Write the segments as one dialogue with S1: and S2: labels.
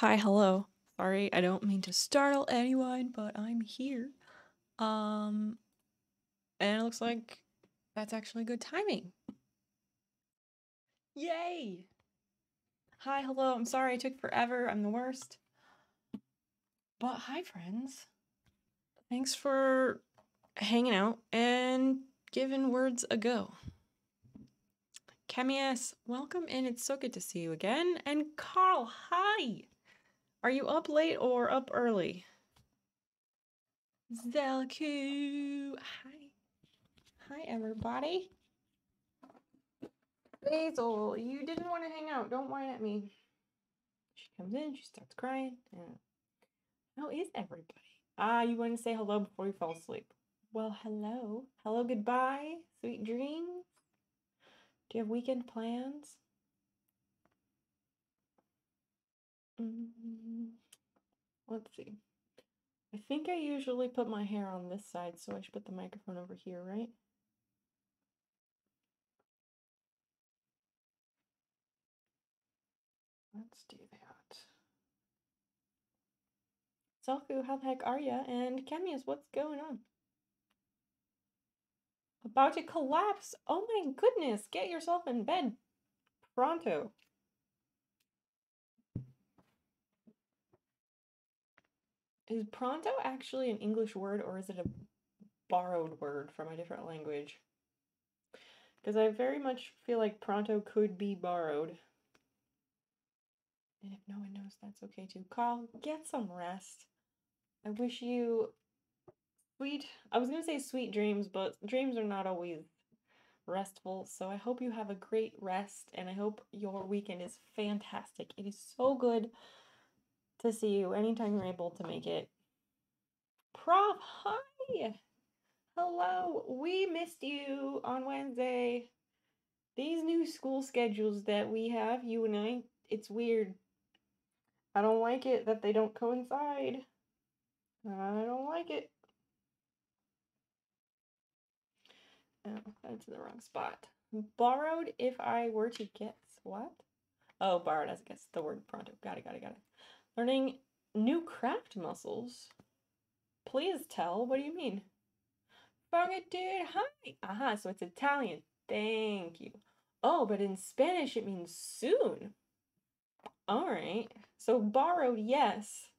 S1: Hi, hello. Sorry, I don't mean to startle anyone, but I'm here. Um, and it looks like that's actually good timing. Yay! Hi, hello. I'm sorry I took forever. I'm the worst. But hi, friends. Thanks for hanging out and giving words a go. Chemius, welcome in. It's so good to see you again. And Carl, hi! Are you up late or up early? Zelku, hi. Hi, everybody. Basil, you didn't want to hang out. Don't whine at me. She comes in, she starts crying. How is everybody? You want to say hello before you fall asleep? Well, hello. Hello, goodbye. Sweet dreams. Do you have weekend plans? Let's see. I think I usually put my hair on this side, so I should put the microphone over here, right? Let's do that. Selku, how the heck are ya? And Chemius, what's going on? About to collapse. Oh my goodness, get yourself in bed. Pronto. Is pronto actually an English word or is it a borrowed word from a different language? Because I very much feel like pronto could be borrowed. And if no one knows, that's okay too. Carl, get some rest. I wish you I was going to say sweet dreams, but dreams are not always restful. So I hope you have a great rest and I hope your weekend is fantastic. It is so good to see you anytime you're able to make it. Prof, hi! Hello, we missed you on Wednesday. These new school schedules that we have, you and I, it's weird. I don't like it that they don't coincide. I don't like it. Oh, that's in the wrong spot. Borrowed if I were to guess. What? Oh, borrowed as a guess. The word pronto. Got it. Learning new craft muscles. Please tell. What do you mean? Forget, dude. Hi. Aha, so it's Italian. Thank you. Oh, but in Spanish it means soon. All right. So borrowed, yes.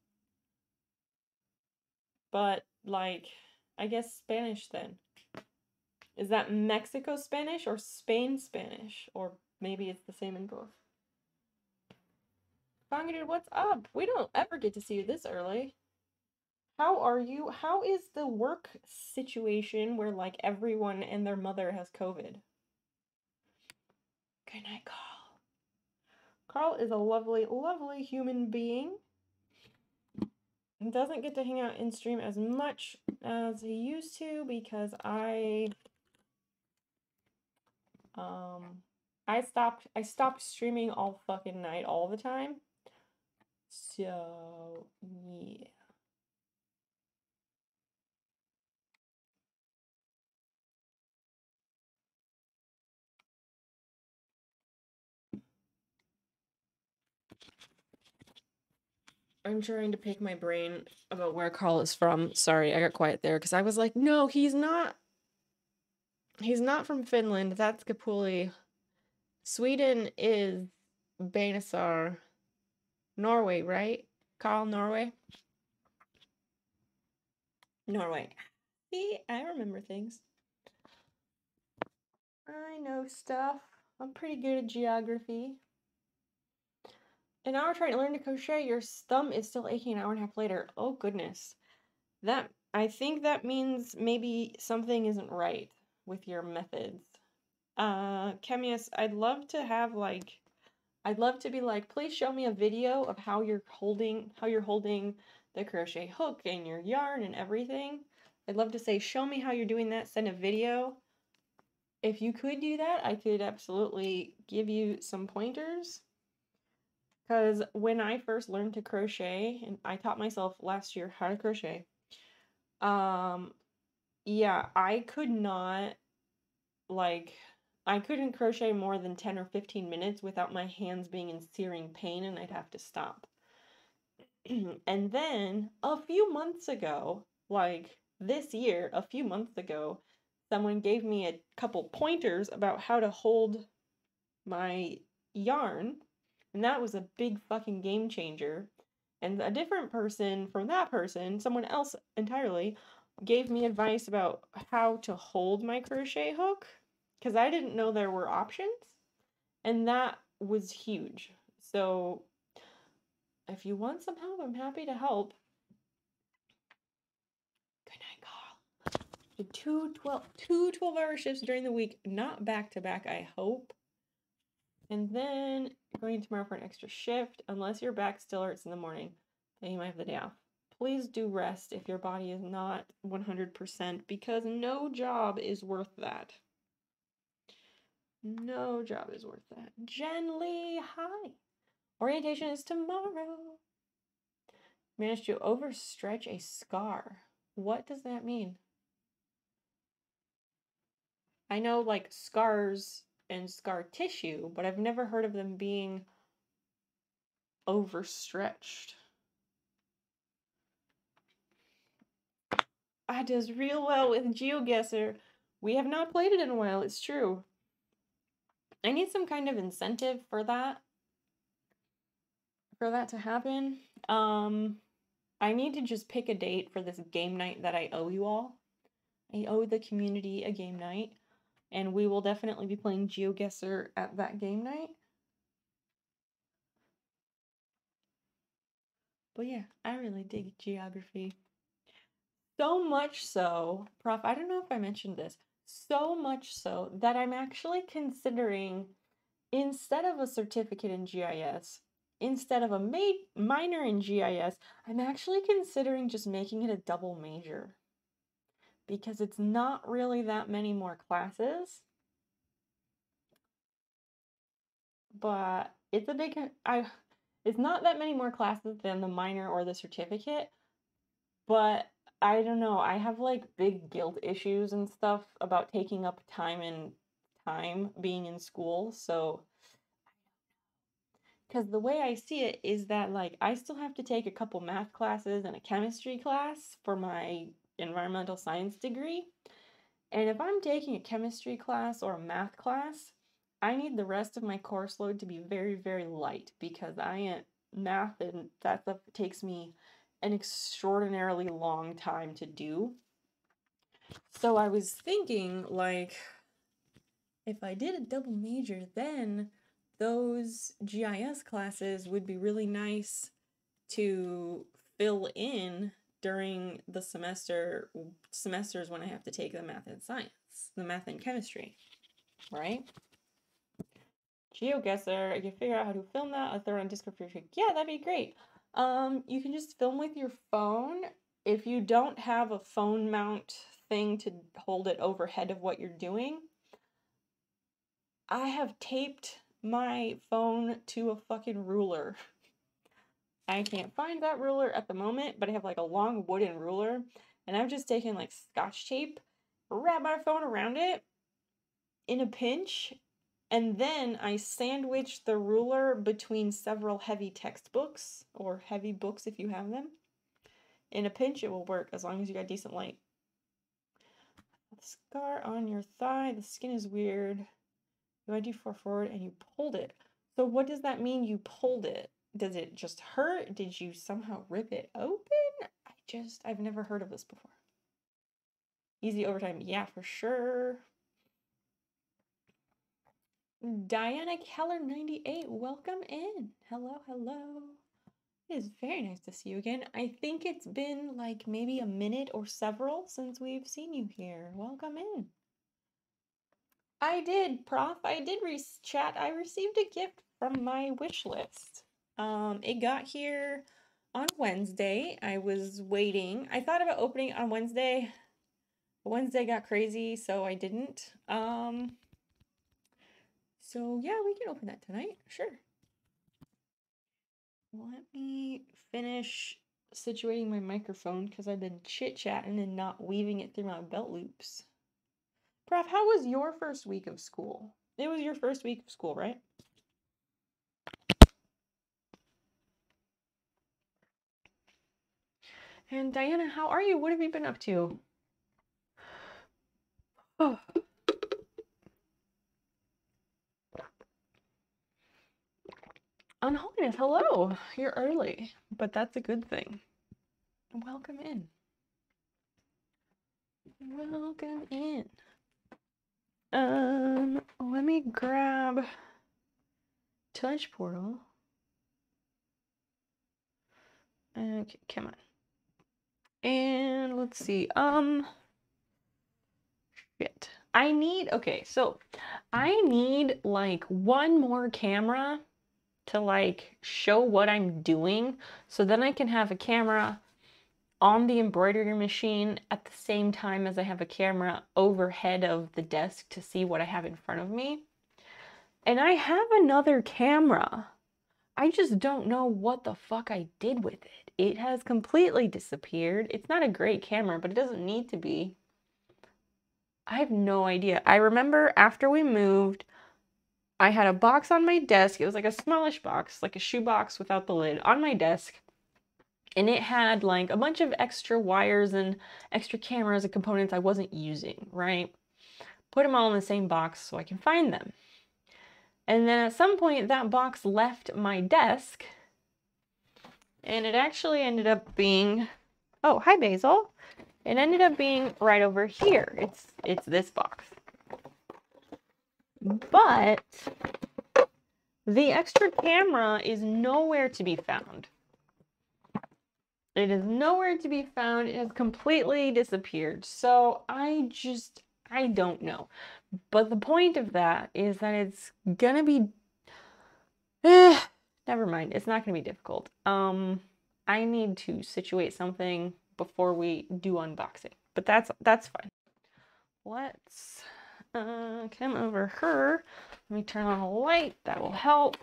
S1: But like, I guess Spanish then. Is that Mexico Spanish or Spain Spanish? Or maybe it's the same in both. Dude, what's up? We don't ever get to see you this early. How are you? How is the work situation where like everyone and their mother has COVID? Good night, Carl. Carl is a lovely, lovely human being. He doesn't get to hang out in stream as much as he used to because I stopped streaming all fucking night all the time. So yeah. I'm trying to pick my brain about where Carl is from. Sorry, I got quiet there because I was like, no, he's not. He's not from Finland. That's Kapuli. Sweden is Bainesar. Norway, right? Carl, Norway? Norway. See, I remember things. I know stuff. I'm pretty good at geography. An hour trying to learn to crochet, your thumb is still aching an hour and a half later. Oh goodness. I think that means maybe something isn't right with your methods. Chemius, I'd love to be like, please show me a video of how you're holding the crochet hook and your yarn and everything. I'd love to say, show me how you're doing that, send a video. If you could do that, I could absolutely give you some pointers. Because when I first learned to crochet, and I taught myself last year how to crochet, yeah, I couldn't crochet more than 10 or 15 minutes without my hands being in searing pain and I'd have to stop. And then a few months ago, like this year, a few months ago, someone gave me a couple pointers about how to hold my yarn, and that was a big fucking game changer. And a different person from that person, someone else entirely, gave me advice about how to hold my crochet hook because I didn't know there were options, and that was huge. So if you want some help, I'm happy to help. Good night, Carl. Did two 12-hour shifts during the week, not back to back, I hope. And then going tomorrow for an extra shift. Unless your back still hurts in the morning, then you might have the day off. Please do rest if your body is not 100% because no job is worth that. No job is worth that. Jen Lee, hi. Orientation is tomorrow. Managed to overstretch a scar. What does that mean? I know like scars and scar tissue, but I've never heard of them being overstretched. I does real well with GeoGuessr. We have not played it in a while, it's true. I need some kind of incentive for that to happen. I need to just pick a date for this game night that I owe you all. I owe the community a game night, and we will definitely be playing GeoGuessr at that game night. But yeah, I really dig geography. So much so, Prof, I don't know if I mentioned this, so much so that I'm actually considering, instead of a certificate in GIS, instead of a minor in GIS, I'm actually considering just making it a double major. Because it's not really that many more classes. But it's a big, it's not that many more classes than the minor or the certificate. But I don't know, I have like big guilt issues and stuff about taking up time being in school. So because the way I see it is that like I still have to take a couple math classes and a chemistry class for my environmental science degree. And if I'm taking a chemistry class or a math class, I need the rest of my course load to be very, very light because math and that stuff takes me an extraordinarily long time to do. So I was thinking, like, if I did a double major, then those GIS classes would be really nice to fill in during the semesters when I have to take the math and science, the math and chemistry, right? GeoGuessr, I can figure out how to film that. I'll throw it on Discord for you. Yeah, that'd be great. You can just film with your phone. If you don't have a phone mount thing to hold it overhead of what you're doing, I have taped my phone to a fucking ruler. I can't find that ruler at the moment, but I have like a long wooden ruler, and I've just taken like Scotch tape, wrap my phone around it in a pinch, and then I sandwich the ruler between several heavy textbooks, or heavy books if you have them. In a pinch, it will work as long as you got decent light. The scar on your thigh, the skin is weird. You went too far forward and you pulled it. So what does that mean, you pulled it? Does it just hurt? Did you somehow rip it open? I've never heard of this before. Easy overtime. Yeah, for sure. Diana Keller 98, welcome in. Hello, hello. It is very nice to see you again. I think it's been like maybe a minute or several since we've seen you here. Welcome in. I did, Prof. I did chat. I received a gift from my wish list. It got here on Wednesday. I was waiting. I thought about opening it on Wednesday. Wednesday got crazy, so I didn't. So yeah, we can open that tonight. Sure. Let me finish situating my microphone because I've been chit-chatting and not weaving it through my belt loops. Prof, how was your first week of school? It was your first week of school, right? And Diana, how are you? What have you been up to? Oh. Unholiness, hello. You're early, but that's a good thing. Welcome in. Welcome in. Let me grab Touch Portal. Okay, come on. And let's see. Shit. Okay, so I need like one more camera to like show what I'm doing, so then I can have a camera on the embroidery machine at the same time as I have a camera overhead of the desk to see what I have in front of me. And I have another camera. I just don't know what the fuck I did with it. It has completely disappeared. It's not a great camera, but it doesn't need to be. I have no idea. I remember after we moved, I had a box on my desk. It was like a smallish box, like a shoebox without the lid on my desk. And it had like a bunch of extra wires and extra cameras and components I wasn't using, right? Put them all in the same box so I can find them. And then at some point that box left my desk, and it actually ended up being, oh, hi Basil. It ended up being right over here. It's this box. But the extra camera is nowhere to be found. It is nowhere to be found. It has completely disappeared. So I don't know. But the point of that is that it's gonna be, never mind. It's not gonna be difficult. I need to situate something before we do unboxing, but that's fine. Let's come over here. Let me turn on a light. That will help.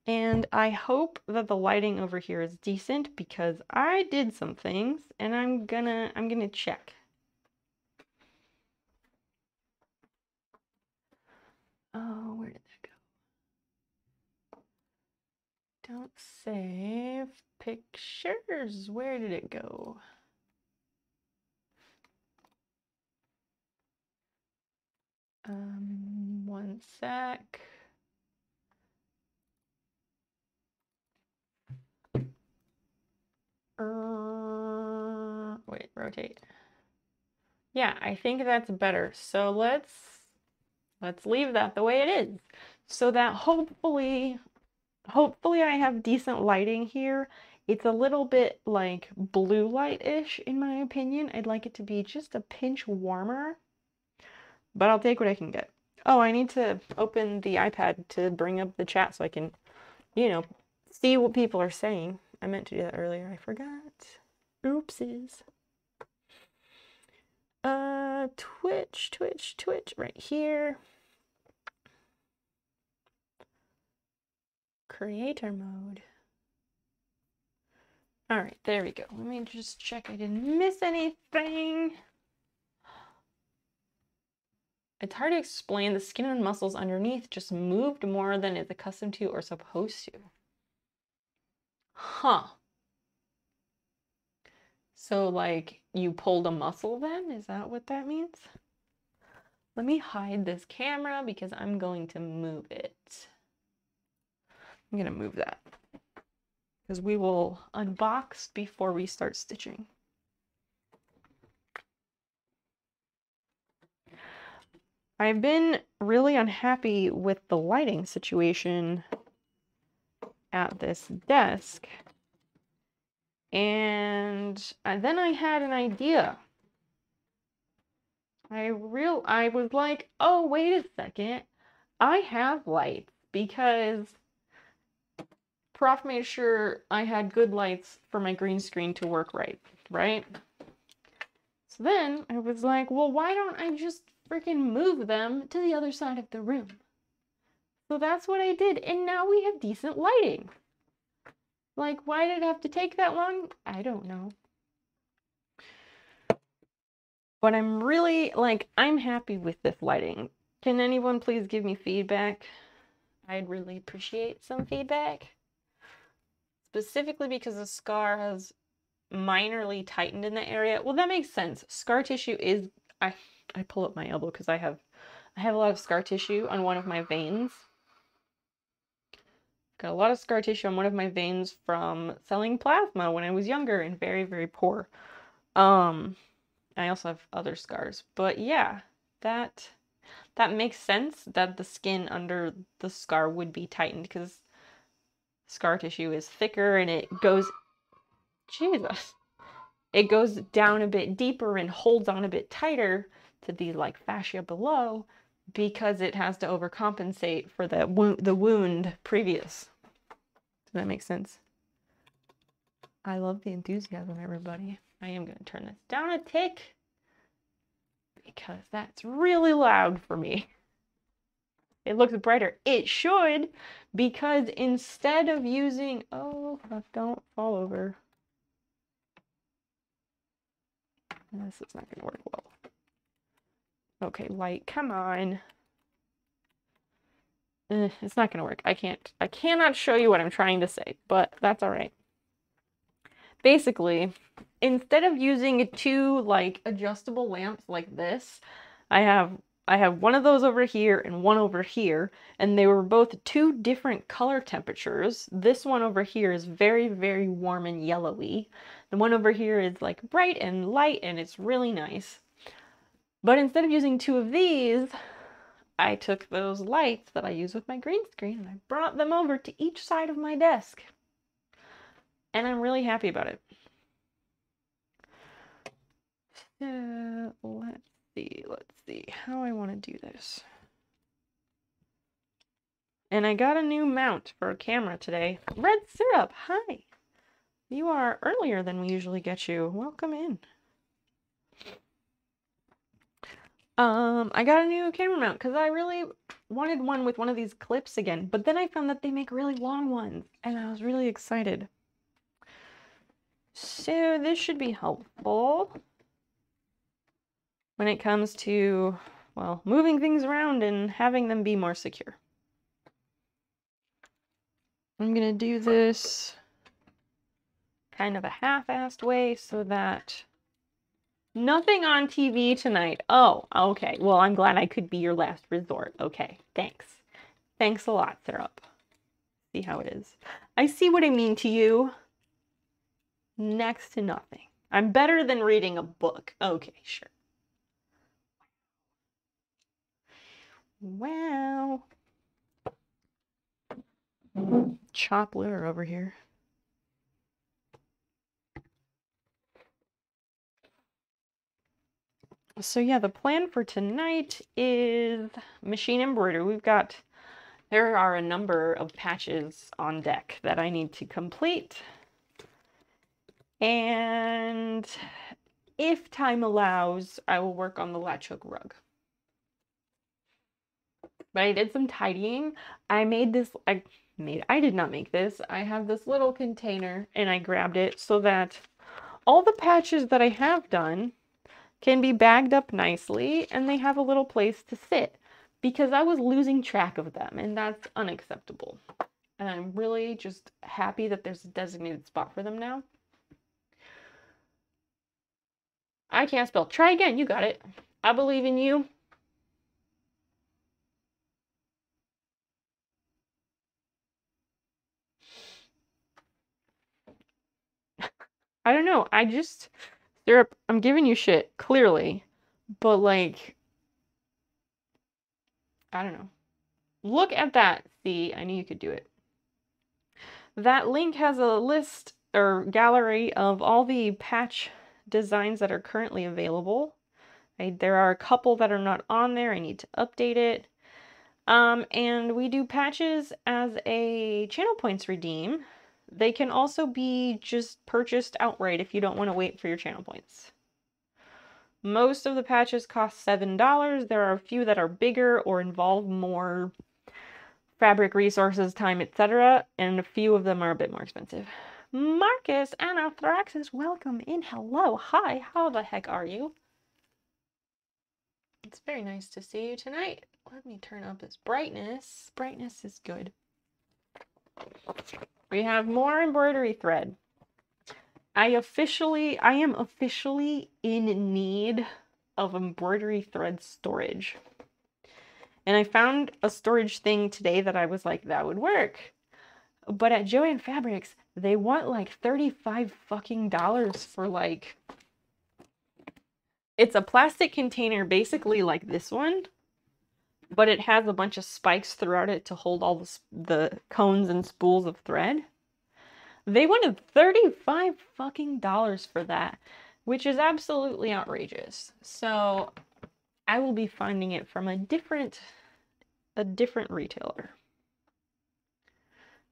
S1: And I hope that the lighting over here is decent because I did some things and I'm gonna check. Oh, where did that go? Don't save pictures. Where did it go? One sec. Wait, rotate. Yeah, I think that's better. So let's leave that the way it is. So that hopefully I have decent lighting here. It's a little bit like blue light-ish in my opinion. I'd like it to be just a pinch warmer, but I'll take what I can get. Oh, I need to open the iPad to bring up the chat so I can, you know, see what people are saying. I meant to do that earlier. I forgot. Oopsies. Twitch, right here. Creator mode. All right, there we go. Let me just check I didn't miss anything. It's hard to explain. The skin and muscles underneath just moved more than it's accustomed to or supposed to. Huh. So like you pulled a muscle then? Is that what that means? Let me hide this camera because I'm going to move it. I'm gonna move that because we will unbox before we start stitching. I've been really unhappy with the lighting situation at this desk. And then I had an idea. I was like, oh, wait a second. I have lights because Prof made sure I had good lights for my green screen to work right? So then I was like, well, why don't I just freaking move them to the other side of the room? So that's what I did, and now we have decent lighting. Like, why did it have to take that long? I don't know. But I'm really, like, I'm happy with this lighting. Can anyone please give me feedback? I'd really appreciate some feedback. specifically because the scar has minorly tightened in the area. Well, that makes sense. Scar tissue is, I pull up my elbow because I have a lot of scar tissue on one of my veins. Got a lot of scar tissue on one of my veins from selling plasma when I was younger and very, very poor. I also have other scars, but yeah, that makes sense that the skin under the scar would be tightened because scar tissue is thicker and it goes, Jesus, it goes down a bit deeper and holds on a bit tighter to the like fascia below because it has to overcompensate for the wound previous. Does that make sense? I love the enthusiasm, everybody. I am going to turn this down a tick because that's really loud for me. It looks brighter. It should, because instead of using, oh, don't fall over. This is not going to work well. Okay, light, come on. It's not going to work. I cannot show you what I'm trying to say, but that's all right. Basically, instead of using two like adjustable lamps like this, I have one of those over here and one over here, and they were both two different color temperatures. This one over here is very, very warm and yellowy. The one over here is like bright and light, and it's really nice. But instead of using two of these, I took those lights that I use with my green screen and I brought them over to each side of my desk. And I'm really happy about it. Let's see how I want to do this. And I got a new mount for a camera today. Red Syrup, hi. You are earlier than we usually get you. Welcome in. I got a new camera mount because I really wanted one with one of these clips again, but then I found that they make really long ones, and I was really excited. So this should be helpful when it comes to, well, moving things around and having them be more secure. I'm gonna do this kind of a half-assed way so that nothing on TV tonight. Oh, okay. Well, I'm glad I could be your last resort. Okay, thanks. Thanks a lot, Syrup. See how it is. I see what I mean to you. Next to nothing. I'm better than reading a book. Okay, sure. Wow. Chop liver over here. So yeah, the plan for tonight is machine embroidery. There are a number of patches on deck that I need to complete. And if time allows, I will work on the latch hook rug. But I did some tidying. I did not make this. I have this little container and I grabbed it so that all the patches that I have done can be bagged up nicely and they have a little place to sit because I was losing track of them and that's unacceptable. And I'm really just happy that there's a designated spot for them now. I can't spell. Try again. You got it. I believe in you. I don't know. Syrup, I'm giving you shit, clearly. But, like, I don't know. Look at that. See, I knew you could do it. That link has a list or gallery of all the patch designs that are currently available. There are a couple that are not on there. I need to update it. And we do patches as a channel points redeem. They can also be just purchased outright if you don't want to wait for your channel points. Most of the patches cost $7. There are a few that are bigger or involve more fabric resources, time, etc. And a few of them are a bit more expensive. Marcus Anaphylaxis, welcome in. Hello. Hi. How the heck are you? It's very nice to see you tonight. Let me turn up this brightness. Brightness is good. We have more embroidery thread. I am officially in need of embroidery thread storage. And I found a storage thing today that I was like, that would work. But at Joann Fabrics, they want like $35 fucking for like, it's a plastic container basically like this one, but it has a bunch of spikes throughout it to hold all the cones and spools of thread. They wanted $35 fucking for that, which is absolutely outrageous. So I will be finding it from a different retailer.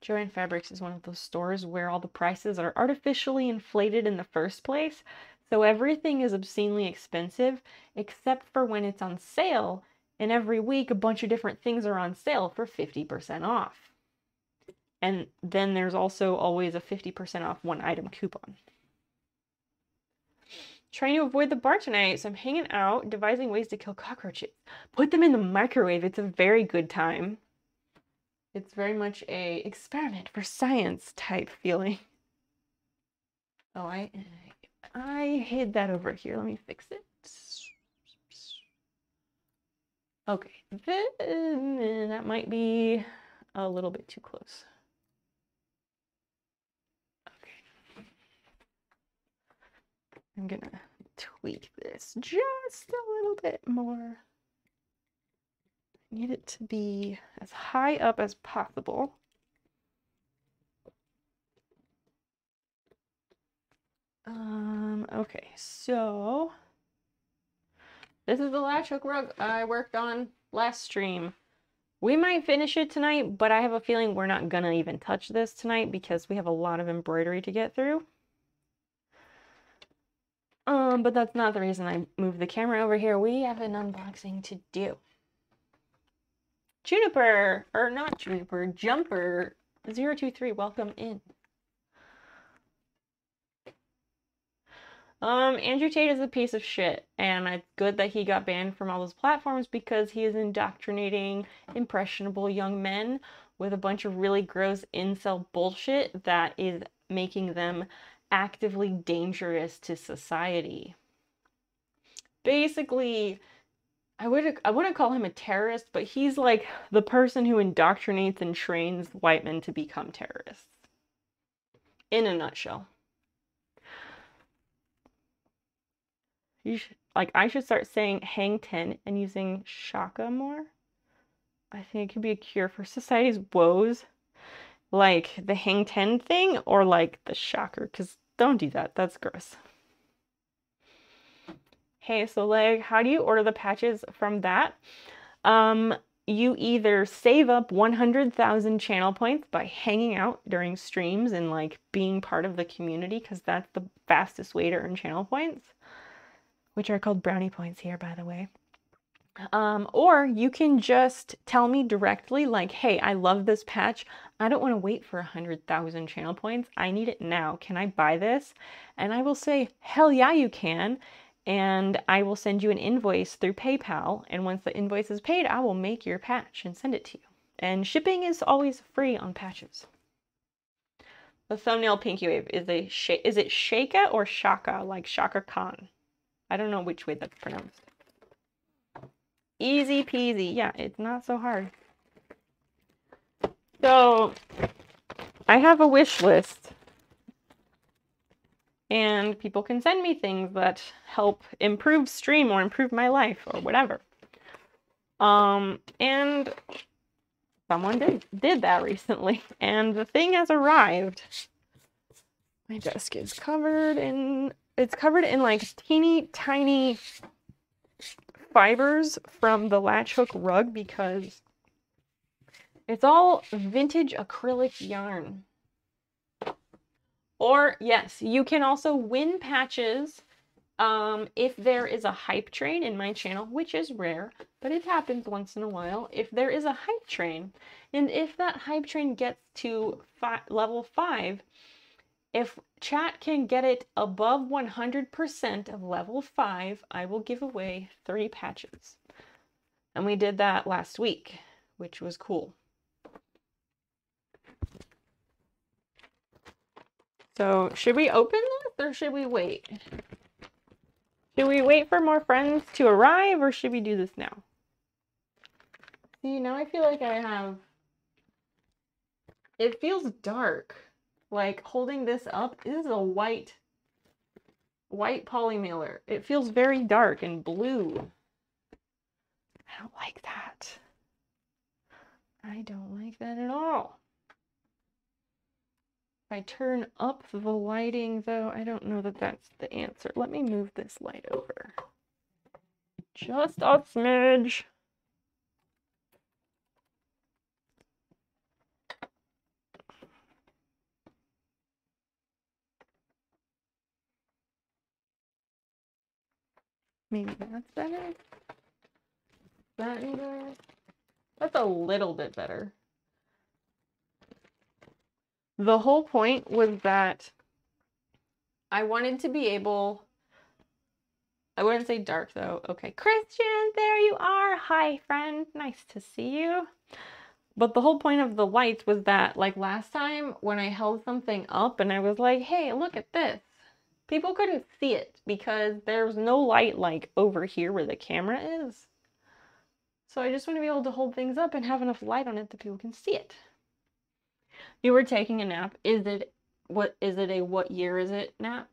S1: Joann Fabrics is one of those stores where all the prices are artificially inflated in the first place, so everything is obscenely expensive except for when it's on sale, and every week a bunch of different things are on sale for 50% off. And then there's also always a 50% off one item coupon. Trying to avoid the bar tonight, so I'm hanging out, devising ways to kill cockroaches. Put them in the microwave. It's a very good time. It's very much a experiment for science type feeling. Oh, I hid that over here. Let me fix it. Okay, that might be a little bit too close. Okay. I'm gonna tweak this just a little bit more. I need it to be as high up as possible. Okay, so this is the latch hook rug I worked on last stream. We might finish it tonight, but I have a feeling we're not gonna even touch this tonight because we have a lot of embroidery to get through. But that's not the reason I moved the camera over here. We have an unboxing to do. Juniper, or not Juniper, Jumper 023, welcome in. Andrew Tate is a piece of shit, and it's good that he got banned from all those platforms because he is indoctrinating impressionable young men with a bunch of really gross incel bullshit that is making them actively dangerous to society. Basically, I wouldn't call him a terrorist, but he's like the person who indoctrinates and trains white men to become terrorists. In a nutshell. I should start saying hang 10 and using shaka more. I think it could be a cure for society's woes. Like the hang 10 thing or like the shocker, because don't do that. That's gross. Hey, so like, how do you order the patches from that? You either save up 100,000 channel points by hanging out during streams and like being part of the community, because that's the fastest way to earn channel points, which are called brownie points here, by the way. Or you can just tell me directly, like, hey, I love this patch. I don't want to wait for 100,000 channel points. I need it now. Can I buy this? And I will say, hell yeah, you can. And I will send you an invoice through PayPal. And once the invoice is paid, I will make your patch and send it to you. And shipping is always free on patches. The thumbnail Pinky Wave is it Shaka or Shaka, like Shaka Khan? I don't know which way that's pronounced. Easy peasy. Yeah, it's not so hard. So I have a wish list. And people can send me things that help improve stream or improve my life or whatever. And someone did that recently. And the thing has arrived. My desk is covered in like teeny tiny fibers from the latch hook rug because it's all vintage acrylic yarn. Or yes, you can also win patches if there is a hype train in my channel, which is rare, but it happens once in a while. If there is a hype train, and if that hype train gets to level 5, if chat can get it above 100% of level 5, I will give away 3 patches. And we did that last week, which was cool. So should we open this or should we wait? Should we wait for more friends to arrive or should we do this now? See, now I feel like I have... It feels dark. Like holding this up, this is a white poly mailer. It feels very dark and blue. I don't like that. I don't like that at all. If I turn up the lighting though, I don't know that that's the answer. Let me move this light over. Just a smidge. Maybe that's better. That any better? That's a little bit better. The whole point was that I wanted to be able... I wouldn't say dark though. Okay, Christian, there you are. Hi, friend. Nice to see you. But the whole point of the lights was that, like last time when I held something up and I was like, hey, look at this. People couldn't see it because there's no light like over here where the camera is. So I just want to be able to hold things up and have enough light on it that people can see it. You were taking a nap. Is it a what year is it nap?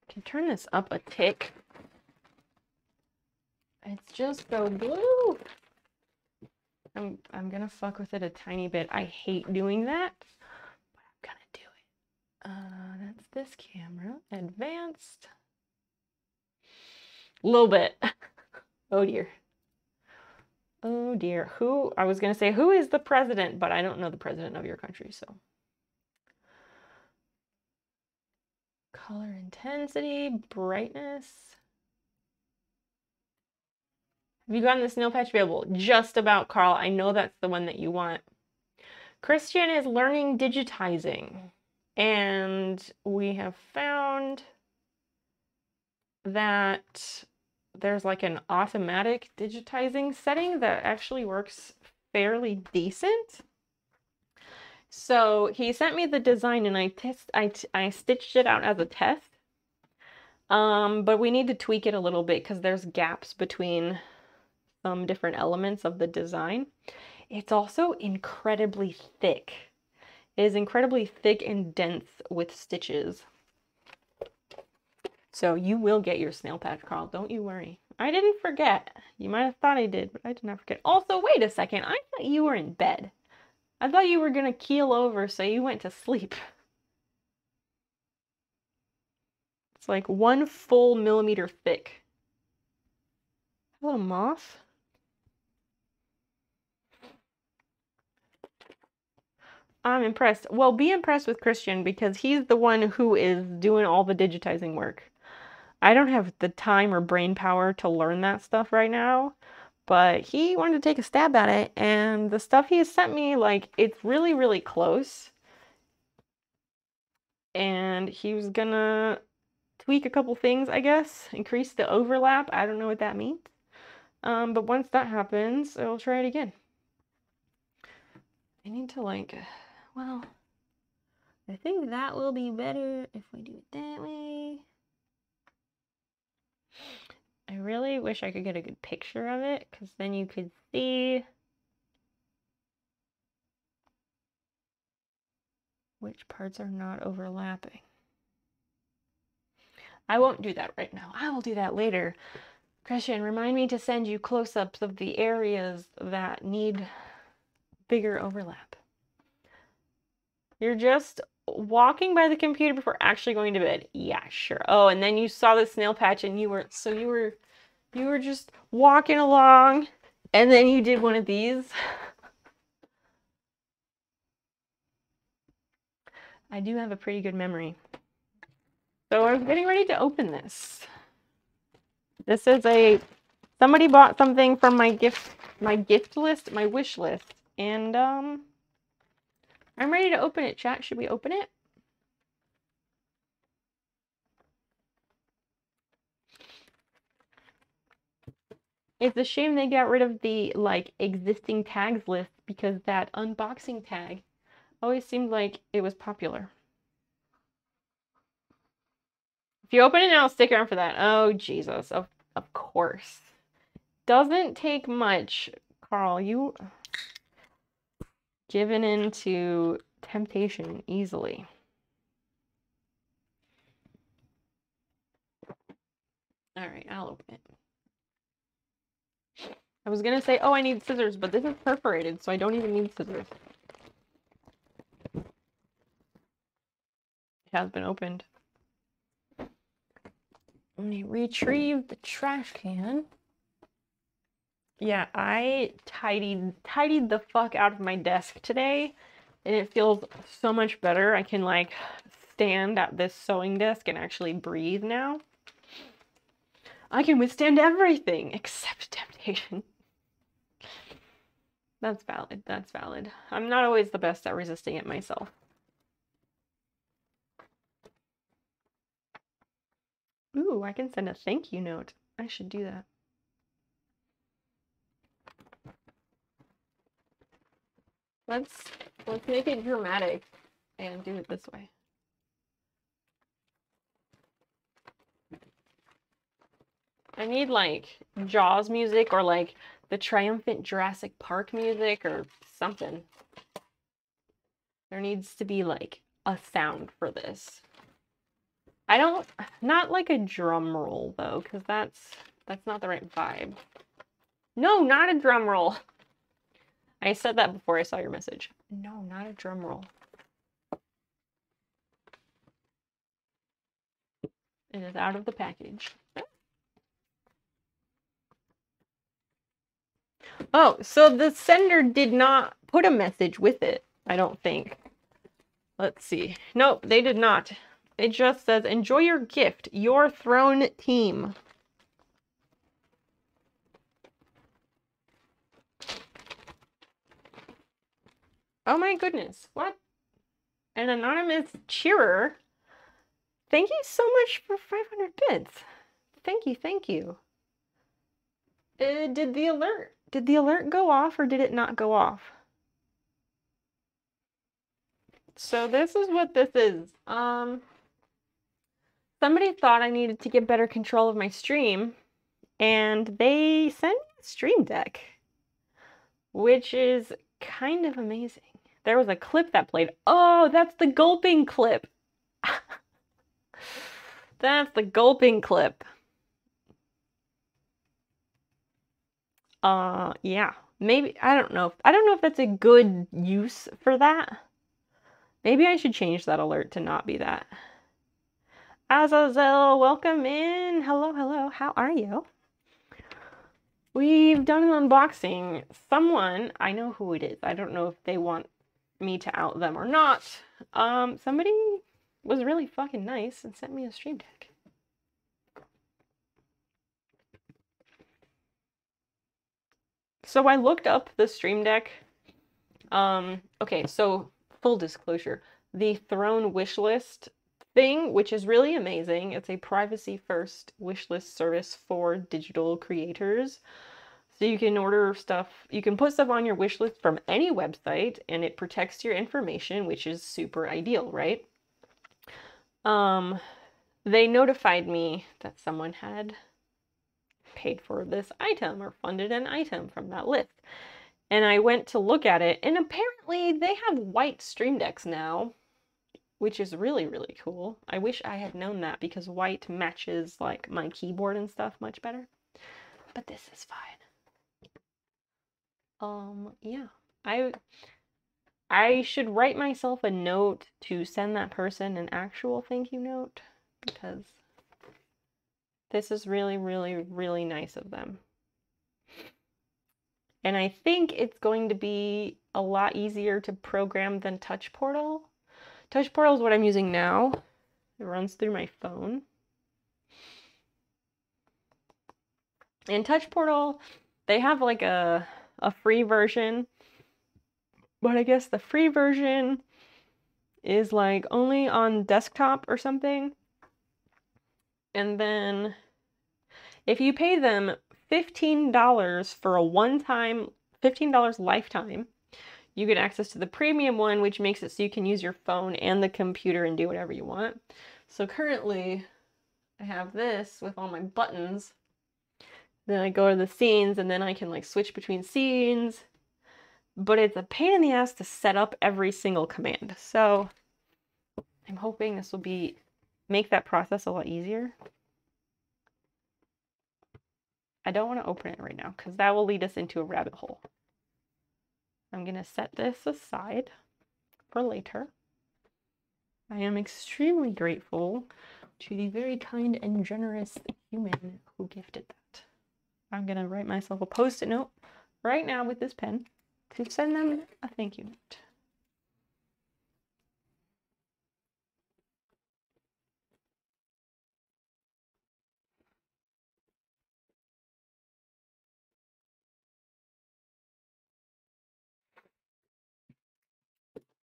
S1: I can turn this up a tick. It's just so blue. I'm gonna fuck with it a tiny bit. I hate doing that, but I'm gonna do it. That's this camera. Advanced. A little bit. Oh dear. Oh dear. I was gonna say, who is the president? But I don't know the president of your country, so. Color intensity, brightness. Have you gotten the Snail Patch available? Just about, Carl. I know that's the one that you want. Christian is learning digitizing. And we have found that there's like an automatic digitizing setting that actually works fairly decent. So he sent me the design and I stitched it out as a test. But we need to tweak it a little bit because there's gaps between some different elements of the design. It's also incredibly thick. It is incredibly thick and dense with stitches. So you will get your Snail Patch, Carl. Don't you worry. I didn't forget. You might have thought I did, but I did not forget. Also, wait a second. I thought you were in bed. I thought you were going to keel over, so you went to sleep. It's like 1 full millimeter thick. Hello, moth. I'm impressed. Well, be impressed with Christian because he's the one who is doing all the digitizing work. I don't have the time or brain power to learn that stuff right now, but he wanted to take a stab at it, and the stuff he has sent me, like, it's really, really close. And he was gonna tweak a couple things, I guess. Increase the overlap. I don't know what that means. But once that happens, I'll try it again. I need to, like, well, I think that will be better if we do it that way. I really wish I could get a good picture of it, because then you could see which parts are not overlapping. I won't do that right now. I will do that later. Christian, remind me to send you close-ups of the areas that need bigger overlap. You're just walking by the computer before actually going to bed. Yeah, sure. Oh, and then you saw the Snail Patch and you were just walking along and then you did one of these. I do have a pretty good memory. So I was getting ready to open this. This is somebody bought something from my gift list, my wish list, and I'm ready to open it, chat. Should we open it? It's a shame they got rid of the like existing tags list because that unboxing tag always seemed like it was popular. If you open it now, stick around for that. Oh, Jesus. Of course. Doesn't take much, Carl. You given into temptation easily. All right, I'll open it. I was gonna say, oh, I need scissors, but this is perforated, so I don't even need scissors. It has been opened. Let me retrieve the trash can. Yeah, I tidied the fuck out of my desk today, and it feels so much better. I can like stand at this sewing desk and actually breathe now. I can withstand everything except temptation. That's valid. That's valid. I'm not always the best at resisting it myself. Ooh, I can send a thank you note. I should do that. Let's make it dramatic and do it this way. I need like Jaws music or like the triumphant Jurassic Park music or something. There needs to be like a sound for this. Not like a drum roll though, because that's not the right vibe. No, not a drum roll. I said that before I saw your message. No, not a drum roll. It is out of the package. Oh, so the sender did not put a message with it, I don't think. Let's see. Nope, they did not. It just says, enjoy your gift, your throne team. Oh my goodness, what? An anonymous cheerer? Thank you so much for 500 bits. Thank you, thank you. Did the alert go off or did it not go off? So this is what this is. Somebody thought I needed to get better control of my stream, and they sent me a Stream Deck, which is kind of amazing. There was a clip that played. Oh, that's the gulping clip. That's the gulping clip. Yeah. Maybe, I don't know if that's a good use for that. Maybe I should change that alert to not be that. Azazel, welcome in. Hello, hello. How are you? We've done an unboxing. Someone, I know who it is. I don't know if they want me to out them or not. Somebody was really fucking nice and sent me a Stream Deck. So I looked up the Stream Deck. Okay, so full disclosure, the Throne wishlist thing, which is really amazing. It's a privacy-first wishlist service for digital creators. So you can order stuff, you can put stuff on your wish list from any website and it protects your information, which is super ideal, right? They notified me that someone had paid for this item or funded an item from that list. And I went to look at it, and apparently they have white Stream Decks now, which is really, really cool. I wish I had known that because white matches like my keyboard and stuff much better. But this is fine. Yeah. I should write myself a note to send that person an actual thank you note because this is really, really, really nice of them. And I think it's going to be a lot easier to program than Touch Portal. Touch Portal is what I'm using now. It runs through my phone. And Touch Portal, they have like a free version, but I guess the free version is like only on desktop or something. And then if you pay them $15 for a one-time, $15 lifetime, you get access to the premium one, which makes it so you can use your phone and the computer and do whatever you want. So currently, I have this with all my buttons. Then I go to the scenes, and then I can like switch between scenes. But it's a pain in the ass to set up every single command. So I'm hoping this will make that process a lot easier. I don't want to open it right now because that will lead us into a rabbit hole. I'm going to set this aside for later. I am extremely grateful to the very kind and generous human who gifted that. I'm going to write myself a post-it note right now with this pen to send them a thank you note.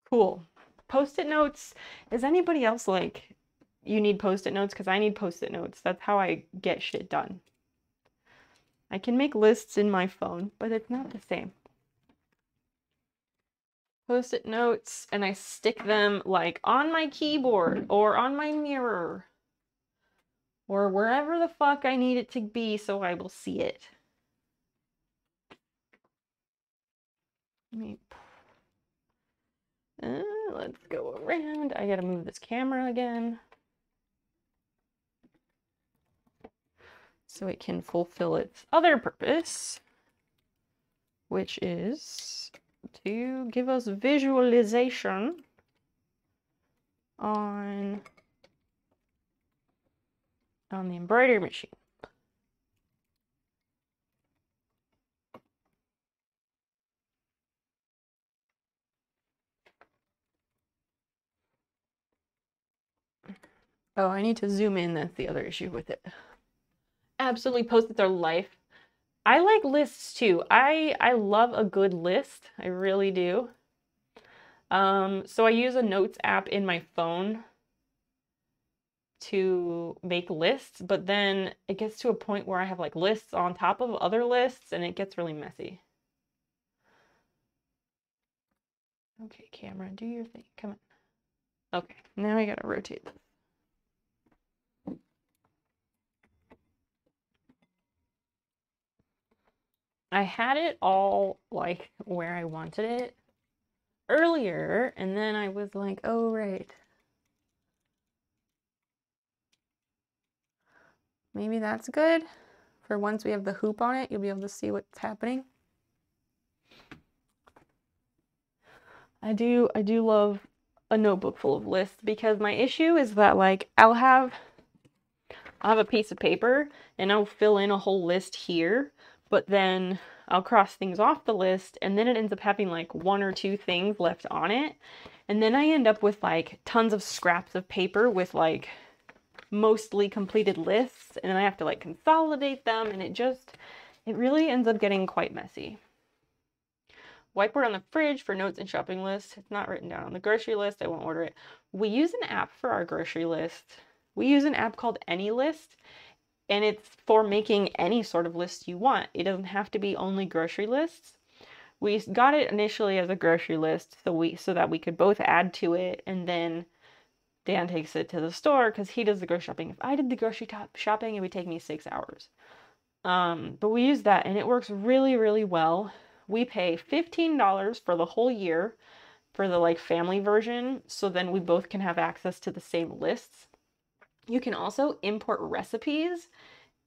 S1: Cool. Post-it notes. Is anybody else like, you need post-it notes? Because I need post-it notes. That's how I get shit done. I can make lists in my phone, but it's not the same. Post-it notes, and I stick them like on my keyboard or on my mirror or wherever the fuck I need it to be so I will see it. Let's go around. I gotta move this camera again so it can fulfill its other purpose, which is to give us visualization on the embroidery machine. Oh, I need to zoom in. That's the other issue with it. Absolutely, post-its are life. I like lists too. I love a good list. I really do. So I use a notes app in my phone to make lists, but then it gets to a point where I have like lists on top of other lists and it gets really messy. Okay, camera, do your thing. Come on. Okay, now I gotta rotate this. I had it all like where I wanted it earlier, and then I was like, oh, right. Maybe that's good. For once we have the hoop on it, you'll be able to see what's happening. I do love a notebook full of lists because my issue is that like I'll have a piece of paper and I'll fill in a whole list here, but then I'll cross things off the list and then it ends up having like one or two things left on it. And then I end up with like tons of scraps of paper with like mostly completed lists, and then I have to like consolidate them, and it really ends up getting quite messy. Whiteboard on the fridge for notes and shopping lists. It's not written down on the grocery list. I won't order it. We use an app for our grocery list. We use an app called AnyList, and it's for making any sort of list you want. It doesn't have to be only grocery lists. We got it initially as a grocery list so that we could both add to it, and then Dan takes it to the store because he does the grocery shopping. If I did the grocery shopping, it would take me 6 hours. But we use that and it works really, really well. We pay $15 for the whole year for the like family version, so then we both can have access to the same lists. You can also import recipes,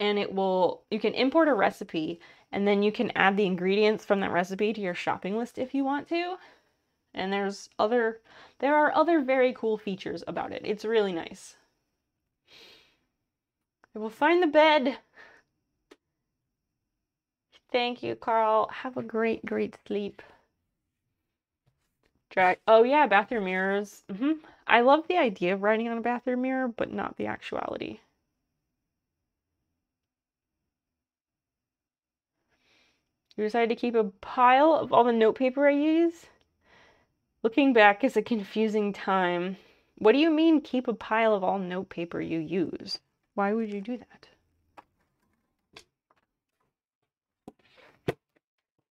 S1: and you can import a recipe and then you can add the ingredients from that recipe to your shopping list if you want to. And there are other very cool features about it. It's really nice. I will find the bed. Thank you, Carl. Have a great, great sleep. Oh yeah, bathroom mirrors. I love the idea of writing on a bathroom mirror, but not the actuality. You decided to keep a pile of all the notepaper I use? Looking back is a confusing time. What do you mean keep a pile of all notepaper you use? Why would you do that?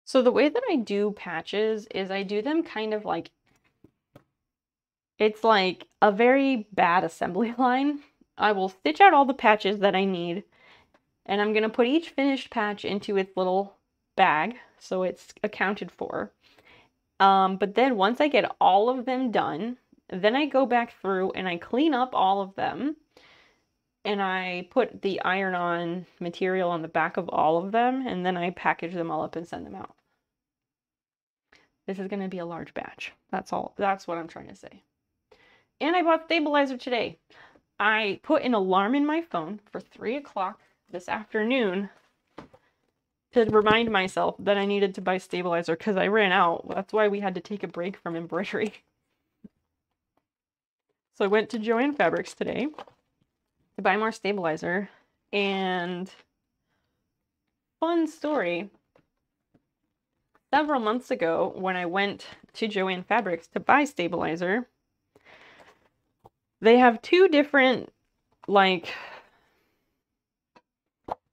S1: So the way that I do patches is I do them kind of like, it's like a very bad assembly line. I will stitch out all the patches that I need, and I'm gonna put each finished patch into its little bag, so it's accounted for. But then once I get all of them done, then I go back through and I clean up all of them, and I put the iron-on material on the back of all of them, and then I package them all up and send them out. This is gonna be a large batch. That's all. That's what I'm trying to say. And I bought stabilizer today. I put an alarm in my phone for 3 o'clock this afternoon to remind myself that I needed to buy stabilizer because I ran out. That's why we had to take a break from embroidery. So I went to Joann Fabrics today to buy more stabilizer. And fun story, several months ago when I went to Joann Fabrics to buy stabilizer, they have two different, like,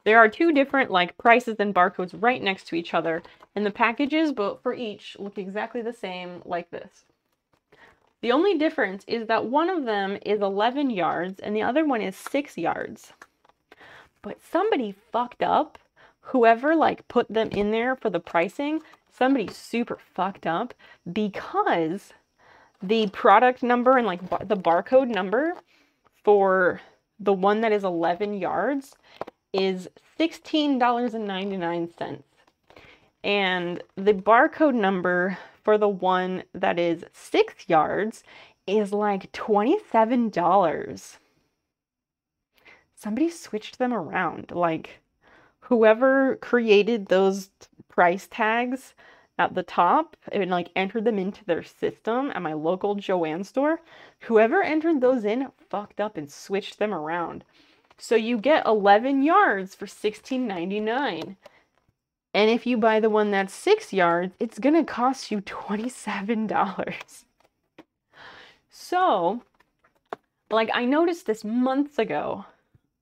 S1: there are two different, like, prices and barcodes right next to each other, and the packages, but for each, look exactly the same, like this. The only difference is that one of them is 11 yards, and the other one is 6 yards. But somebody fucked up. Whoever, like, put them in there for the pricing, somebody super fucked up, because the product number and, like, the barcode number for the one that is 11 yards is $16.99. And the barcode number for the one that is 6 yards is like $27. Somebody switched them around. Like, whoever created those price tags at the top and like entered them into their system at my local Joann store, whoever entered those in fucked up and switched them around. So you get 11 yards for $16.99. And if you buy the one that's 6 yards, it's gonna cost you $27. So, like, I noticed this months ago,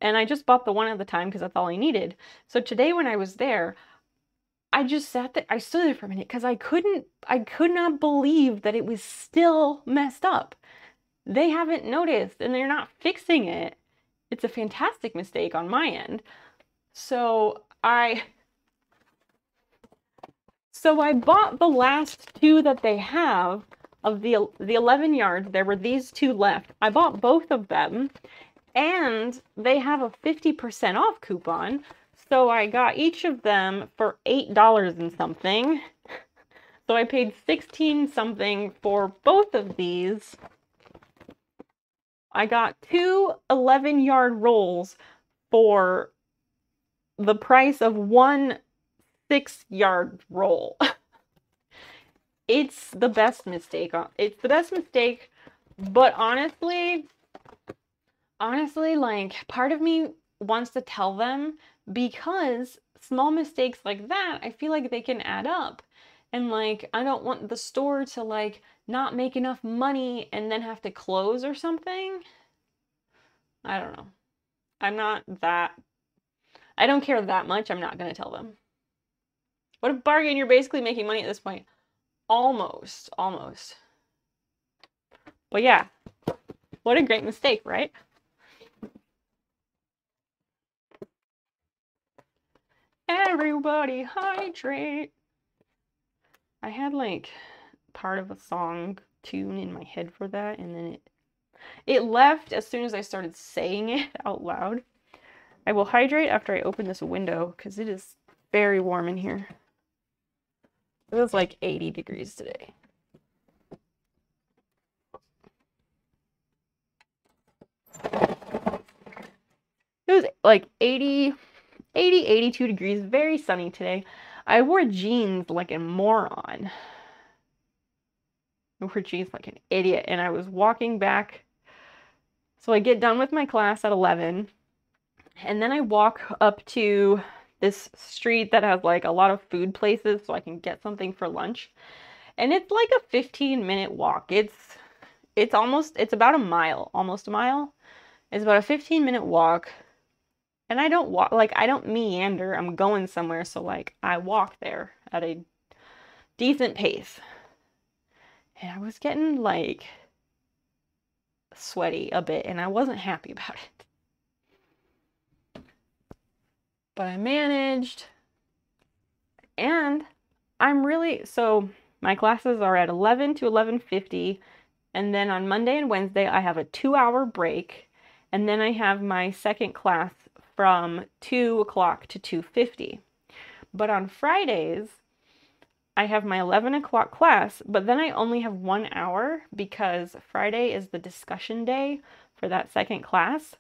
S1: and I just bought the one at the time because that's all I needed. So today when I was there, I just sat there, I stood there for a minute because I could not believe that it was still messed up. They haven't noticed and they're not fixing it. It's a fantastic mistake on my end. So I bought the last two that they have of the 11 yards. There were these two left. I bought both of them, and they have a 50% off coupon. So I got each of them for $8 and something. So I paid 16 something for both of these. I got two 11-yard rolls for the price of one 6-yard roll. It's the best mistake. It's the best mistake, but honestly, like, part of me wants to tell them, because small mistakes like that, I feel like they can add up. And, like, I don't want the store to, like, not make enough money and then have to close or something. I don't know. I don't care that much. I'm not going to tell them. What a bargain. You're basically making money at this point. Almost. But yeah, what a great mistake, right? Everybody hydrate. I had like part of a song tune in my head for that, and then it left as soon as I started saying it out loud. I will hydrate after I open this window because it is very warm in here. It was like 80 degrees today. It was like 80, 82 degrees, very sunny today. I wore jeans like a moron. I wore jeans like an idiot, and I was walking back. So I get done with my class at 11, and then I walk up to this street that has like a lot of food places so I can get something for lunch. And it's like a 15-minute walk. It's about a mile, almost a mile. It's about a 15-minute walk. And I don't walk, like, I don't meander. I'm going somewhere, so like I walk there at a decent pace. And I was getting like sweaty a bit, and I wasn't happy about it. But I managed, and so my classes are at 11 to 11:50, and then on Monday and Wednesday I have a 2-hour break, and then I have my second class from 2 o'clock to 2:50. But on Fridays, I have my 11 o'clock class, but then I only have 1 hour because Friday is the discussion day for that second class.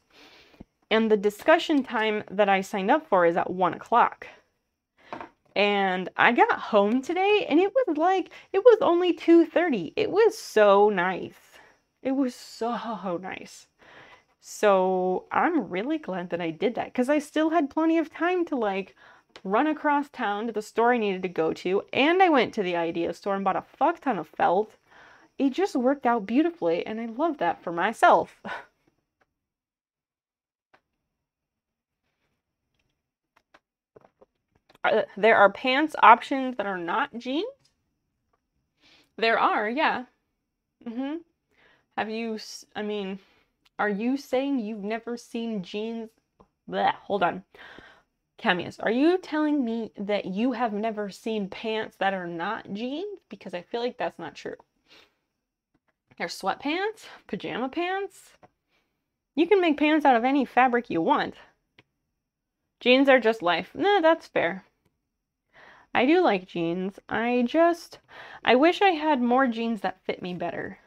S1: And the discussion time that I signed up for is at 1 o'clock. And I got home today and it was only 2:30. It was so nice. It was so nice. So I'm really glad that I did that because I still had plenty of time to like run across town to the store I needed to go to, and I went to the Idea store and bought a fuck ton of felt. It just worked out beautifully, and I love that for myself. There are pants options that are not jeans? There are, yeah. Have you, I mean, are you saying you've never seen jeans? Blech, hold on. Camius, are you telling me that you have never seen pants that are not jeans? Because I feel like that's not true. There's sweatpants, pajama pants. You can make pants out of any fabric you want. Jeans are just life. Nah, that's fair. I do like jeans. I wish I had more jeans that fit me better.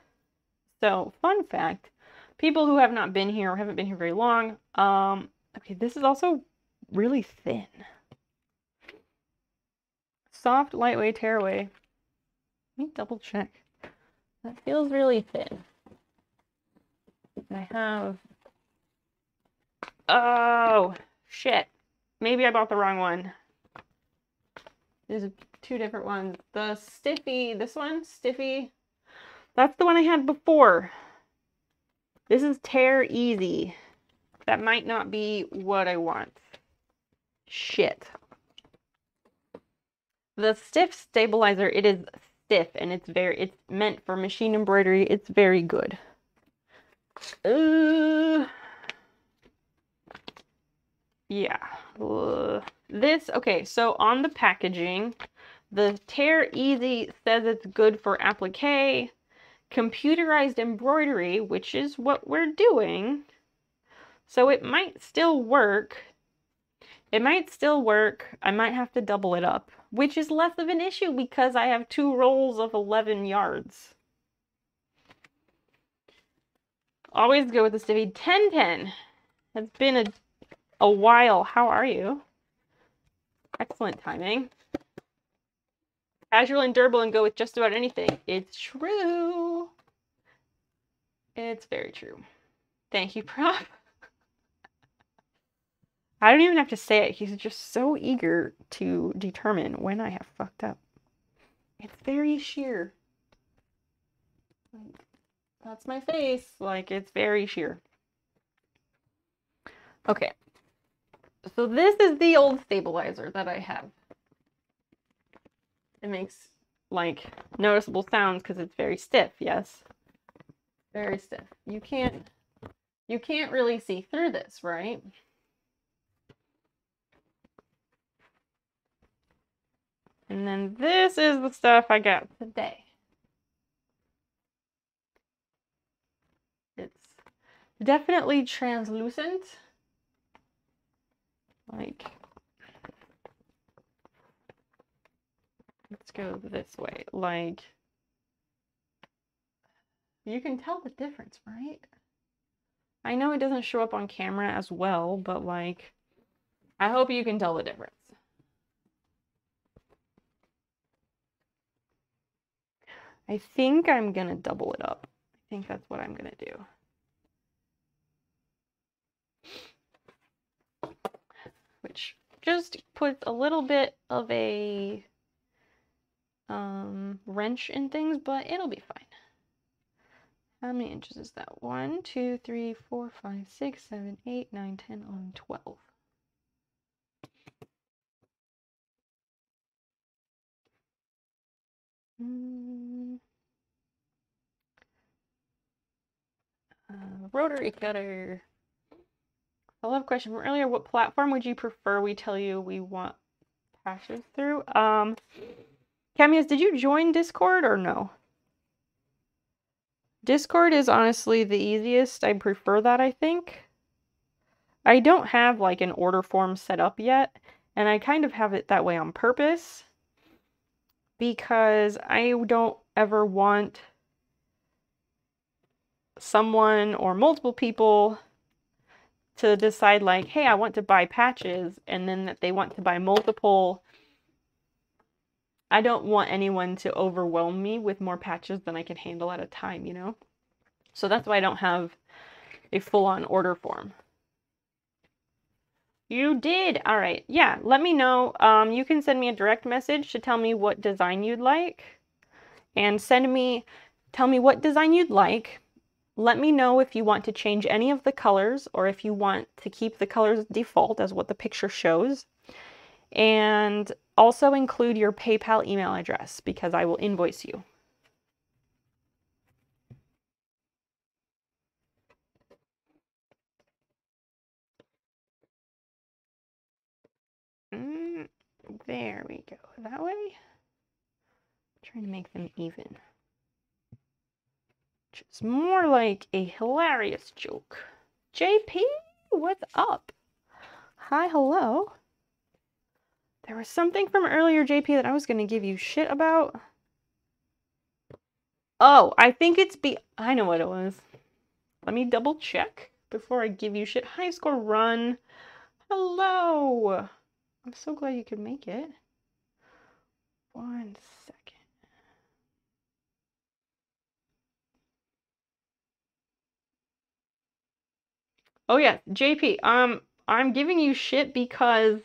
S1: So, fun fact, people who have not been here or haven't been here very long, okay, this is also really thin. Soft, lightweight, tearaway. Let me double check. That feels really thin. I have, oh, shit. Maybe I bought the wrong one. There's two different ones. The Stiffy, this one, Stiffy, that's the one I had before. This is Tear Easy. That might not be what I want. Shit. The Stiff Stabilizer, it is stiff and it's meant for machine embroidery. It's very good. Yeah. This, okay, so on the packaging, the Tear Easy says it's good for applique, computerized embroidery, which is what we're doing. So it might still work. It might still work. I might have to double it up, which is less of an issue because I have 2 rolls of 11 yards. Always go with the Stiffy. 1010. It's been a while. How are you? Excellent timing. Casual and durable and go with just about anything. It's true. It's very true. Thank you, Prop. I don't even have to say it. He's just so eager to determine when I have fucked up. It's very sheer. That's my face. Like, it's very sheer. Okay. So this is the old stabilizer that I have. It makes, like, noticeable sounds because it's very stiff, yes? Very stiff. You can't really see through this, right? And then this is the stuff I got today. It's definitely translucent. Like, let's go this way. Like, you can tell the difference, right? I know it doesn't show up on camera as well, but like, I hope you can tell the difference. I think I'm gonna double it up. I think that's what I'm gonna do. Which just puts a little bit of a wrench in things, but it'll be fine. How many inches is that? 1, 2, 3, 4, 5, 6, 7, 8, 9, 10, 11, 12. Rotary cutter. I love a question from earlier. What platform would you prefer we tell you we want patches through? Camius, did you join Discord or no? Discord is honestly the easiest. I prefer that, I think. I don't have like an order form set up yet, and I kind of have it that way on purpose because I don't ever want someone or multiple people to decide like, hey, I want to buy patches, and then that they want to buy multiple. I don't want anyone to overwhelm me with more patches than I can handle at a time, you know? So that's why I don't have a full-on order form. You did! All right. Yeah, let me know. You can send me a direct message to tell me what design you'd like. And tell me what design you'd like. Let me know if you want to change any of the colors or if you want to keep the colors default as what the picture shows. And also include your PayPal email address because I will invoice you. There we go. That way. Trying to make them even. Which is more like a hilarious joke. JP, what's up? Hi, hello. There was something from earlier, JP, that I was going to give you shit about. Oh, I think I know what it was. Let me double check before I give you shit. High score run. Hello. I'm so glad you could make it. 1 second. Oh yeah, JP, I'm giving you shit because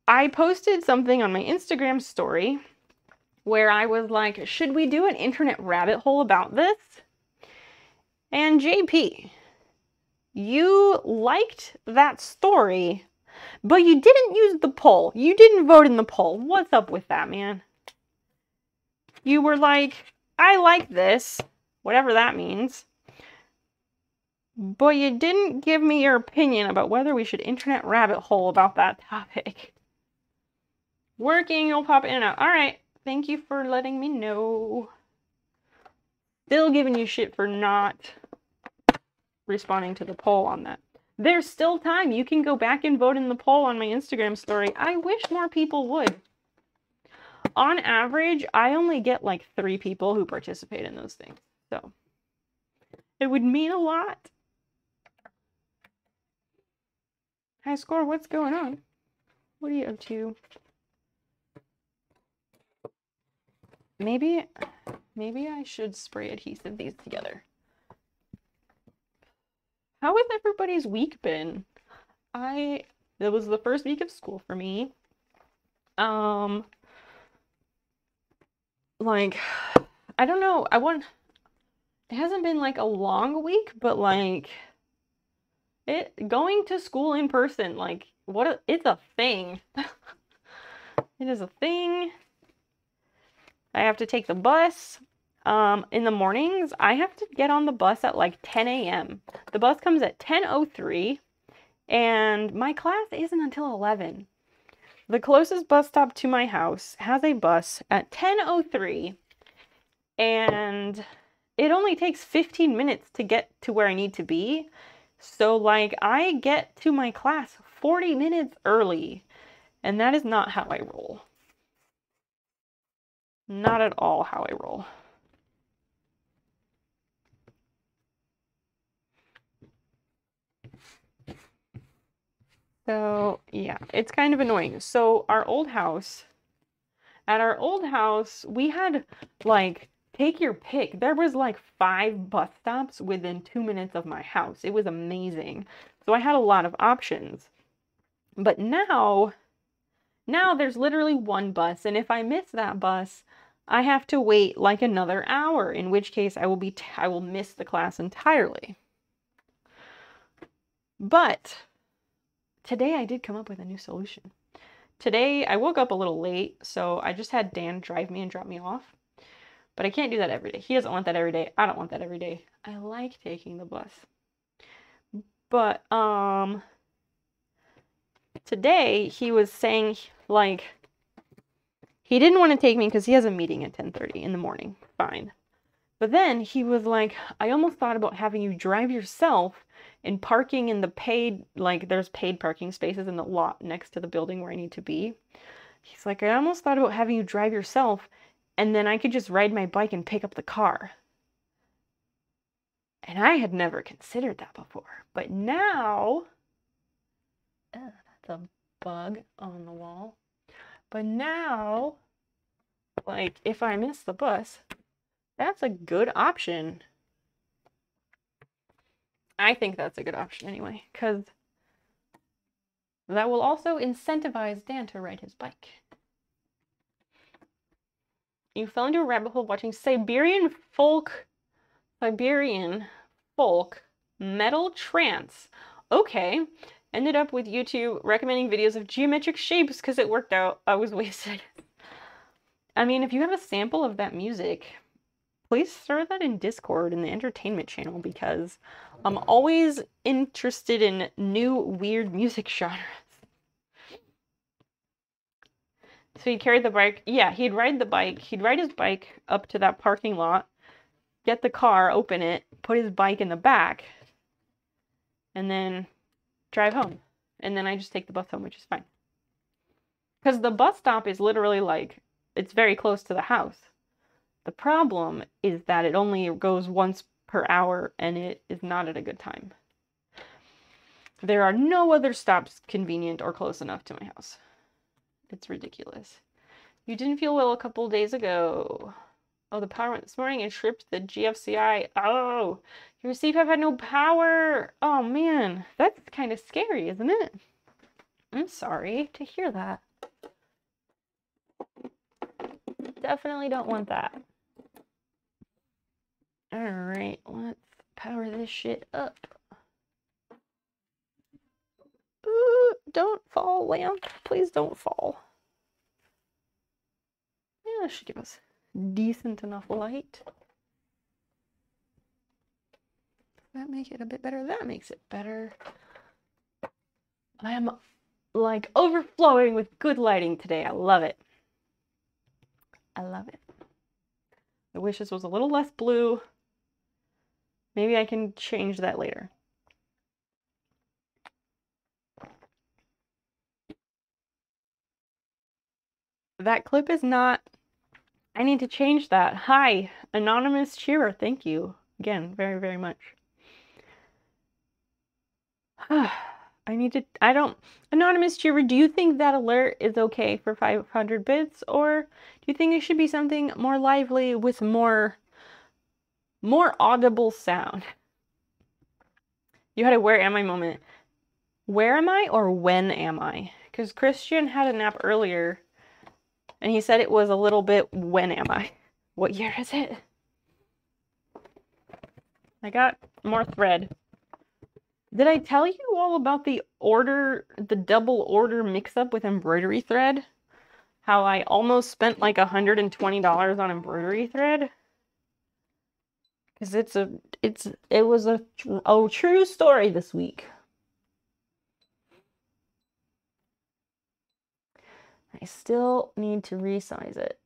S1: I posted something on my Instagram story where I was like, should we do an internet rabbit hole about this? And JP, you liked that story, but you didn't use the poll. You didn't vote in the poll. What's up with that, man? You were like, I like this, whatever that means, but you didn't give me your opinion about whether we should internet rabbit hole about that topic. Working, you'll pop in and out. All right, thank you for letting me know. Still giving you shit for not responding to the poll on that. There's still time. You can go back and vote in the poll on my Instagram story. I wish more people would. On average, I only get like 3 people who participate in those things. So it would mean a lot. High score, what's going on? What are you up to? Maybe I should spray adhesive these together. How has everybody's week been? It was the first week of school for me. Like, I don't know. It hasn't been like a long week, but like going to school in person, like it's a thing. It is a thing. I have to take the bus. In the mornings, I have to get on the bus at like 10 a.m. The bus comes at 10:03, and my class isn't until 11. The closest bus stop to my house has a bus at 10:03, and it only takes 15 minutes to get to where I need to be. So, like, I get to my class 40 minutes early, and that is not how I roll. Not at all how I roll. So, yeah, it's kind of annoying. So, at our old house, we had, like, take your pick. There was, like, 5 bus stops within 2 minutes of my house. It was amazing. So, I had a lot of options. But now there's literally 1 bus, and if I miss that bus, I have to wait, like, another hour, in which case I will miss the class entirely. But today I did come up with a new solution. today I woke up a little late, so I just had Dan drive me and drop me off. But I can't do that every day. He doesn't want that every day. I don't want that every day. I like taking the bus. But today he was saying like he didn't want to take me because he has a meeting at 10:30 in the morning. Fine. But then he was like, I almost thought about having you drive yourself and parking in the paid, like there's paid parking spaces in the lot next to the building where I need to be. He's like, I almost thought about having you drive yourself and then I could just ride my bike and pick up the car. And I had never considered that before. But now, that's a bug on the wall. But now, like, if I miss the bus, that's a good option. I think that's a good option anyway, because that will also incentivize Dan to ride his bike. You fell into a rabbit hole watching Siberian folk metal trance. Okay. Ended up with YouTube recommending videos of geometric shapes because it worked out. I was wasted. I mean, if you have a sample of that music, please throw that in Discord in the entertainment channel because I'm always interested in new weird music genres. So he carried the bike. Yeah, he'd ride the bike. He'd ride his bike up to that parking lot, get the car, open it, put his bike in the back, and then drive home. And then I just take the bus home, which is fine. Because the bus stop is literally like, it's very close to the house. The problem is that it only goes once per hour and it is not at a good time. There are no other stops convenient or close enough to my house. It's ridiculous. You didn't feel well a couple days ago. Oh, the power went this morning and tripped the GFCI. Oh, your CPAP had no power. Oh, man. That's kind of scary, isn't it? I'm sorry to hear that. Definitely don't want that. All right, let's power this shit up. Ooh, don't fall, lamp. Please don't fall. Yeah, that should give us decent enough light. That make it a bit better. That makes it better. I am like overflowing with good lighting today. I love it. I love it. I wish this was a little less blue. Maybe I can change that later. That clip is not... I need to change that. Hi, Anonymous Cheerer. Thank you. Again, very, very much. Anonymous Cheerer, do you think that alert is okay for 500 bits? Or do you think it should be something more lively with more audible sound? You had a where am I moment. Where am I or when am I? Because Christian had a nap earlier and he said it was a little bit when am I? What year is it? I got more thread. Did I tell you all about the double order mix-up with embroidery thread? How I almost spent like $120 on embroidery thread? Because it was a true story this week. I still need to resize it.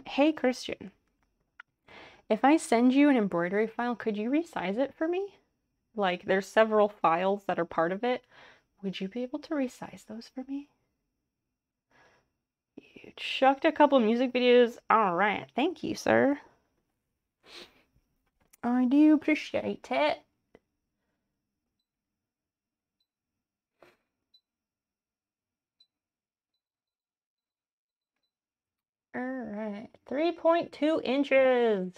S1: Hey Christian. If I send you an embroidery file, could you resize it for me? Like, there's several files that are part of it. Would you be able to resize those for me? You chucked a couple music videos. All right. Thank you, sir. I do appreciate it. All right. 3.2 inches.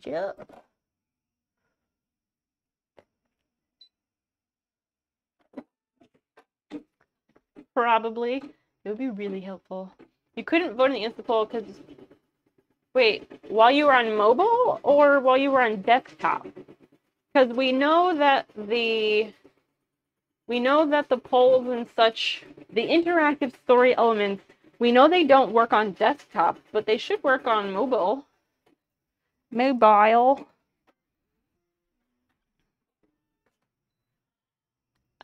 S1: Yep. Probably. It would be really helpful. You couldn't vote in the Insta poll because... Wait, while you were on mobile or while you were on desktop? Because we know that the We know that the polls and such, the interactive story elements, we know they don't work on desktop, but they should work on mobile. Mobile.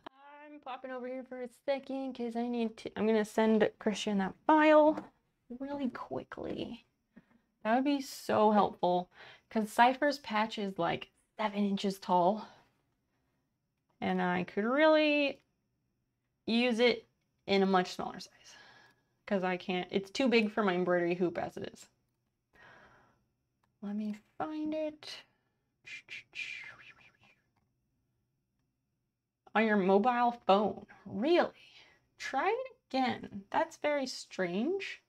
S1: I'm popping over here for a second because I'm gonna send Christian that file really quickly. That would be so helpful because Cypher's patch is like 7 inches tall. And I could really use it in a much smaller size because I can't, it's too big for my embroidery hoop as it is. Let me find it. On your mobile phone. Really? Try it again. That's very strange.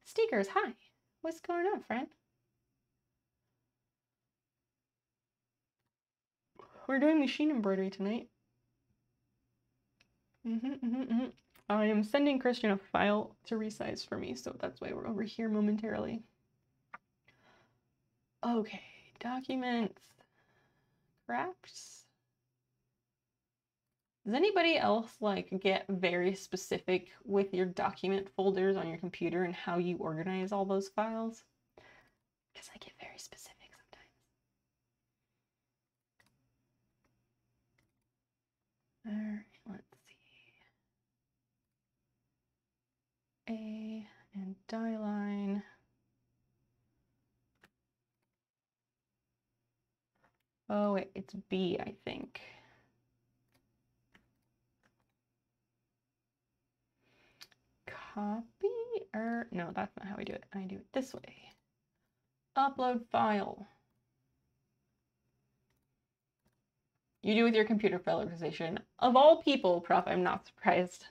S1: Stickers, hi. What's going on, friend? We're doing machine embroidery tonight. I am sending Christian a file to resize for me, so that's why we're over here momentarily. Okay, documents, crafts. Does anybody else like get very specific with your document folders on your computer and how you organize all those files? Because I get very specific sometimes. All right, let's see. A and die line. Oh wait, it's B, I think. Copy, or no, that's not how I do it. I do it this way. Upload file. You do with your computer file organization. Of all people, Prof, I'm not surprised.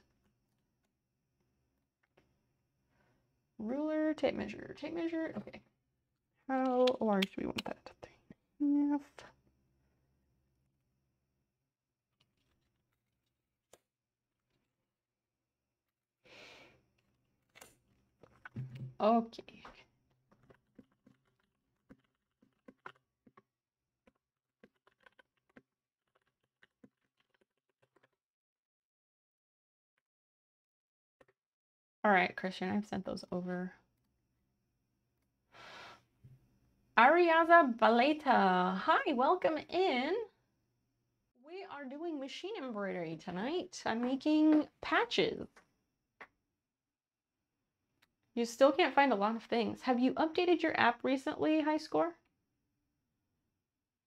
S1: Ruler, tape measure, okay. How large do we want that? 3.5. Okay. All right, Christian, I've sent those over. Ariaza Baleta, hi, welcome in. We are doing machine embroidery tonight. I'm making patches. You still can't find a lot of things. Have you updated your app recently, High Score?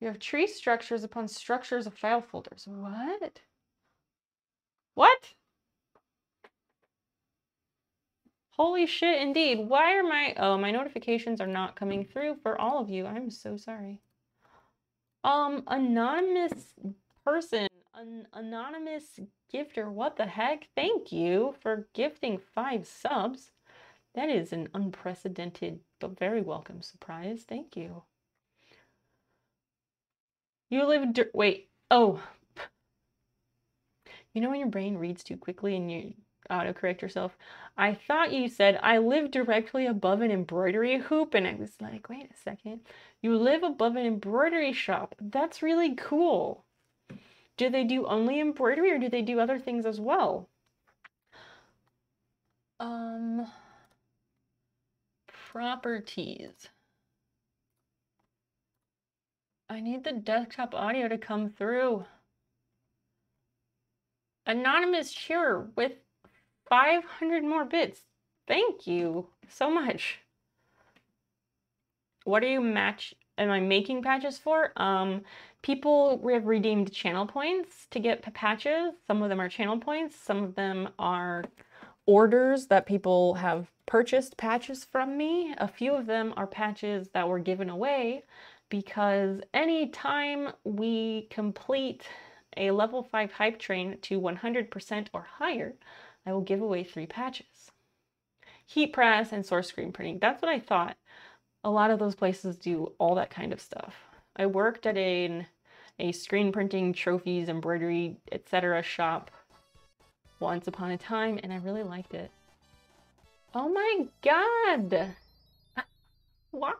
S1: You have tree structures upon structures of file folders. What? What? Holy shit, indeed. Why are my notifications are not coming through for all of you. I'm so sorry. Anonymous person, an anonymous gifter, what the heck? Thank you for gifting 5 subs. That is an unprecedented but very welcome surprise. Thank you. You live, wait, oh. You know when your brain reads too quickly and you autocorrect yourself? I thought you said, I live directly above an embroidery hoop, and I was like, wait a second. You live above an embroidery shop. That's really cool. Do they do only embroidery or do they do other things as well? Properties. I need the desktop audio to come through. Anonymous cheerer with 500 more bits. Thank you so much. What are you am I making patches for? People have redeemed channel points to get patches. Some of them are channel points. Some of them are orders that people have purchased patches from me. A few of them are patches that were given away because anytime we complete a level 5 hype train to 100% or higher, I will give away 3 patches. Heat press and source screen printing. That's what I thought. A lot of those places do all that kind of stuff. I worked at a screen printing, trophies, embroidery, etc. shop once upon a time, and I really liked it. Oh my god! Why?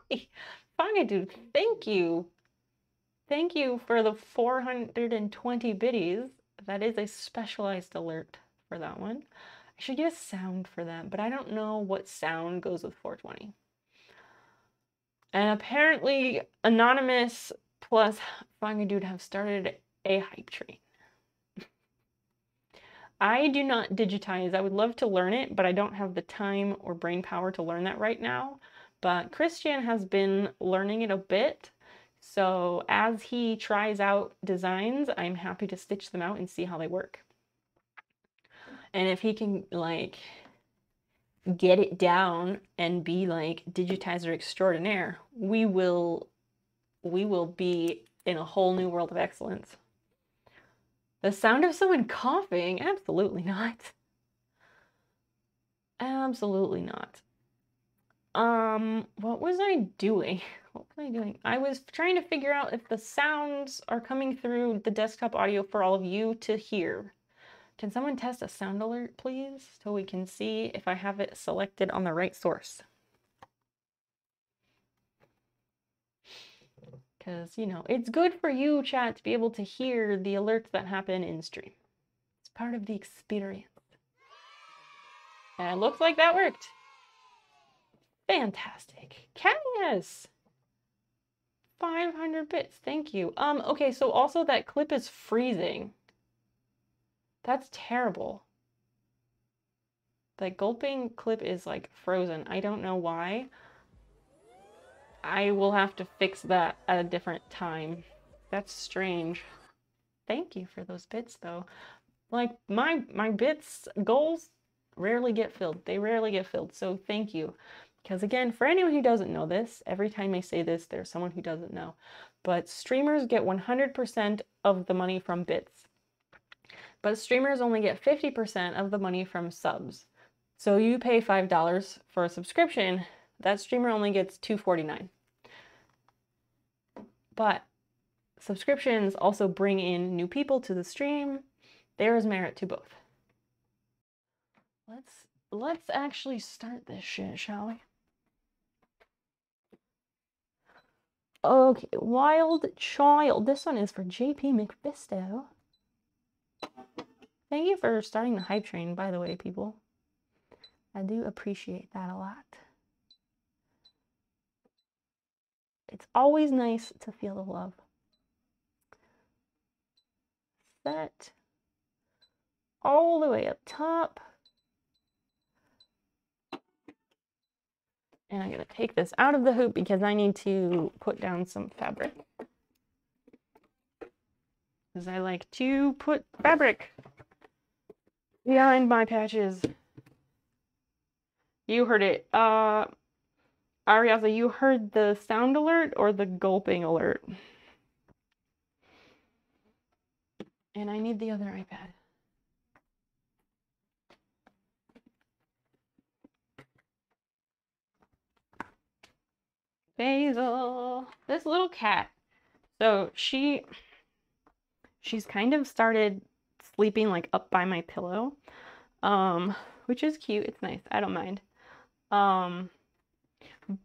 S1: Fine, dude, thank you. Thank you for the 420 biddies. That is a specialized alert for that one. I should get a sound for that, but I don't know what sound goes with 420. And apparently, Anonymous plus Flying Dude have started a hype train. I do not digitize. I would love to learn it, but I don't have the time or brain power to learn that right now. But Christian has been learning it a bit. So as he tries out designs, I'm happy to stitch them out and see how they work. And if he can like get it down and be like digitizer extraordinaire, we will be in a whole new world of excellence. The sound of someone coughing? Absolutely not. Absolutely not. What was I doing? What was I doing? I was trying to figure out if the sounds are coming through the desktop audio for all of you to hear. Can someone test a sound alert, please? So we can see if I have it selected on the right source. Because, you know, it's good for you, chat, to be able to hear the alerts that happen in stream. It's part of the experience. And it looks like that worked. Fantastic. Cass! 500 bits, thank you. Okay, so also that clip is freezing. That's terrible. The gulping clip is like frozen. I don't know why. I will have to fix that at a different time. That's strange. Thank you for those bits though. Like my bits goals rarely get filled. They rarely get filled. So thank you. Because again, for anyone who doesn't know this, every time I say this, there's someone who doesn't know. But streamers get 100% of the money from bits. But streamers only get 50% of the money from subs. So you pay $5 for a subscription, that streamer only gets $2.49. But subscriptions also bring in new people to the stream. There is merit to both. Let's actually start this shit, shall we? Okay, Wild Child. This one is for JP McFisto. Thank you for starting the hype train, by the way, people. I do appreciate that a lot. It's always nice to feel the love. Set all the way up top. And I'm going to take this out of the hoop because I need to put down some fabric. Because I like to put fabric behind my patches. You heard it. Ariaza, you heard the sound alert or the gulping alert? And I need the other iPad. Basil, this little cat. So she's kind of started sleeping like up by my pillow, which is cute. It's nice. I don't mind.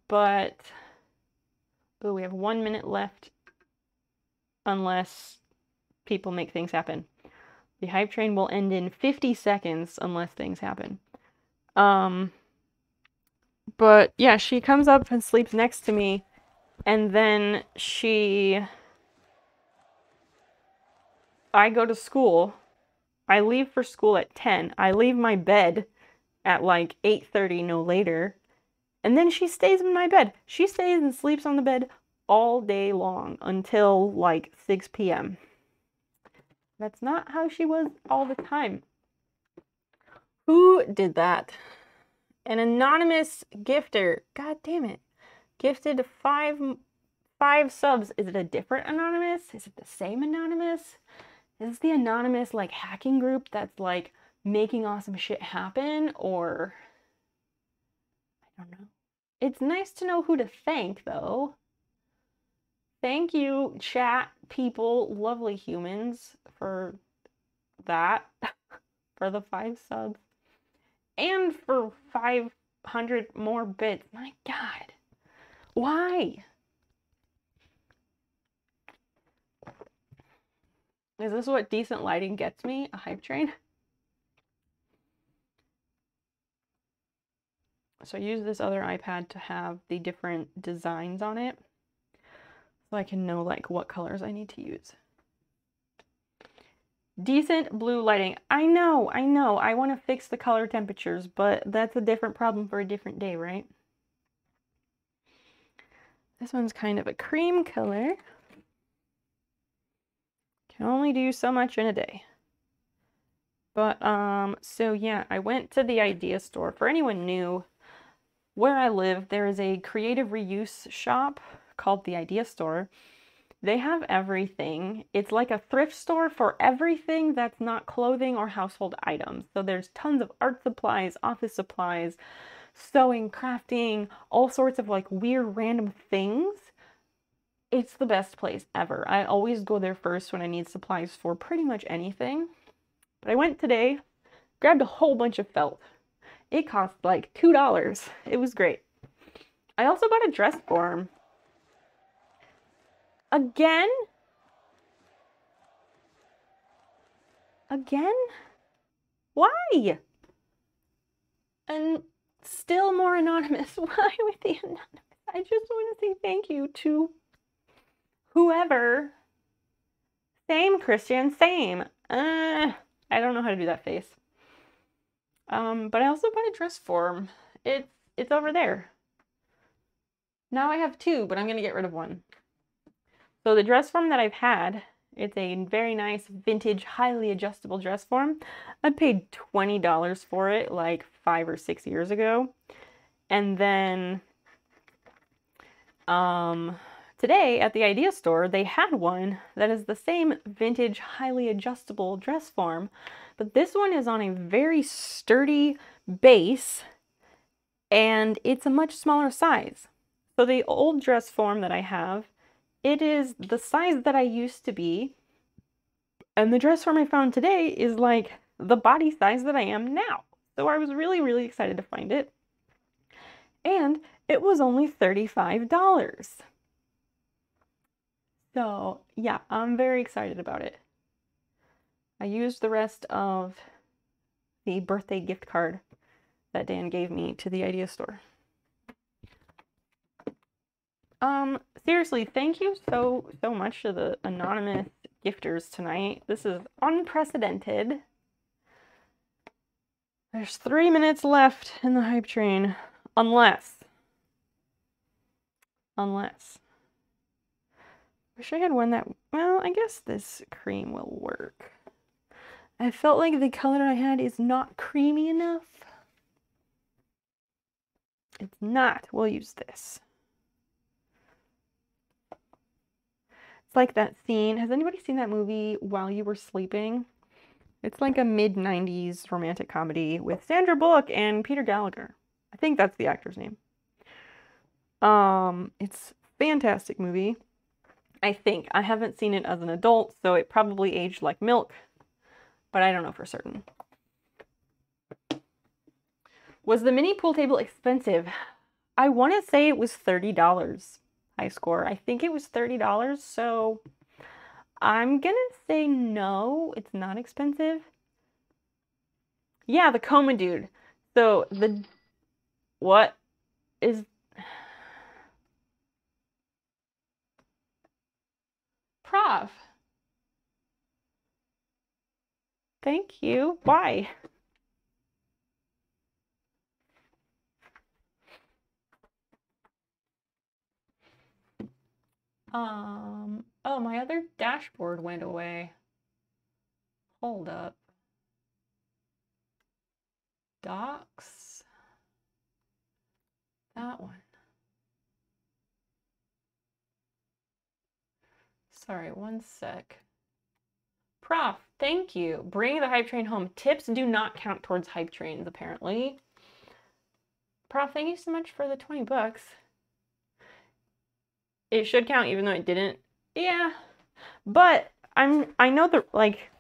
S1: But oh, we have 1 minute left unless people make things happen. The hype train will end in 50 seconds unless things happen. But yeah, she comes up and sleeps next to me, and then I go to school. I leave for school at 10. I leave my bed at like 8:30, no later. And then she stays in my bed. She stays and sleeps on the bed all day long until like 6 p.m. That's not how she was all the time. Who did that? An anonymous gifter. God damn it. Gifted five subs. Is it a different anonymous? Is it the same anonymous? Is this the anonymous like hacking group that's like making awesome shit happen? Or I don't know. It's nice to know who to thank though. Thank you, chat people, lovely humans, for that. For the 5 subs. And for 500 more bits. My God. Why? Is this what decent lighting gets me? A hype train? So I use this other iPad to have the different designs on it, so I can know like what colors I need to use. Decent blue lighting. I know. I want to fix the color temperatures, but that's a different problem for a different day, right? This one's kind of a cream color. Can only do so much in a day. But, so yeah, I went to the Idea store. For anyone new, where I live, there is a creative reuse shop called the Idea Store. They have everything. It's like a thrift store for everything that's not clothing or household items. So there's tons of art supplies, office supplies, sewing, crafting, all sorts of like weird random things. It's the best place ever. I always go there first when I need supplies for pretty much anything. But I went today, grabbed a whole bunch of felt. It cost like $2. It was great. I also got a dress form. Again? Again? Why? And still more anonymous. Why with the anonymous? I just want to say thank you to whoever. Same, Christian, same. I don't know how to do that face. But I also bought a dress form. It's over there. Now I have two, but I'm gonna get rid of one. So the dress form that I've had, it's a very nice vintage, highly adjustable dress form. I paid $20 for it like 5 or 6 years ago. And then today at the Idea store, they had one that is the same vintage, highly adjustable dress form, but this one is on a very sturdy base and it's a much smaller size. So the old dress form that I have, it is the size that I used to be, and the dress form I found today is like the body size that I am now. So I was really, really excited to find it. And it was only $35. So yeah, I'm very excited about it. I used the rest of the birthday gift card that Dan gave me to the Idea store. Seriously, thank you so much to the anonymous gifters tonight. This is unprecedented. There's 3 minutes left in the hype train, unless. Wish I had one that, well, I guess this cream will work. I felt like the color I had is not creamy enough. It's not. We'll use this. It's like that scene. Has anybody seen that movie While You Were Sleeping? It's like a mid-90s romantic comedy with Sandra Bullock and Peter Gallagher. I think that's the actor's name. It's a fantastic movie. I think. I haven't seen it as an adult, so it probably aged like milk, but I don't know for certain. Was the mini pool table expensive? I want to say it was $30 high score. I think it was $30, so I'm gonna say no, it's not expensive. Yeah, the Coma Dude. So the, what is, Prof? Thank you. Why? Oh, my other dashboard went away. Hold up. Docs. That one. Sorry, one sec. Prof, thank you. Bring the hype train home. Tips do not count towards hype trains, apparently. Prof, thank you so much for the 20 bucks. It should count even though it didn't. Yeah. But I know that, like,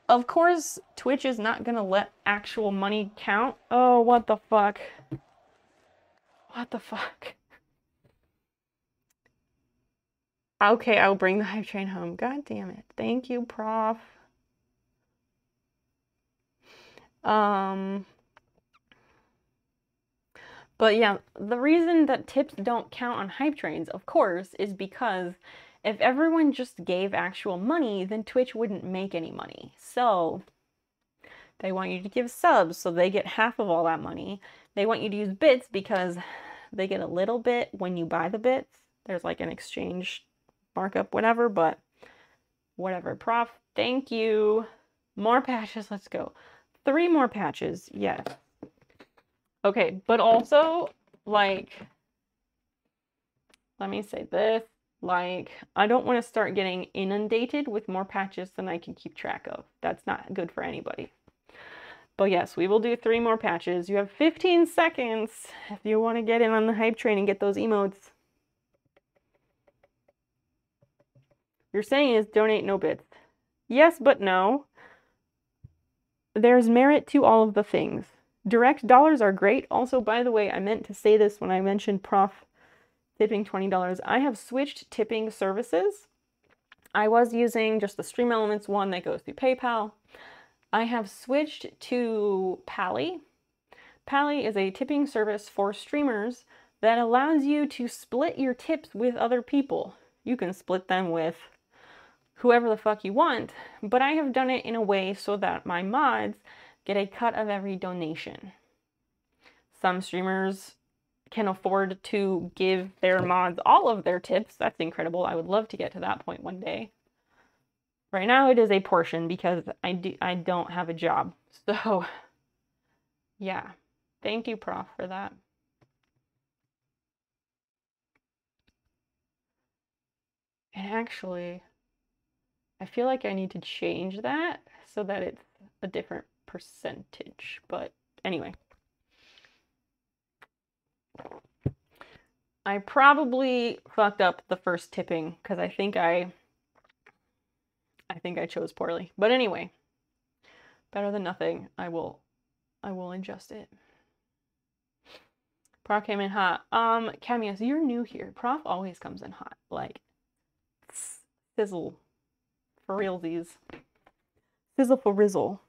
S1: of course Twitch is not gonna let actual money count. Oh, what the fuck? What the fuck? Okay, I'll bring the hype train home. God damn it. Thank you, Prof. But yeah, the reason that tips don't count on hype trains, of course, is because if everyone just gave actual money, then Twitch wouldn't make any money. So they want you to give subs, so they get half of all that money. They want you to use bits because they get a little bit when you buy the bits. There's like an exchange markup, whatever, but whatever. Prof, thank you. More patches, let's go. 3 more patches, yes. Okay, but also, like, let me say this, like, I don't want to start getting inundated with more patches than I can keep track of. That's not good for anybody. But yes, we will do 3 more patches. You have 15 seconds if you want to get in on the hype train and get those emotes. You're saying is donate no bits. Yes, but no. There's merit to all of the things. Direct dollars are great. Also, by the way, I meant to say this when I mentioned Prof tipping $20. I have switched tipping services. I was using just the Stream Elements one that goes through PayPal. I have switched to Pally. Pally is a tipping service for streamers that allows you to split your tips with other people. You can split them with whoever the fuck you want, but I have done it in a way so that my mods get a cut of every donation. Some streamers can afford to give their mods all of their tips. That's incredible. I would love to get to that point one day. Right now it is a portion because I don't have a job. So yeah. Thank you, Prof, for that. And actually, I feel like I need to change that so that it's a different percentage. But anyway. I probably fucked up the first tipping because I think I chose poorly. But anyway, better than nothing. I will adjust it. Prof came in hot. Camius, you're new here. Prof always comes in hot. Like, sizzle for realsies. Sizzle for rizzle,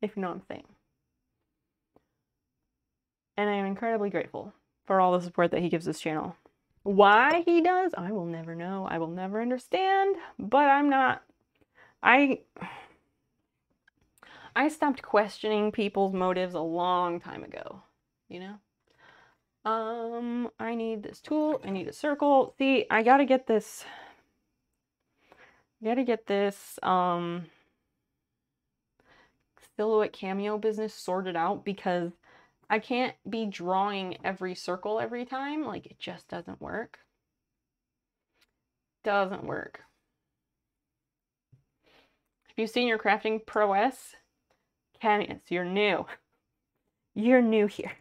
S1: if you know what I'm saying. And I am incredibly grateful for all the support that he gives this channel. Why he does, I will never know. I will never understand, but I'm not... I stopped questioning people's motives a long time ago, you know? I need this tool. I need a circle. See, I gotta get this... silhouette cameo business sorted out because I can't be drawing every circle every time. Like, it just doesn't work. Doesn't work. Have you seen your crafting prowess? Camius, you're new. You're new here.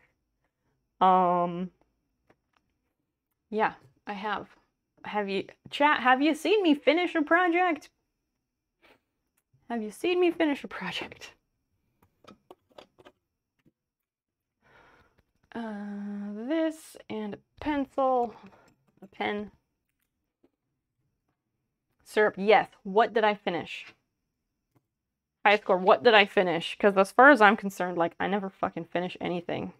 S1: Yeah, I have. Have you seen me finish a project? Have you seen me finish a project? This and a pencil, a pen. Syrup, yes. What did I finish? High score, what did I finish? Because as far as I'm concerned, like, I never fucking finish anything.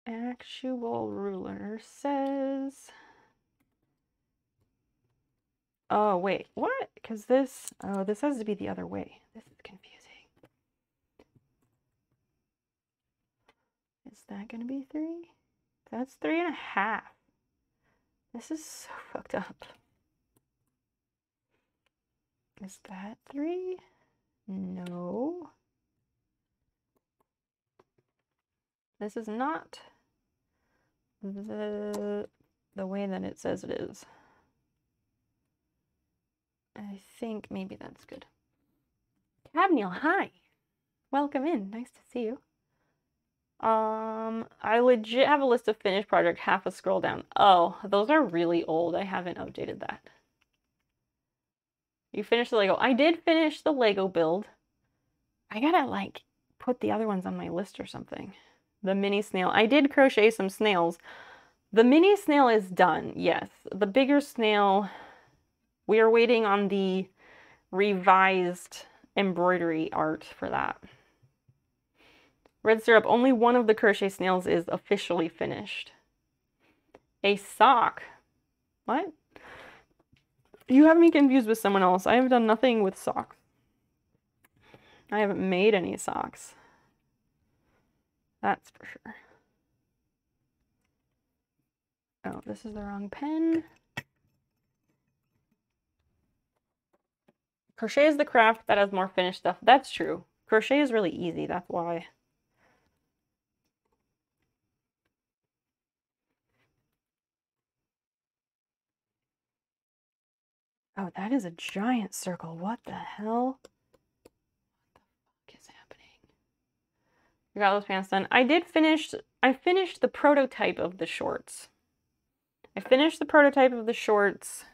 S1: Actual ruler says... Oh, wait, what? Because this... Oh, this has to be the other way. This is confusing. Is that going to be 3? That's 3.5. This is so fucked up. Is that 3? No. This is not the way that it says it is. I think maybe that's good. Cabniel, hi. Welcome in. Nice to see you. I legit have a list of finished project, half a scroll down. Oh, those are really old. I haven't updated that. You finished the Lego. I did finish the Lego build. I gotta like put the other ones on my list or something. The mini snail. I did crochet some snails. The mini snail is done, yes. The bigger snail, we are waiting on the revised embroidery art for that. Red syrup, only one of the crochet snails is officially finished. A sock? What? You have me confused with someone else. I have done nothing with socks. I haven't made any socks. That's for sure. Oh, this is the wrong pen. Crochet is the craft that has more finished stuff. That's true. Crochet is really easy, that's why. Oh, that is a giant circle. What the hell? What the fuck is happening? I got those pants done. I finished the prototype of the shorts. I finished the prototype of the shorts,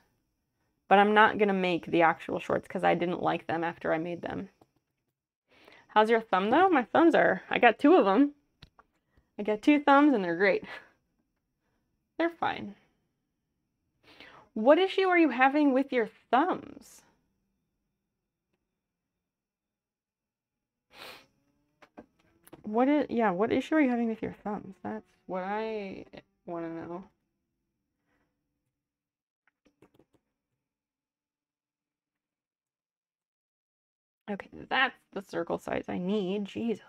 S1: but I'm not gonna make the actual shorts because I didn't like them after I made them. How's your thumb though? My thumbs are, I got 2 of them. I got 2 thumbs and they're great. They're fine. What issue are you having with your thumbs? What issue are you having with your thumbs? That's what I want to know. Okay, that's the circle size I need. Jesus.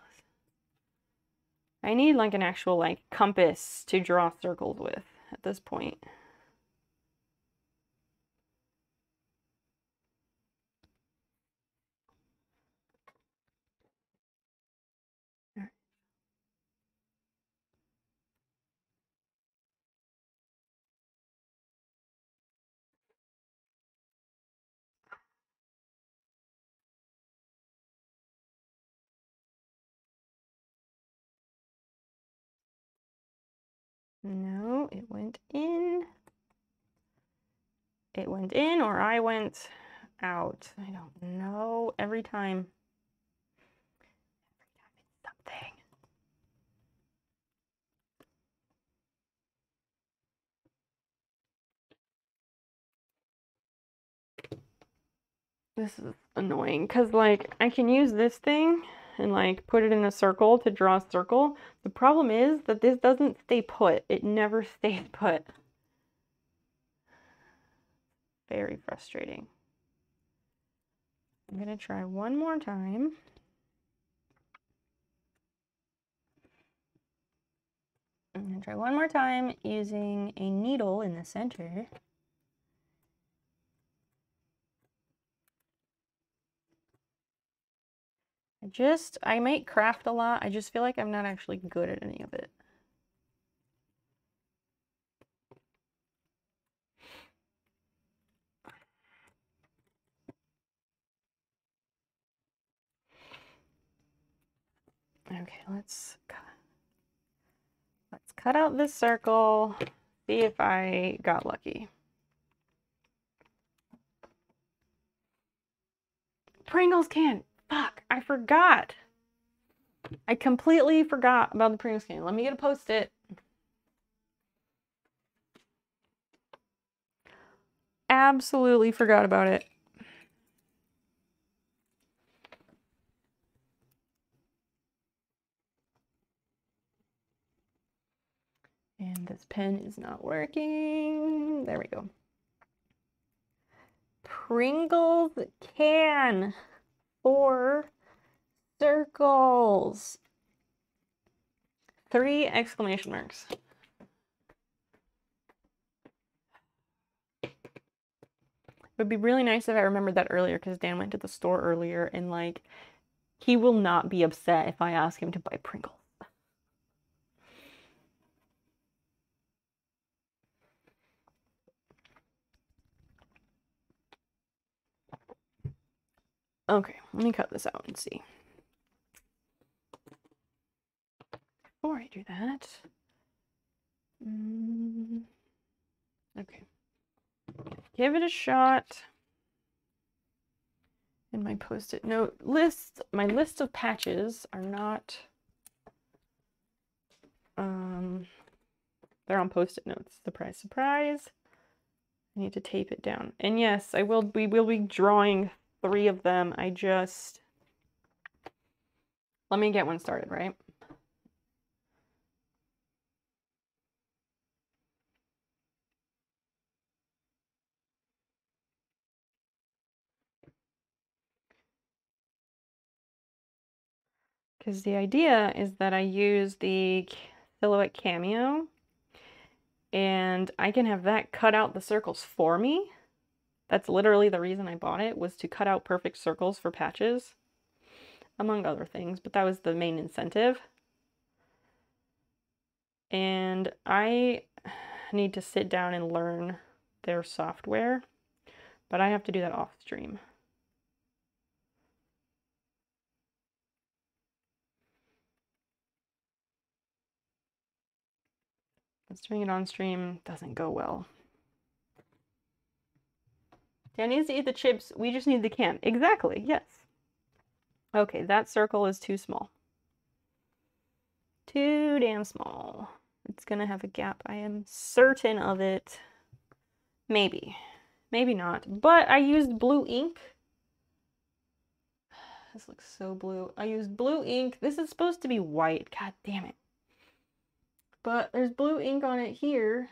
S1: I need like an actual like compass to draw circles with at this point. No, it went in. It went in or I went out. I don't know. Every time it's something. This is annoying because like I can use this thing and like put it in a circle to draw a circle. The problem is that this doesn't stay put. It never stays put. Very frustrating. I'm gonna try one more time. I'm gonna try one more time using a needle in the center. I make craft a lot. I just feel like I'm not actually good at any of it. Okay, let's cut out this circle, see if I got lucky. Pringles can. Fuck, I forgot. I completely forgot about the Pringles can. Let me get a Post-it. Absolutely forgot about it. And this pen is not working. There we go. Pringles can. 4 circles. 3 exclamation marks. It would be really nice if I remembered that earlier because Dan went to the store earlier and like he will not be upset if I ask him to buy Pringles. Okay, let me cut this out and see. Before I do that, okay, give it a shot. in my post-it note list. My list of patches are not, they're on post-it notes. Surprise, surprise. I need to tape it down. And yes, we will be drawing 3 of them. Let me get one started, right? Because the idea is that I use the Silhouette Cameo, and I can have that cut out the circles for me. That's literally the reason I bought it, was to cut out perfect circles for patches, among other things, but that was the main incentive. And I need to sit down and learn their software, but I have to do that off stream. But doing it on stream doesn't go well. Dan needs to eat the chips. We just need the can. Exactly, yes. Okay, that circle is too small. Too damn small. It's gonna have a gap. I am certain of it. Maybe. Maybe not. But I used blue ink. This looks so blue. I used blue ink. This is supposed to be white. God damn it. But there's blue ink on it here,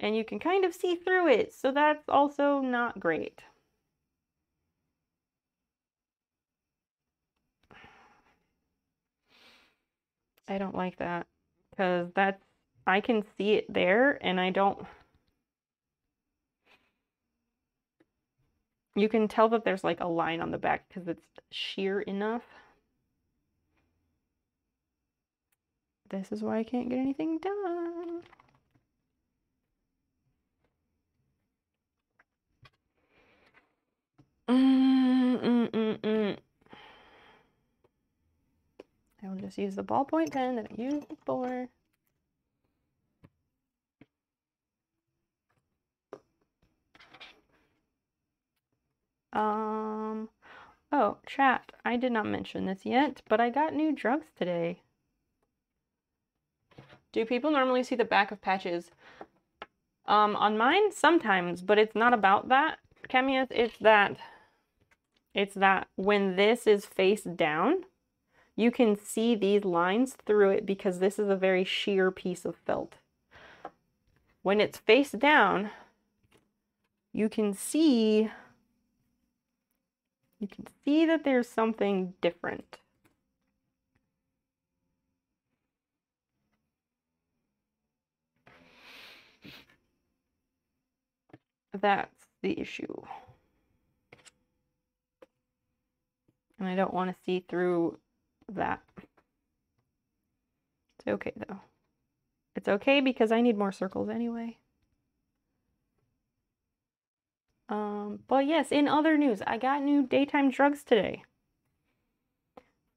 S1: and you can kind of see through it, so that's also not great. I don't like that, because I can see it there, and I don't... You can tell that there's like a line on the back because it's sheer enough. This is why I can't get anything done. I will just use the ballpoint pen that I used before. Oh, chat, I did not mention this yet, but I got new drugs today. Do people normally see the back of patches? On mine, sometimes, but it's not about that, Kemius. It's that when this is face down, you can see these lines through it because this is a very sheer piece of felt. When it's face down, you can see that there's something different. That's the issue. And I don't want to see through that. It's okay though. It's okay because I need more circles anyway. But yes, in other news, I got new daytime drugs today.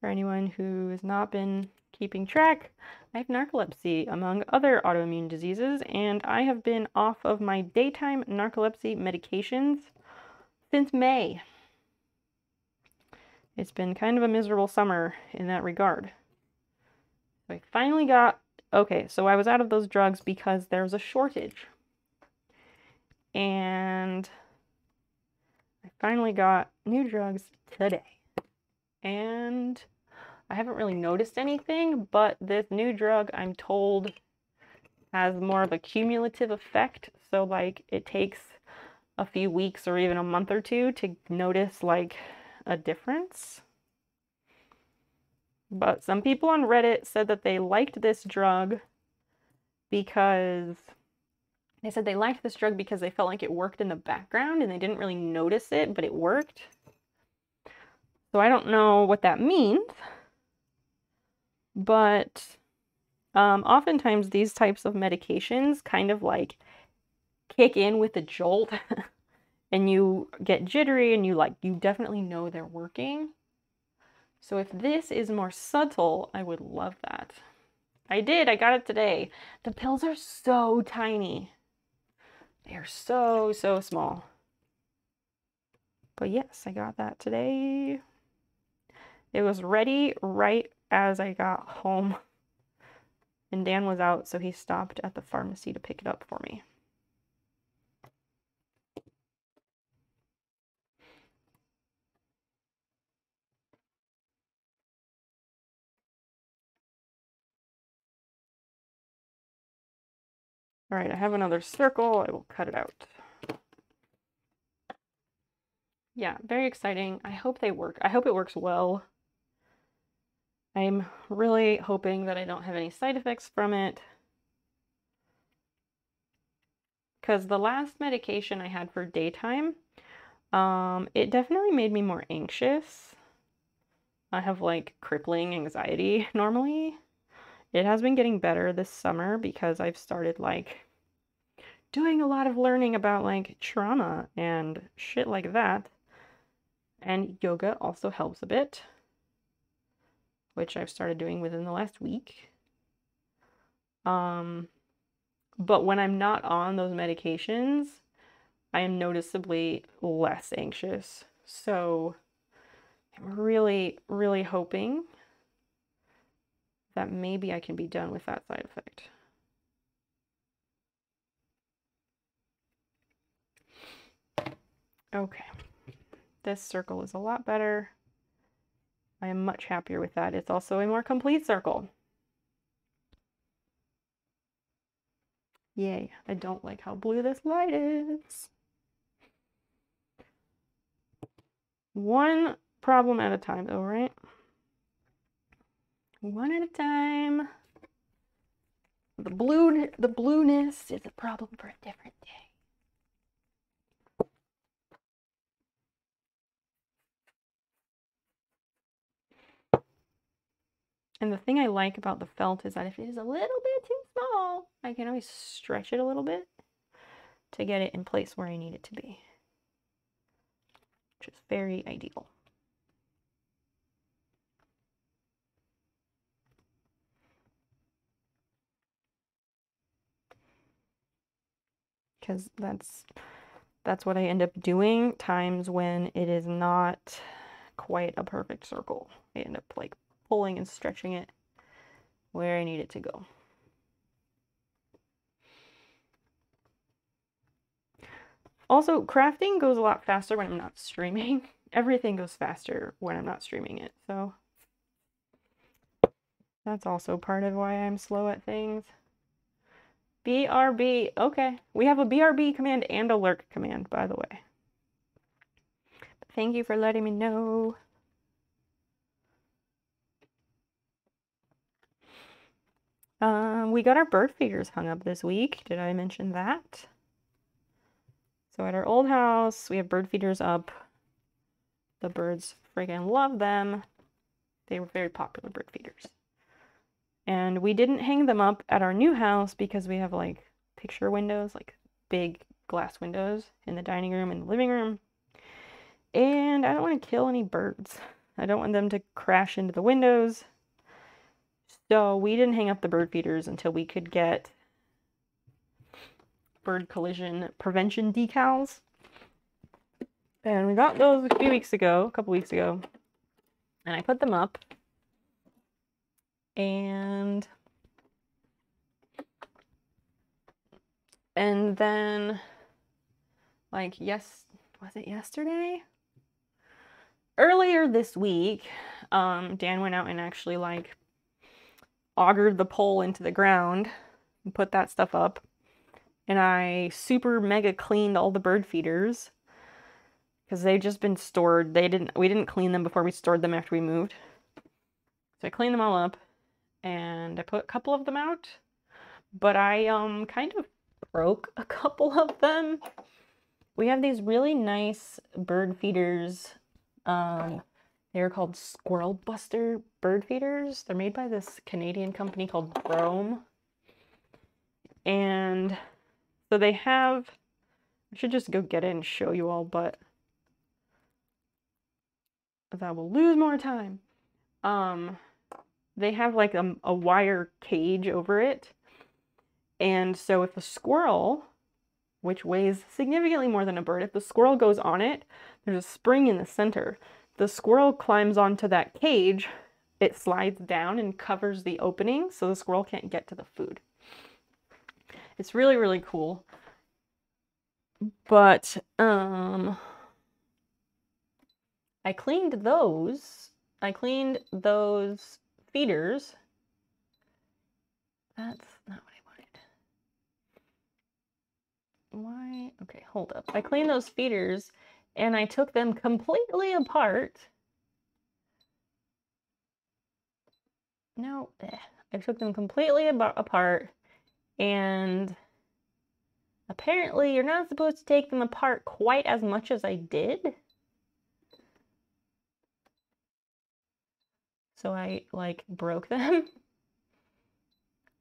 S1: For anyone who has not been keeping track, I have narcolepsy, among other autoimmune diseases, and I have been off of my daytime narcolepsy medications since May. It's been kind of a miserable summer in that regard. So I finally got... Okay, so I was out of those drugs because there's a shortage. And I finally got new drugs today. And I haven't really noticed anything, but this new drug, I'm told, has more of a cumulative effect. So, like, it takes a few weeks or even a month or two to notice, like, a difference. But some people on Reddit said that they liked this drug because... They said they liked this drug because they felt like it worked in the background and they didn't really notice it, but it worked. So I don't know what that means, but oftentimes these types of medications kind of like kick in with a jolt and you get jittery and you definitely know they're working. So if this is more subtle, I would love that. I got it today. The pills are so tiny. They are so, so small. But yes, I got that today. It was ready right as I got home. And Dan was out, so he stopped at the pharmacy to pick it up for me. All right, I have another circle. I will cut it out. Yeah, very exciting. I hope they work. I hope it works well. I'm really hoping that I don't have any side effects from it. Because the last medication I had for daytime, it definitely made me more anxious. I have like crippling anxiety normally. It has been getting better this summer because I've started like doing a lot of learning about like trauma and shit like that. And yoga also helps a bit, which I've started doing within the last week. But when I'm not on those medications, I am noticeably less anxious. So I'm really, really hoping that maybe I can be done with that side effect. Okay, this circle is a lot better. I am much happier with that. It's also a more complete circle. Yay, I don't like how blue this light is. One problem at a time though, right? One at a time. The blueness is a problem for a different day. And the thing I like about the felt is that if it is a little bit too small, I can always stretch it a little bit to get it in place where I need it to be, which is very ideal. Because that's what I end up doing times when it is not quite a perfect circle. I end up like pulling and stretching it where I need it to go. Also, crafting goes a lot faster when I'm not streaming. Everything goes faster when I'm not streaming it, so that's also part of why I'm slow at things. BRB, okay. We have a BRB command and a lurk command, by the way. But thank you for letting me know. We got our bird feeders hung up this week. Did I mention that? So at our old house, we have bird feeders up. The birds friggin' love them. They were very popular bird feeders. And we didn't hang them up at our new house because we have like picture windows, like big glass windows in the dining room and the living room. And I don't want to kill any birds. I don't want them to crash into the windows. So we didn't hang up the bird feeders until we could get bird collision prevention decals. And we got those a couple weeks ago. And I put them up. And then like was it yesterday? Earlier this week, Dan went out and actually like augered the pole into the ground and put that stuff up. And I super mega cleaned all the bird feeders because they've just been stored. We didn't clean them before we stored them after we moved. So I cleaned them all up and I put a couple of them out, but I kind of broke a couple of them. We have these really nice bird feeders. They're called Squirrel Buster bird feeders. They're made by this Canadian company called Brome. And so they have, I should just go get it and show you all, but that will lose more time. They have like a wire cage over it. And so if a squirrel which weighs significantly more than a bird. If the squirrel goes on it, there's a spring in the center. The squirrel climbs onto that cage, it slides down and covers the opening so the squirrel can't get to the food. It's really, really cool. But I cleaned those. I cleaned those feeders. That's not what I wanted. Why? Okay, hold up. I cleaned those feeders and I took them completely apart. No, I took them completely apart, and apparently you're not supposed to take them apart quite as much as I did. So I like broke them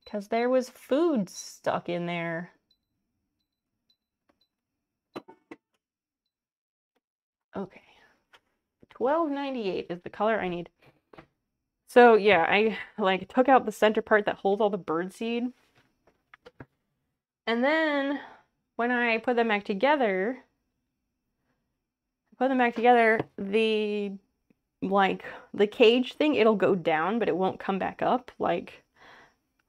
S1: because there was food stuck in there. Okay. 1298 is the color I need. So yeah, I like took out the center part that holds all the bird seed. And then when I put them back together, the cage thing, it'll go down, but it won't come back up. Like,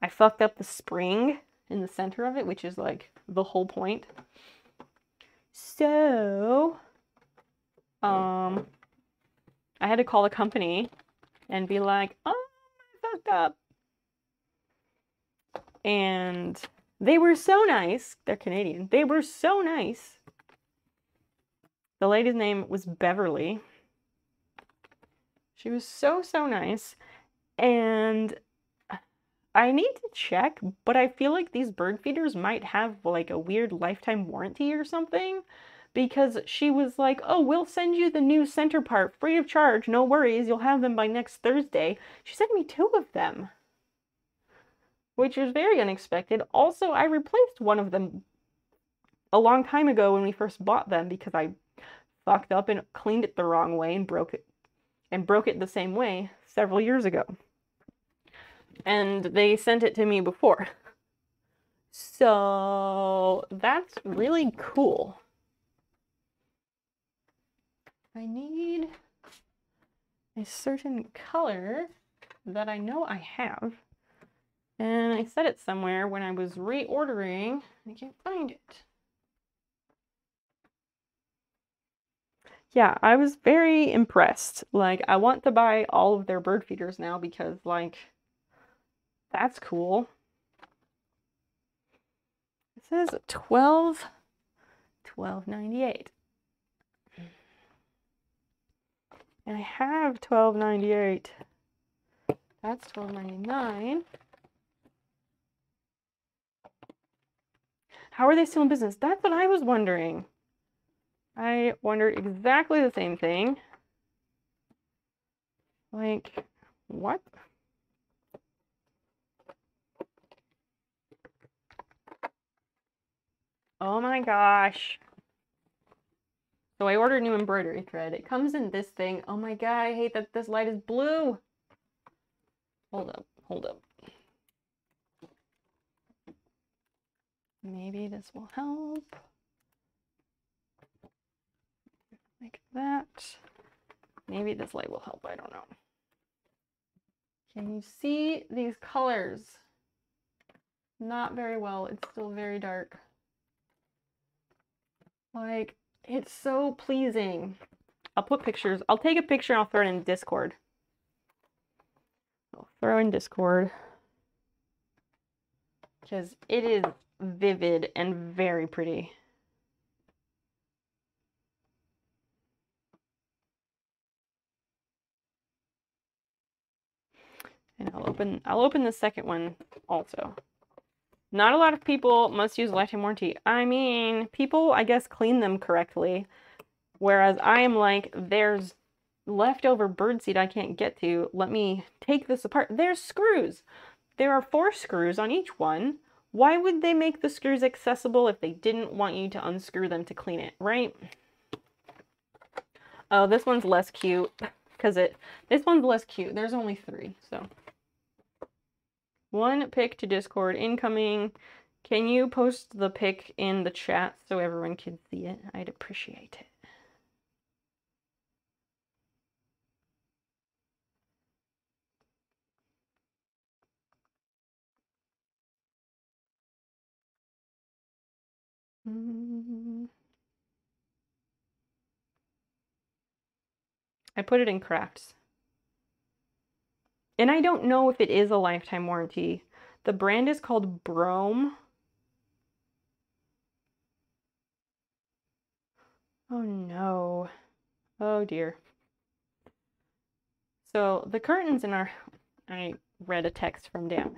S1: I fucked up the spring in the center of it, which is like the whole point. So, I had to call the company and be like, oh, I fucked up. And they were so nice. They're Canadian. They were so nice. The lady's name was Beverly. She was so, so nice. And I need to check, but I feel like these bird feeders might have like a weird lifetime warranty or something, because she was like, oh, we'll send you the new center part free of charge. No worries. You'll have them by next Thursday. She sent me 2 of them, which was very unexpected. Also, I replaced one of them a long time ago when we first bought them because I fucked up and cleaned it the wrong way and broke it the same way several years ago. And they sent it to me before. So that's really cool. I need a certain color that I know I have. And I said it somewhere when I was reordering. I can't find it. Yeah, I was very impressed. Like, I want to buy all of their bird feeders now because, like, that's cool. It says $12.98. And I have $12.98. That's $12.99. How are they still in business? That's what I was wondering. I wondered exactly the same thing. Like, what? Oh my gosh. So I ordered new embroidery thread. It comes in this thing. Oh my god, I hate that this light is blue. Hold up, hold up. Maybe this will help. Like that. Maybe this light will help, I don't know. Can you see these colors? Not very well, it's still very dark. Like, it's so pleasing. I'll put pictures. I'll take a picture and I'll throw it in Discord. I'll throw in Discord. Because it is vivid and very pretty. And I'll open the second one also. Not a lot of people must use lifetime warranty. I mean, people, I guess, clean them correctly. Whereas I am like, there's leftover birdseed I can't get to. Let me take this apart. There's screws. There are 4 screws on each one. Why would they make the screws accessible if they didn't want you to unscrew them to clean it, right? Oh, this one's less cute. This one's less cute. There's only 3, so. 1 pic to Discord incoming. Can you post the pic in the chat so everyone can see it? I'd appreciate it. I put it in crafts. And I don't know if it is a lifetime warranty. The brand is called Brome. Oh no. Oh dear. So the curtains in our... I read a text from Dan.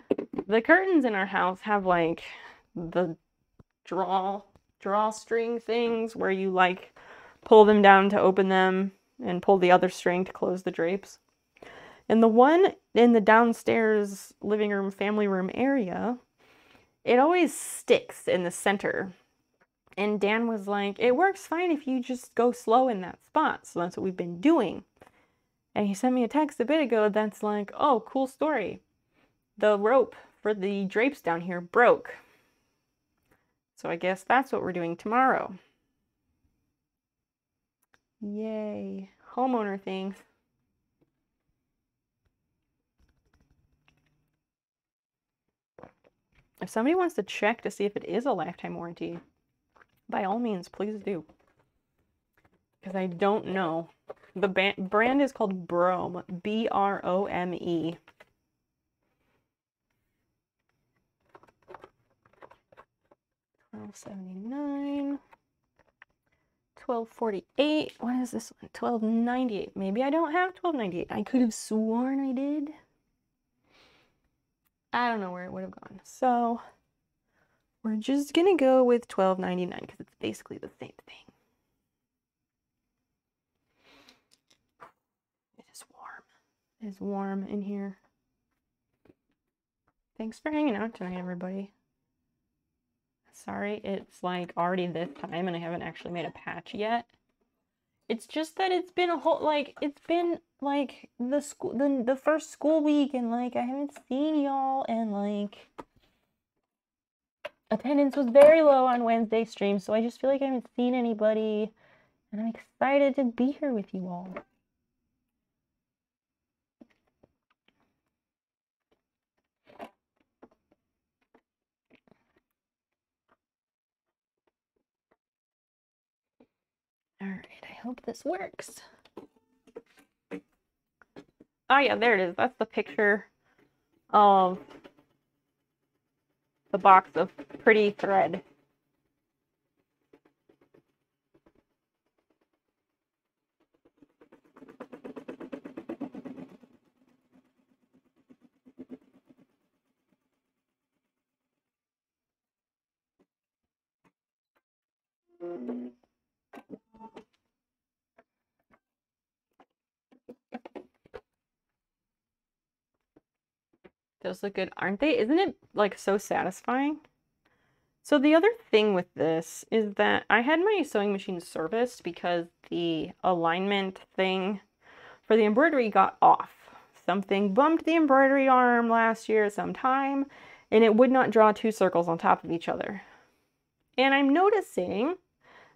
S1: The curtains in our house have like the drawstring things where you like pull them down to open them and pull the other string to close the drapes. And the one in the downstairs living room, family room area, it always sticks in the center. And Dan was like, it works fine if you just go slow in that spot. So that's what we've been doing. And he sent me a text a bit ago that's like, oh, cool story. The rope for the drapes down here broke. So I guess that's what we're doing tomorrow. Yay. Homeowner things. If somebody wants to check to see if it is a lifetime warranty, by all means, please do. Because I don't know. The brand is called Brome. B-R-O-M-E. $12.79. $12.48. What is this one? $12.98. Maybe I don't have $12.98. I could have sworn I did. I don't know where it would have gone. So we're just gonna go with $12.99 because it's basically the same thing. It is warm. It is warm in here. Thanks for hanging out tonight, everybody. Sorry, it's like already this time and I haven't actually made a patch yet. It's just that it's been a whole, like, it's been like the first school week and like I haven't seen y'all and like attendance was very low on Wednesday stream, so I just feel like I haven't seen anybody and I'm excited to be here with you all. All right, I hope this works. Oh yeah, there it is. That's the picture of the box of pretty thread. Those look good, aren't they? Isn't it like so satisfying? So the other thing with this is that I had my sewing machine serviced because the alignment thing for the embroidery got off. Something bumped the embroidery arm last year sometime, and it would not draw two circles on top of each other. And I'm noticing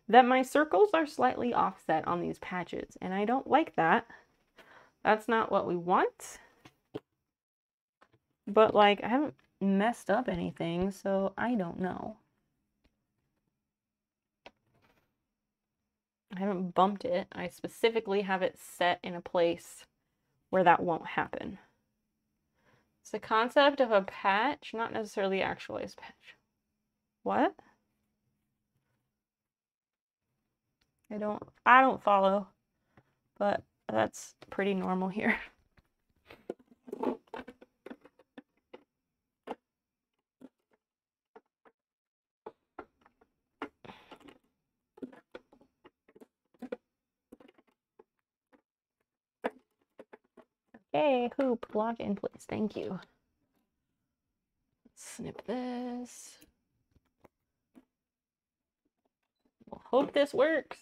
S1: that my circles are slightly offset on these patches, and I don't like that. That's not what we want. But like, I haven't messed up anything, so I don't know. I haven't bumped it. I specifically have it set in a place where that won't happen. It's the concept of a patch, not necessarily the actualized patch. What? I don't follow, but that's pretty normal here. Okay, hoop, lock in place. Thank you. Snip this. We'll hope this works.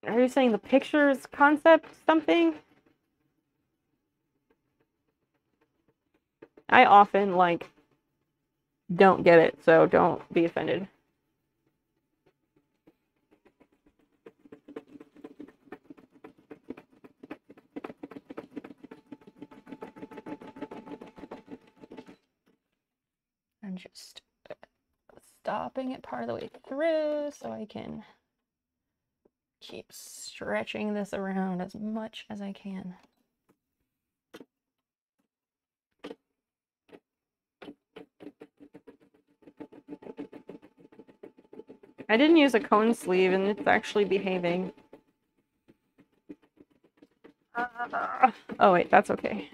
S1: Are you saying the pictures concept something? I often, like, don't get it, so don't be offended. I'm just stopping it part of the way through so I can keep stretching this around as much as I can. I didn't use a cone sleeve and it's actually behaving. Oh wait, that's okay.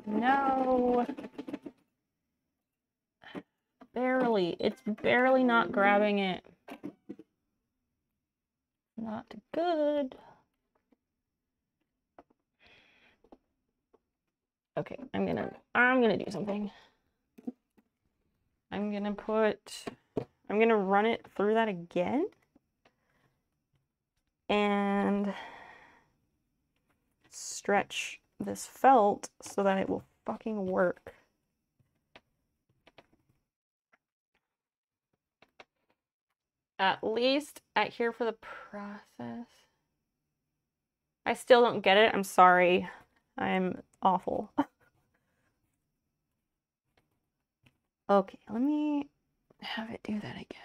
S1: No. Barely. It's barely not grabbing it. Not good. Okay, I'm gonna do something. I'm gonna run it through that again. And stretch this felt so that it will fucking work. At least at here for the process. I still don't get it. I'm sorry. I'm awful. Okay, let me have it do that again.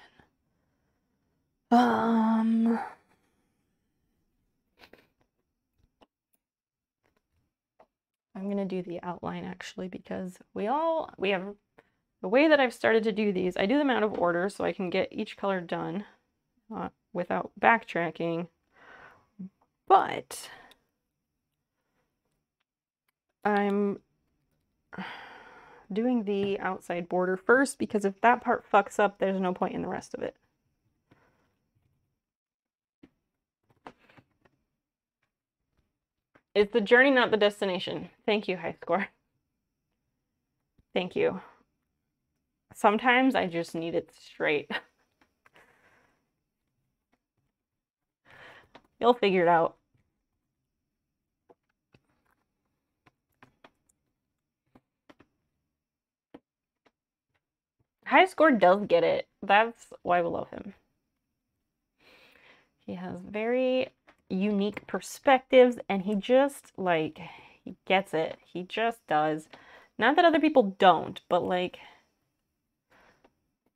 S1: I'm gonna do the outline actually because we have the way that I've started to do these, I do them out of order so I can get each color done without backtracking, but I'm doing the outside border first because if that part fucks up, there's no point in the rest of it. It's the journey, not the destination. Thank you, high score. Thank you. Sometimes I just need it straight. You'll figure it out. High score does get it. That's why we love him. He has very unique perspectives and he just, like, he gets it. He just does. Not that other people don't, but, like,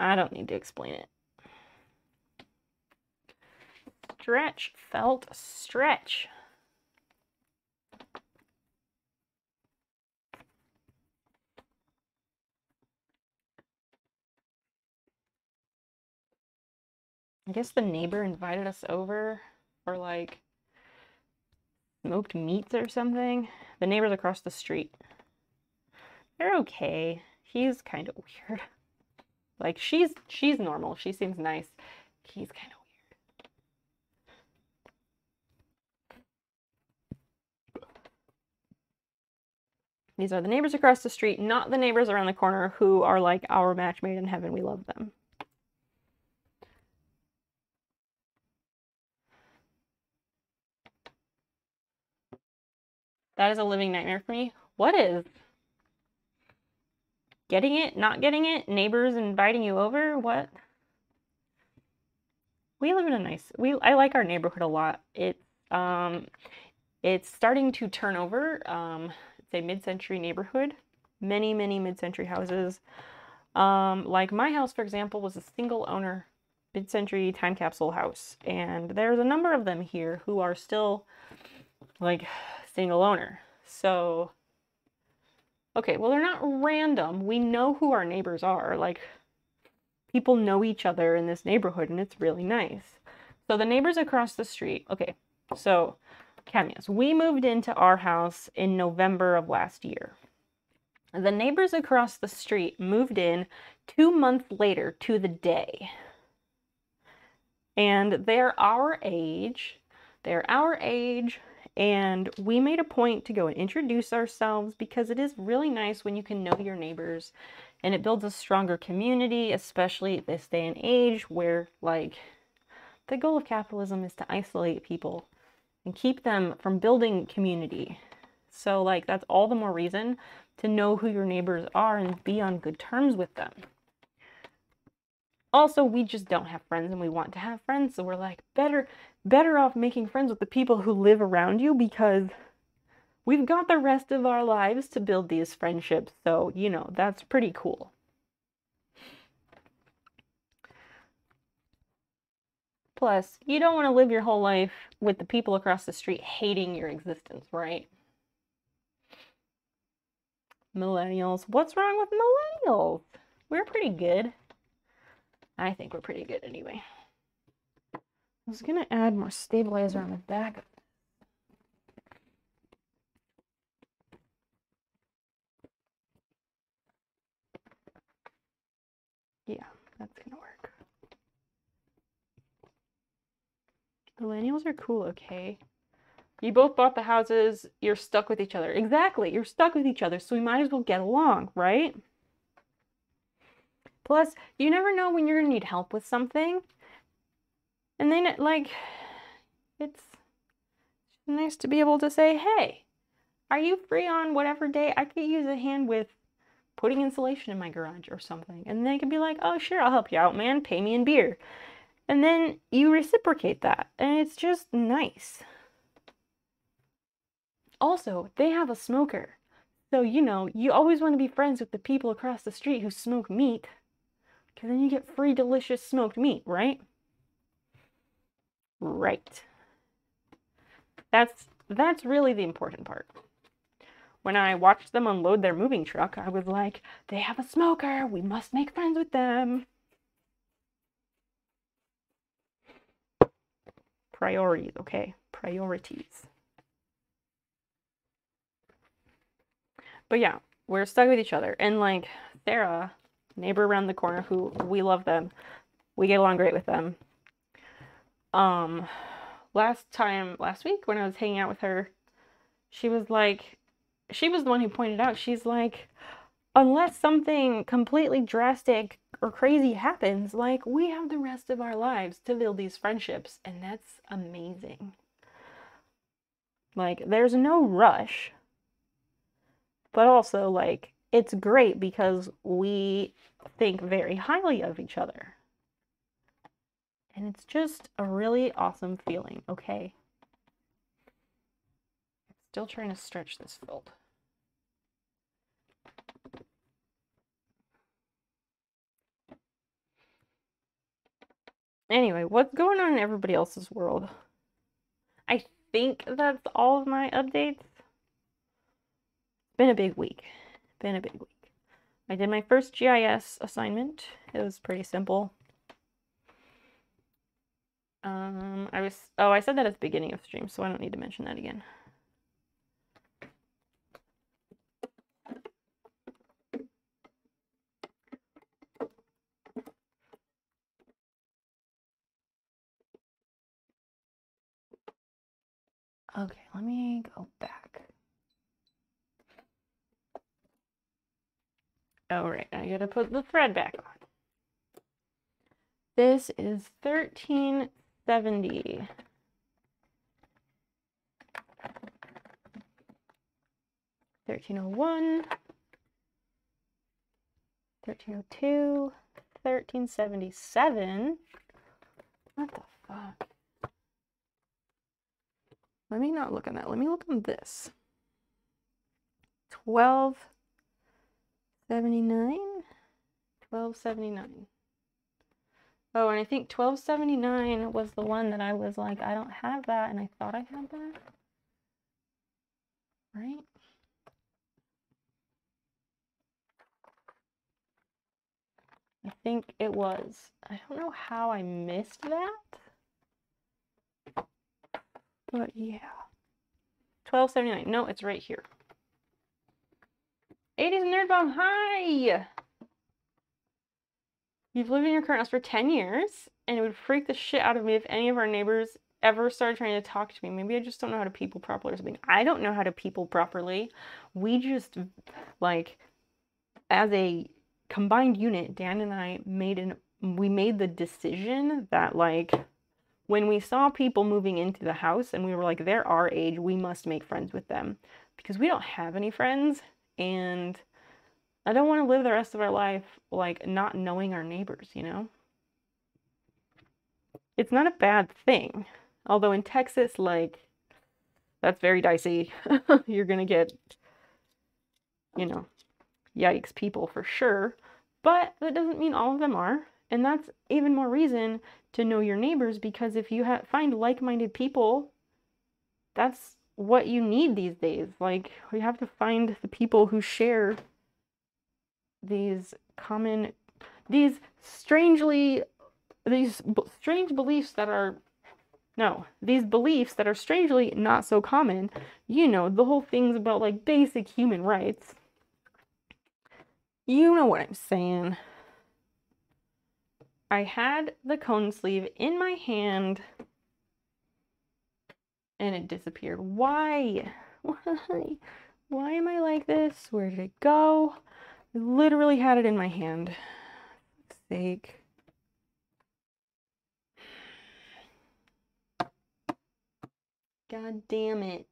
S1: I don't need to explain it. Stretch, felt, stretch. I guess the neighbor invited us over for, like, smoked meats or something. The neighbor's across the street. They're okay. He's kind of weird. Like, she's normal. She seems nice. He's kind of weird. These are the neighbors across the street, not the neighbors around the corner who are like our match made in heaven. We love them. That is a living nightmare for me. What is? Getting it? Not getting it? Neighbors inviting you over? What? We live in a nice... I like our neighborhood a lot. It's starting to turn over. It's a mid-century neighborhood. Many, many mid-century houses. Like my house, for example, was a single owner mid-century time capsule house. And there's a number of them here who are still like single owner. So, okay, well, they're not random. We know who our neighbors are. Like, people know each other in this neighborhood and it's really nice. So the neighbors across the street, okay, so cameos. We moved into our house in November of last year. The neighbors across the street moved in 2 months later to the day. And they're our age. And we made a point to go and introduce ourselves because it is really nice when you can know your neighbors and it builds a stronger community, especially at this day and age where, like, the goal of capitalism is to isolate people and keep them from building community. So, like, that's all the more reason to know who your neighbors are and be on good terms with them. Also, we just don't have friends and we want to have friends, so we're like, better off making friends with the people who live around you, because we've got the rest of our lives to build these friendships. So, you know, that's pretty cool. Plus, you don't want to live your whole life with the people across the street hating your existence, right? Millennials. What's wrong with millennials? We're pretty good. I think we're pretty good anyway. I was gonna add more stabilizer on the back. Yeah, that's gonna work. Millennials are cool, okay? You both bought the houses, you're stuck with each other. Exactly, you're stuck with each other, so we might as well get along, right? Plus, you never know when you're gonna need help with something. And then, like, it's nice to be able to say, hey, are you free on whatever day? I could use a hand with putting insulation in my garage or something. And they can be like, oh, sure, I'll help you out, man. Pay me in beer. And then you reciprocate that. And it's just nice. Also, they have a smoker. So, you know, you always want to be friends with the people across the street who smoke meat, because then you get free, delicious smoked meat, right? Right. That's really the important part. When I watched them unload their moving truck, I was like, they have a smoker. We must make friends with them. Priorities, okay? Priorities. But yeah, we're stuck with each other. And like Sarah, neighbor around the corner, who we love them. We get along great with them. Last week when I was hanging out with her, she was the one who pointed out, she's like, unless something completely drastic or crazy happens, like, we have the rest of our lives to build these friendships, and that's amazing. Like, there's no rush, but also, like, it's great because we think very highly of each other. And it's just a really awesome feeling, okay? Still trying to stretch this fold. Anyway, what's going on in everybody else's world? I think that's all of my updates. Been a big week. I did my first GIS assignment. It was pretty simple. I said that at the beginning of the stream, so I don't need to mention that again. Okay, let me go back. All right, I gotta put the thread back on. This is 1370. 1301. 1302. 1377. What the fuck? Let me not look on that. Let me look on this. 1279. 1279. Oh, and I think 1279 was the one that I was like, I don't have that, and I thought I had that. Right? I think it was. I don't know how I missed that. But yeah. 1279. No, it's right here. 80s Nerd Bomb, hi! You've lived in your current house for 10 years, and it would freak the shit out of me if any of our neighbors ever started trying to talk to me. Maybe I just don't know how to people properly or something. I don't know how to people properly. We just, like, as a combined unit, Dan and I made the decision that, like, when we saw people moving into the house and we were like, they're our age, we must make friends with them. because we don't have any friends, and I don't want to live the rest of our life like not knowing our neighbors, you know? It's not a bad thing. Although in Texas, like, that's very dicey. You're gonna get, you know, yikes people for sure. But that doesn't mean all of them are. And that's even more reason to know your neighbors, because if you find like-minded people, that's what you need these days. Like, we have to find the people who share these common, these strange beliefs that are, no, these beliefs that are strangely not so common. You know, the whole thing's about like basic human rights. You know what I'm saying. I had the cone sleeve in my hand and it disappeared. Why? Why? Why am I like this? Where did it go? I literally had it in my hand. For fuck's sake. God damn it.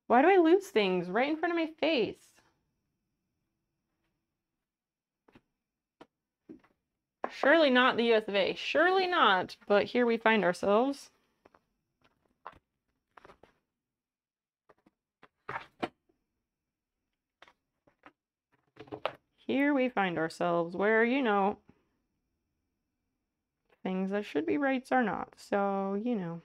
S1: Why do I lose things right in front of my face? Surely not the US of A. Surely not. But here we find ourselves. Here we find ourselves where, you know, things that should be rights are not. So, you know.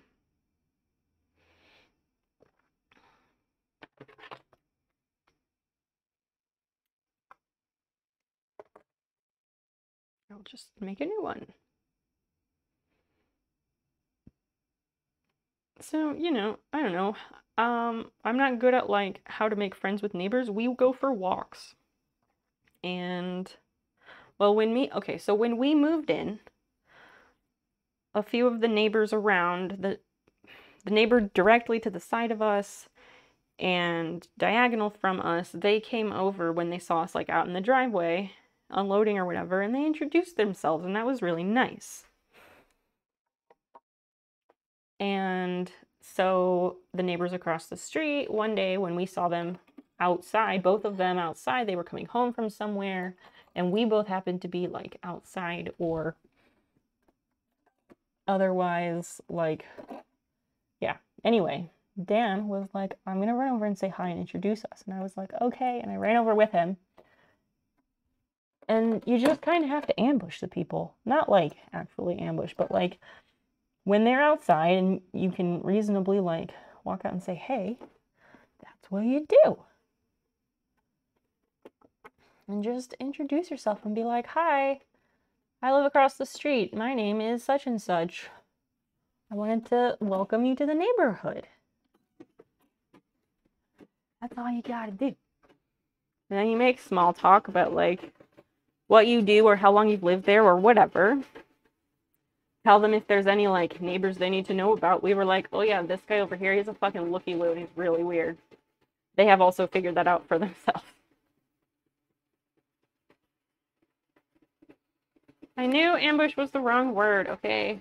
S1: I'll just make a new one. So, you know, I don't know. I'm not good at like how to make friends with neighbors. We go for walks. And well, when we moved in, a few of the neighbors around, the neighbor directly to the side of us and diagonal from us, they came over when they saw us like out in the driveway unloading or whatever, and they introduced themselves, and that was really nice. And so the neighbors across the street, one day when we saw them outside, both of them outside, they were coming home from somewhere, and we both happened to be like outside or otherwise, like, yeah. Anyway, Dan was like, I'm gonna run over and say hi and introduce us. And I was like, okay. And I ran over with him. And you just kind of have to ambush the people. Not like actually ambush, but like when they're outside and you can reasonably like walk out and say, hey, that's what you do. And just introduce yourself and be like, hi, I live across the street. My name is such and such. I wanted to welcome you to the neighborhood. That's all you gotta do. And then you make small talk about like what you do or how long you've lived there or whatever. Tell them if there's any like neighbors they need to know about. We were like, oh yeah, this guy over here, he's a fucking looky-loo. He's really weird. They have also figured that out for themselves. I knew ambush was the wrong word, okay?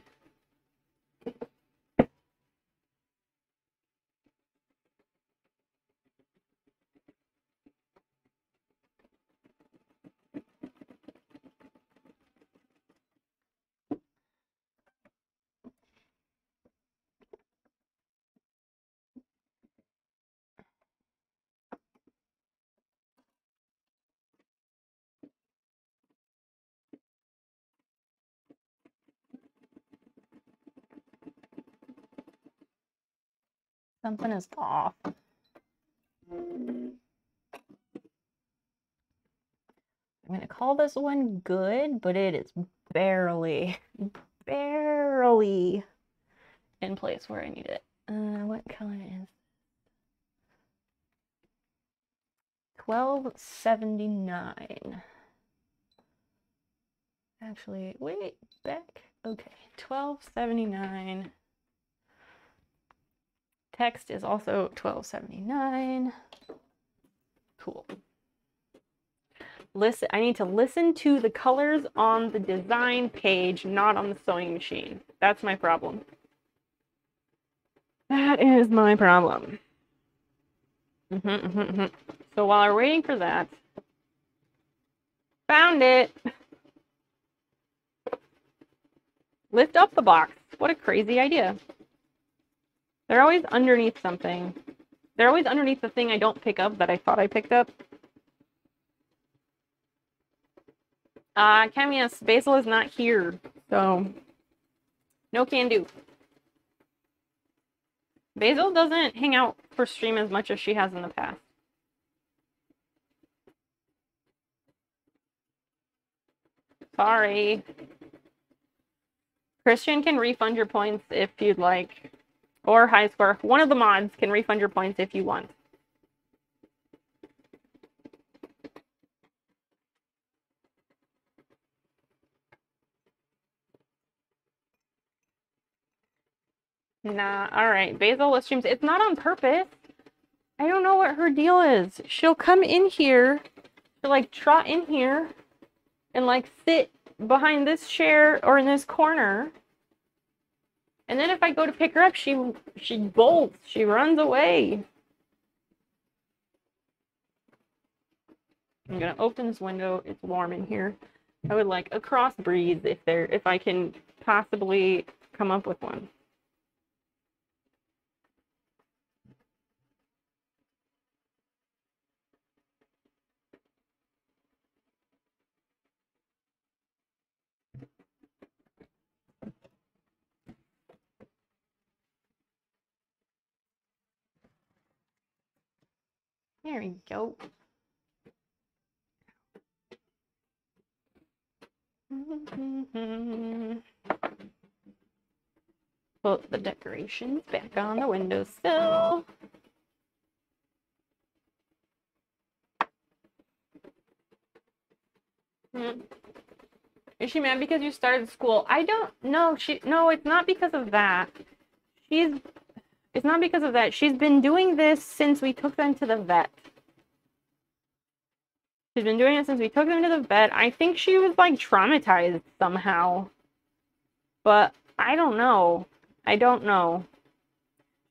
S1: Something is off. I'm going to call this one good, but it is barely in place where I need it. What color is 1279? Actually, wait, back. Okay, 1279. Text is also 1279. Cool. Listen, I need to listen to the colors on the design page, not on the sewing machine. That's my problem. That is my problem. So while we're waiting for that, found it. Lift up the box. What a crazy idea. They're always underneath something. They're always underneath the thing I don't pick up that I thought I picked up. Camius, Basil is not here, so no can do. Basil doesn't hang out for stream as much as she has in the past. Sorry. Christian can refund your points if you'd like. Or High Score. One of the mods can refund your points if you want. Nah, alright. Basil with streams. It's not on purpose. I don't know what her deal is. She'll come in here. She'll like trot in here and like sit behind this chair or in this corner. And then if I go to pick her up, she bolts. She runs away. I'm gonna open this window. It's warm in here. I would like a cross breeze if I can possibly come up with one. There we go. Put the decorations back on the windowsill. Is she mad because you started school? I don't know. No, it's not because of that. It's not because of that. She's been doing this since we took them to the vet. She's been doing it since we took them to the vet. I think she was like traumatized somehow. But I don't know. I don't know.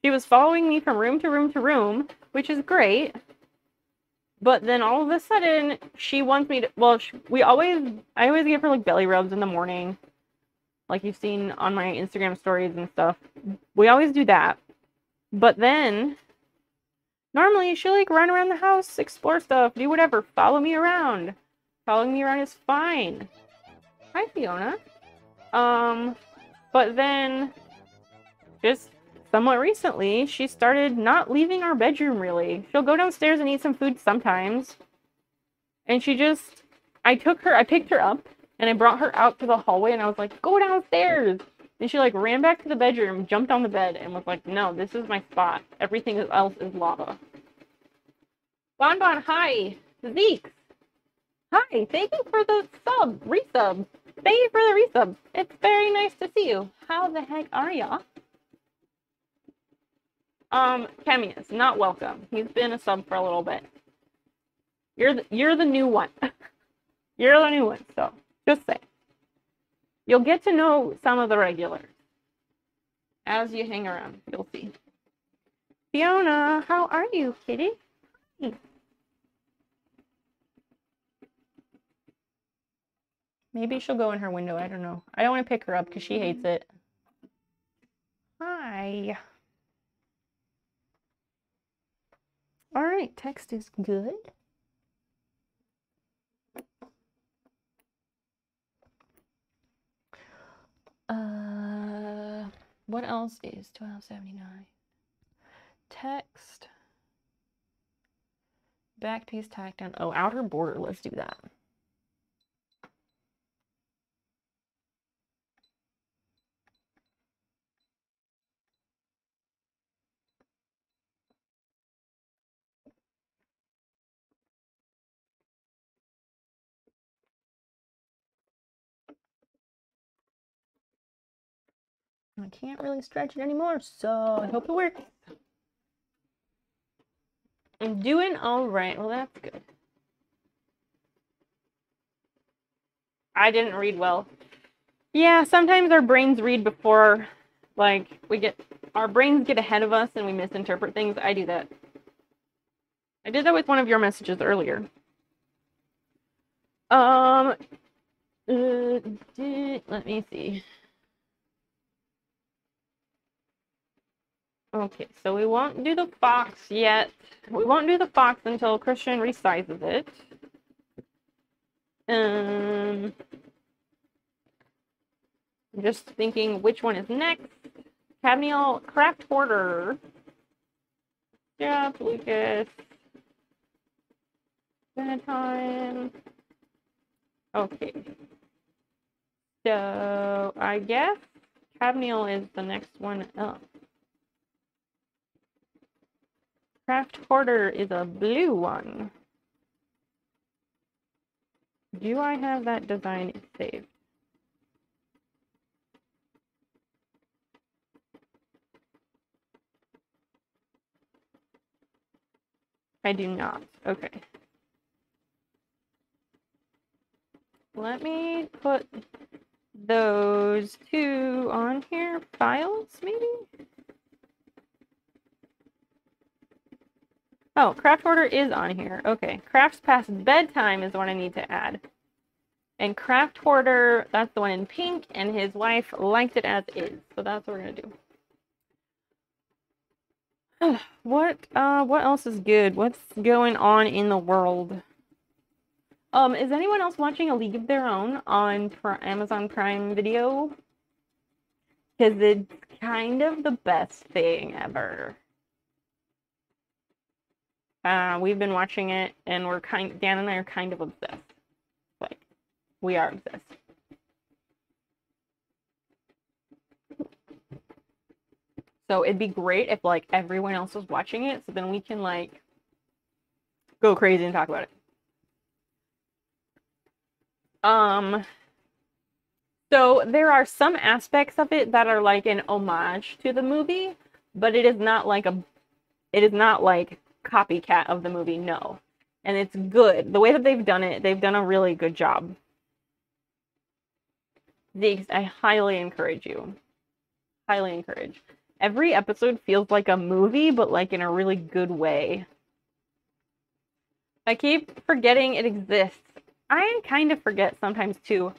S1: She was following me from room to room to room, which is great. But then all of a sudden, she wants me to, well, I always give her like belly rubs in the morning. Like you've seen on my Instagram stories and stuff. We always do that. But then, normally she'll like run around the house, explore stuff, do whatever, follow me around. Following me around is fine. Hi, Fiona. But then, just somewhat recently, she started not leaving our bedroom, really. She'll go downstairs and eat some food sometimes. And I picked her up, and I brought her out to the hallway, and I was like, go downstairs! And she, like, ran back to the bedroom, jumped on the bed, and was like, no, this is my spot. Everything else is lava. Bonbon, hi! Zeke! Hi, thank you for the resub. Thank you for the resub. It's very nice to see you. How the heck are ya? Camius, not welcome. He's been a sub for a little bit. You're the new one. You're the new one, so just say. You'll get to know some of the regulars. As you hang around, you'll see. Fiona, how are you, kitty? Hi. Maybe she'll go in her window, I don't know. I don't want to pick her up because she hates it. Hi. All right, text is good. What else is 1279? Text. Back piece tacked down. Oh, outer border. Let's do that. I can't really stretch it anymore, so I hope it works. I'm doing all right. Well, that's good. I didn't read well. Yeah, sometimes our brains read before, like, we get our brains get ahead of us and we misinterpret things. I do that. I did that with one of your messages earlier. Let me see. Okay, so we won't do the fox yet. We won't do the fox until Christian resizes it. I'm just thinking which one is next. Cadmiel, Craft Hoarder. Jeff, Lucas. Time. Okay. So I guess Cadmiel is the next one up. Craft Hoarder is a blue one. Do I have that design saved? I do not. Okay. Let me put those two on here. Files, maybe? Oh, Craft Hoarder is on here. Okay. Crafts Past Bedtime is the one I need to add. And Craft Hoarder, that's the one in pink, and his wife liked it as is. So that's what we're gonna do. What else is good? What's going on in the world? Is anyone else watching A League of Their Own on Amazon Prime Video? Because it's kind of the best thing ever. We've been watching it, and Dan and I are kind of obsessed. Like, we are obsessed. So it'd be great if, like, everyone else was watching it, so then we can, like, go crazy and talk about it. So there are some aspects of it that are like an homage to the movie, but it is not like copycat of the movie, no. And it's good. The way that they've done it, they've done a really good job. I highly encourage you. Highly encourage. Every episode feels like a movie, but like in a really good way. I keep forgetting it exists. I kind of forget sometimes too.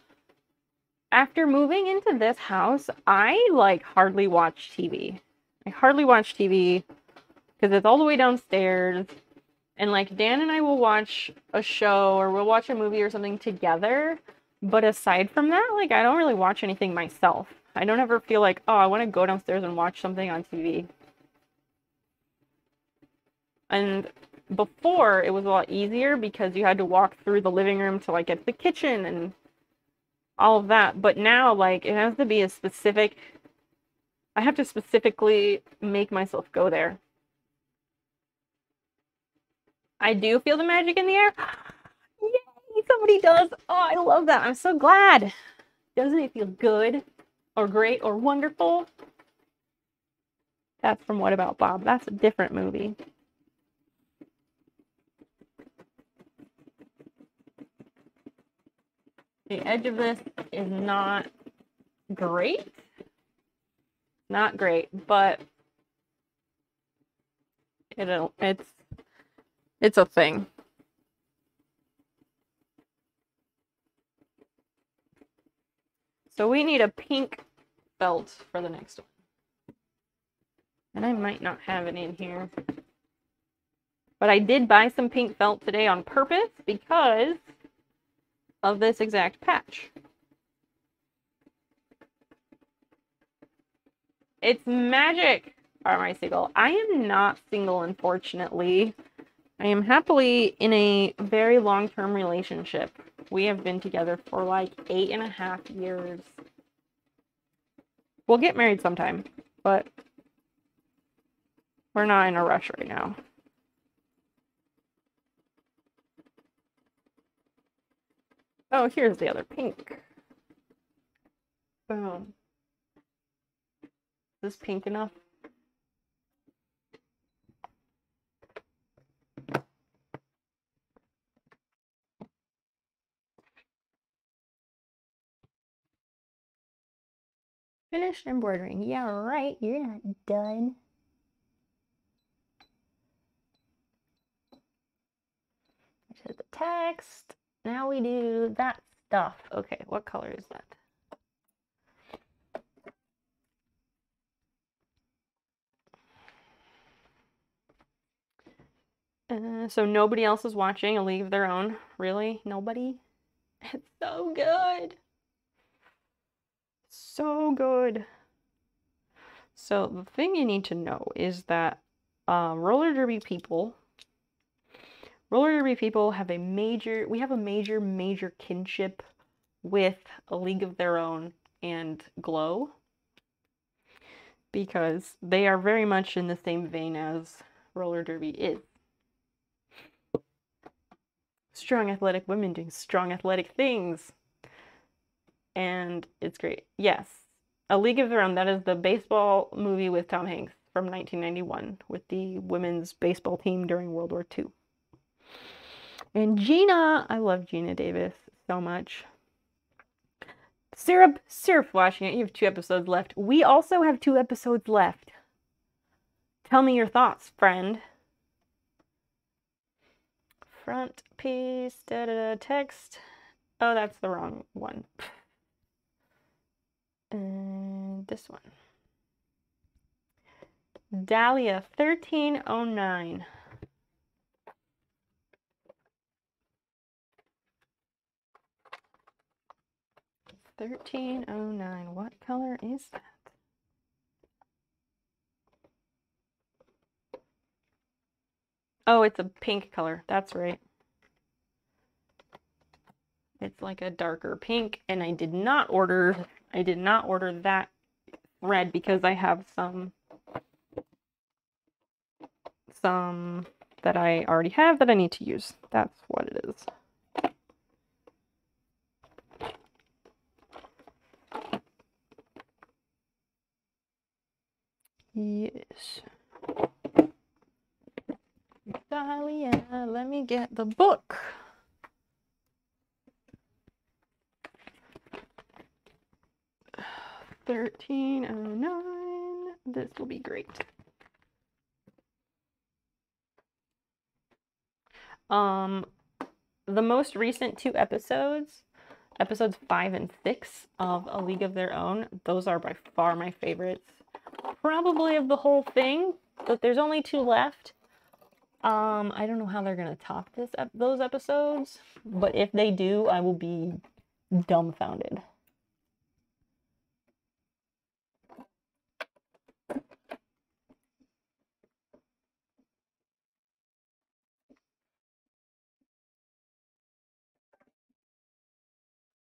S1: After moving into this house, I like hardly watch TV. I hardly watch TV because it's all the way downstairs. And like Dan and I will watch a show or we'll watch a movie or something together. But aside from that, like I don't really watch anything myself. I don't ever feel like, oh, I want to go downstairs and watch something on TV. And before, it was a lot easier because you had to walk through the living room to like get to the kitchen and all of that. But now, like, it has to be a specific, I have to specifically make myself go there. I do feel the magic in the air. Yay, somebody does. Oh, I love that. I'm so glad. Doesn't it feel good or great or wonderful? That's from What About Bob? That's a different movie. The edge of this is not great. Not great, but it's a thing. So we need a pink felt for the next one. And I might not have it in here. But I did buy some pink felt today on purpose because of this exact patch. It's magic, RMI single. I am not single, unfortunately. I am happily in a very long-term relationship. We have been together for like 8.5 years. We'll get married sometime, but we're not in a rush right now. Oh, here's the other pink. Boom. Is this pink enough? Finished embroidering. Yeah, right. You're not done. I said the text. Now we do that stuff. Okay, what color is that? So nobody else is watching A League of Their Own. Really? Nobody? It's so good. So good. So the thing you need to know is that roller derby people have a major kinship with A League of Their Own and Glow, because they are very much in the same vein as roller derby is. Strong athletic women doing strong athletic things. And it's great. Yes. A League of Their Own, that is the baseball movie with Tom Hanks from 1991 with the women's baseball team during World War II. And Geena, I love Geena Davis so much. Syrup watching it. You have 2 episodes left. We also have 2 episodes left. Tell me your thoughts, friend. Front piece, text. Oh, that's the wrong one. And this one. Dahlia 1309. 1309. What color is that? Oh, it's a pink color. That's right. It's like a darker pink, and I did not order that red because I have some that I already have that I need to use. That's what it is. Yes. Dahlia, let me get the book. $13.09. This will be great. The most recent 2 episodes 5 and 6 of A League of Their Own, those are by far my favorites. Probably of the whole thing, but there's only 2 left. I don't know how they're gonna top those episodes, but if they do, I will be dumbfounded.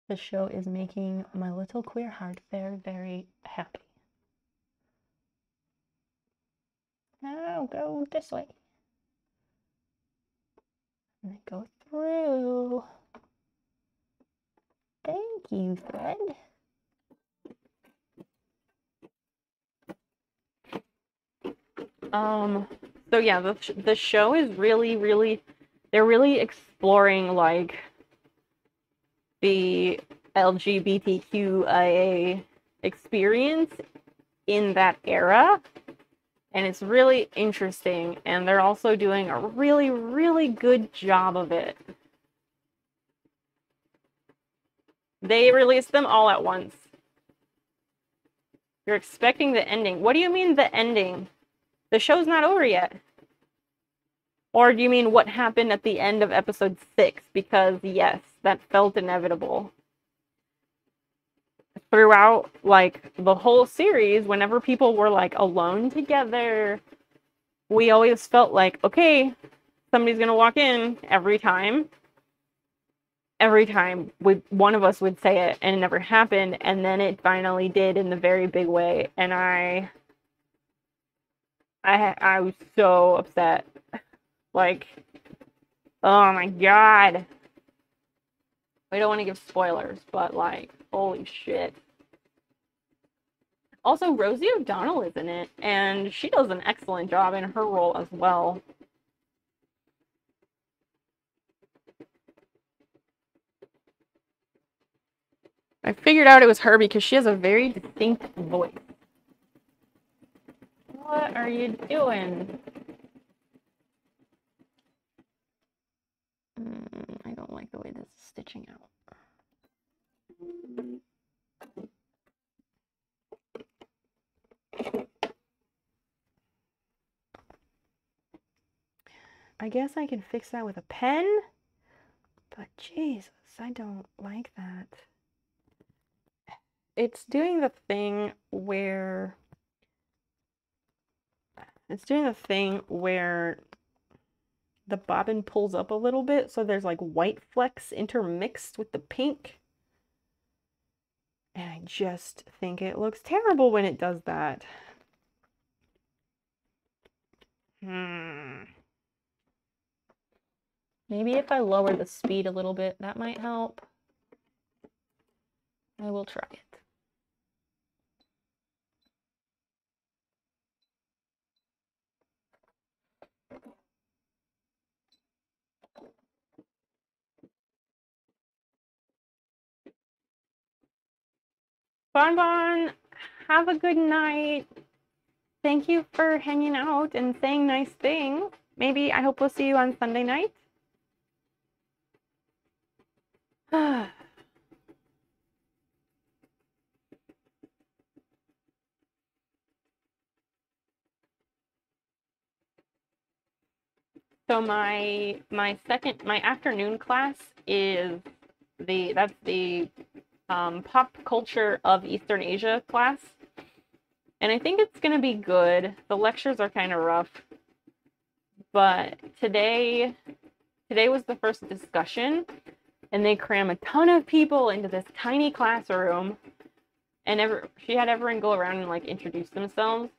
S1: The show is making my little queer heart very, very happy. Now go this way. And then go through. Thank you, Thread. So yeah, the show is really, they're really exploring, like, the LGBTQIA experience in that era, and it's really interesting, and they're also doing a really good job of it. They released them all at once. You're expecting the ending. What do you mean the ending? The show's not over yet. Or do you mean what happened at the end of episode 6? Because yes, that felt inevitable. Throughout, like, the whole series, whenever people were, like, alone together, we always felt like, okay, somebody's gonna walk in every time. Every time one of us would say it, and it never happened, and then it finally did in the very big way, and I was so upset. Like, oh my god. I don't want to give spoilers, but, like, holy shit. Also, Rosie O'Donnell is in it, and she does an excellent job in her role as well. I figured out it was her because she has a very distinct voice. What are you doing? I don't like the way this is stitching out. I guess I can fix that with a pen, but Jesus, I don't like that. It's doing the thing where the bobbin pulls up a little bit, so there's like white flecks intermixed with the pink. And I just think it looks terrible when it does that. Maybe if I lower the speed a little bit, that might help. I will try it. Bonbon, have a good night. Thank you for hanging out and saying nice things. Maybe I hope we'll see you on Sunday night. So my afternoon class is that's the pop culture of Eastern Asia class. And I think it's gonna be good. The lectures are kind of rough. But today was the first discussion, and they cram a ton of people into this tiny classroom, and she had everyone go around and like introduce themselves.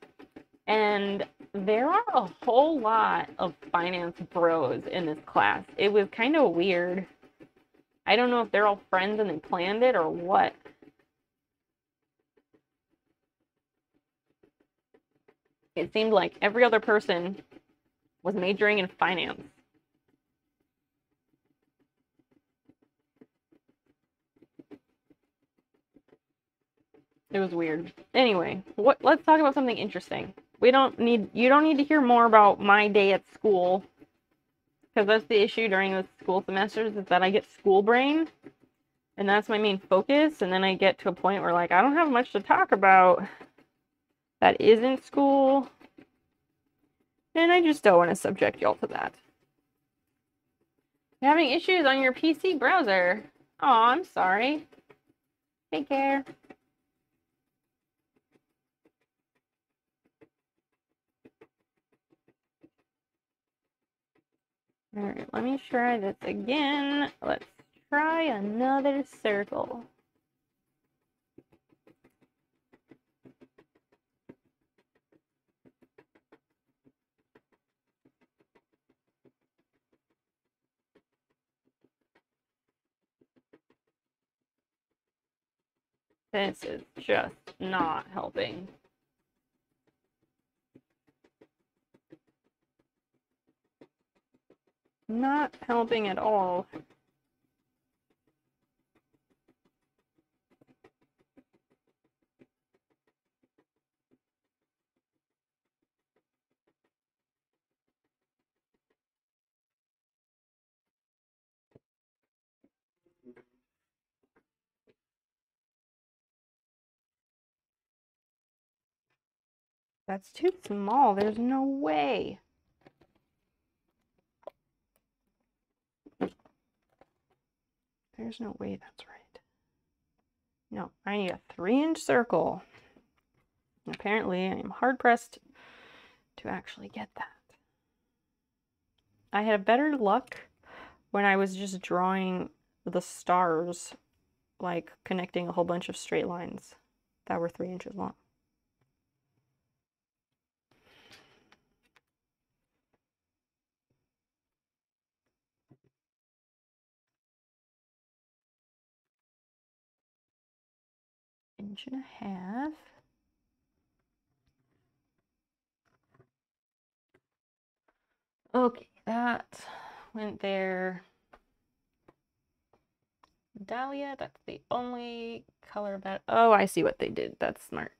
S1: And there are a whole lot of finance bros in this class. It was kind of weird. I don't know if they're all friends and they planned it or what. It seemed like every other person was majoring in finance. It was weird. Anyway, let's talk about something interesting. You don't need to hear more about my day at school, because that's the issue during the school semesters, is that I get school brain, and that's my main focus, and then I get to a point where like I don't have much to talk about that isn't school, and I just don't want to subject y'all to that. You're having issues on your PC browser. Oh, I'm sorry. Take care. All right, let me try this again. Let's try another circle. This is just not helping. Not helping at all. That's too small. There's no way. There's no way that's right. No, I need a 3-inch circle. And apparently, I am hard-pressed to actually get that. I had better luck when I was just drawing the stars, like connecting a whole bunch of straight lines that were 3 inches long. Inch and a half. Okay, that went there. Dahlia, that's the only color that... Oh, I see what they did. That's smart.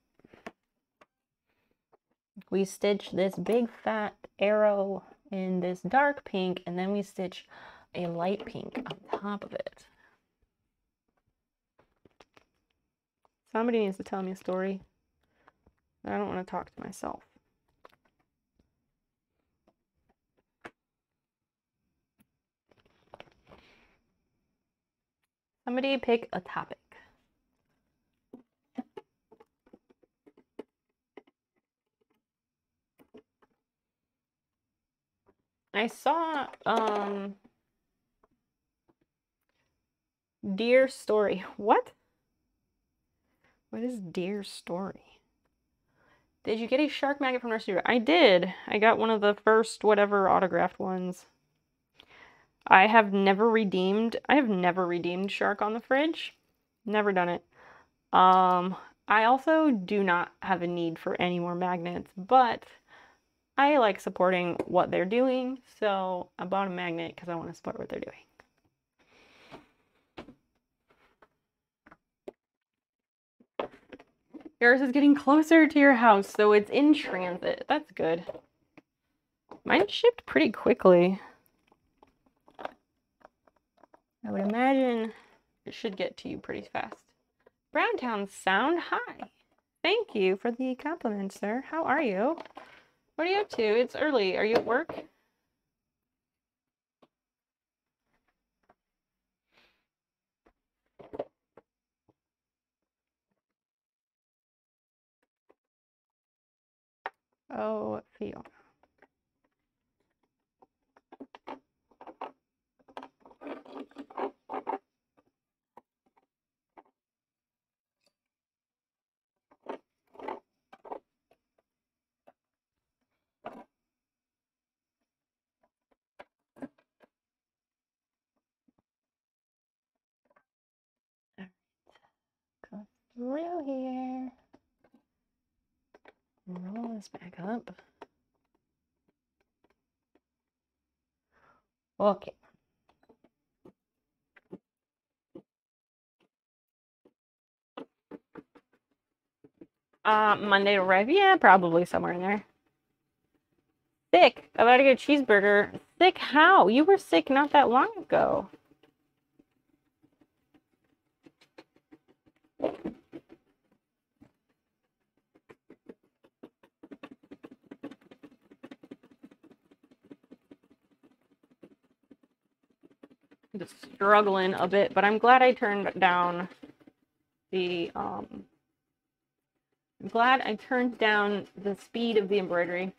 S1: We stitch this big fat arrow in this dark pink, and then we stitch a light pink on top of it. Somebody needs to tell me a story. I don't want to talk to myself. Somebody pick a topic. I saw Dear Story. What? What is Dear Story? Did you get a shark magnet from Nursery? I did. I got one of the first whatever autographed ones. I have never redeemed shark on the fridge. Never done it. I also do not have a need for any more magnets, but I like supporting what they're doing, so I bought a magnet because I want to support what they're doing. Yours is getting closer to your house, so it's in transit. That's good. Mine shipped pretty quickly. I would imagine it should get to you pretty fast. Browntown Sound, hi. Thank you for the compliment, sir. How are you? What are you up to? It's early. Are you at work? Oh, Fiona. Go through here. Roll this back up. Okay. Monday to arrive. Yeah, probably somewhere in there. Sick. About to get a cheeseburger. Sick how? You were sick not that long ago. I'm just struggling a bit, but I'm glad I turned down the I'm glad I turned down the speed of the embroidery.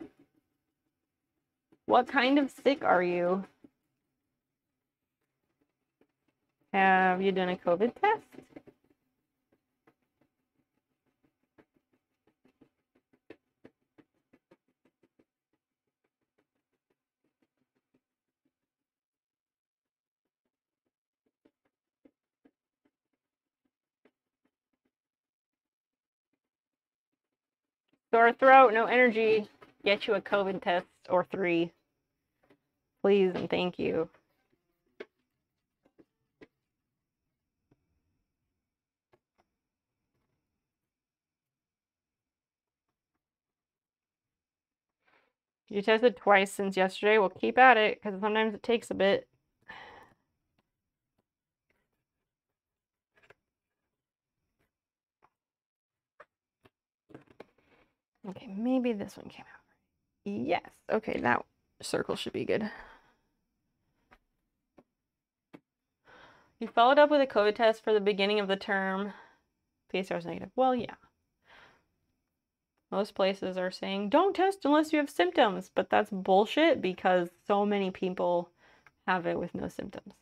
S1: What kind of sick are you? Have you done a COVID test? Sore throat, no energy. Get you a COVID test or 3. Please and thank you. You tested twice since yesterday. Well, keep at it, because sometimes it takes a bit. Okay, maybe this one came out. Yes. Okay, that circle should be good. You followed up with a COVID test for the beginning of the term. PCR is negative. Well, yeah. Most places are saying, don't test unless you have symptoms, but that's bullshit because so many people have it with no symptoms.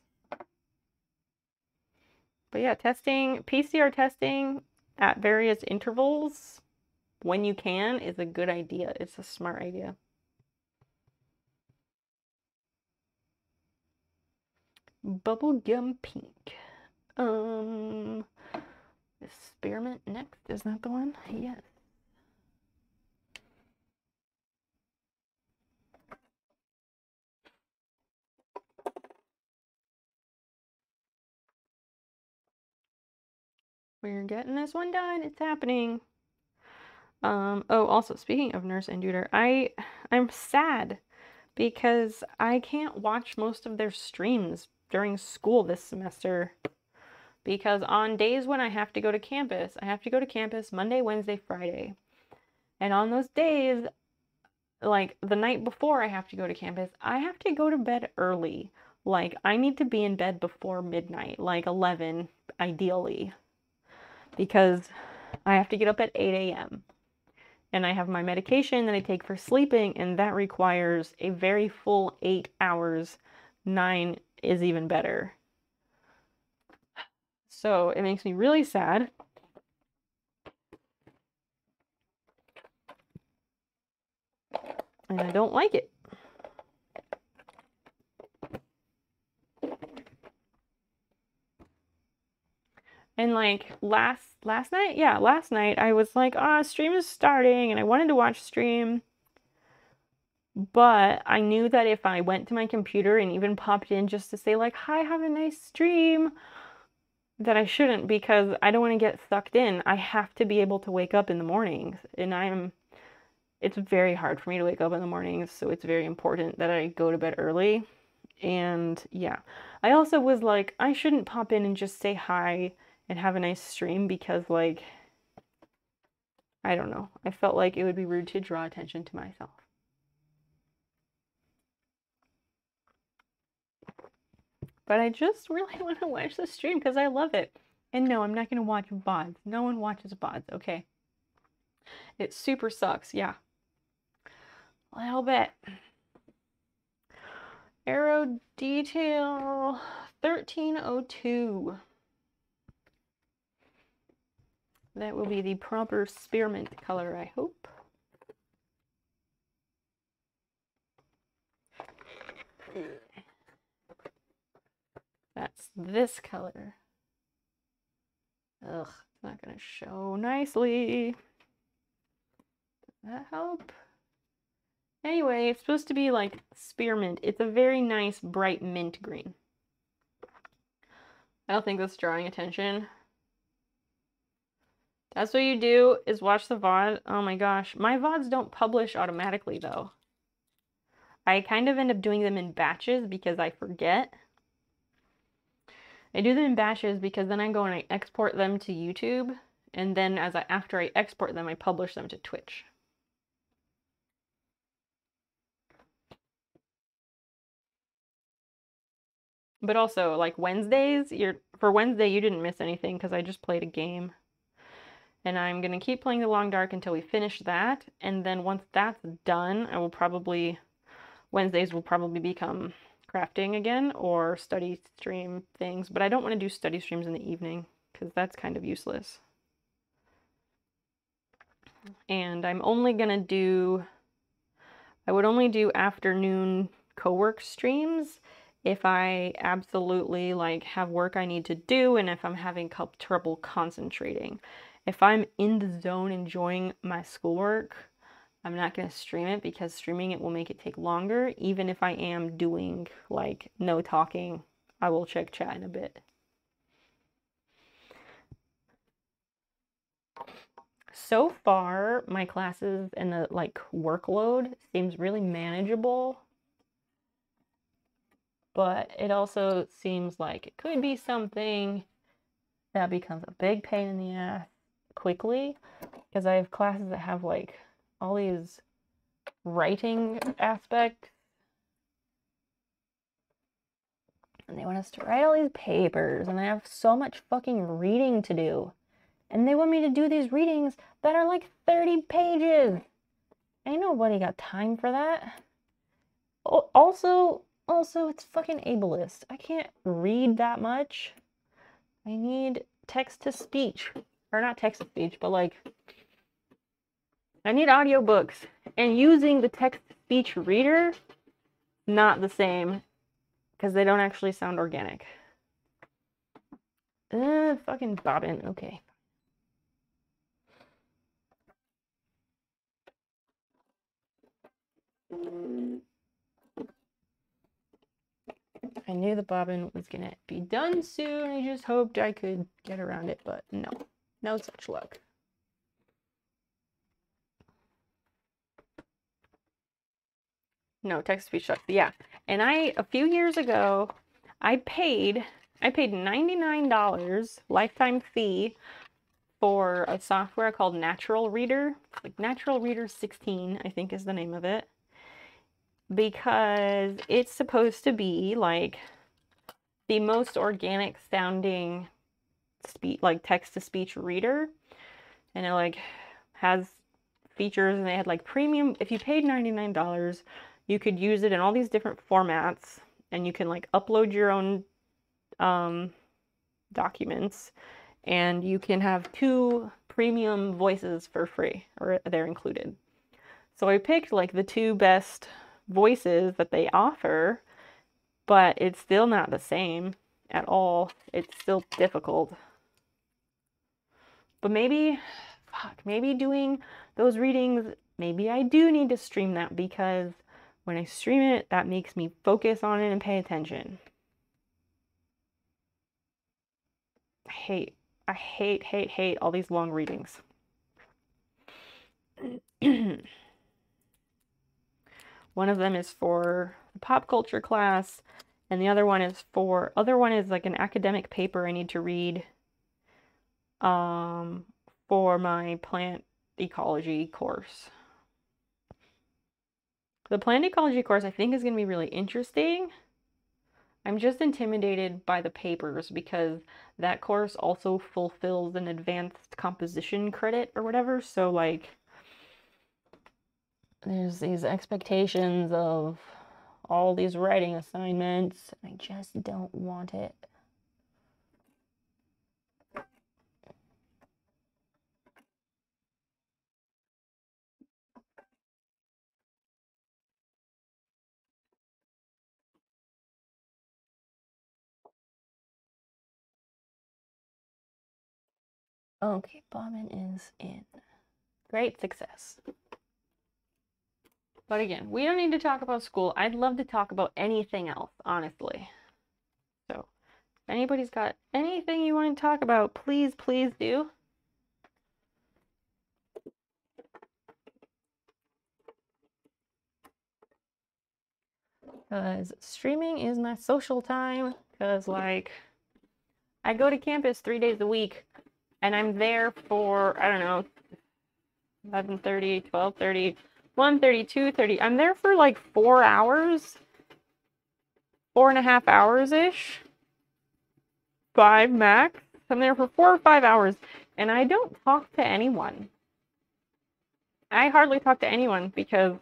S1: But yeah, testing, PCR testing at various intervals when you can is a good idea. It's a smart idea. Bubblegum pink. Spearmint next. Is that the one? Yes. We're getting this one done. It's happening. Oh, also speaking of Nurse and Duder, I'm sad because I can't watch most of their streams during school this semester because on days when I have to go to campus, I have to go to campus Monday, Wednesday, Friday. And on those days, like the night before I have to go to campus, I have to go to bed early. Like I need to be in bed before midnight, like 11 ideally, because I have to get up at 8 a.m. and I have my medication that I take for sleeping, and that requires a very full 8 hours. 9 is even better. So it makes me really sad. And I don't like it. And like last night I was like, stream is starting, and I wanted to watch stream. But I knew that if I went to my computer and even popped in just to say like, hi, have a nice stream, that I shouldn't, because I don't want to get sucked in. I have to be able to wake up in the mornings, and it's very hard for me to wake up in the mornings, so it's very important that I go to bed early. And yeah, I also was like, I shouldn't pop in and just say hi and have a nice stream because like, I don't know. I felt like it would be rude to draw attention to myself. But I just really want to watch the stream because I love it. And no, I'm not going to watch VODs. No one watches VODs, okay? It super sucks, yeah. A little bit. Arrow detail 1302. That will be the proper spearmint color, I hope. That's this color. Ugh, it's not gonna show nicely. Does that help? Anyway, it's supposed to be like spearmint. It's a very nice bright mint green. I don't think that's drawing attention. That's what you do, is watch the VOD. Oh my gosh. My VODs don't publish automatically though. I kind of end up doing them in batches because I forget. I do them in batches because then I go and I export them to YouTube, and then after I export them, I publish them to Twitch. But also, like Wednesdays, for Wednesday you didn't miss anything because I just played a game. And I'm gonna keep playing The Long Dark until we finish that, and then once that's done, Wednesdays will probably become crafting again or study stream things, but I don't want to do study streams in the evening because that's kind of useless. And I would only do afternoon co-work streams if I absolutely like have work I need to do and if I'm having trouble concentrating. If I'm in the zone enjoying my schoolwork, I'm not going to stream it because streaming it will make it take longer. Even if I am doing like no talking, I will check chat in a bit. So far, my classes and the like workload seems really manageable, but it also seems like it could be something that becomes a big pain in the ass quickly, because I have classes that have like all these writing aspects, and they want us to write all these papers, and I have so much fucking reading to do, and they want me to do these readings that are like 30 pages. Ain't nobody got time for that. Also, it's fucking ableist. I can't read that much. I need text to speech. Or not text to speech, but like, I need audiobooks. And using the text to speech reader, not the same, because they don't actually sound organic. Fucking bobbin. Okay. I knew the bobbin was gonna be done soon. I just hoped I could get around it, but no. No such luck. No, text-to-speech sucks. Yeah. And a few years ago, I paid $99 lifetime fee for a software called Natural Reader. Like Natural Reader 16, I think is the name of it. Because it's supposed to be like the most organic sounding like text-to-speech reader. And it like has features, and they had like premium. If you paid $99, you could use it in all these different formats, and you can like upload your own documents, and you can have 2 premium voices for free, or they're included. So I picked like the 2 best voices that they offer, but it's still not the same at all. It's still difficult. But maybe doing those readings, maybe I do need to stream that, because when I stream it, that makes me focus on it and pay attention. I hate all these long readings. One of them is for the pop culture class, and the other one is like an academic paper I need to read for my plant ecology course. The plant ecology course I think is going to be really interesting. I'm just intimidated by the papers, because that course also fulfills an advanced composition credit or whatever. So like there's these expectations of all these writing assignments. I just don't want it. Okay, Bobbin is in. Great success. But again, we don't need to talk about school. I'd love to talk about anything else, honestly. So, if anybody's got anything you want to talk about, please do. Because streaming is my social time. Because, like, I go to campus 3 days a week, and I'm there for, I don't know, 11:30, 12:30, 1:30, 2:30. I'm there for like 4 hours, 4.5 hours-ish. 5 max. I'm there for 4 or 5 hours, and I don't talk to anyone. I hardly talk to anyone, because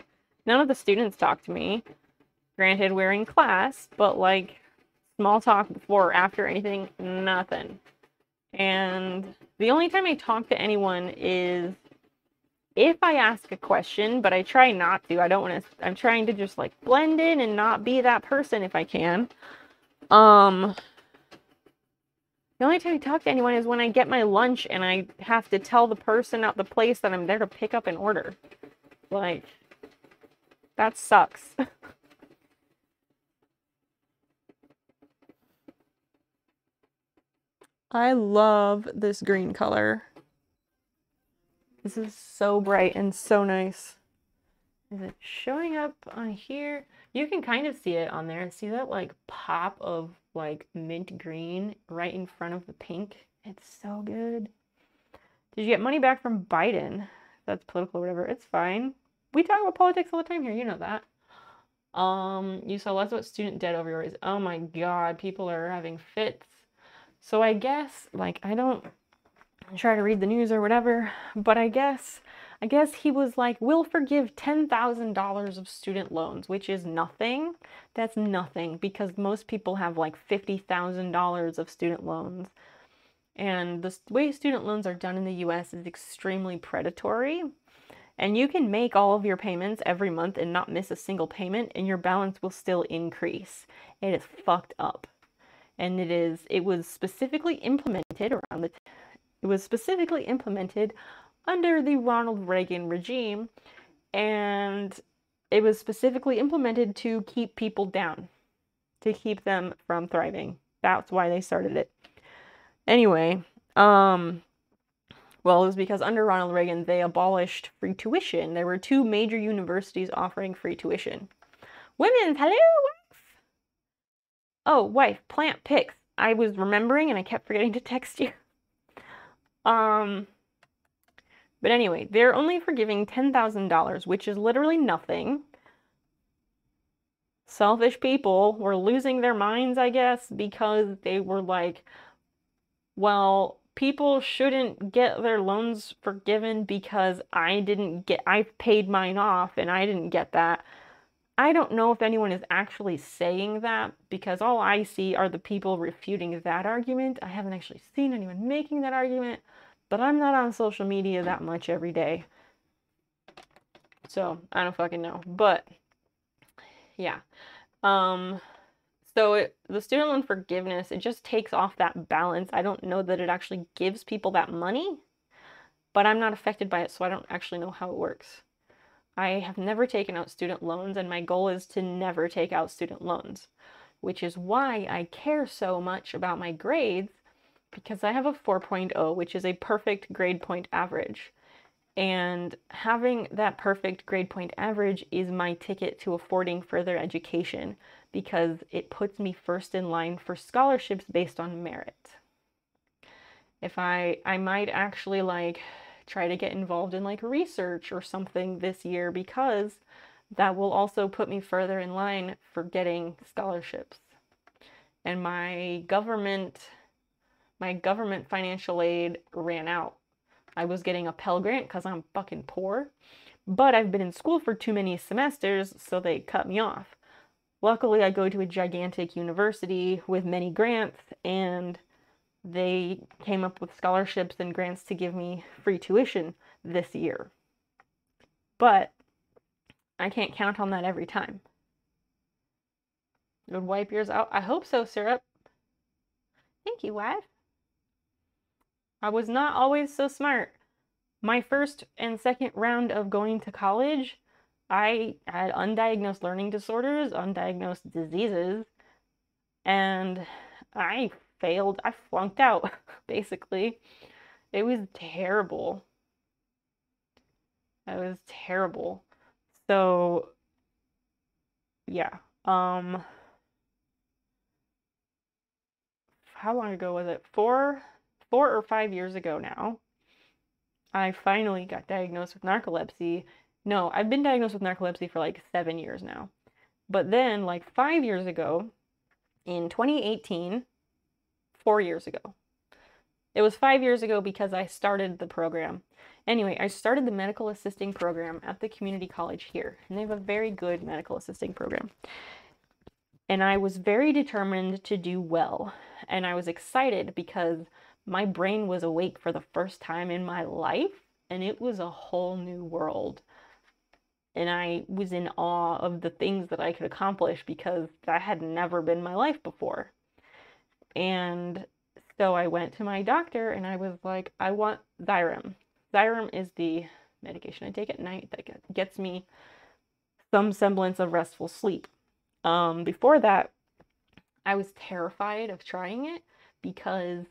S1: none of the students talk to me. Granted, we're in class, but like small talk before or after anything, nothing. And the only time I talk to anyone is if I ask a question, but I try not to. I don't want to. I'm trying to just like blend in and not be that person if I can. The only time I talk to anyone is when I get my lunch and I have to tell the person at the place that I'm there to pick up an order. Like, that sucks. I love this green color. This is so bright and so nice. Is it showing up on here? You can kind of see it on there. See that like pop of like mint green right in front of the pink? It's so good. Did you get money back from Biden? That's political or whatever. It's fine. We talk about politics all the time here. You know that. You saw lots of student debt over yours. Oh my God, people are having fits. So I guess, like, I don't try to read the news or whatever, but I guess he was like, we'll forgive $10,000 of student loans, which is nothing. That's nothing, because most people have like $50,000 of student loans. And the way student loans are done in the US is extremely predatory. And you can make all of your payments every month and not miss a single payment, and your balance will still increase. It is fucked up. And it was specifically implemented under the Ronald Reagan regime, and it was specifically implemented to keep people down, to keep them from thriving. That's why they started it. Anyway, well, it was because under Ronald Reagan, they abolished free tuition. There were 2 major universities offering free tuition. Women's, hello, wife. Oh, wife, plant pics. I was remembering and I kept forgetting to text you. But anyway, they're only forgiving $10,000, which is literally nothing. Selfish people were losing their minds, I guess, because they were like, well, people shouldn't get their loans forgiven because I paid mine off and I didn't get that. I don't know if anyone is actually saying that because all I see are the people refuting that argument. I haven't actually seen anyone making that argument, but I'm not on social media that much every day. So I don't fucking know. But yeah. So the student loan forgiveness, it just takes off that balance. I don't know that it actually gives people that money, but I'm not affected by it, so I don't actually know how it works. I have never taken out student loans, and my goal is to never take out student loans, which is why I care so much about my grades, because I have a 4.0, which is a perfect grade point average. And having that perfect grade point average is my ticket to affording further education because it puts me first in line for scholarships based on merit. If I might actually like try to get involved in like research or something this year because that will also put me further in line for getting scholarships. And my government financial aid ran out. I was getting a Pell Grant because I'm fucking poor, but I've been in school for too many semesters, so they cut me off. Luckily, I go to a gigantic university with many grants, and they came up with scholarships and grants to give me free tuition this year. But I can't count on that every time. It would wipe yours out. I hope so, Syrup. Thank you, wife. I was not always so smart. My first and second round of going to college, I had undiagnosed learning disorders, undiagnosed diseases, and I failed. I flunked out, basically. It was terrible. It was terrible. So, yeah. How long ago was it? 4 or 5 years ago now. I finally got diagnosed with narcolepsy. No, I've been diagnosed with narcolepsy for like 7 years now. But then, like 5 years ago, in 2018, 4 years ago. It was 5 years ago because I started the program. Anyway, I started the medical assisting program at the community college here, and they have a very good medical assisting program. And I was very determined to do well, and I was excited because my brain was awake for the first time in my life, and it was a whole new world. And I was in awe of the things that I could accomplish because that had never been my life before. And so I went to my doctor and I was like, I want Xyrem. Xyrem is the medication I take at night that gets me some semblance of restful sleep. Before that, I was terrified of trying it because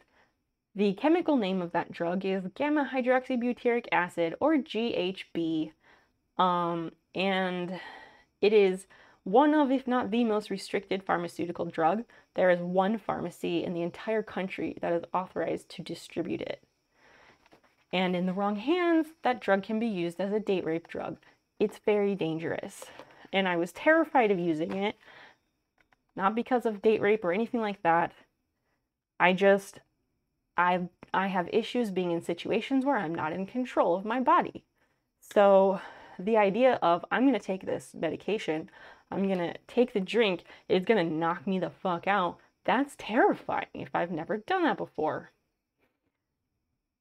S1: the chemical name of that drug is gamma hydroxybutyric acid, or GHB. And it is one of, if not the most restricted pharmaceutical drug. There is one pharmacy in the entire country that is authorized to distribute it. And in the wrong hands, that drug can be used as a date rape drug. It's very dangerous. And I was terrified of using it, not because of date rape or anything like that. I have issues being in situations where I'm not in control of my body. So the idea of I'm going to take this medication, I'm going to take the drink, it's going to knock me the fuck out, that's terrifying if I've never done that before.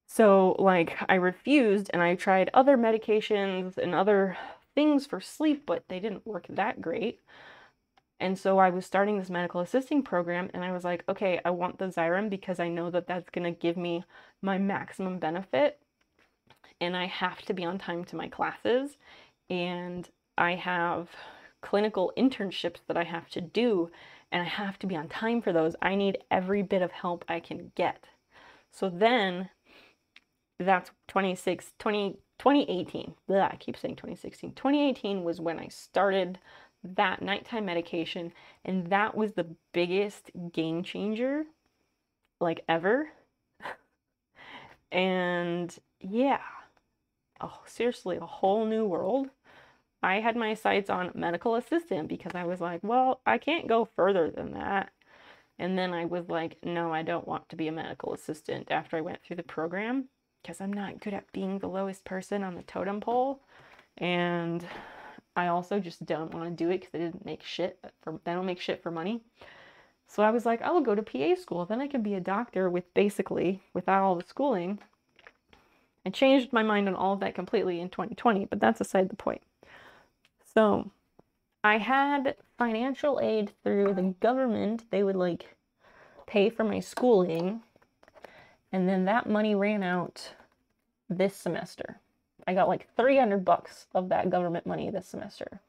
S1: So, like, I refused and I tried other medications and other things for sleep, but they didn't work that great. And so I was starting this medical assisting program and I was like, okay, I want the Xyrem because I know that that's going to give me my maximum benefit. And I have to be on time to my classes, and I have clinical internships that I have to do, and I have to be on time for those. I need every bit of help I can get. So then that's 2018. Blah, I keep saying 2016. 2018 was when I started that nighttime medication, and that was the biggest game changer, like, ever. And yeah, oh, seriously, a whole new world. I had my sights on medical assistant because I was like, well, I can't go further than that. And then I was like, no, I don't want to be a medical assistant after I went through the program because I'm not good at being the lowest person on the totem pole. And I also just don't want to do it because they don't make shit for money. So I was like, I will go to PA school. Then I can be a doctor without all the schooling. I changed my mind on all of that completely in 2020, but that's aside the point. So I had financial aid through the government. They would like pay for my schooling. And then that money ran out this semester. I got like $300 of that government money this semester.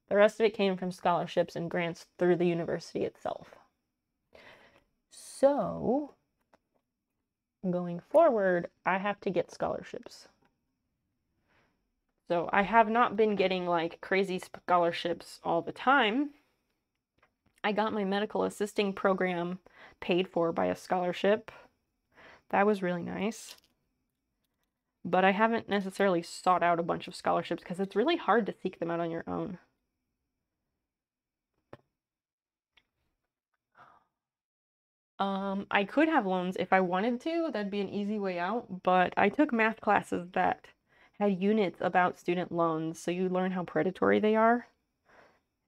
S1: The rest of it came from scholarships and grants through the university itself. So going forward, I have to get scholarships. So I have not been getting like crazy scholarships all the time. I got my medical assisting program paid for by a scholarship. That was really nice. But I haven't necessarily sought out a bunch of scholarships because it's really hard to seek them out on your own. I could have loans if I wanted to. That'd be an easy way out. But I took math classes that had units about student loans, so you learn how predatory they are.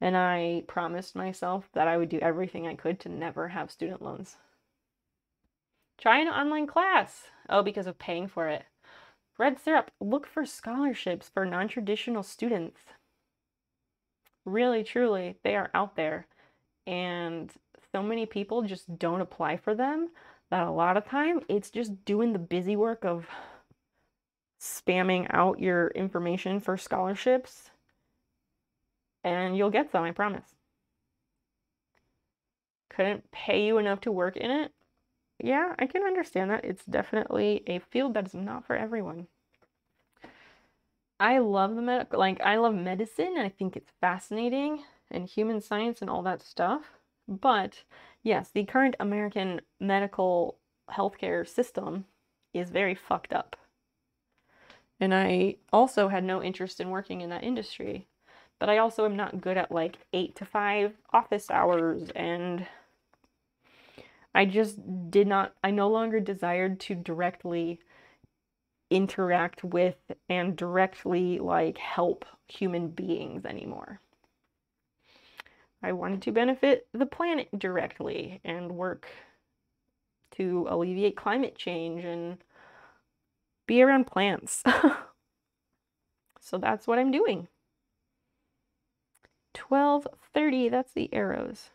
S1: And I promised myself that I would do everything I could to never have student loans. Try an online class. Oh, because of paying for it. Red Syrup, look for scholarships for non-traditional students. Really, truly, they are out there. And so many people just don't apply for them that a lot of time it's just doing the busy work of spamming out your information for scholarships, and you'll get some, I promise. Couldn't pay you enough to work in it? Yeah, I can understand that. It's definitely a field that is not for everyone. I love I love medicine, and I think it's fascinating, and human science and all that stuff. But yes, the current American medical healthcare system is very fucked up. And I also had no interest in working in that industry. But I also am not good at like 8 to 5 office hours, and I just I no longer desired to directly interact with and directly like help human beings anymore. I wanted to benefit the planet directly and work to alleviate climate change and be around plants. So that's what I'm doing. 12:30, that's the arrows.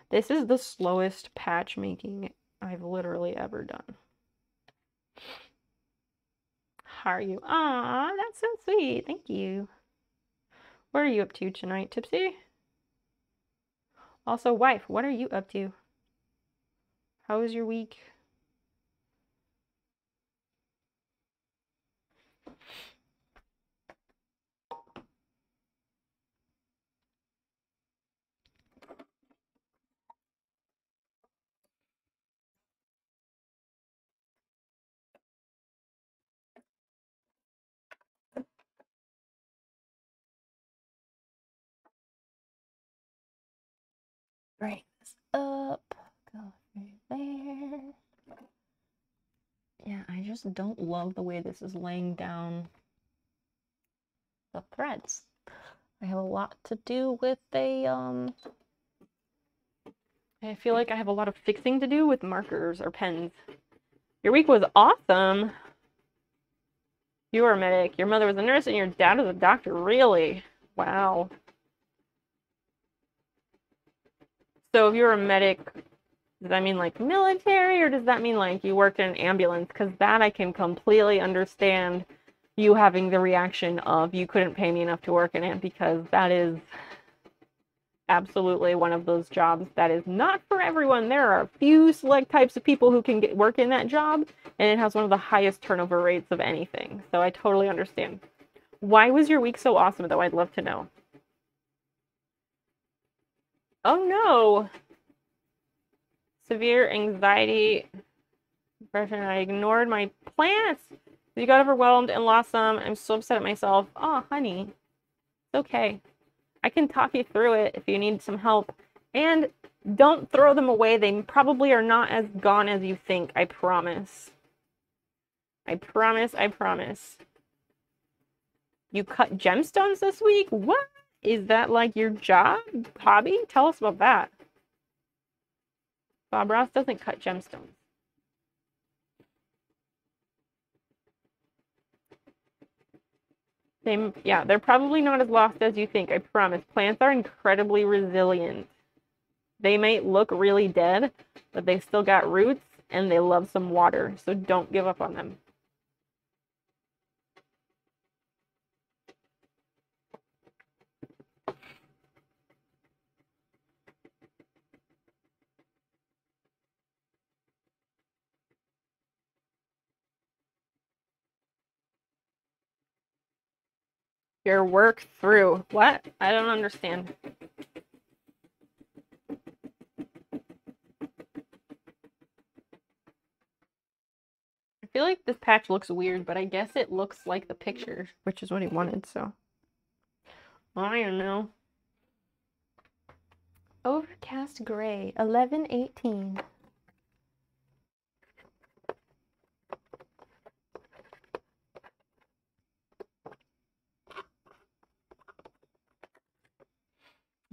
S1: This is the slowest patch making I've literally ever done. How are you? Aw, that's so sweet. Thank you. What are you up to tonight, Tipsy? Also, wife, what are you up to? How was your week? Bring this up. Go right there. Yeah, I just don't love the way this is laying down the threads. I have a lot to do with I feel like I have a lot of fixing to do with markers or pens. Your week was awesome. You were a medic, your mother was a nurse, and your dad was a doctor. Really? Wow. So if you're a medic, does that mean like military, or does that mean like you worked in an ambulance? Because that I can completely understand you having the reaction of you couldn't pay me enough to work in it, because that is absolutely one of those jobs that is not for everyone. There are a few select types of people who can work in that job, and it has one of the highest turnover rates of anything. So I totally understand. Why was your week so awesome, though? I'd love to know. Oh no! Severe anxiety, depression. I ignored my plants. You got overwhelmed and lost some. I'm so upset at myself. Oh, honey. It's okay. I can talk you through it if you need some help. And don't throw them away. They probably are not as gone as you think. I promise. I promise. I promise. You cut gemstones this week? What? Is that like your job? Hobby? Tell us about that. Bob Ross doesn't cut gemstones. Yeah, they're probably not as lost as you think, I promise. Plants are incredibly resilient. They might look really dead, but they still got roots and they love some water, so don't give up on them. Your work through. What? I don't understand. I feel like this patch looks weird, but I guess it looks like the picture, which is what he wanted, so. I don't know. Overcast gray, 11:18.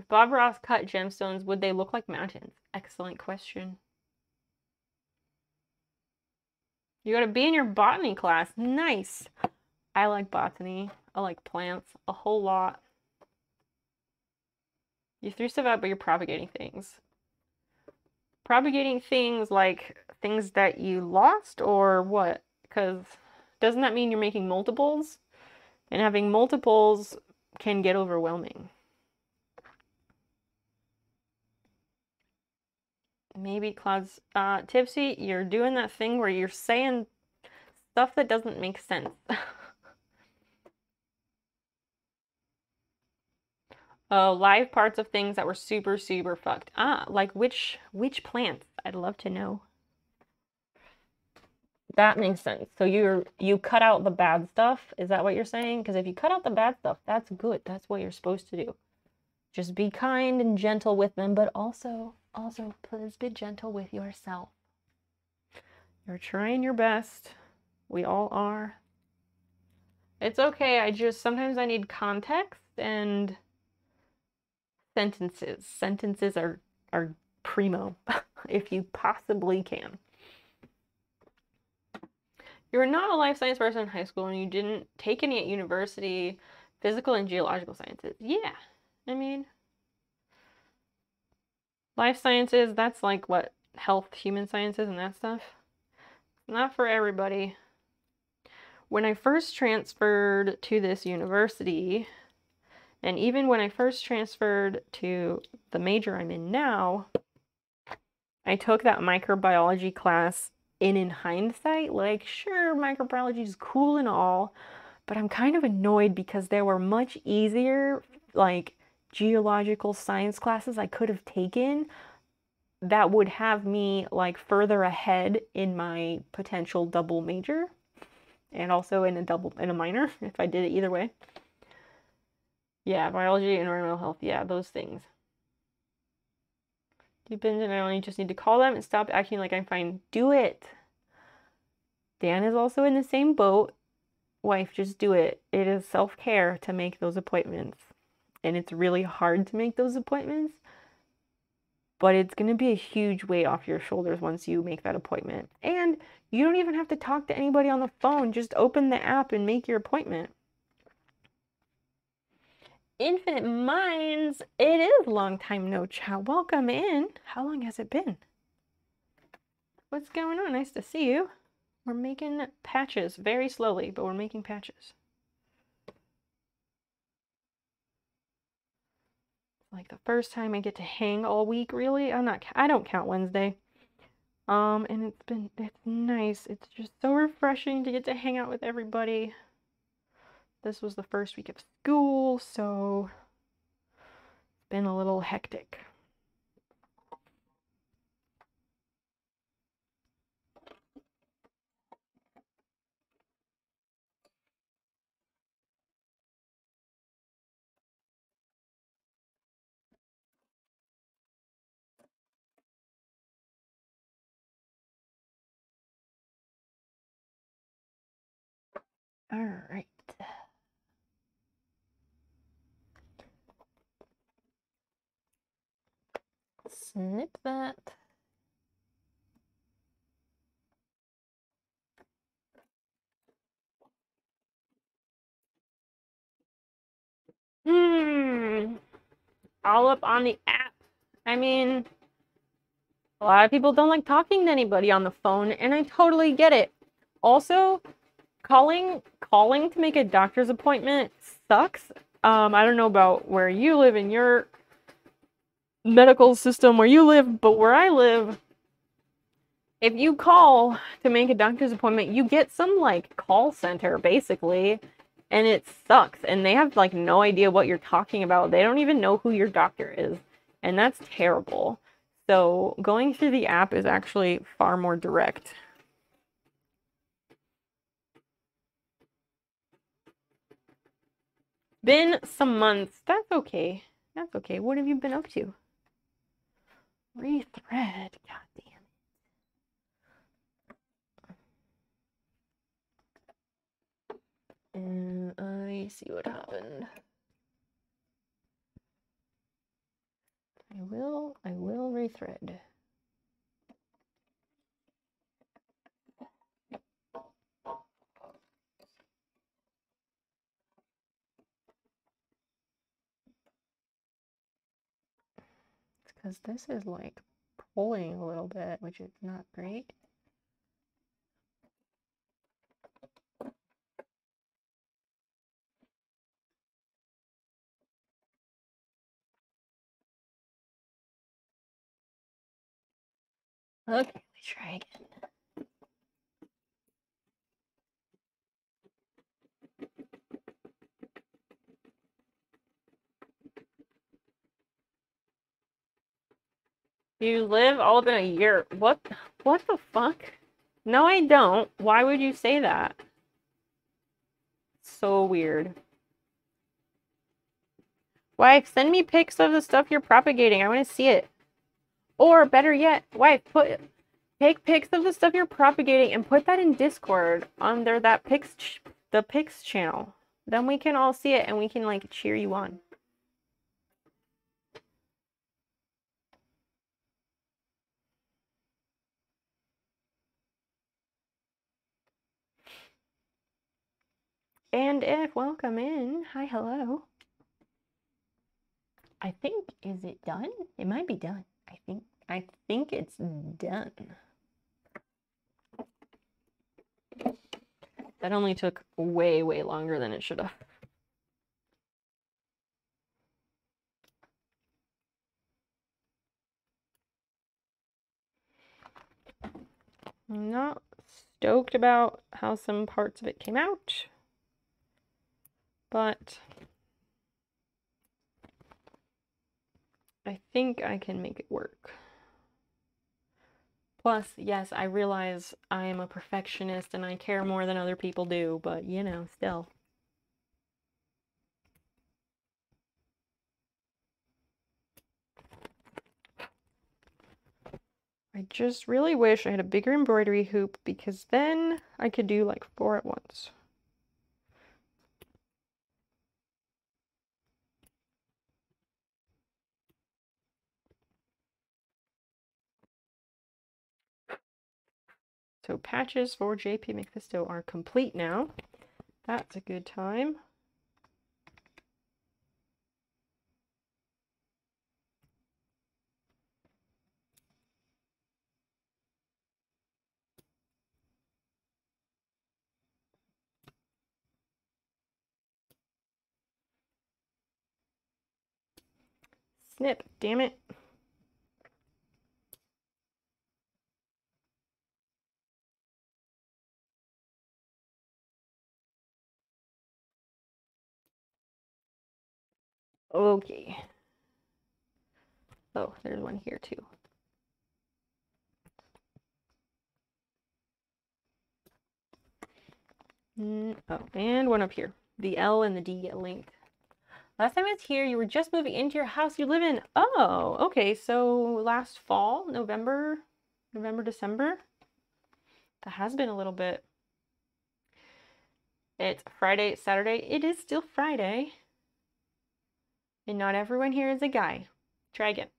S1: If Bob Ross cut gemstones, would they look like mountains? Excellent question. You got to be in your botany class. Nice. I like botany. I like plants a whole lot. You threw stuff out, but you're propagating things. Propagating things like things that you lost or what? Because doesn't that mean you're making multiples? And having multiples can get overwhelming. Maybe Cloud's Tipsy, you're doing that thing where you're saying stuff that doesn't make sense. Oh, live parts of things that were super, super fucked. Like which plants? I'd love to know. That makes sense. So you cut out the bad stuff? Is that what you're saying? Because if you cut out the bad stuff, that's good. That's what you're supposed to do. Just be kind and gentle with them, but also please be gentle with yourself. You're trying your best. We all are. It's okay. Sometimes I need context and sentences. Sentences are primo, if you possibly can. You were not a life science person in high school and you didn't take any at university, physical and geological sciences. Yeah, I mean, life sciences, that's like what, health, human sciences and that stuff. Not for everybody. When I first transferred to this university, and even when I first transferred to the major I'm in now, I took that microbiology class in hindsight. Like, sure, microbiology is cool and all, but I'm kind of annoyed because there were much easier, like, geological science classes I could have taken that would have me, like, further ahead in my potential double major and also in a minor if I did it either way. Yeah, biology and environmental health. Yeah, those things. Deep into it, I only just need to call them and stop acting like I'm fine. Do it. Dan is also in the same boat. Wife, just do it. It is self-care to make those appointments. And it's really hard to make those appointments, but it's going to be a huge weight off your shoulders once you make that appointment. And you don't even have to talk to anybody on the phone. Just open the app and make your appointment. Infinite Minds, it is long time no chat. Welcome in. How long has it been? What's going on? Nice to see you. We're making patches very slowly, but we're making patches. Like the first time I get to hang all week, really. I don't count Wednesday. And it's nice. It's just so refreshing to get to hang out with everybody. This was the first week of school, so it's been a little hectic. All right. Snip that. All up on the app. I mean, a lot of people don't like talking to anybody on the phone, and I totally get it. Also, calling to make a doctor's appointment sucks. I don't know about where you live in your medical system where you live, but where I live, if you call to make a doctor's appointment, you get some like call center basically, and it sucks. And they have like no idea what you're talking about. They don't even know who your doctor is, and that's terrible. So going through the app is actually far more direct. Been some months. That's okay. That's okay. What have you been up to? Rethread. God damn it. And I see what happened. I will rethread. It's because this is like pulling a little bit, which is not great. Okay, let me try again. You live all up in a year. What the fuck? No, I don't. Why would you say that? So weird. Wife, send me pics of the stuff you're propagating. I want to see it. Or better yet, wife, take pics of the stuff you're propagating and put that in Discord under that the pics channel. Then we can all see it and we can like cheer you on. And if welcome in. Hi, hello. I think, is it done? It might be done. I think it's done. That only took way, way longer than it should have. I'm not stoked about how some parts of it came out, but I think I can make it work. Plus, yes, I realize I am a perfectionist and I care more than other people do, but you know, still. I just really wish I had a bigger embroidery hoop because then I could do like 4 at once. So patches for JP McFisto are complete now. That's a good time. Snip, damn it. Okay. Oh, there's one here too. Oh, and one up here. The L and the D get linked. Last time I was here, you were just moving into your house you live in. Oh, okay. So last fall, November, December. That has been a little bit. It's Friday, Saturday. It is still Friday. And not everyone here is a guy. Try again.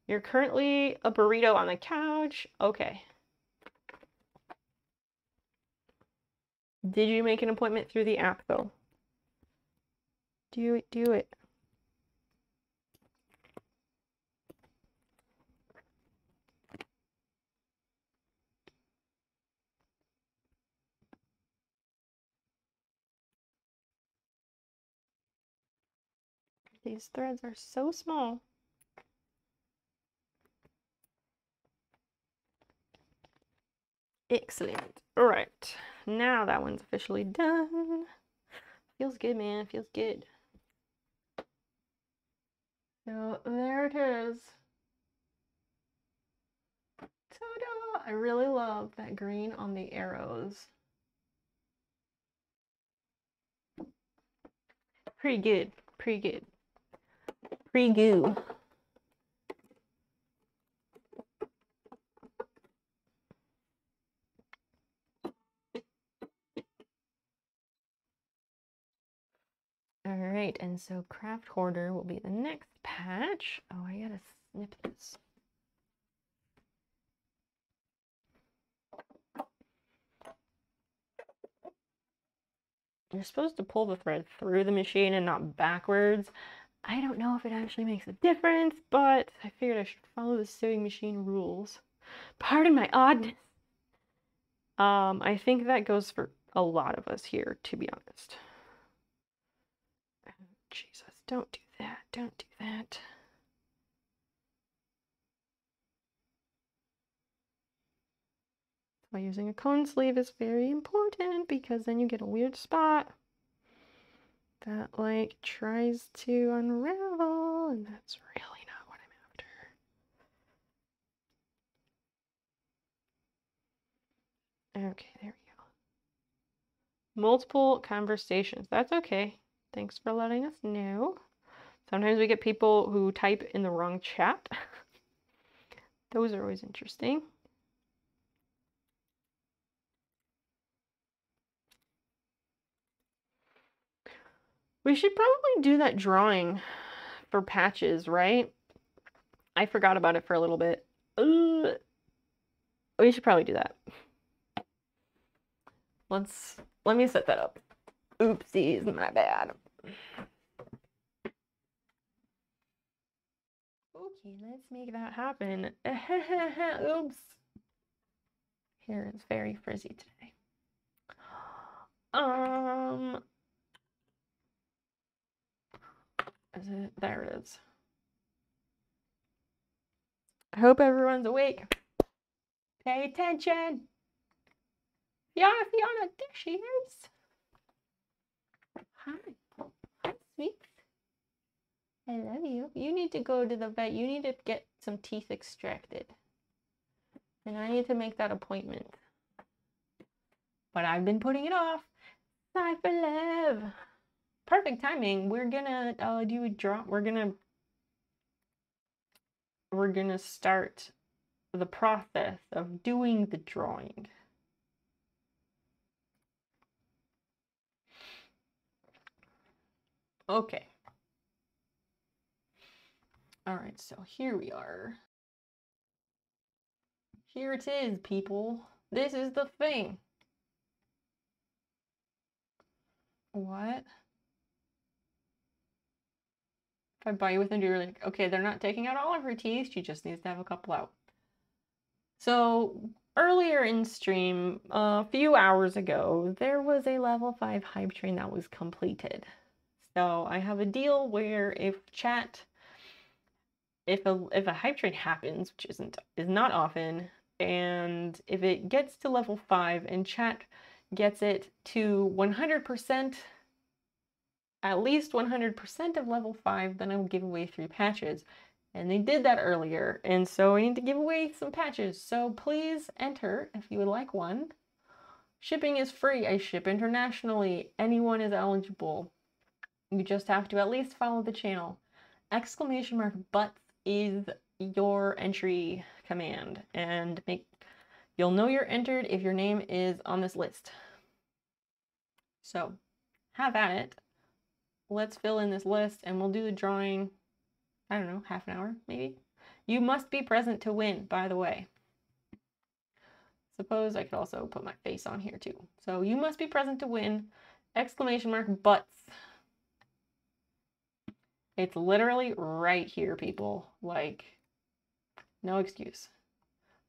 S1: You're currently a burrito on the couch. Okay. Did you make an appointment through the app, though? Do it, do it. These threads are so small. Excellent. All right. Now that one's officially done. Feels good, man. Feels good. So there it is. Ta-da! I really love that green on the arrows. Pretty good. Pretty good. Pretty goo. All right, and so Craft Hoarder will be the next patch. Oh, I gotta snip this. You're supposed to pull the thread through the machine and not backwards. I don't know if it actually makes a difference, but I figured I should follow the sewing machine rules. Pardon my oddness. I think that goes for a lot of us here, to be honest. Oh, Jesus, don't do that. Don't do that. Why using a cone sleeve is very important, because then you get a weird spot that like tries to unravel, and that's really not what I'm after. Okay, there we go. Multiple conversations. That's okay. Thanks for letting us know. Sometimes we get people who type in the wrong chat. Those are always interesting. We should probably do that drawing for patches, right? I forgot about it for a little bit. We should probably do that. Let me set that up. Oopsies, my bad. Okay, let's make that happen. Oops. Hair is very frizzy today. Is it? There it is. I hope everyone's awake. Pay attention. Fiona, there she is. Hi. Hi, sweet. I love you. You need to go to the vet. You need to get some teeth extracted. And I need to make that appointment. But I've been putting it off. Sigh for love. Perfect timing. We're gonna do a draw. We're gonna start the process of doing the drawing. Okay. All right, so here we are. Here it is, people. This is the thing. What? If I buy you with a you're like, okay, they're not taking out all of her teeth. She just needs to have a couple out. So earlier in stream, a few hours ago, there was a level 5 hype train that was completed. So I have a deal where if a hype train happens, which is not often, and if it gets to level 5 and chat gets it to 100%, at least 100% of level 5, then I will give away 3 patches. And they did that earlier, and so I need to give away some patches. So please enter if you would like one. Shipping is free. I ship internationally. Anyone is eligible. You just have to at least follow the channel. !butts is your entry command, and you'll know you're entered if your name is on this list. So have at it. Let's fill in this list and we'll do the drawing, I don't know, half an hour maybe. You must be present to win, by the way. Suppose I could also put my face on here too. So you must be present to win, exclamation mark, butts. It's literally right here, people. Like, no excuse.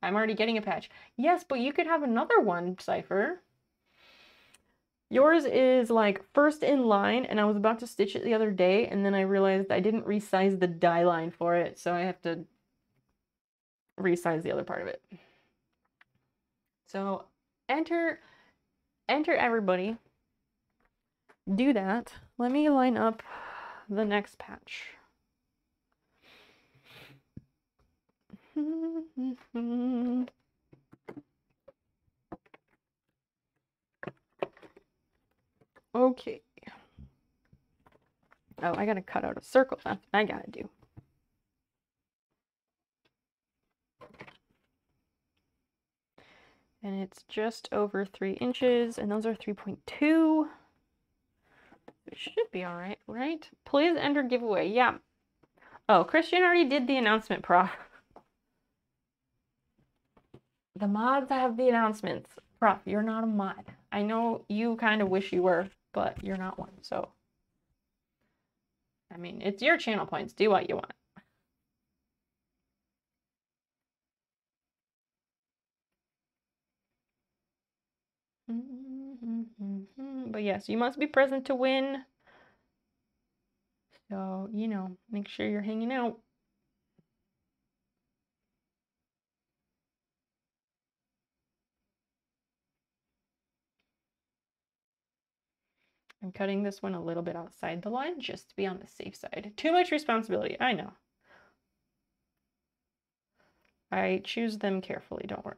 S1: I'm already getting a patch. Yes, but you could have another one, Cypher. Yours is like first in line, and I was about to stitch it the other day, and then I realized I didn't resize the die line for it, so I have to resize the other part of it. So enter everybody. Do that. Let me line up the next patch. Okay. Oh, I gotta cut out a circle. That's what I gotta do. And it's just over 3 inches, and those are 3.2. It should be all right, right? Please enter giveaway. Yeah. Oh, Christian already did the announcement, Prof. The mods have the announcements. Prof, you're not a mod. I know you kind of wish you were, but you're not one, so. I mean, it's your channel points. Do what you want. But yes, you must be present to win. So, you know, make sure you're hanging out. I'm cutting this one a little bit outside the line just to be on the safe side. Too much responsibility, I know. I choose them carefully, don't worry.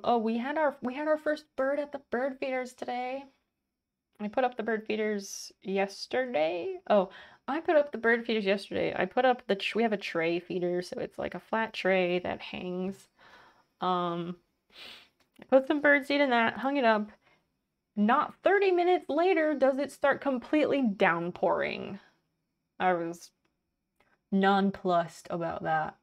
S1: Oh, we had our first bird at the bird feeders today. I put up the bird feeders yesterday. Oh, I put up the bird feeders yesterday. I put up we have a tray feeder, so it's like a flat tray that hangs. I put some bird seed in that, hung it up. Not 30 minutes later does it start completely downpouring. I was nonplussed about that.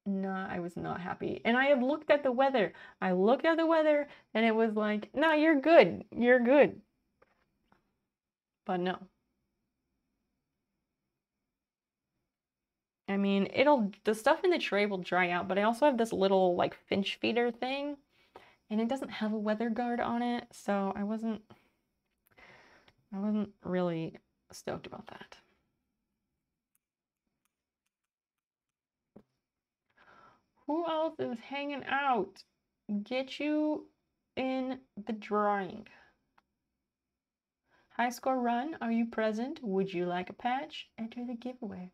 S1: No, I was not happy. And I had looked at the weather. I looked at the weather and it was like, no, you're good. You're good. But no. I mean, the stuff in the tray will dry out, but I also have this little like finch feeder thing and it doesn't have a weather guard on it, so I wasn't really stoked about that. Who else is hanging out? Get you in the drawing. High score run, are you present? Would you like a patch? Enter the giveaway.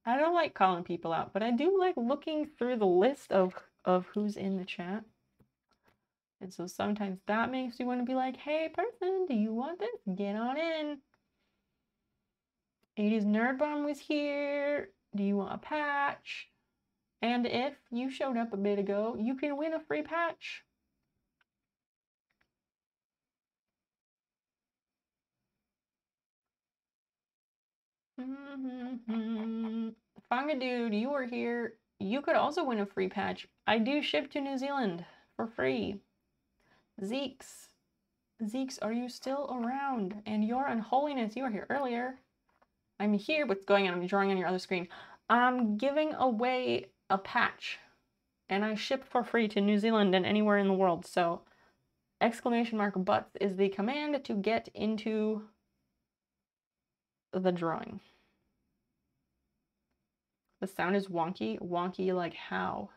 S1: I don't like calling people out, but I do like looking through the list of who's in the chat. And so sometimes that makes you want to be like, hey person, do you want this? Get on in. 80s Nerd Bomb was here. Do you want a patch? And if you showed up a bit ago, you can win a free patch. Fanga Dude, you were here. You could also win a free patch. I do ship to New Zealand for free. Zeeks, are you still around? And your Unholiness, you were here earlier. I'm here. What's going on? I'm drawing on your other screen. I'm giving away a patch. And I ship for free to New Zealand and anywhere in the world. So exclamation mark butts is the command to get into the drawing. The sound is wonky. Wonky like how?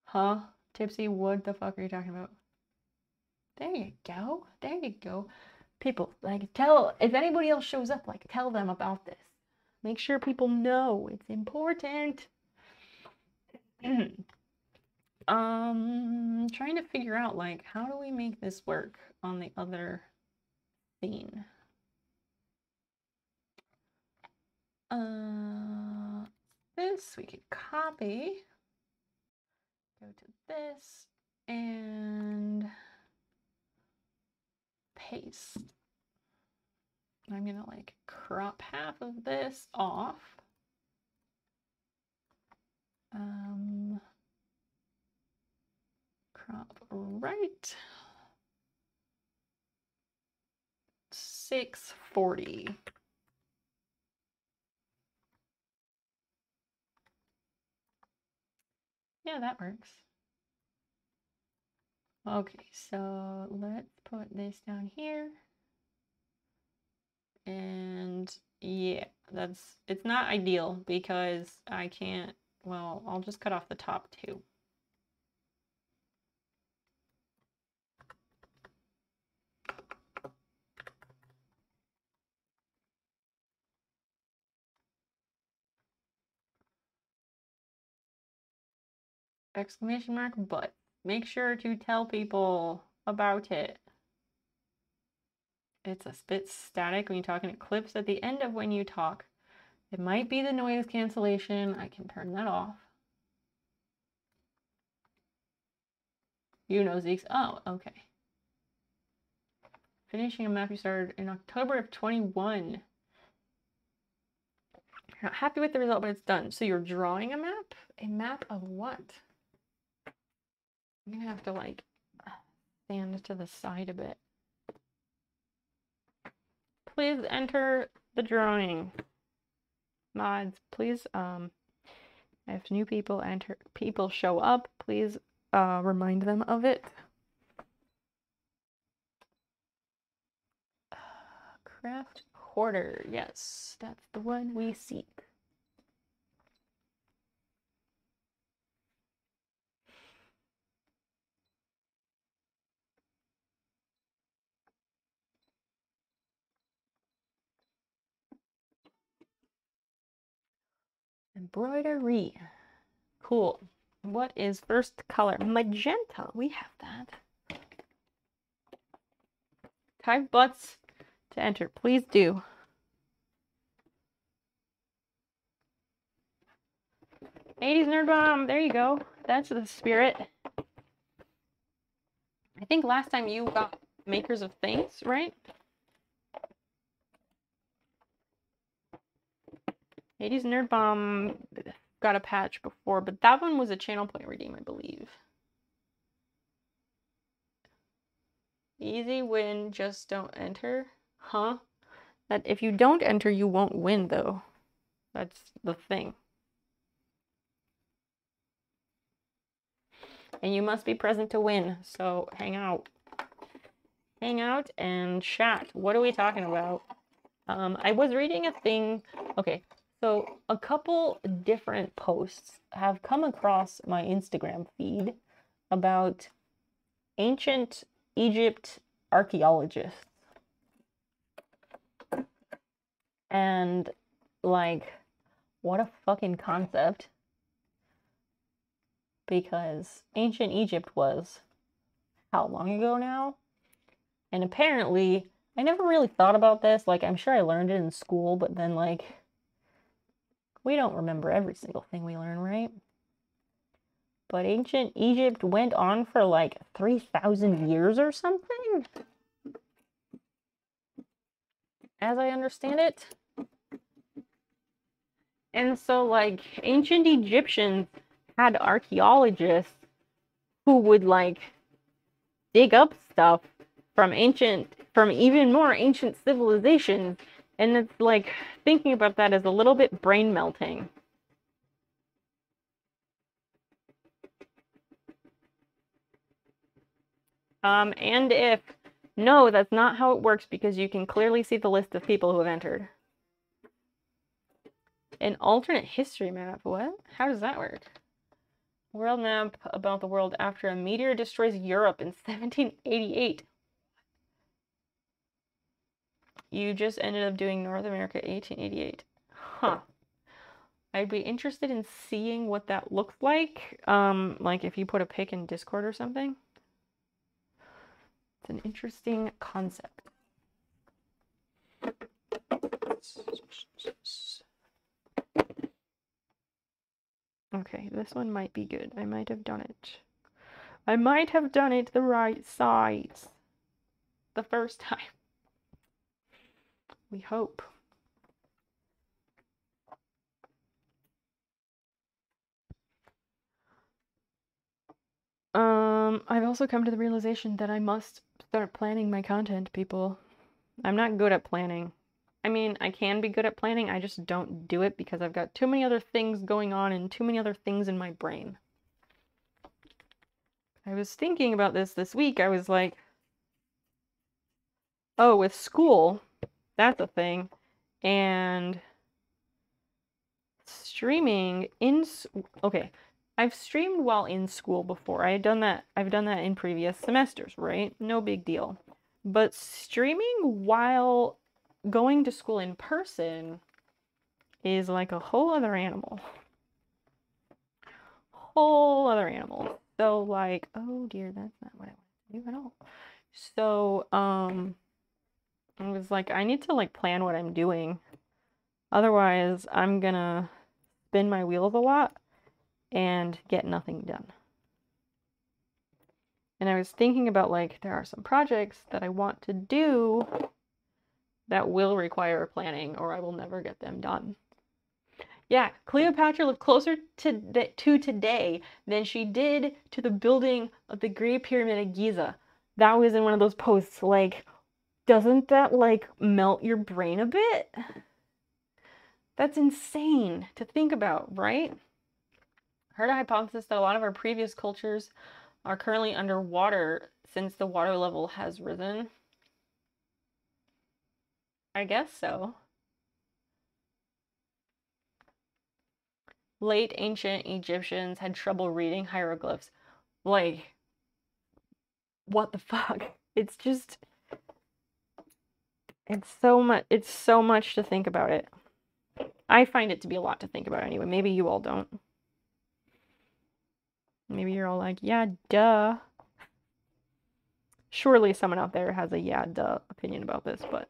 S1: Huh? Tipsy, what the fuck are you talking about? There you go. There you go. People, like, tell, if anybody else shows up, like, tell them about this. Make sure people know. It's important. Trying to figure out, like, how do we make this work on the other scene? This we could copy. Go to this and paste. I'm gonna like crop half of this off. Crop right. 640. Yeah, that works. Okay, so let's put this down here. And yeah, it's not ideal because I can't, well, I'll just cut off the top too. Exclamation mark, but make sure to tell people about it. It's a bit static when you talk, and it clips at the end of when you talk. It might be the noise cancellation. I can turn that off. You know, Zeke's. Oh, okay. Finishing a map you started in October of 21. You're not happy with the result, but it's done. So you're drawing a map? A map of what? I'm gonna have to like stand to the side a bit. Please enter the drawing. Mods, please, if new people show up, please remind them of it. Craft hoarder, yes, that's the one we seek. Embroidery. Cool. What is first color? Magenta. We have that. Type butts to enter. Please do. '80s Nerd Bomb. There you go. That's the spirit. I think last time you got Makers of Things, right? '80s Nerd Bomb got a patch before, but that one was a channel point redeem, I believe. Easy win, just don't enter. Huh? That if you don't enter, you won't win, though. That's the thing. And you must be present to win, so hang out. Hang out and chat. What are we talking about? I was reading a thing. Okay, so a couple different posts have come across my Instagram feed about ancient Egypt archaeologists. And like, what a fucking concept. Because ancient Egypt was how long ago now? And apparently, I never really thought about this. Like, I'm sure I learned it in school, but then, like, we don't remember every single thing we learn, right? But ancient Egypt went on for, like, 3,000 years or something? As I understand it. And so, like, ancient Egyptians had archaeologists who would, like, dig up stuff from even more ancient civilizations. And it's like, thinking about that is a little bit brain melting. And if, no, that's not how it works, because you can clearly see the list of people who have entered. An alternate history map, what? How does that work? World map about the world after a meteor destroys Europe in 1788. You just ended up doing North America 1888. Huh. I'd be interested in seeing what that looks like. Like if you put a pic in Discord or something. It's an interesting concept. Okay, this one might be good. I might have done it. I might have done it the right size the first time. We hope. I've also come to the realization that I must start planning my content, people. I'm not good at planning. I mean, I can be good at planning, I just don't do it because I've got too many other things going on and too many other things in my brain. I was thinking about this week. I was like, oh, with school, that's a thing. And streaming okay, I've streamed while in school before. I've done that in previous semesters, right? No big deal. But streaming while going to school in person is like a whole other animal. Whole other animal. So like, oh dear, that's not what I want to do at all. So, I was like, I need to like plan what I'm doing. Otherwise, I'm gonna spin my wheels a lot and get nothing done. And I was thinking about like, there are some projects that I want to do that will require planning or I will never get them done. Yeah, Cleopatra lived closer to today than she did to the building of the Great Pyramid of Giza. That was in one of those posts. Like, doesn't that like melt your brain a bit? That's insane to think about, right? Heard a hypothesis that a lot of our previous cultures are currently underwater since the water level has risen. I guess so. Late ancient Egyptians had trouble reading hieroglyphs. Like, what the fuck? It's just, it's so much to think about it. I find it to be a lot to think about anyway. Maybe you all don't. Maybe you're all like, yeah, duh. Surely someone out there has a yeah, duh opinion about this, but.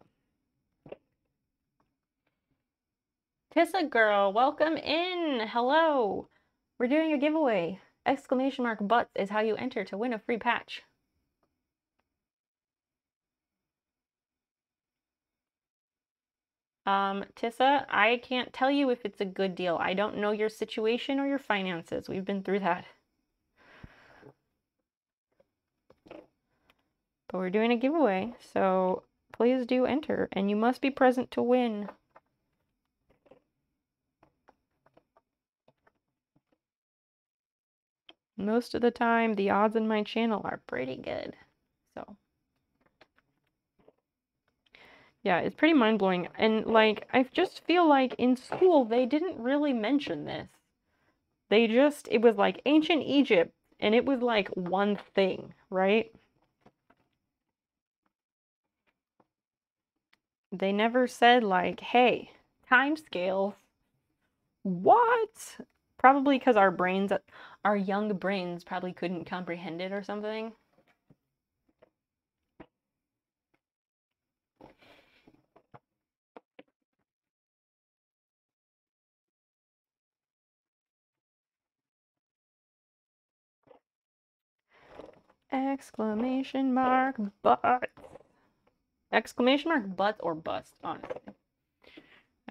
S1: Tissa girl, welcome in. Hello. We're doing a giveaway. Exclamation mark butts is how you enter to win a free patch. Tissa, I can't tell you if it's a good deal. I don't know your situation or your finances. We've been through that. But we're doing a giveaway, so please do enter, and you must be present to win. Most of the time, the odds in my channel are pretty good, so. Yeah, it's pretty mind-blowing, and like, I just feel like in school, they didn't really mention this. It was like ancient Egypt, and it was like one thing, right? They never said like, hey, time scales. What? Probably because our young brains probably couldn't comprehend it or something. Exclamation mark butt. Exclamation mark butt or bust, honestly.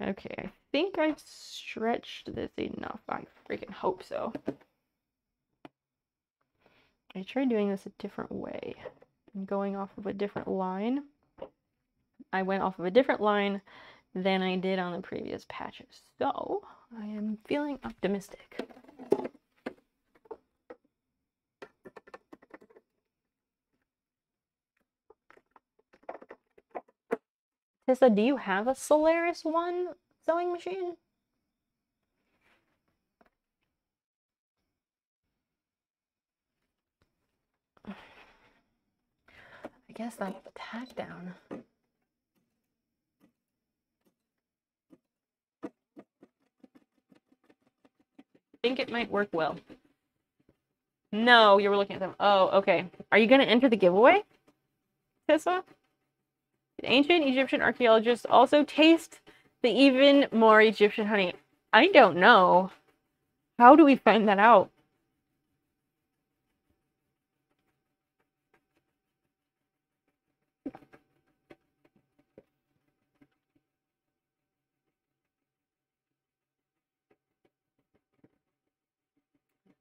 S1: Okay, I think I've stretched this enough. I freaking hope so. I tried doing this a different way. I'm going off of a different line. I went off of a different line than I did on the previous patches. So, I am feeling optimistic. Tessa, do you have a Solaris 1 sewing machine? I guess that's the tack down. It might work well. No, you were looking at them. Oh, okay. Are you going to enter the giveaway, Tissa? Did ancient Egyptian archaeologists also taste the even more Egyptian honey? I don't know. How do we find that out?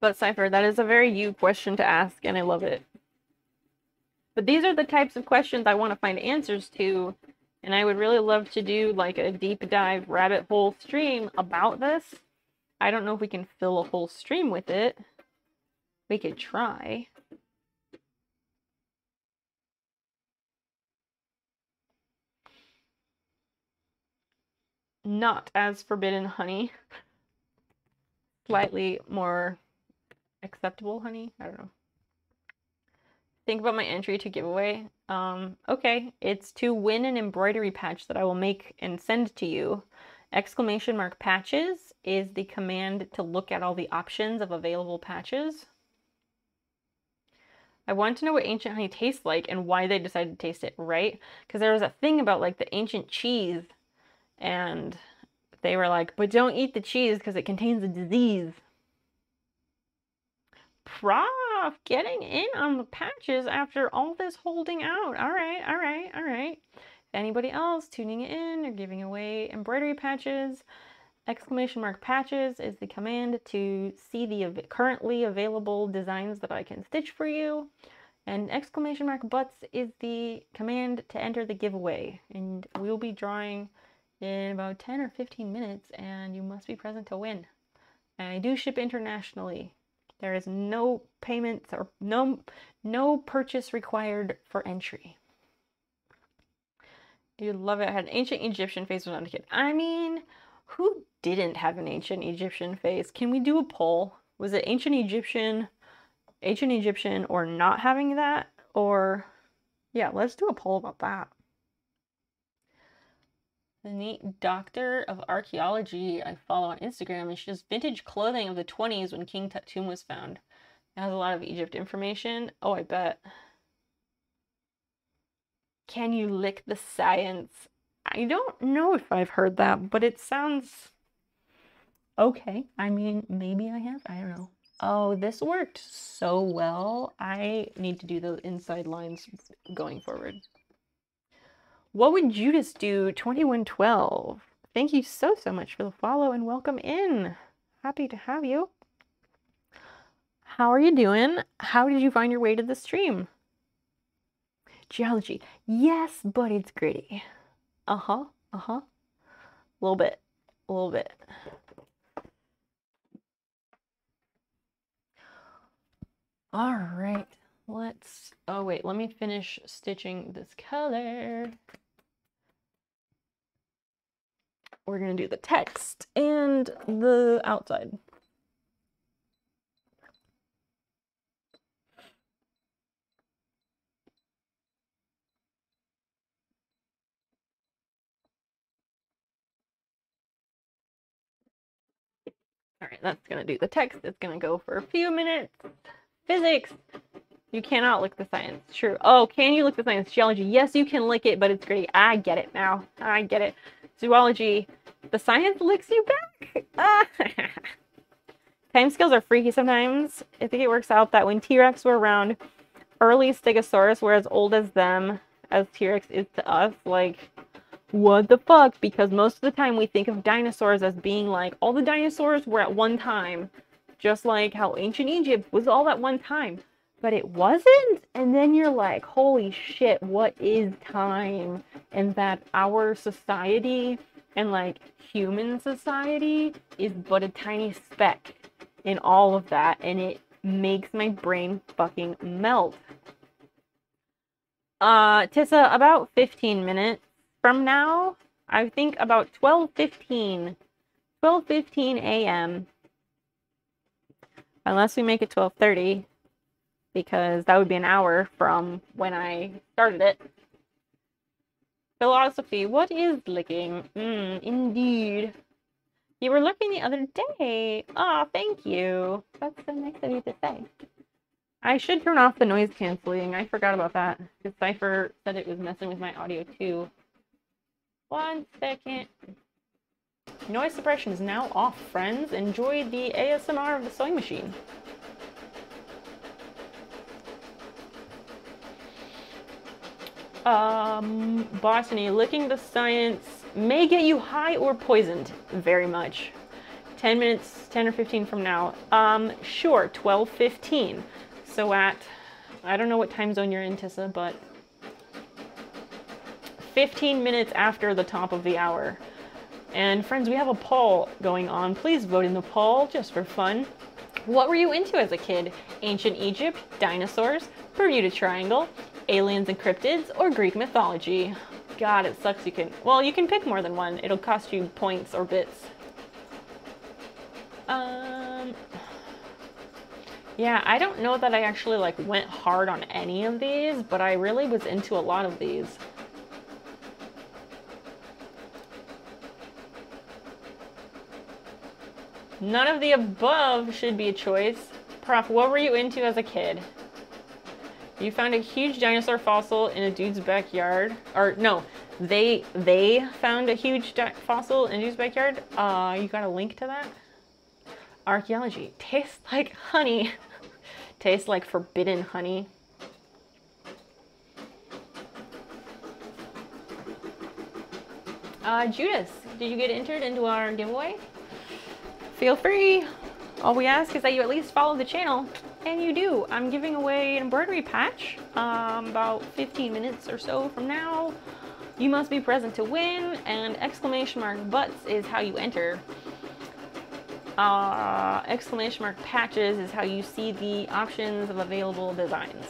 S1: But Cypher, that is a very you question to ask, and I love it. But these are the types of questions I want to find answers to, and I would really love to do like a deep dive rabbit hole stream about this. I don't know if we can fill a whole stream with it. We could try. Not as forbidden honey. Slightly more acceptable honey. I don't know. Think about my entry to giveaway. Okay, it's to win an embroidery patch that I will make and send to you. ! Patches is the command to look at all the options of available patches. I want to know what ancient honey tastes like and why they decided to taste it, right? Because there was a thing about like the ancient cheese, and they were like, but don't eat the cheese because it contains a disease. Prof, getting in on the patches after all this holding out. All right, all right, all right. Anybody else tuning in or giving away embroidery patches? ! Patches is the command to see the currently available designs that I can stitch for you. And ! Butts is the command to enter the giveaway. And we'll be drawing in about 10 or 15 minutes, and you must be present to win. And I do ship internationally. There is no payments or no purchase required for entry. You'd love it. I had an ancient Egyptian face when I was a kid. I mean, who didn't have an ancient Egyptian face? Can we do a poll? Was it ancient Egyptian, or not having that? Or, yeah, let's do a poll about that. The neat doctor of archaeology I follow on Instagram, and she does vintage clothing of the 20s when King Tut's was found. It has a lot of Egypt information. Oh, I bet. Can you lick the science? I don't know if I've heard that, but it sounds okay. I mean, maybe I have. I don't know. Oh, this worked so well. I need to do the inside lines going forward. What would Judas do? 2112. Thank you so much for the follow and welcome in. Happy to have you. How are you doing? How did you find your way to the stream? Geology. Yes, but it's gritty. Uh-huh. A little bit. A little bit. All right. Oh wait, let me finish stitching this color. We're gonna do the text and the outside. All right, that's gonna do the text. It's gonna go for a few minutes. Physics. You cannot lick the science. True. Oh, can you lick the science? Geology. Yes, you can lick it, but it's gritty. I get it now. I get it. Zoology. The science licks you back. Timescales are freaky sometimes. I think it works out that when T-Rex were around, early Stegosaurus were as old as them as T-Rex is to us. Like, what the fuck? Because most of the time we think of dinosaurs as being like, all the dinosaurs were at one time. Just like how ancient Egypt was all at one time. But it wasn't, and then you're like, holy shit, what is time? And that our society and like human society is but a tiny speck in all of that, and it makes my brain fucking melt. Tissa, about 15 minutes from now, I think about 12:15 a.m. Unless we make it 12:30. Because that would be an hour from when I started it. Philosophy. What is licking? Indeed. You were looking the other day. Aw, thank you. That's so nice of you to say. I should turn off the noise canceling. I forgot about that. Because Cypher said it was messing with my audio too. 1 second. Noise suppression is now off, friends. Enjoy the ASMR of the sewing machine. Botany, licking the science may get you high or poisoned. Very much. 10 minutes, 10 or 15 from now. Sure, 12:15. So at, I don't know what time zone you're in, Tissa, but 15 minutes after the top of the hour. And friends, we have a poll going on. Please vote in the poll, just for fun. What were you into as a kid? Ancient Egypt, dinosaurs, Bermuda Triangle, aliens and cryptids, or Greek mythology? God, it sucks you can... Well, you can pick more than one. It'll cost you points or bits. Yeah, I don't know that I actually, like, went hard on any of these, but I really was into a lot of these. None of the above should be a choice. Prof, what were you into as a kid? You found a huge dinosaur fossil in a dude's backyard. Or, no, they found a huge fossil in a dude's backyard. You got a link to that? Archaeology. Tastes like honey. Tastes like forbidden honey. Judas, did you get entered into our giveaway? Feel free. All we ask is that you at least follow the channel, and you do. I'm giving away an embroidery patch about 15 minutes or so from now. You must be present to win, and exclamation mark butts is how you enter. Exclamation mark patches is how you see the options of available designs.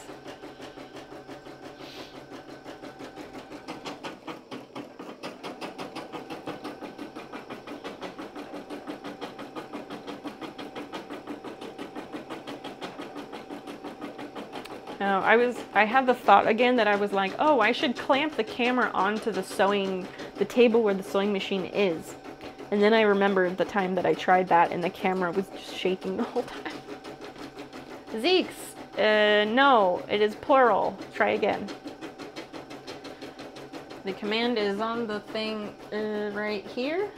S1: No, I had the thought again that I was like, oh, I should clamp the camera onto the table where the sewing machine is. And then I remembered the time that I tried that and the camera was just shaking the whole time. Zeeks, no, it is plural. Try again. The command is on the thing right here.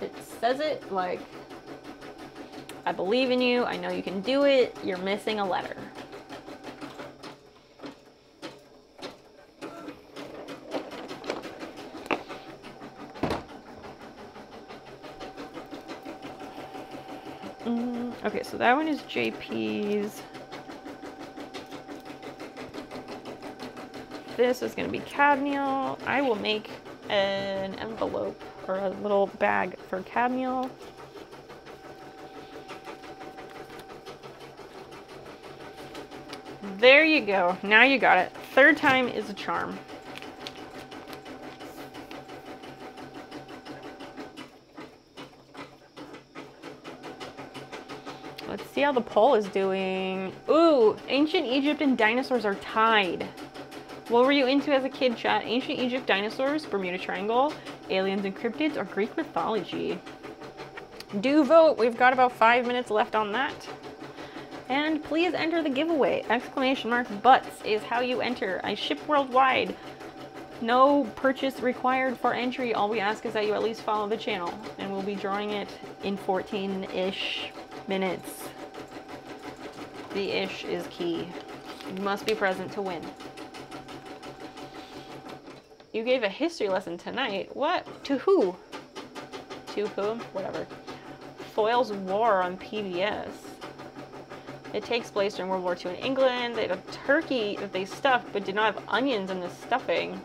S1: It says it like, I believe in you, I know you can do it, you're missing a letter. Okay, so that one is JP's. This is going to be Cadmiel. I will make an envelope or a little bag for Cadmiel. There you go. Now you got it. Third time is a charm. Let's see how the poll is doing. Ooh, ancient Egypt and dinosaurs are tied. What were you into as a kid, chat? Ancient Egypt, dinosaurs, Bermuda Triangle, aliens and cryptids, or Greek mythology? Do vote. We've got about 5 minutes left on that. And please enter the giveaway. Exclamation mark butts is how you enter. I ship worldwide. No purchase required for entry. All we ask is that you at least follow the channel. And we'll be drawing it in 14-ish minutes. The ish is key. You must be present to win. You gave a history lesson tonight. What? To who? To whom? Whatever. Foyle's War on PBS. It takes place during World War II in England. They have a turkey that they stuffed but did not have onions in the stuffing.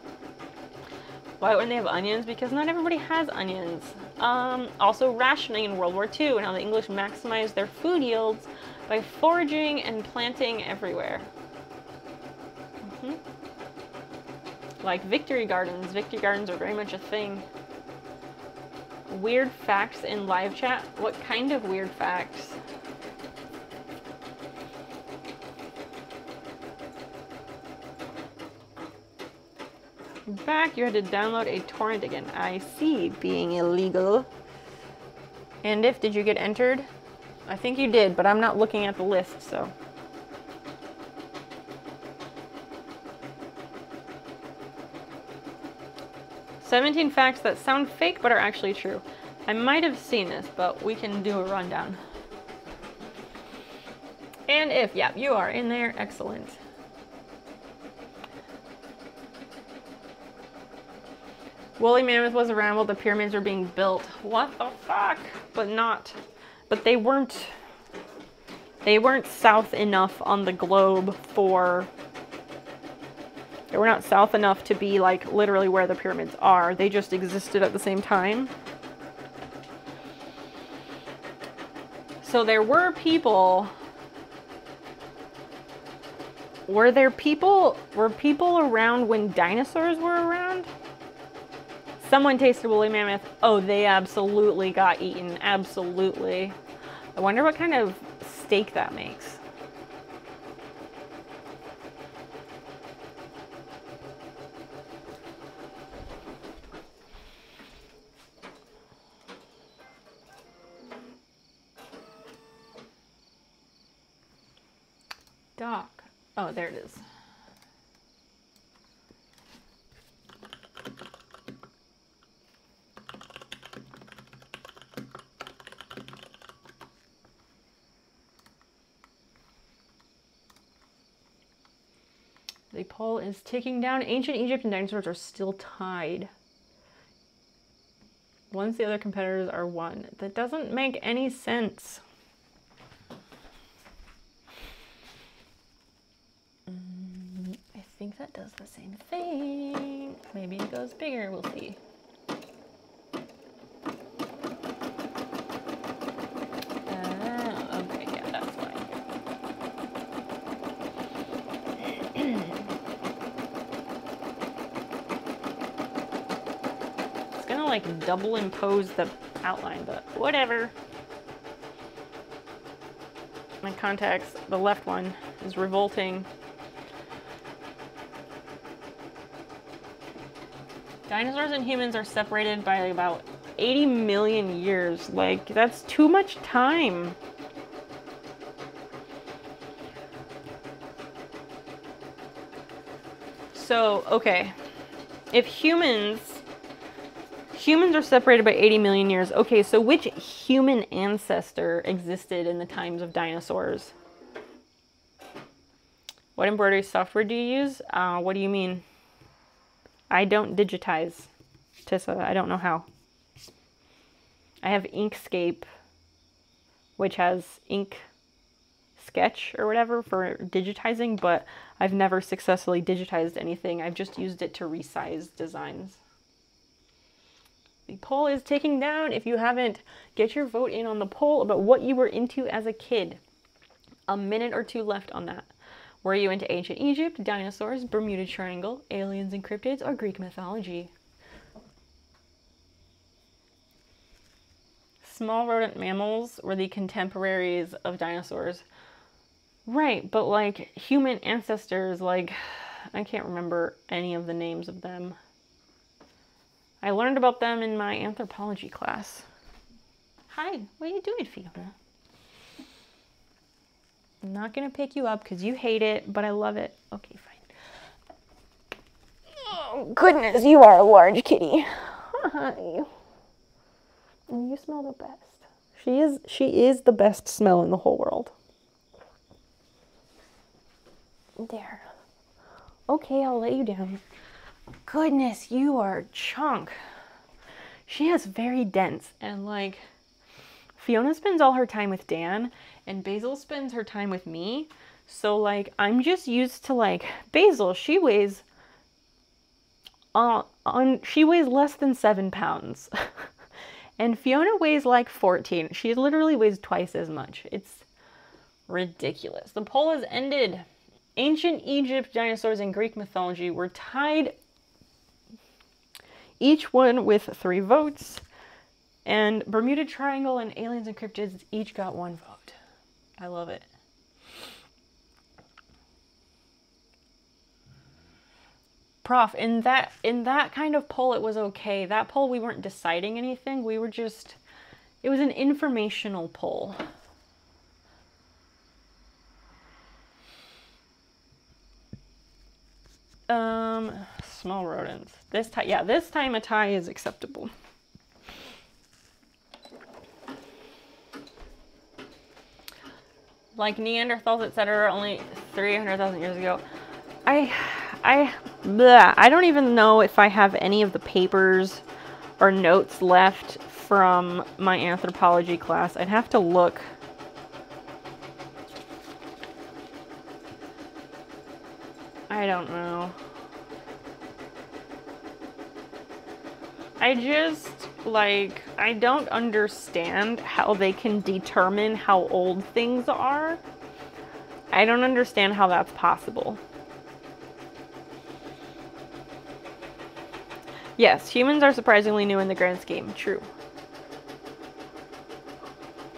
S1: Why wouldn't they have onions? Because not everybody has onions. Also rationing in World War II and how the English maximized their food yields by foraging and planting everywhere. Like victory gardens. Victory gardens are very much a thing. Weird facts in live chat? What kind of weird facts? Back, you had to download a torrent again. I see, being illegal. And if, did you get entered? I think you did, but I'm not looking at the list, so. "17 facts that sound fake but are actually true." I might have seen this, but we can do a rundown. And if, yeah, you are in there, excellent. Woolly Mammoth was around while the pyramids were being built. What the fuck? But they weren't south enough on the globe for, they were not south enough to be like literally where the pyramids are. They just existed at the same time. So there were people, were people around when dinosaurs were around? Someone tasted woolly mammoth. Oh, they absolutely got eaten. Absolutely. I wonder what kind of steak that makes. Doc. Oh, there it is. The poll is ticking down. Ancient Egypt and dinosaurs are still tied. Once the other competitors are won. That doesn't make any sense. I think that does the same thing. Maybe it goes bigger, we'll see. Okay, yeah, that's fine. It's gonna like double impose the outline, but whatever. My contacts, the left one, is revolting. Dinosaurs and humans are separated by about 80 million years. Like, that's too much time. So, okay. If humans are separated by 80 million years. Okay, so which human ancestor existed in the times of dinosaurs? What embroidery software do you use? What do you mean? I don't digitize, Tissa. I don't know how. I have Inkscape, which has ink sketch or whatever for digitizing, but I've never successfully digitized anything. I've just used it to resize designs. The poll is ticking down. If you haven't, get your vote in on the poll about what you were into as a kid. A minute or two left on that. Were you into ancient Egypt, dinosaurs, Bermuda Triangle, aliens and cryptids, or Greek mythology? Small rodent mammals were the contemporaries of dinosaurs. Right, but like human ancestors, like, I can't remember any of the names of them. I learned about them in my anthropology class. Hi, what are you doing, Fiona? I'm not gonna pick you up because you hate it, but I love it. Okay, fine. Oh, goodness, you are a large kitty. Hi. And you smell the best. She is the best smell in the whole world. There. Okay, I'll let you down. Goodness, you are a chunk. She is very dense, and like, Fiona spends all her time with Dan, and Basil spends her time with me. So like, I'm just used to like, Basil, she weighs less than 7 pounds. And Fiona weighs like 14. She literally weighs twice as much. It's ridiculous. The poll has ended. Ancient Egypt, dinosaurs, and Greek mythology were tied, each one with 3 votes. And Bermuda Triangle and aliens and cryptids each got 1 vote. I love it. Prof, in that kind of poll, it was okay. That poll, we weren't deciding anything. We were just It was an informational poll. Small rodents. This time a tie is acceptable. Like Neanderthals, etc., only 300,000 years ago. I don't even know if I have any of the papers or notes left from my anthropology class. I'd have to look. I don't know. I just, like, I don't understand how they can determine how old things are. I don't understand how that's possible. Yes, humans are surprisingly new in the grand scheme. True.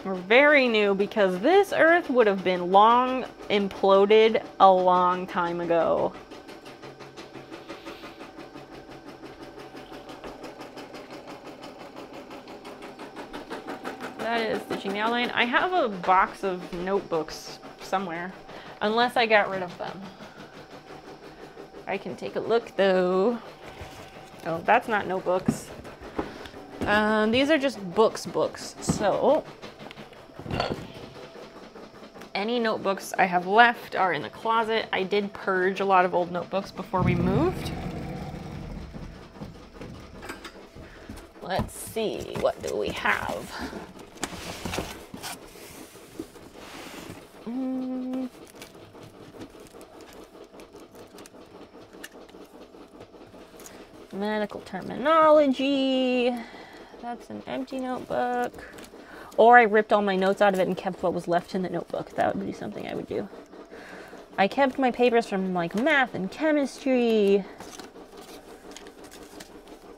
S1: We're very new because this Earth would have been long imploded a long time ago. That is stitching the outline. I have a box of notebooks somewhere, unless I got rid of them. I can take a look though. Oh, that's not notebooks. These are just books. So, any notebooks I have left are in the closet. I did purge a lot of old notebooks before we moved. Let's see, what do we have? Medical terminology. That's an empty notebook. Or I ripped all my notes out of it and kept what was left in the notebook. That would be something I would do. I kept my papers from like math and chemistry.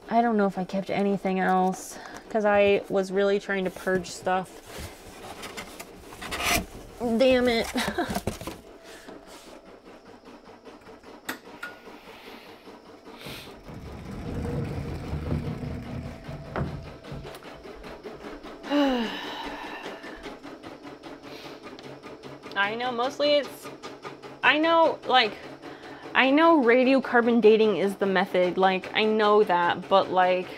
S1: I don't know if I kept anything else because I was really trying to purge stuff. Damn it. I know mostly it's, I know radiocarbon dating is the method, like, I know that, but, like,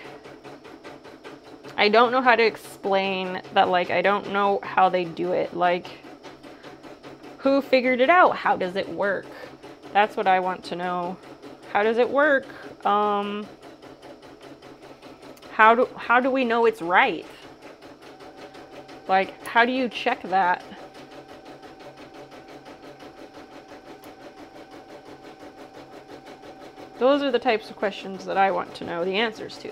S1: I don't know how to explain that, like, I don't know how they do it, like, who figured it out? How does it work? That's what I want to know. How does it work? How do we know it's right? Like, how do you check that? Those are the types of questions that I want to know the answers to.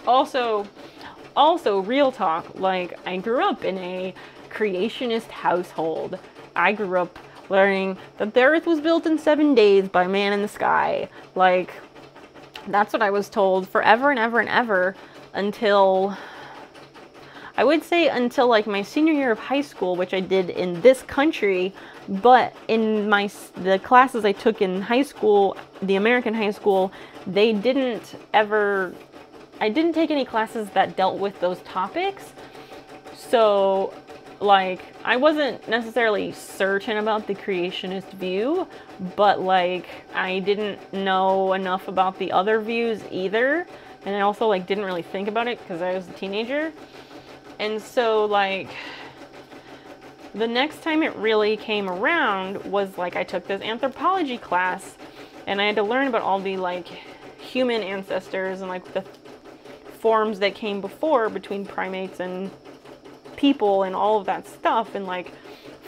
S1: Also, real talk, like, I grew up in a creationist household. I grew up learning that the earth was built in 7 days by man in the sky. Like, that's what I was told forever and ever and ever until, I would say until like my senior year of high school, which I did in this country, but in the classes I took in high school, the American high school, I didn't take any classes that dealt with those topics. So, like, I wasn't necessarily certain about the creationist view, but, like, I didn't know enough about the other views either. And I also, like, didn't really think about it because I was a teenager. And so, like, the next time it really came around was, like, I took this anthropology class, and I had to learn about all the, like, human ancestors and, like, the forms that came before between primates and people and all of that stuff, and like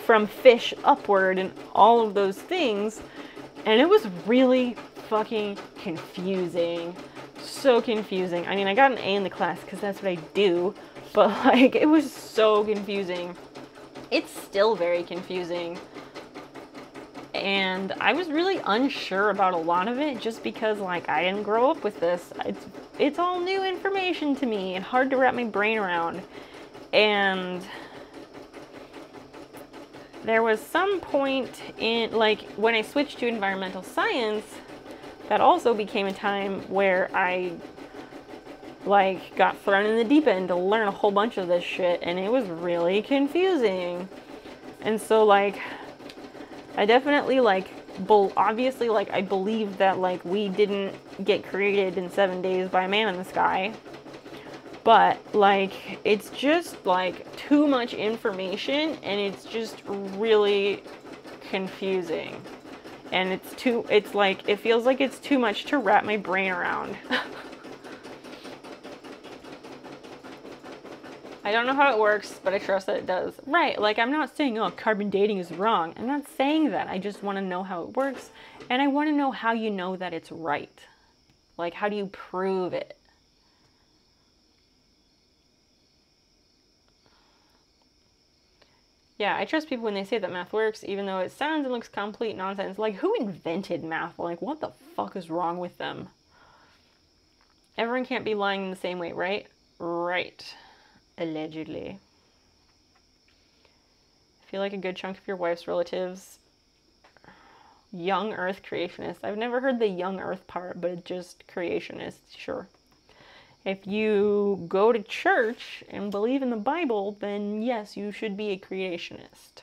S1: from fish upward and all of those things. And it was really fucking confusing. So confusing. I mean, I got an A in the class because that's what I do, but like it was so confusing. It's still very confusing. And I was really unsure about a lot of it just because, like, I didn't grow up with this. It's all new information to me and hard to wrap my brain around. And there was some point in, like, when I switched to environmental science, that also became a time where I, like, got thrown in the deep end to learn a whole bunch of this shit, and it was really confusing. And so, like, I definitely, like, obviously, like, I believe that, like, we didn't get created in 7 days by a man in the sky. But, like, it's just, like, too much information, and it's just really confusing. And it's like, it feels like it's too much to wrap my brain around. I don't know how it works, but I trust that it does. Right, like, I'm not saying, oh, carbon dating is wrong. I'm not saying that. I just want to know how it works, and I want to know how you know that it's right. Like, how do you prove it? Yeah, I trust people when they say that math works, even though it sounds and looks complete nonsense. Like, who invented math? Like, what the fuck is wrong with them? Everyone can't be lying in the same way, right? Right. Allegedly. I feel like a good chunk of your wife's relatives, young earth creationists. I've never heard the young earth part, but it's just creationists, sure. If you go to church and believe in the Bible, then yes, you should be a creationist.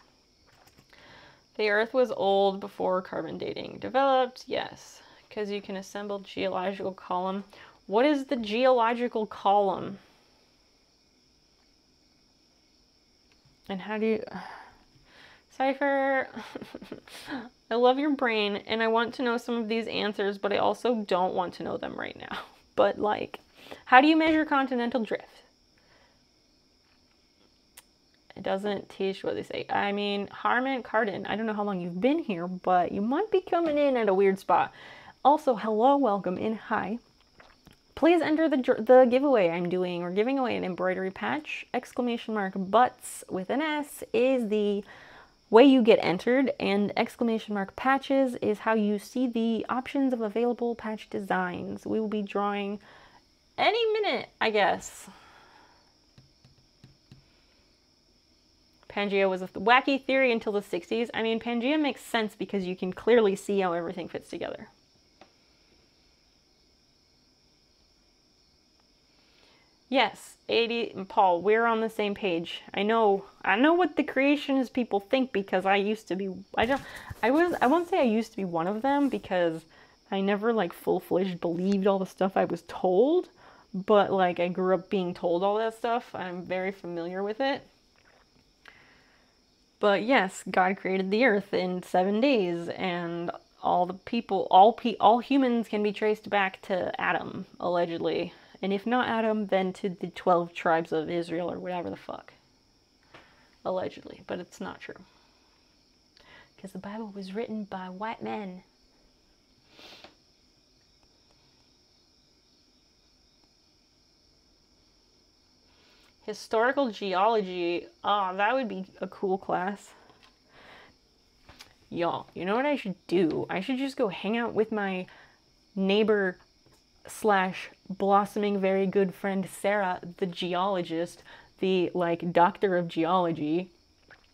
S1: The earth was old before carbon dating developed, yes, because you can assemble geological column. What is the geological column? And how do you... Cypher, I love your brain, and I want to know some of these answers, but I also don't want to know them right now. But, like, how do you measure continental drift? It doesn't teach what they say. I mean, Harman Kardon, I don't know how long you've been here, but you might be coming in at a weird spot. Also, hello, welcome in, hi. Please enter the giveaway I'm doing. We're giving away an embroidery patch. ! Butts with an S is the way you get entered, and ! Patches is how you see the options of available patch designs. We will be drawing any minute, I guess. Pangea was a wacky theory until the 60s. I mean, Pangea makes sense because you can clearly see how everything fits together. Yes, 80, Paul, we're on the same page. I know what the creationist people think because I used to be, I won't say I used to be one of them because I never, like, full-fledged believed all the stuff I was told, but, like, I grew up being told all that stuff. I'm very familiar with it. But yes, God created the earth in 7 days, and all the people, all humans can be traced back to Adam, allegedly. And if not Adam, then to the 12 tribes of Israel or whatever the fuck. Allegedly, but it's not true. Because the Bible was written by white men. Historical geology, that would be a cool class. Y'all, you know what I should do? I should just go hang out with my neighbor / blossoming very good friend Sarah, the geologist, the, like, doctor of geology,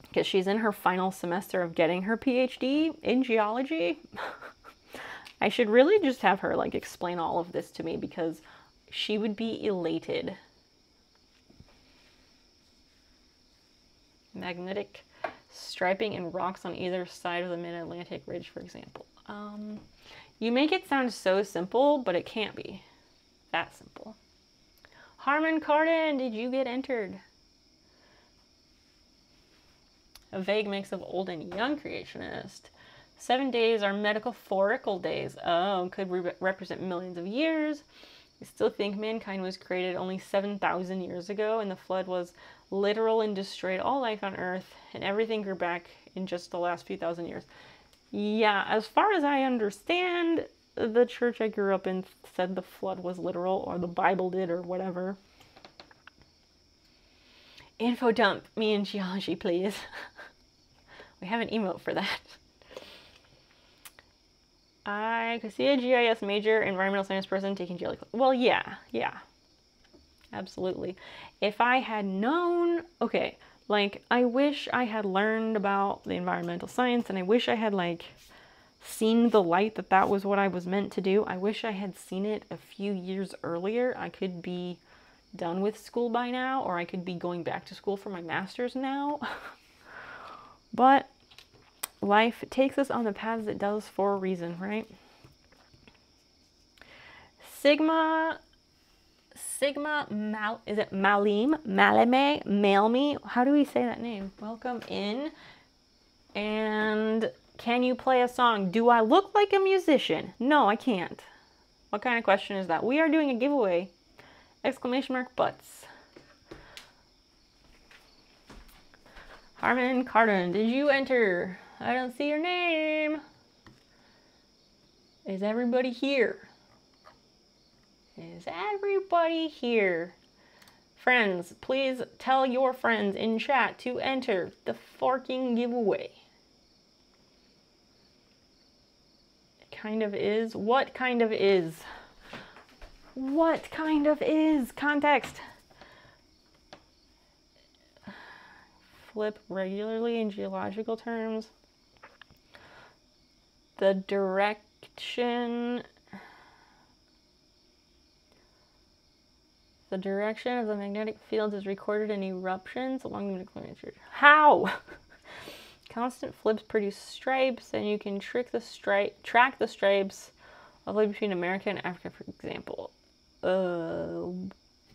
S1: because she's in her final semester of getting her PhD in geology. I should really just have her, like, explain all of this to me because she would be elated. Magnetic striping and rocks on either side of the Mid-Atlantic Ridge, for example. You make it sound so simple, but it can't be that simple. Harman Kardon, did you get entered? A vague mix of old and young creationist. 7 days are metaphorical days. Oh, could represent millions of years. I still think mankind was created only 7,000 years ago, and the flood was literal and destroyed all life on Earth, and everything grew back in just the last few thousand years. Yeah, as far as I understand, the church I grew up in said the flood was literal, or the Bible did, or whatever. Info dump me in geology, please. We have an emote for that. I could see a GIS major, environmental science person taking geology. Well, yeah. Absolutely. If I had known, okay, Like, I wish I had learned about the environmental science, and I wish I had, like, seen the light that that was what I was meant to do. I wish I had seen it a few years earlier. I could be done with school by now, or I could be going back to school for my master's now. But life takes us on the paths it does for a reason, right? Sigma is it Maleme? How do we say that name? Welcome in. And can you play a song? Do I look like a musician? No, I can't. What kind of question is that? We are doing a giveaway. Exclamation mark butts. Harmon Cardon, did you enter? I don't see your name. Is everybody here? Is everybody here? Friends, please tell your friends in chat to enter the forking giveaway. It kind of is. What kind of is? What kind of is? Context. Flip regularly in geological terms. The direction of the magnetic field is recorded in eruptions along the mid-Atlantic. How? Constant flips produce stripes, and you can track the stripes all the way between America and Africa, for example.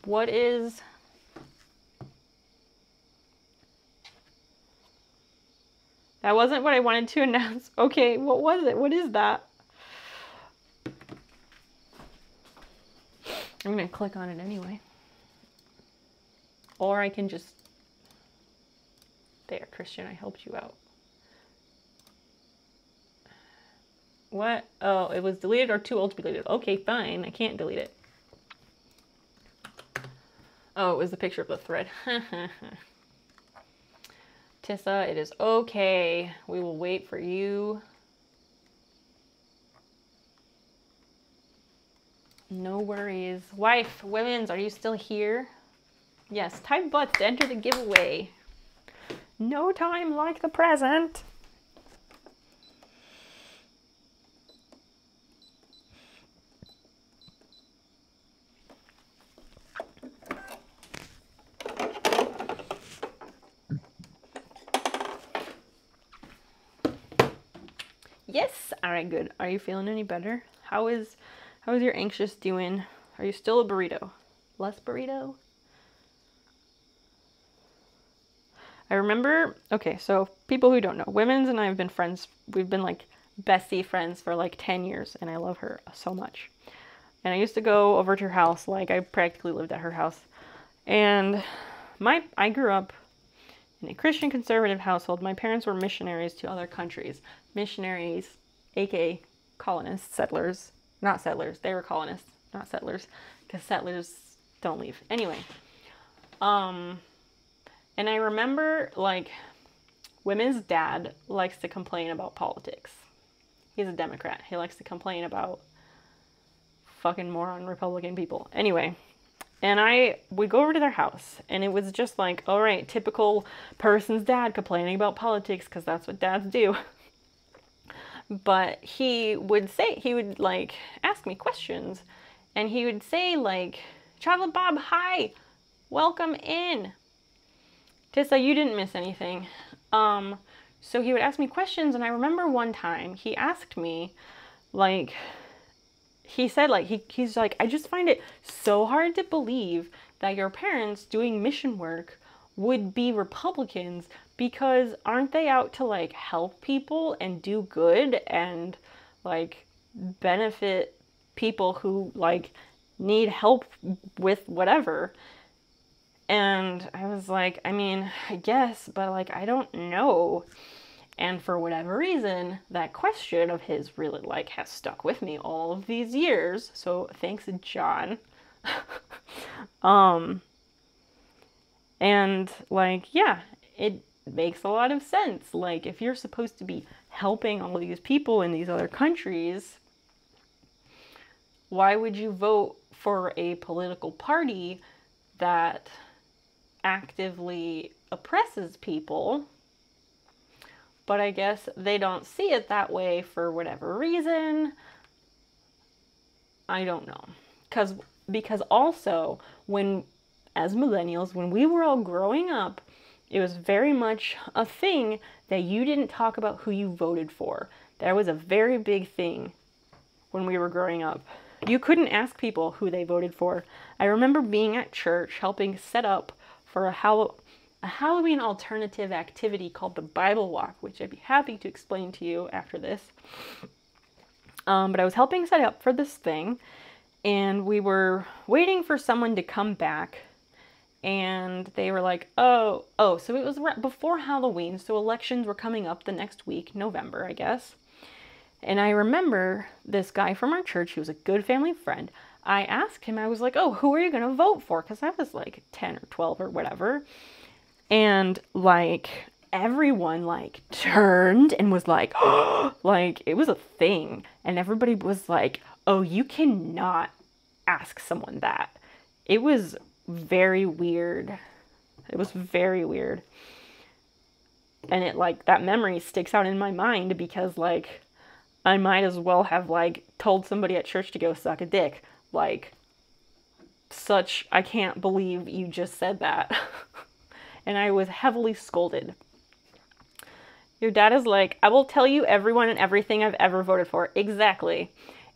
S1: What is... That wasn't what I wanted to announce. Okay, what was it? What is that? I'm gonna click on it anyway. Or I can just... There, Christian, I helped you out. What? Oh, it was deleted or too old to be deleted. Okay, fine. I can't delete it. Oh, it was the picture of the thread. Tissa, it is okay. We will wait for you. No worries. Wife, women's, are you still here? Yes, type butts to enter the giveaway. No time like the present. Yes. All right, good. Are you feeling any better? How is your anxious doing? Are you still a burrito? Less burrito? I remember, okay, so people who don't know, Women's and I have been friends. We've been like bestie friends for like 10 years, and I love her so much. And I used to go over to her house, like I practically lived at her house. And I grew up in a Christian conservative household. My parents were missionaries to other countries. Missionaries, aka colonists, settlers. Not settlers, they were colonists, not settlers, because settlers don't leave. Anyway, and I remember, like, Women's dad likes to complain about politics. He's a Democrat. He likes to complain about fucking moron Republican people. Anyway, and I would go over to their house, and it was just like, all right, typical person's dad complaining about politics, because that's what dads do. But he would like ask me questions, and he would say like, Chocolate Bob, hi, welcome in. Tissa, you didn't miss anything. So he would ask me questions, and I remember one time he asked me, like, he said, like, he's like, I just find it so hard to believe that your parents doing mission work would be Republicans, because aren't they out to, like, help people and do good and, like, benefit people who, like, need help with whatever? And I was like, I mean, I guess, but, like, I don't know. And for whatever reason, that question of his really, like, has stuck with me all of these years. So thanks, John. And, like, yeah, it makes a lot of sense. Like, if you're supposed to be helping all these people in these other countries, why would you vote for a political party that actively oppresses people, but I guess they don't see it that way for whatever reason. I don't know. Because also, as millennials, when we were all growing up, it was very much a thing that you didn't talk about who you voted for. That was a very big thing when we were growing up. You couldn't ask people who they voted for. I remember being at church helping set up for a Halloween alternative activity called the Bible Walk, which I'd be happy to explain to you after this. But I was helping set up for this thing, and we were waiting for someone to come back, and they were like, so it was before Halloween, so elections were coming up the next week, November, I guess. And I remember this guy from our church, who was a good family friend. I asked him, I was like, who are you going to vote for? Because I was like 10 or 12 or whatever. And like everyone like turned and was like, like it was a thing. And everybody was like, you cannot ask someone that. It was very weird. It was very weird. And it like, that memory sticks out in my mind because like, I might as well have like told somebody at church to go suck a dick. Like, I can't believe you just said that. And I was heavily scolded. Your dad is like, I will tell you everyone and everything I've ever voted for. Exactly.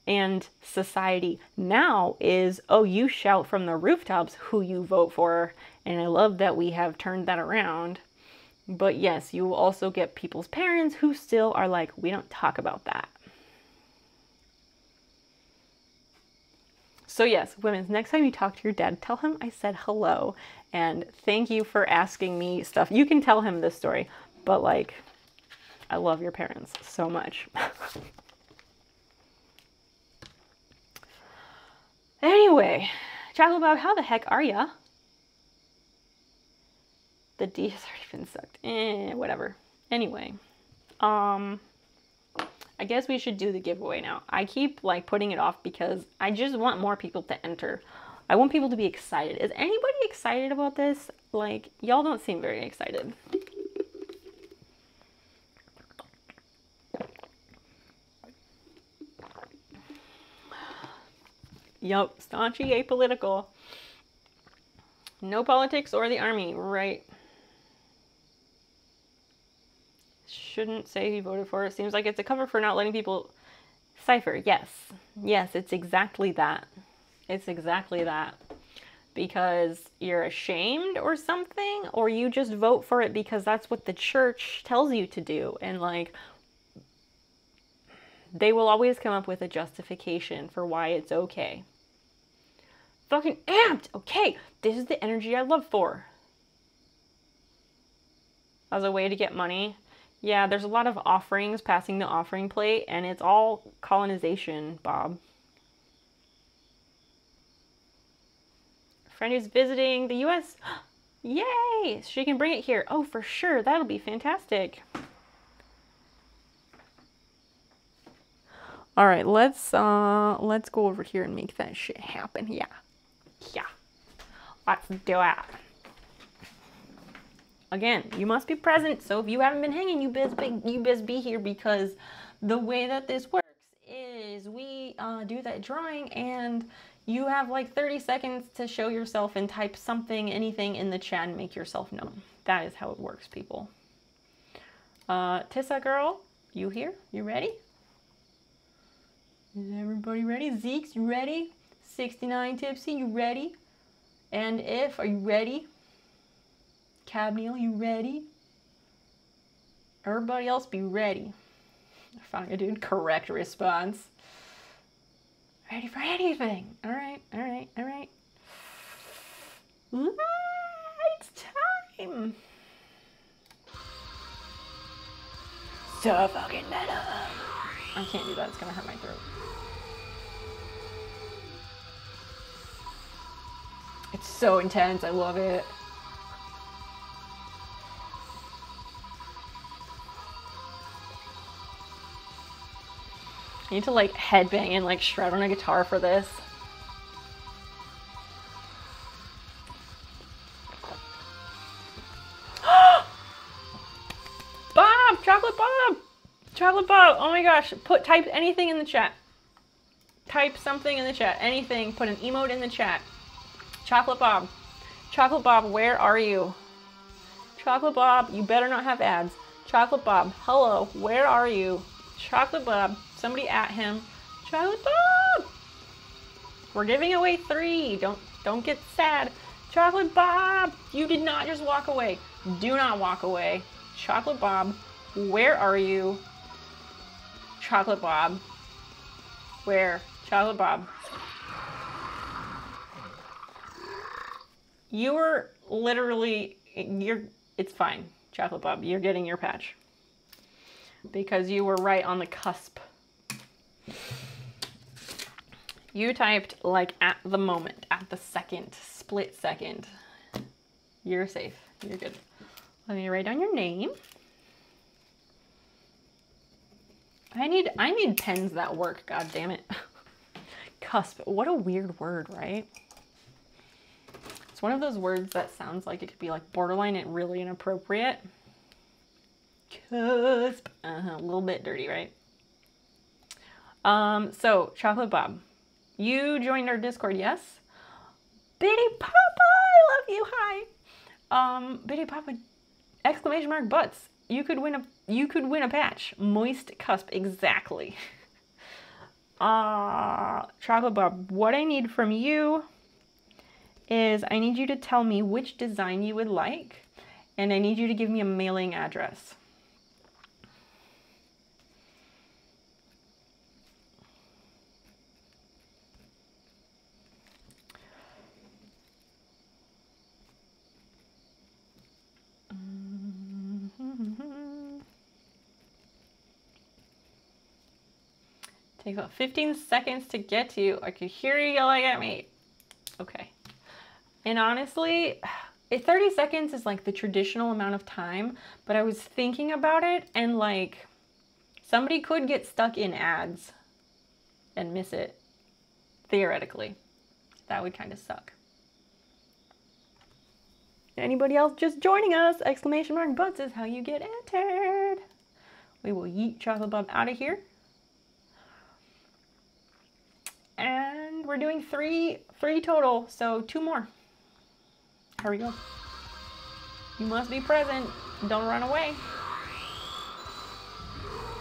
S1: And society now is, you shout from the rooftops who you vote for. And I love that we have turned that around. But yes, you will also get people's parents who still are like, we don't talk about that. So yes, women, next time you talk to your dad, tell him I said hello and thank you for asking me stuff. You can tell him this story, but like, I love your parents so much. Anyway, talk about how the heck are ya? The D has already been sucked. Whatever. Anyway, I guess we should do the giveaway now. I keep like putting it off because I just want more people to enter. I want people to be excited. Is anybody excited about this? Like, y'all don't seem very excited. Yup, staunchy apolitical. No politics or the army, right? Shouldn't say who you voted for. It seems like it's a cover for not letting people cipher. Yes, it's exactly that. It's exactly that. Because you're ashamed or something, or you just vote for it because that's what the church tells you to do. And like, they will always come up with a justification for why it's okay. Fucking amped! Okay, this is the energy I love for. As a way to get money. Yeah, there's a lot of offerings passing the offering plate, and it's all colonization, Bob. A friend who's visiting the U.S. Yay! She can bring it here. Oh, for sure. That'll be fantastic. All right, let's go over here and make that shit happen. Yeah. Let's do it. Again, you must be present, so if you haven't been hanging, you best be here, because the way that this works is we do that drawing, and you have like 30 seconds to show yourself and type something, anything in the chat and make yourself known. That is how it works, people. Tissa girl, you here? You ready? Is everybody ready? Zeeks, you ready? 69 Tipsy, you ready? And if, are you ready? Cabneal, you ready? Everybody else be ready. Finally, dude, correct response. Ready for anything. All right. It's time. So fucking meta. I can't do that. It's gonna hurt my throat. It's so intense. I love it. I need to like headbang and like shred on a guitar for this. Chocolate Bob! Chocolate Bob! Oh my gosh. Type anything in the chat. Type something in the chat. Anything. Put an emote in the chat. Chocolate Bob. Chocolate Bob, where are you? Chocolate Bob, you better not have ads. Chocolate Bob, hello, where are you? Chocolate Bob, somebody at him. Chocolate Bob! We're giving away 3. Don't get sad. Chocolate Bob, you did not just walk away. Do not walk away. Chocolate Bob, where are you? Chocolate Bob. Where? Chocolate Bob. You were literally, it's fine. Chocolate Bob, you're getting your patch. Because you were right on the cusp. You typed like at the moment, at the second, split second. You're safe, you're good. Let me write down your name. I need pens that work, god damn it. Cusp, what a weird word, right? It's one of those words that sounds like it could be like borderline and really inappropriate. Cusp, a little bit dirty, right? So Chocolate Bob, you joined our Discord, yes? Bitty Papa, I love you, hi. Bitty Papa, exclamation mark butts. You could win a patch. Moist cusp, exactly. Chocolate Bob, what I need from you is I need you to tell me which design you would like, and I need you to give me a mailing address. Takes about 15 seconds to get to you. I could hear you yelling at me. Okay. And honestly, 30 seconds is like the traditional amount of time, but I was thinking about it and like somebody could get stuck in ads and miss it, theoretically. That would kind of suck. Anybody else just joining us? Exclamation mark butts is how you get entered. We will yeet Chocolate Bob out of here. And we're doing three total, so 2 more. Here we go. You must be present. Don't run away.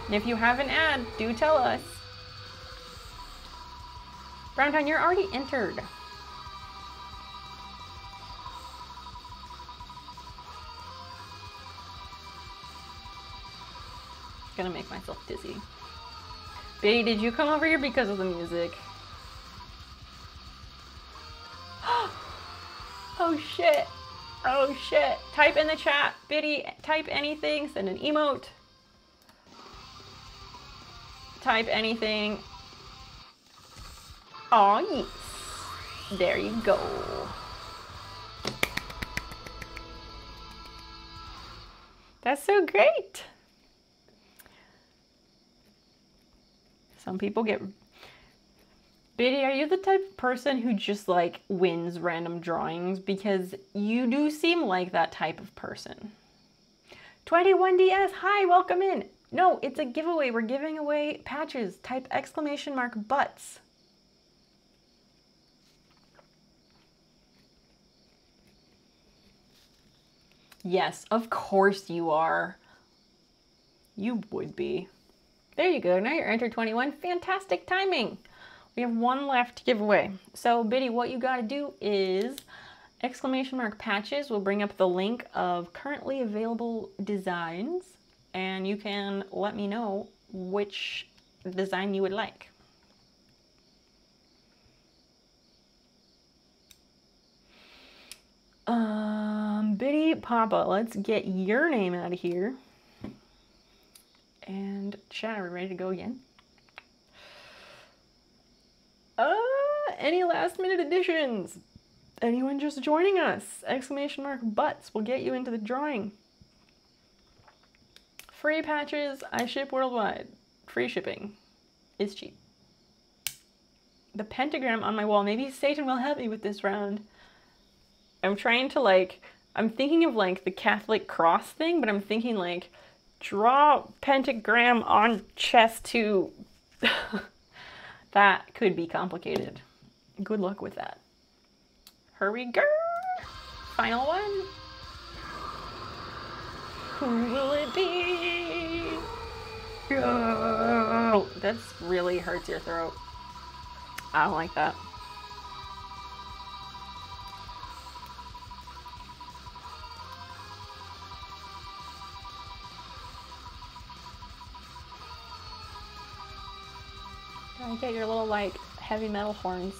S1: And if you have an ad, do tell us. Browntown, you're already entered. Gonna make myself dizzy. Bitty, did you come over here because of the music? Oh shit. Oh shit. Type in the chat. Bitty, type anything. Send an emote. Type anything. Aw, yes. There you go. That's so great. Some people get... Bitty, are you the type of person who just like wins random drawings? Because you do seem like that type of person. 21DS, hi, welcome in. No, it's a giveaway. We're giving away patches. Type exclamation mark butts. Yes, of course you are. You would be. There you go. Now you're entered 21. Fantastic timing. We have 1 left to give away. So Bitty, what you got to do is exclamation mark patches will bring up the link of currently available designs, and you can let me know which design you would like. Bitty Papa, let's get your name out of here. And chat, are we ready to go again? Any last minute additions? Anyone just joining us? Exclamation mark butts will get you into the drawing. Free patches, I ship worldwide. Free shipping is cheap. The pentagram on my wall, maybe Satan will help me with this round. I'm trying to like, I'm thinking of like the Catholic cross thing, but I'm thinking like Draw pentagram on chest 2. That could be complicated. Good luck with that. Hurry, girl. Final one. Who will it be? Oh, that really hurts your throat. I don't like that. Gotta get your little, like, heavy metal horns.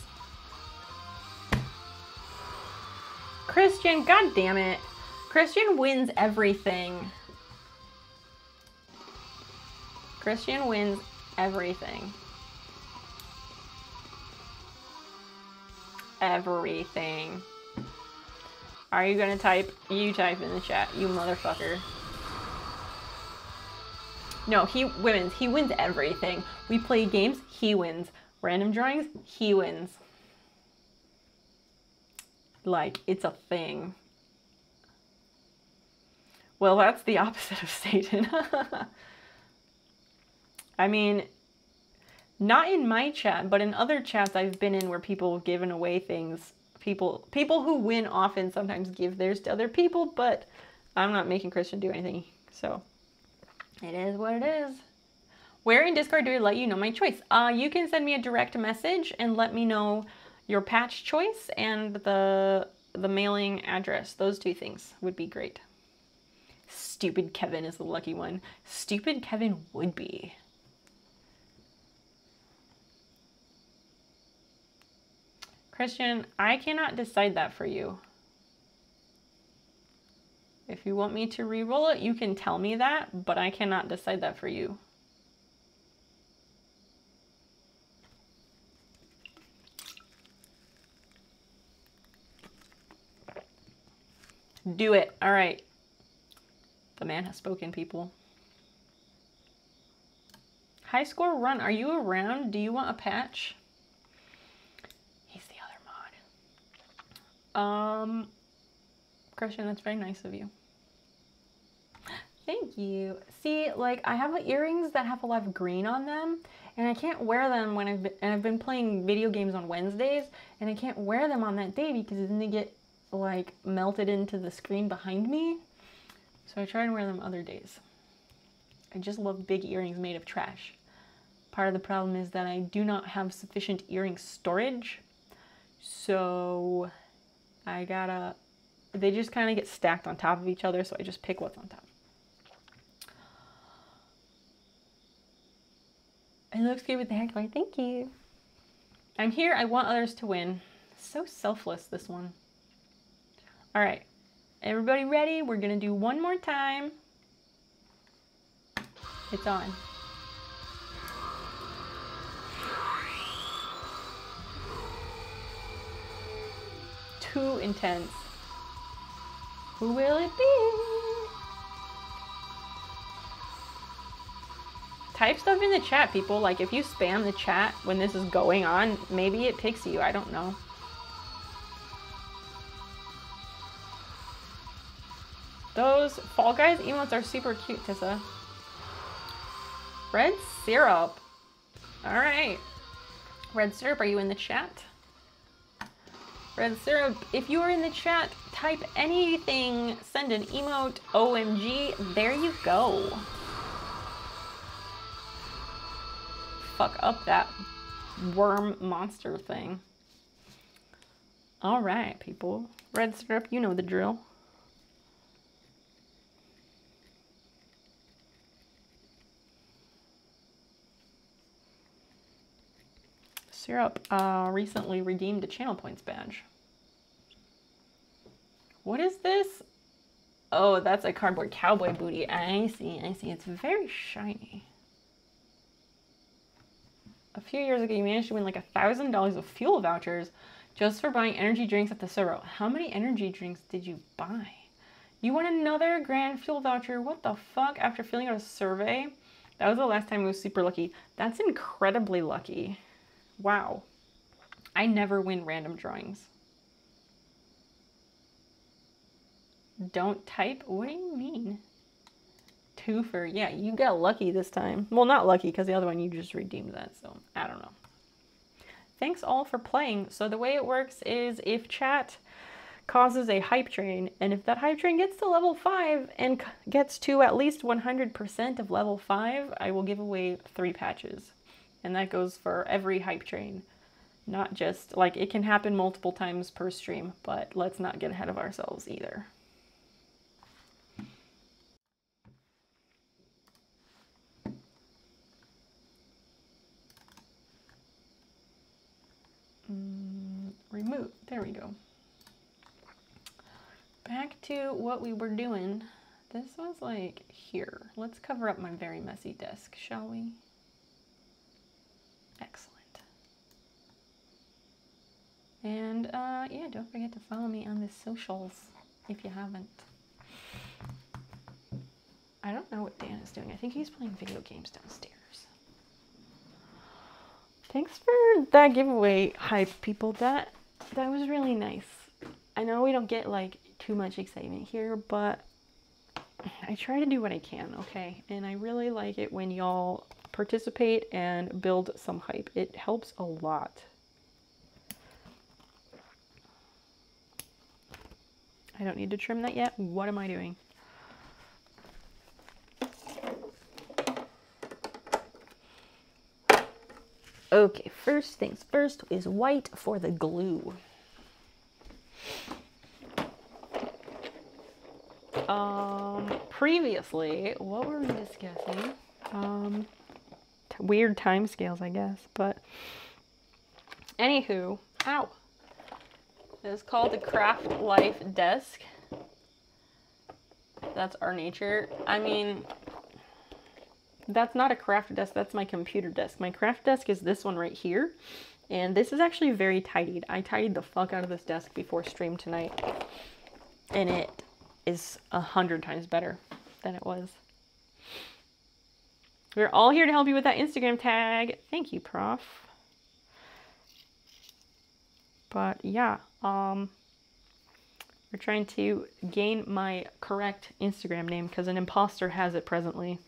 S1: Christian, god damn it. Christian wins everything. Christian wins everything. Everything. Are you gonna type? You type in the chat, you motherfucker. No, he wins everything. We play games, he wins. Random drawings, he wins. Like, it's a thing. Well, that's the opposite of Satan. I mean, not in my chat, but in other chats I've been in where people have given away things. People who win often sometimes give theirs to other people, but I'm not making Christian do anything, so it is what it is. Where in Discord do I let you know my choice? You can send me a direct message and let me know your patch choice and the mailing address. Those two things would be great. Stupid Kevin is the lucky one. Stupid Kevin would be. Christian, I cannot decide that for you. If you want me to re-roll it, you can tell me that, but I cannot decide that for you. Do it. All right. The man has spoken, people. High score run. Are you around? Do you want a patch? He's the other mod. Christian, that's very nice of you. Thank you. See, like, I have earrings that have a lot of green on them, and I can't wear them when I've been playing video games on Wednesdays, and I can't wear them on that day because then they get, like, melted into the screen behind me. So I try and wear them other days. I just love big earrings made of trash. Part of the problem is that I do not have sufficient earring storage, so I gotta, they just kind of get stacked on top of each other, so I just pick what's on top. It looks good with the hair color. Thank you. I'm here. I want others to win. So selfless, this one. All right. Everybody ready? We're going to do one more time. It's on. Too intense. Who will it be? Type stuff in the chat, people. Like, if you spam the chat when this is going on, maybe it picks you. I don't know. Those Fall Guys emotes are super cute, Tissa. Red Syrup. All right. Red Syrup, are you in the chat? Red Syrup, if you are in the chat, type anything. Send an emote. OMG. There you go. Fuck up that worm monster thing. All right, people. Red Syrup, you know the drill. Syrup recently redeemed a channel points badge. What is this? Oh, that's a cardboard cowboy booty. I see, I see. It's very shiny. A few years ago, you managed to win like $1,000 of fuel vouchers just for buying energy drinks at the Cerro. How many energy drinks did you buy? You won another grand fuel voucher. What the fuck? After filling out a survey? That was the last time I was super lucky. That's incredibly lucky. Wow. I never win random drawings. Don't type? What do you mean? Twofer. Yeah, you got lucky this time. Well, not lucky, because the other one you just redeemed that, so I don't know. Thanks all for playing. So the way it works is if chat causes a hype train, and if that hype train gets to level 5 and gets to at least 100% of level 5, I will give away 3 patches. And that goes for every hype train. Not just, like, it can happen multiple times per stream, but let's not get ahead of ourselves either. Remove. There we go. Back to what we were doing. This was like here. Let's cover up my very messy desk, shall we? Excellent. And yeah, don't forget to follow me on the socials if you haven't. I don't know what Dan is doing. I think he's playing video games downstairs. Thanks for that giveaway, hype people. That was really nice. I know we don't get like too much excitement here, but I try to do what I can, okay? And I really like it when y'all participate and build some hype. It helps a lot. I don't need to trim that yet. What am I doing? Okay, first things first is white for the glue. Previously, what were we discussing? Weird time scales, I guess, but anywho, ow. It's called the Craft Life Desk. That's our nature. I mean, that's not a craft desk, that's my computer desk. My craft desk is this one right here, and this is actually very tidied. I tidied the fuck out of this desk before stream tonight, and it is 100 times better than it was. We're all here to help you with that Instagram tag. Thank you, Prof. But yeah, we're trying to gain my correct Instagram name because an imposter has it presently.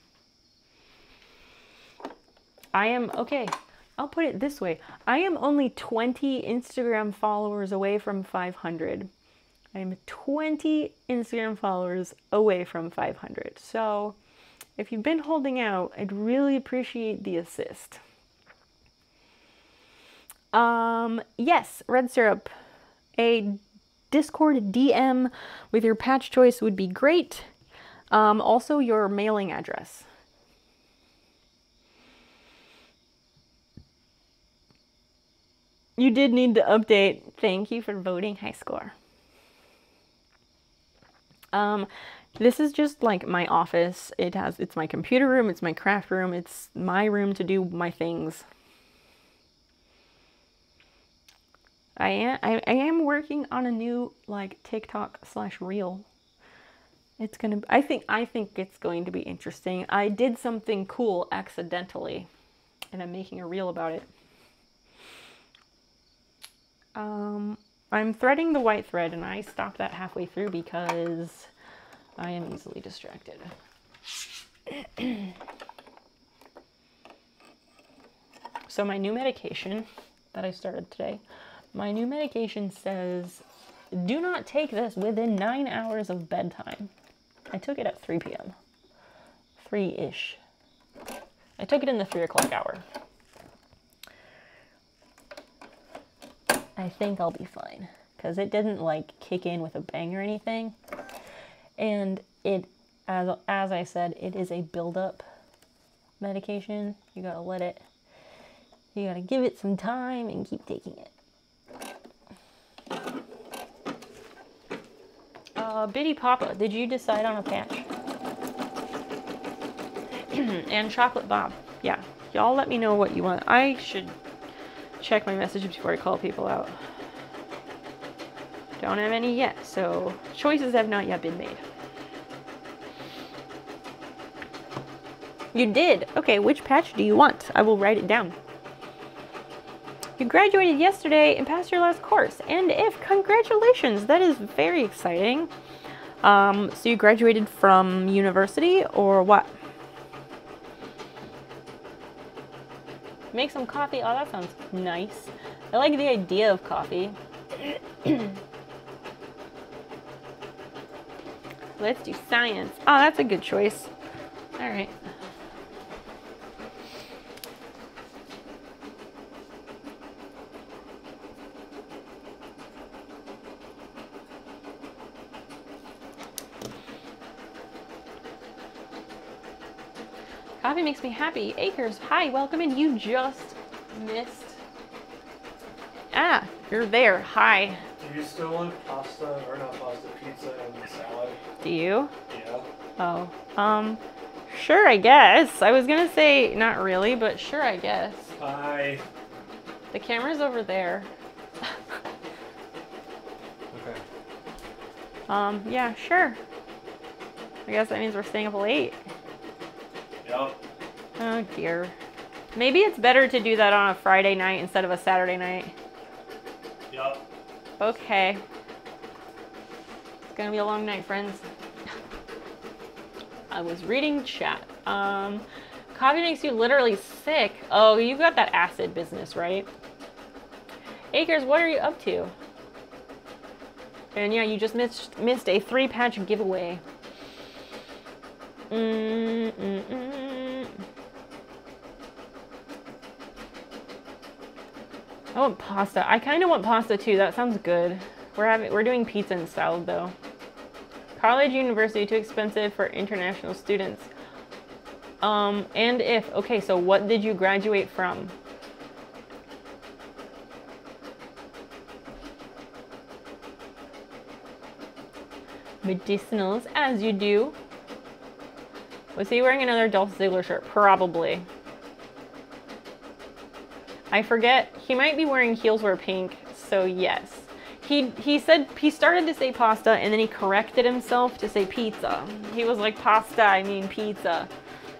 S1: Okay, I'll put it this way. I am only 20 Instagram followers away from 500. I'm 20 Instagram followers away from 500. So if you've been holding out, I'd really appreciate the assist. Yes, Red Syrup. A Discord DM with your patch choice would be great. Also your mailing address. You did need to update. Thank you for voting high score. This is just like my office. It's my computer room, it's my craft room, it's my room to do my things. I am working on a new like TikTok/reel. It's gonna. I think it's going to be interesting. I did something cool accidentally, and I'm making a reel about it. I'm threading the white thread, and I stopped that halfway through because I am easily distracted. So my new medication that I started today. My new medication says, do not take this within 9 hours of bedtime. I took it at 3 p.m. 3-ish. I took it in the 3 o'clock hour. I think I'll be fine, because it didn't like kick in with a bang or anything. And it, as I said, it is a build-up medication. You gotta give it some time and keep taking it. Bitty Papa, did you decide on a patch? And Chocolate Bob, yeah. Y'all let me know what you want. I should check my messages before I call people out. Don't have any yet, so choices have not yet been made. You did? Okay, which patch do you want? I will write it down. You graduated yesterday and passed your last course. And if, congratulations, that is very exciting. So you graduated from university or what? Make some coffee. Oh, that sounds nice. I like the idea of coffee. Let's do science. Oh, that's a good choice. All right. Coffee makes me happy. Acres, hi, welcome in. You just missed. Ah, you're there. Hi.
S2: Do you still want pasta, or not pasta, pizza and salad?
S1: Do you?
S2: Yeah.
S1: Oh, sure, I guess. I was gonna say not really, but sure, I guess.
S2: Hi.
S1: The camera's over there.
S2: Okay.
S1: Yeah, sure. I guess that means we're staying up late.
S2: Yep.
S1: Oh dear. Maybe it's better to do that on a Friday night instead of a Saturday night.
S2: Yep.
S1: Okay. It's gonna be a long night, friends. I was reading chat. Coffee makes you literally sick. Oh, you got that acid business, right? Acres, what are you up to? And yeah, you just missed a 3-patch giveaway. I want pasta. I kind of want pasta too. That sounds good. We're doing pizza and salad though. College, university, too expensive for international students. Okay, so what did you graduate from? Medicinals, as you do. Was he wearing another Dolph Ziggler shirt? Probably. I forget. He might be wearing Heels Wear Pink, so yes. He said he started to say pasta and then he corrected himself to say pizza. He was like, pasta, I mean pizza.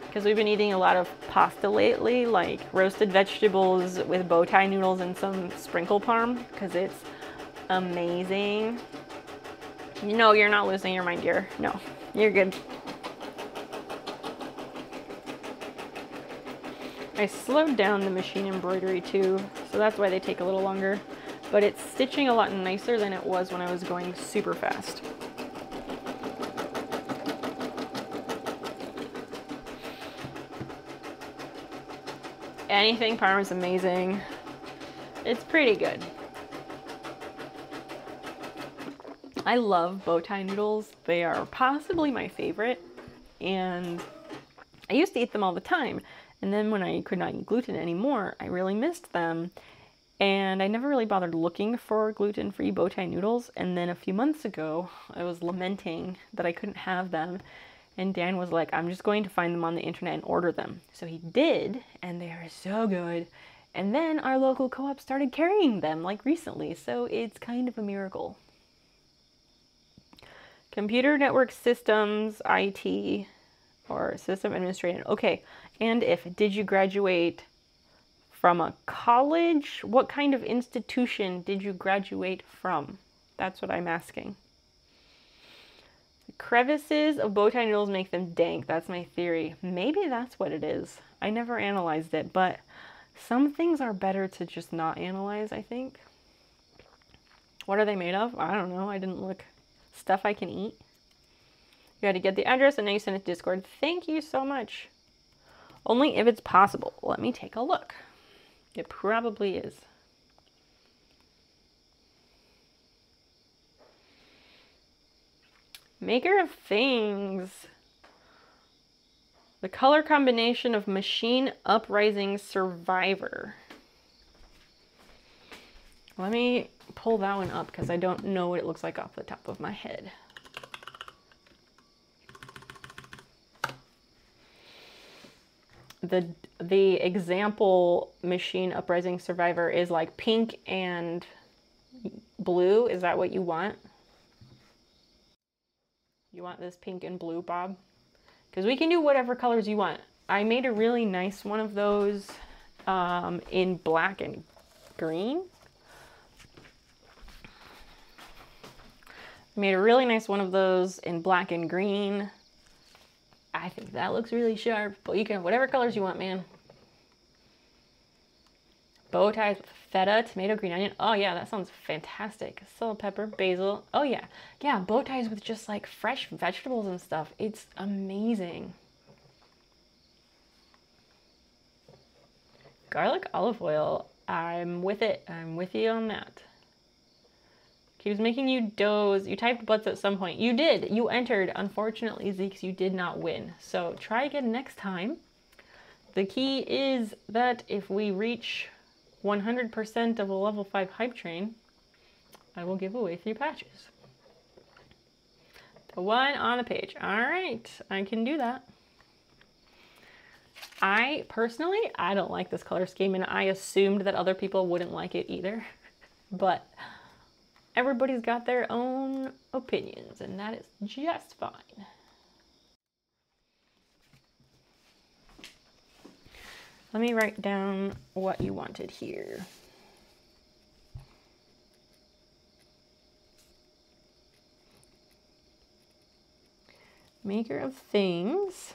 S1: Because we've been eating a lot of pasta lately, like roasted vegetables with bow tie noodles and some sprinkle parm, because it's amazing. No, you're not losing your mind, dear. No, you're good. I slowed down the machine embroidery too, so that's why they take a little longer. But it's stitching a lot nicer than it was when I was going super fast. Anything parm is amazing. It's pretty good. I love bow tie noodles. They are possibly my favorite, and I used to eat them all the time. And then when I could not eat gluten anymore, I really missed them. And I never really bothered looking for gluten-free bow tie noodles. And then a few months ago, I was lamenting that I couldn't have them. And Dan was like, I'm just going to find them on the internet and order them. So he did, and they are so good. And then our local co-op started carrying them like recently. So it's kind of a miracle. Computer network systems, IT, or system administrator. Okay, and did you graduate from a college? What kind of institution did you graduate from? That's what I'm asking. The crevices of bow tie noodles make them dank. That's my theory. Maybe that's what it is. I never analyzed it, but some things are better to just not analyze, I think. What are they made of? I don't know. I didn't look. Stuff I can eat. You had to get the address and now you send it to Discord. Thank you so much. Only if it's possible. Let me take a look. It probably is. Maker of things. The color combination of Machine Uprising Survivor. Let me pull that one up because I don't know what it looks like off the top of my head. The example Machine Uprising Survivor is like pink and blue. Is that what you want? You want this pink and blue, Bob? Because we can do whatever colors you want. I made a really nice one of those in black and green. Made a really nice one of those in black and green. I think that looks really sharp, but you can have whatever colors you want, man. Bow ties with feta, tomato, green onion. Oh yeah, that sounds fantastic. Salt, pepper, basil. Oh yeah. Yeah, bow ties with just like fresh vegetables and stuff. It's amazing. Garlic olive oil. I'm with it. I'm with you on that. Keeps making you doze. You typed butts at some point. You did. You entered. Unfortunately, Zeeks, you did not win. So try again next time. The key is that if we reach 100% of a level 5 hype train, I will give away 3 patches. The one on the page. All right, I can do that. I don't like this color scheme, and I assumed that other people wouldn't like it either. But everybody's got their own opinions, and that is just fine. Let me write down what you wanted here. Maker of things.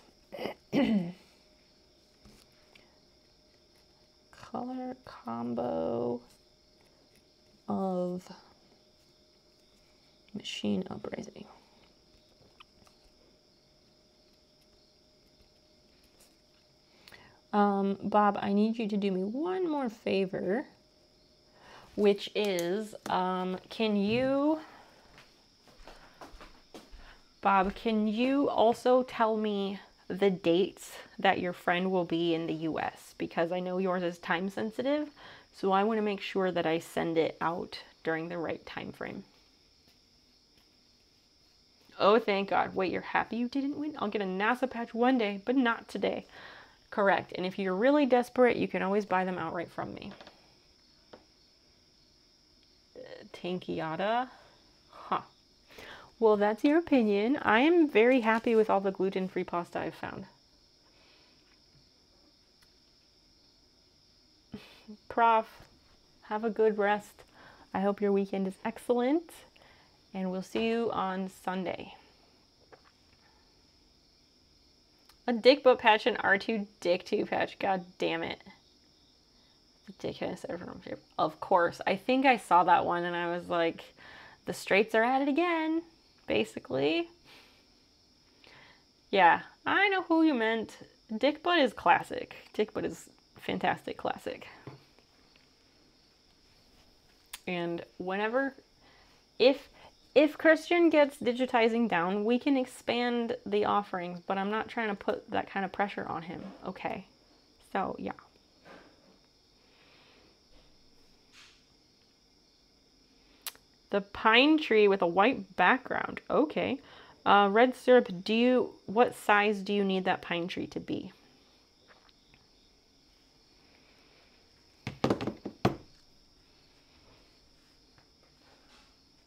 S1: Color combo of machine uprising. Bob, I need you to do me one more favor, which is, can you also tell me the dates that your friend will be in the US? Because I know yours is time sensitive, so I want to make sure that I send it out during the right time frame. Oh, thank God. Wait, you're happy you didn't win? I'll get a NASA patch one day, but not today. Correct. And if you're really desperate, you can always buy them outright from me. Tankiata? Huh. Well, that's your opinion. I am very happy with all the gluten-free pasta I've found. Prof, have a good rest. I hope your weekend is excellent, and we'll see you on Sunday. A dick butt patch and R2 dick 2 patch. God damn it. Ridiculous. Of course. I think I saw that one and I was like, the straights are at it again, basically. Yeah, I know who you meant. Dick butt is classic. Dick butt is fantastic classic. And whenever, if Christian gets digitizing down, we can expand the offerings, but I'm not trying to put that kind of pressure on him. Okay. So, yeah. The pine tree with a white background. Okay. Red syrup, what size do you need that pine tree to be?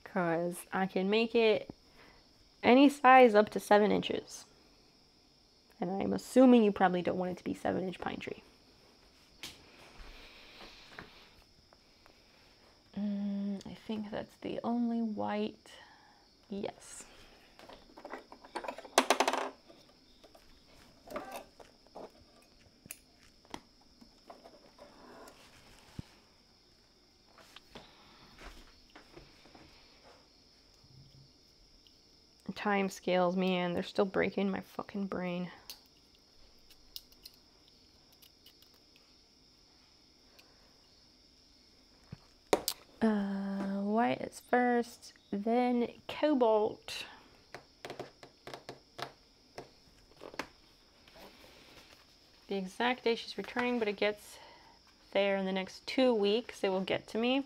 S1: Because I can make it any size up to 7 inches. And I'm assuming you probably don't want it to be 7-inch pine tree. I think that's the only white. Yes. Time scales, man, they're still breaking my fucking brain. White is first, then cobalt. The exact day she's returning, but it gets there in the next 2 weeks. It will get to me.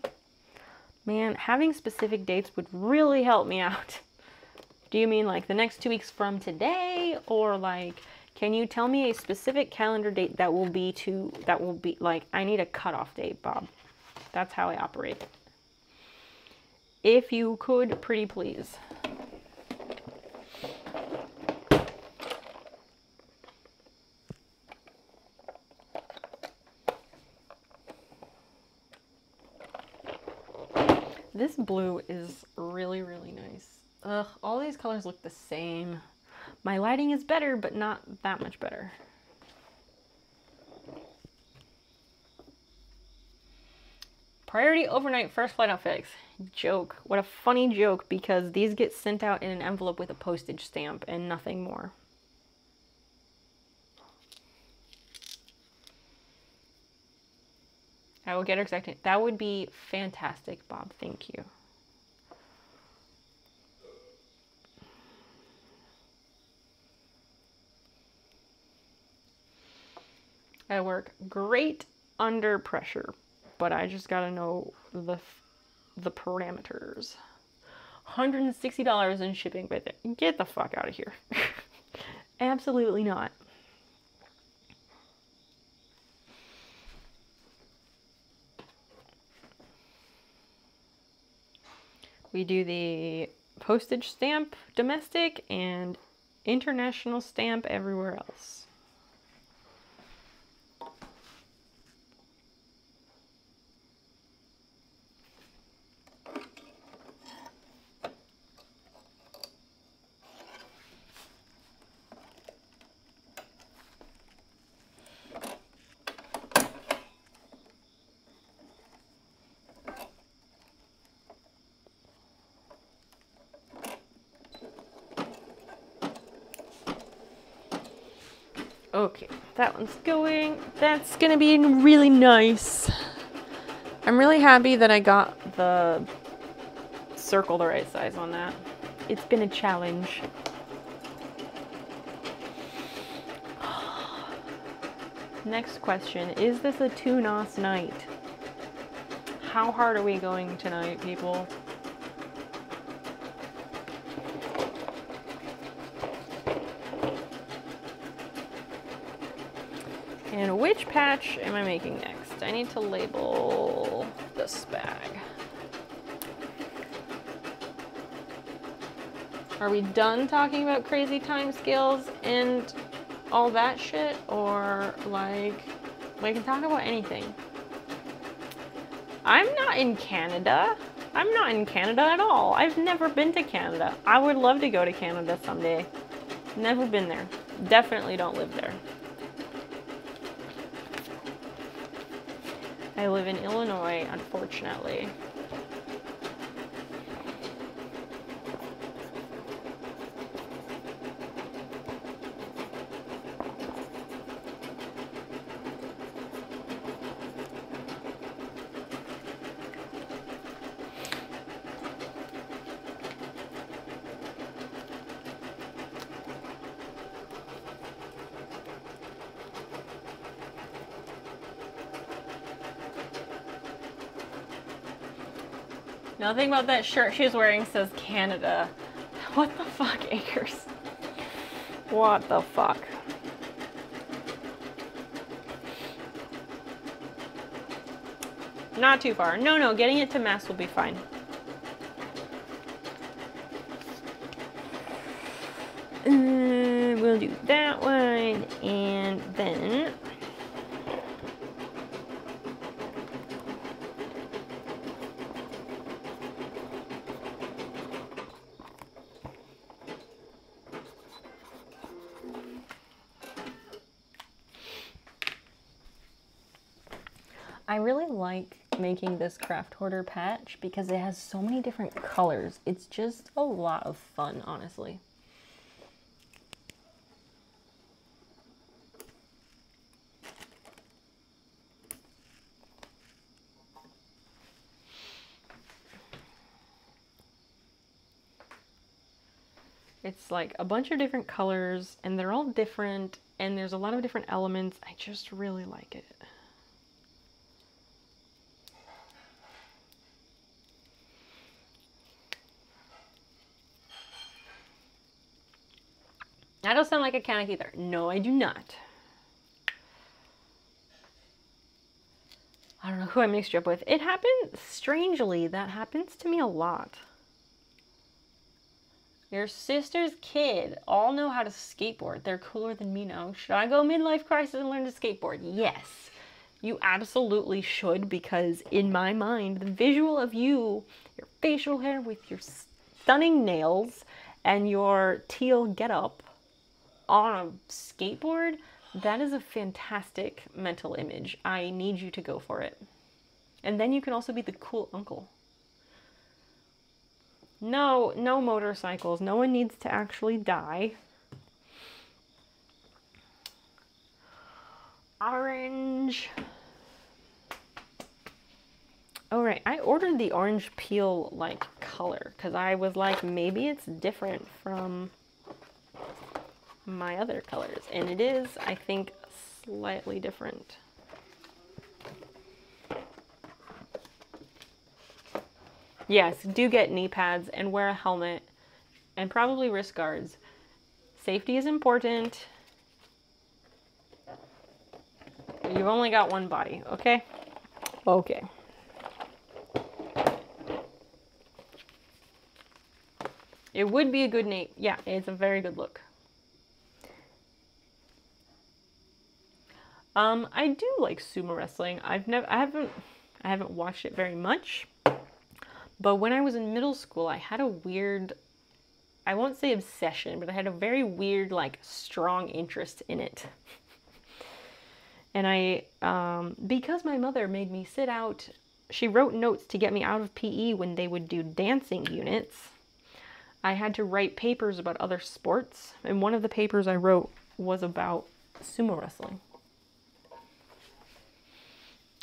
S1: Man, having specific dates would really help me out. Do you mean like the next 2 weeks from today, or like, can you tell me a specific calendar date that will be like, I need a cutoff date, Bob. That's how I operate. If you could, pretty please. This blue is really, really nice. Ugh, all these colors look the same. My lighting is better, but not that much better. Priority overnight first flight out FedEx. Joke. What a funny joke, because these get sent out in an envelope with a postage stamp and nothing more. I will get her exactly. That would be fantastic, Bob. Thank you. I work great under pressure, but I just gotta know the parameters. $160 in shipping with it. Get the fuck out of here. Absolutely not. We do the postage stamp domestic and international stamp everywhere else. Okay, that one's going. That's gonna be really nice. I'm really happy that I got the circle the right size on that. It's been a challenge. Next question, is this a 2-NOS night? How hard are we going tonight, people? And which patch am I making next? I need to label this bag. Are we done talking about crazy time scales and all that shit? Or like, we can talk about anything. I'm not in Canada. I'm not in Canada at all. I've never been to Canada. I would love to go to Canada someday. Never been there. Definitely don't live there. I live in Illinois, unfortunately. Nothing about that shirt she's wearing says Canada. What the fuck, Acres? What the fuck? Not too far. No, getting it to Mass will be fine. We'll do that one, and then... I really like making this craft hoarder patch because it has so many different colors. It's just a lot of fun, honestly. It's like a bunch of different colors and they're all different and there's a lot of different elements. I just really like it. I don't sound like a Kanak either. No, I do not. I don't know who I mixed you up with. It happened, strangely, that happens to me a lot. Your sister's kid all know how to skateboard. They're cooler than me now. Should I go midlife crisis and learn to skateboard? Yes. You absolutely should, because in my mind, the visual of you, your facial hair with your stunning nails and your teal getup on a skateboard, that is a fantastic mental image. I need you to go for it. And then you can also be the cool uncle. No motorcycles. No one needs to actually die. Orange. Oh, right. I ordered the orange peel, like, color, because I was like, maybe it's different from my other colors. And it is, I think, slightly different. Yes, do get knee pads and wear a helmet and probably wrist guards. Safety is important. You've only got one body, okay? Okay. It would be a good name. Yeah, it's a very good look. I do like sumo wrestling. I haven't watched it very much. But when I was in middle school, I had a weird, I won't say obsession, but I had a very weird, like, strong interest in it. And I, because my mother made me sit out, she wrote notes to get me out of PE when they would do dancing units. I had to write papers about other sports, and one of the papers I wrote was about sumo wrestling.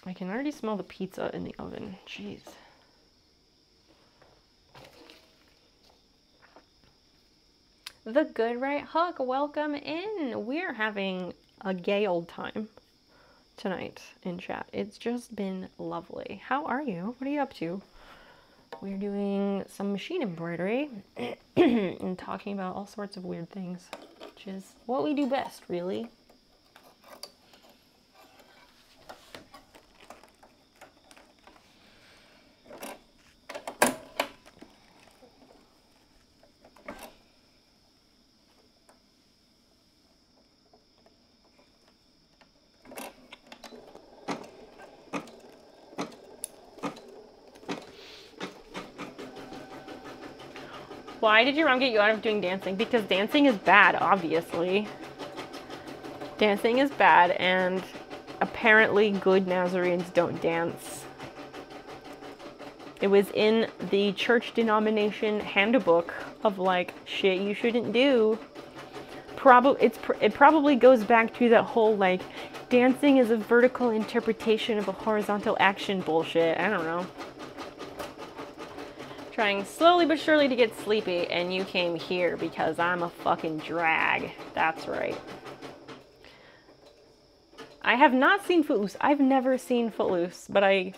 S1: I can already smell the pizza in the oven. Jeez. The Good Right Hook, welcome in. We're having a gay old time tonight in chat. It's just been lovely. How are you? What are you up to? We're doing some machine embroidery and talking about all sorts of weird things, which is what we do best, really. Why did your mom get you out of doing dancing? Because dancing is bad, obviously. Dancing is bad, and apparently good Nazarenes don't dance. It was in the church denomination handbook of, like, shit you shouldn't do. It probably goes back to that whole, like, dancing is a vertical interpretation of a horizontal action bullshit. I don't know. Trying slowly but surely to get sleepy, and you came here because I'm a fucking drag. That's right. I have not seen Footloose. I've never seen Footloose, but I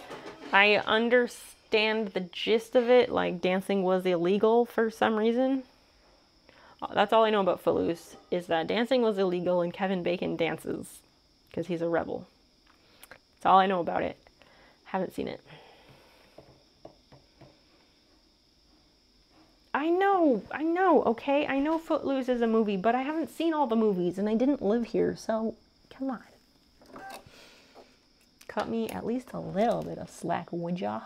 S1: understand the gist of it. Like, dancing was illegal for some reason. That's all I know about Footloose, is that dancing was illegal and Kevin Bacon dances because he's a rebel. That's all I know about it. Haven't seen it. I know, okay? I know Footloose is a movie, but I haven't seen all the movies, and I didn't live here, so come on. Cut me at least a little bit of slack, would ya?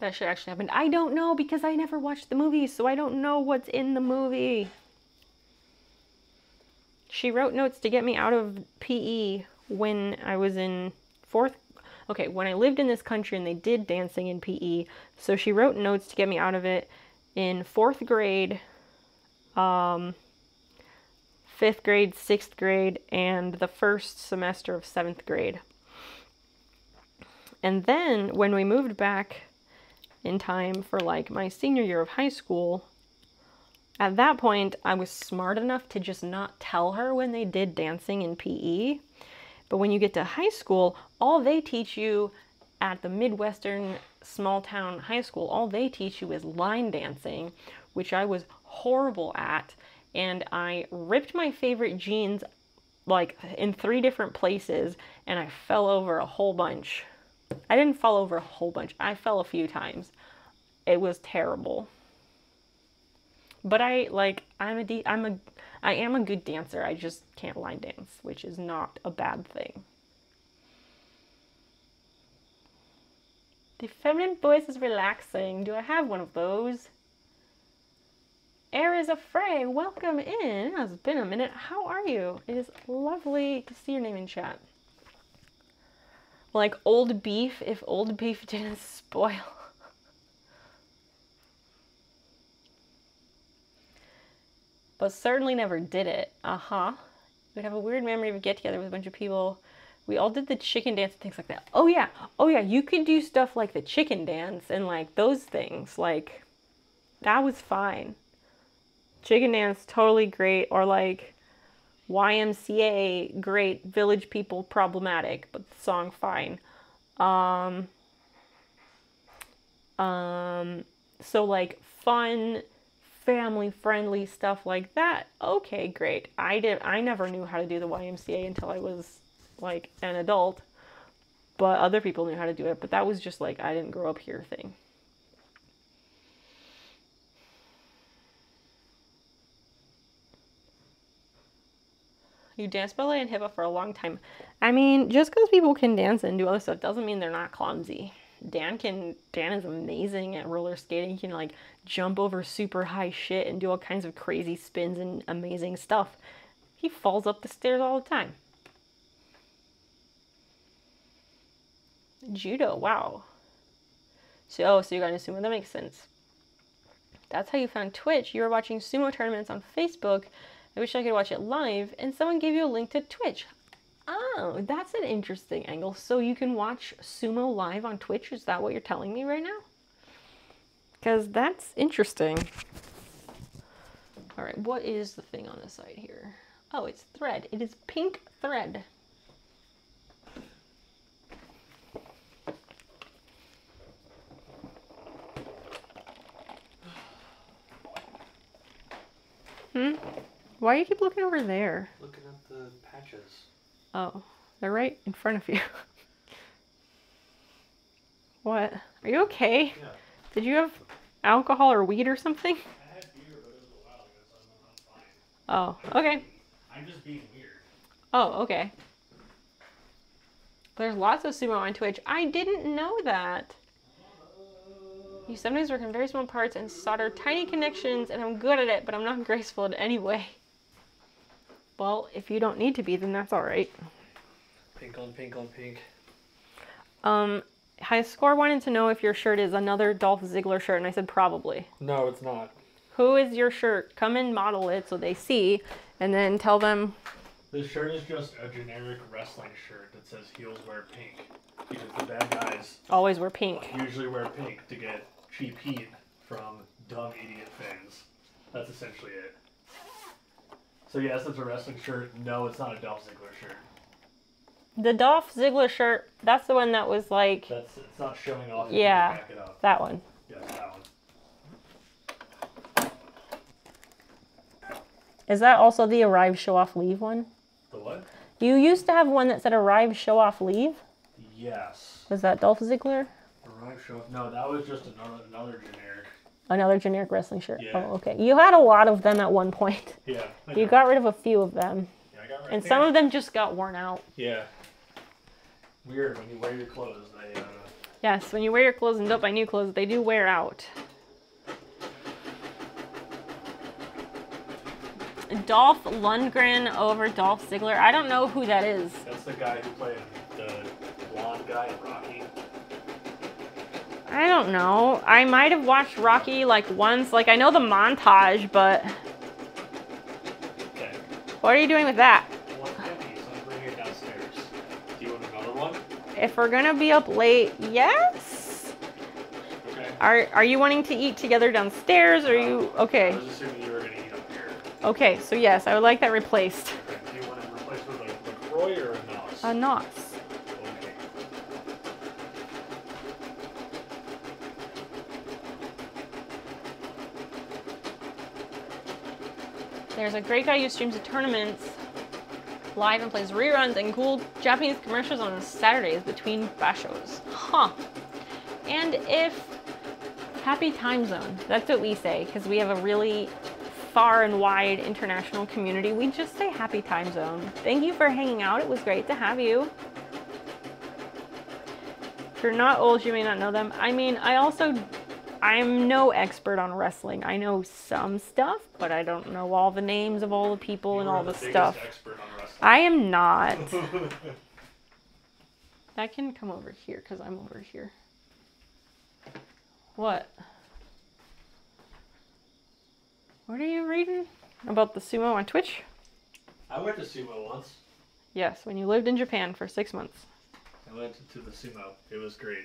S1: That shit actually happened. I don't know, because I never watched the movie, so I don't know what's in the movie. She wrote notes to get me out of PE when I was in when I lived in this country and they did dancing in PE. So she wrote notes to get me out of it in 4th grade, 5th grade, 6th grade, and the first semester of 7th grade. And then when we moved back in time for, like, my senior year of high school, at that point I was smart enough to just not tell her when they did dancing in PE. But when you get to high school, all they teach you at the Midwestern small town high school, all they teach you is line dancing, which I was horrible at. And I ripped my favorite jeans, like, in 3 different places, and I fell over a whole bunch. I didn't fall over a whole bunch. I fell a few times. It was terrible. But I am a good dancer. I just can't line dance, which is not a bad thing. The feminine voice is relaxing. Do I have one of those? Air is a fray. Welcome in. It has been a minute. How are you? It is lovely to see your name in chat. Like old beef, if old beef didn't spoil. But certainly never did it. We'd have a weird memory of a get-together with a bunch of people. We all did the chicken dance and things like that. Oh yeah, you could do stuff like the chicken dance and like those things. Like, that was fine. Chicken dance, totally great. Or like YMCA, great. Village People, problematic, but the song, fine. So like fun, family-friendly stuff like that, okay, great. I never knew how to do the YMCA until I was like an adult, but other people knew how to do it. But that was just like, I didn't grow up here thing. You danced ballet and hip hop for a long time. I mean, just because people can dance and do other stuff doesn't mean they're not clumsy. Dan is amazing at roller skating. He can like jump over super high shit and do all kinds of crazy spins and amazing stuff. He falls up the stairs all the time. Judo, wow. So you got into sumo, that makes sense. That's how you found Twitch. You were watching sumo tournaments on Facebook. I wish I could watch it live, and someone gave you a link to Twitch. Oh, that's an interesting angle. So you can watch sumo live on Twitch? Is that what you're telling me right now? Because that's interesting. All right, what is the thing on the side here? Oh, it's thread. It is pink thread. Why do you keep looking over there?
S2: Looking at the patches.
S1: Oh, they're right in front of you. What? Are you okay?
S2: Yeah.
S1: Did you have alcohol or weed or something?
S2: I had beer, but it was a while ago, so I'm fine.
S1: Oh, okay.
S2: I'm just being weird.
S1: Oh, okay. There's lots of sumo on Twitch. I didn't know that. You sometimes work in very small parts and solder tiny connections, and I'm good at it, but I'm not graceful in any way. Well, if you don't need to be, then that's all right.
S2: Pink on pink on pink.
S1: High Score wanted to know if your shirt is another Dolph Ziggler shirt, and I said probably.
S2: No, it's not.
S1: Who is your shirt? Come and model it so they see, and then tell them.
S2: This shirt is just a generic wrestling shirt that says heels wear pink. Because the bad guys
S1: Always wear pink.
S2: usually wear pink to get cheap heat from dumb idiot fans. That's essentially it. So yes, it's a wrestling shirt. No, it's not a Dolph Ziggler shirt.
S1: The Dolph Ziggler shirt, that's the one that was like...
S2: It's not showing off.
S1: Yeah,
S2: Back it up.
S1: that one.
S2: Yes, that one.
S1: Is that also the Arrive, Show Off, Leave one?
S2: The what?
S1: You used to have one that said Arrive, Show Off, Leave?
S2: Yes.
S1: Was that Dolph Ziggler?
S2: Arrive show. No, that was just another generic.
S1: Another generic wrestling shirt.
S2: Yeah.
S1: Oh, okay. You had a lot of them at one point.
S2: Yeah.
S1: You got rid of a few of them.
S2: Yeah, I got rid
S1: And some of them just got worn out.
S2: Yeah. Weird when you wear your clothes. They.
S1: Yes, when you wear your clothes and don't buy new clothes, they do wear out. Dolph Lundgren over Dolph Ziggler. I don't know who that is.
S2: That's the guy who played the blonde guy in Rocky.
S1: I don't know. I might have watched Rocky like once. Like I know the montage, but
S2: Okay.
S1: what are you doing with that?
S2: One empty, so I'm bringing it downstairs. Do you want another one?
S1: If we're gonna be up late, yes.
S2: Okay.
S1: Are you wanting to eat together downstairs? Or are you
S2: I
S1: okay?
S2: was assuming you were gonna eat up here.
S1: Okay, so yes, I would like that replaced.
S2: Okay. Do you want it replaced with a LaCroix or a Nos?
S1: A Knox.
S2: Okay.
S1: There's a great guy who streams the tournaments live and plays reruns and cool Japanese commercials on Saturdays between bashos. Huh. And if happy time zone, that's what we say, because we have a really far and wide international community. We just say happy time zone. Thank you for hanging out. It was great to have you. If you're not old, you may not know them. I mean, I'm no expert on wrestling. I know some stuff, but I don't know all the names of all the people and all the stuff.
S2: Expert on wrestling.
S1: I am not. That can come over here because I'm over here. What? What are you reading? About the sumo on Twitch?
S2: I went to sumo once.
S1: Yes, when you lived in Japan for 6 months.
S2: I went to the sumo. It was great.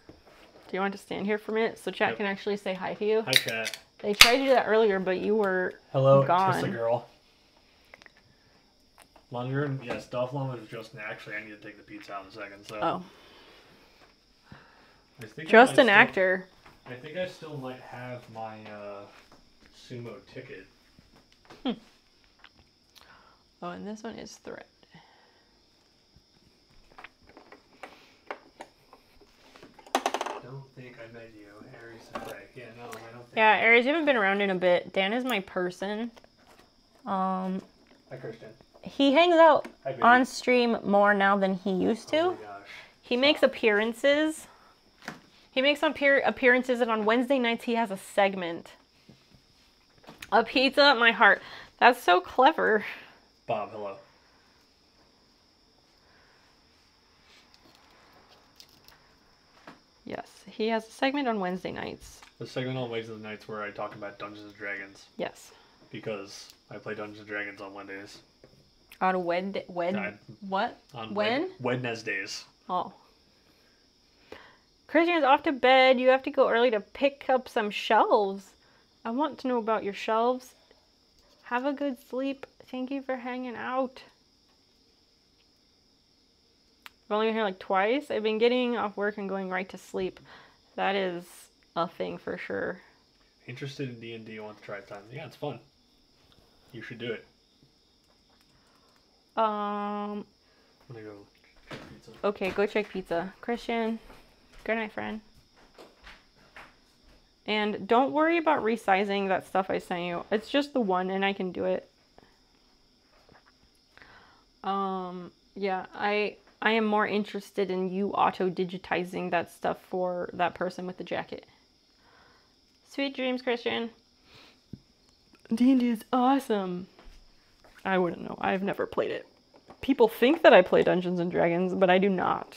S1: Do you want to stand here for a minute so chat can actually say hi to you?
S2: Hi, chat.
S1: They tried to do that earlier, but you were
S2: Hello,
S1: gone.
S2: Kiss a girl. Lundgren, yes, Dolph Lundgren was just actually. I need to take the pizza out in a second. So.
S1: Oh.
S2: I think
S1: Just an actor.
S2: I think I still might have my sumo ticket.
S1: Oh, and this one is thread.
S2: Don't think I met you, Aries and Ray. Yeah, no, I don't think.
S1: Yeah, Aries, you haven't been around in a bit. Dan is my person.
S2: Hi, Christian.
S1: He hangs out
S2: Hi, baby.
S1: on stream more now than he used to.
S2: Oh my gosh.
S1: He makes appearances. He makes appearances, and on Wednesday nights he has a segment. A pizza at my heart. That's so clever.
S2: Bob, hello.
S1: Yes, he has a segment on Wednesday nights.
S2: The segment on Wednesday nights where I talk about Dungeons and Dragons.
S1: Yes.
S2: Because I play Dungeons and Dragons on Wednesdays.
S1: On what?
S2: On
S1: when?
S2: Wednesdays.
S1: Oh. Christian's off to bed. You have to go early to pick up some shelves. I want to know about your shelves. Have a good sleep. Thank you for hanging out. I've only been here like twice. I've been getting off work and going right to sleep. That is a thing for sure.
S2: Interested in D&D, you want to try it time? Yeah, it's fun. You should do it. I'm gonna go check pizza.
S1: Okay, go check pizza. Christian, good night, friend. And don't worry about resizing that stuff I sent you. It's just the one and I can do it. Yeah, I am more interested in you auto-digitizing that stuff for that person with the jacket. Sweet dreams, Christian. D&D is awesome. I wouldn't know. I've never played it. People think that I play Dungeons and Dragons, but I do not.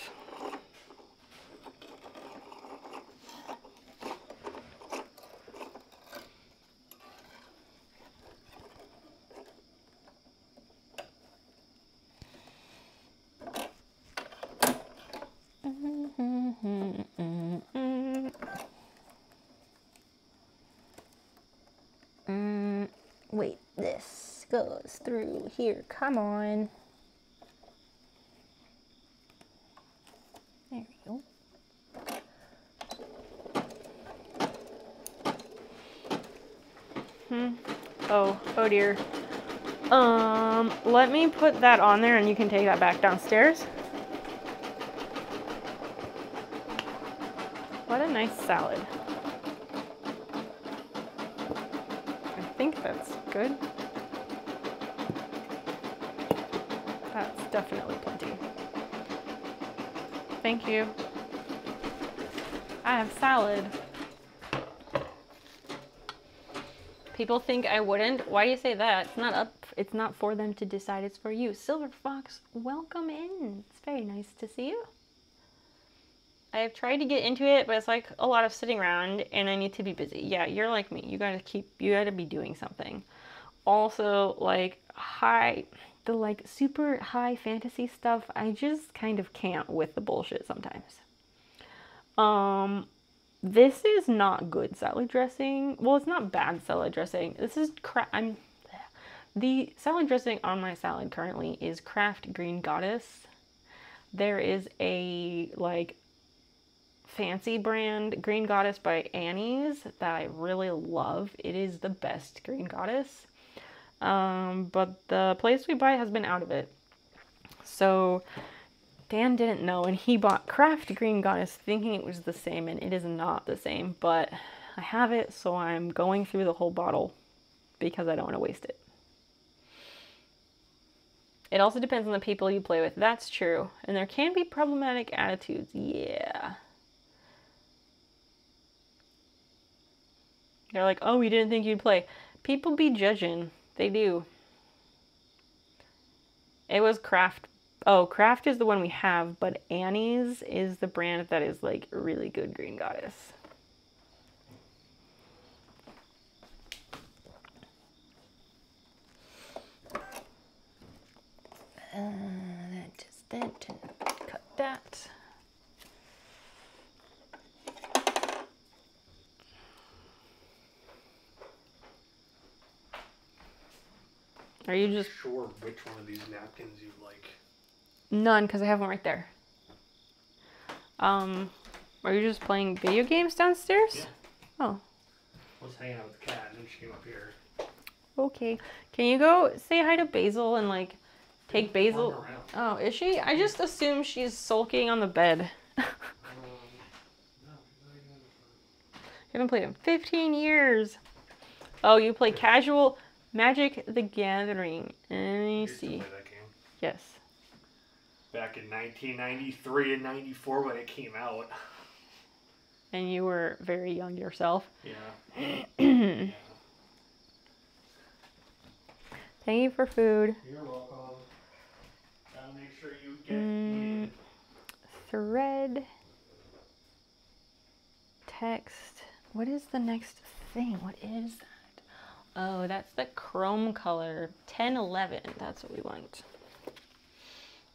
S1: Wait, this goes through here. Come on. There we go. Oh dear. Let me put that on there and you can take that back downstairs. What a nice salad. I think that's good. That's definitely plenty. Thank you. I have salad. People think I wouldn't. Why do you say that? It's not for them to decide, it's for you. Silver Fox, welcome in. It's very nice to see you. I've tried to get into it, but it's like a lot of sitting around and I need to be busy. Yeah, you're like me. You gotta be doing something. Also, like the super high fantasy stuff, I just kind of can't with the bullshit sometimes. This is not good salad dressing. Well, it's not bad salad dressing. This is the salad dressing on my salad currently is Kraft Green Goddess. There is a fancy brand Green Goddess by Annie's that I really love. It is the best Green Goddess. But the place we buy has been out of it. So Dan didn't know and he bought Kraft Green Goddess thinking it was the same and it is not the same, but I have it, so I'm going through the whole bottle because I don't want to waste it. It also depends on the people you play with. That's true. And there can be problematic attitudes. Yeah. They're like, oh, we didn't think you'd play. People be judging. They do. It was Craft. Oh, Craft is the one we have, but Annie's is the brand that is like a really good Green Goddess. Cut that. Are you just
S2: sure which one of these napkins you like?
S1: None, because I have one right there. Are you just playing video games downstairs?
S2: Yeah.
S1: Oh.
S2: I was hanging out with the cat and then she came up here.
S1: Okay. Can you go say hi to Basil and like take Basil? Oh, is she? I just assume she's sulking on the bed.
S2: No,
S1: I haven't played in 15 years. Oh, you play casual Magic the Gathering. Let me see.
S2: Play that game.
S1: Yes.
S2: Back in 1993 and 94 when it came out.
S1: And you were very young yourself.
S2: Yeah.
S1: Thank you for food.
S2: You're welcome. Gotta make sure you get eaten.
S1: Thread. Text. What is the next thing? What is that? Oh, that's the chrome color. 1011. That's what we want.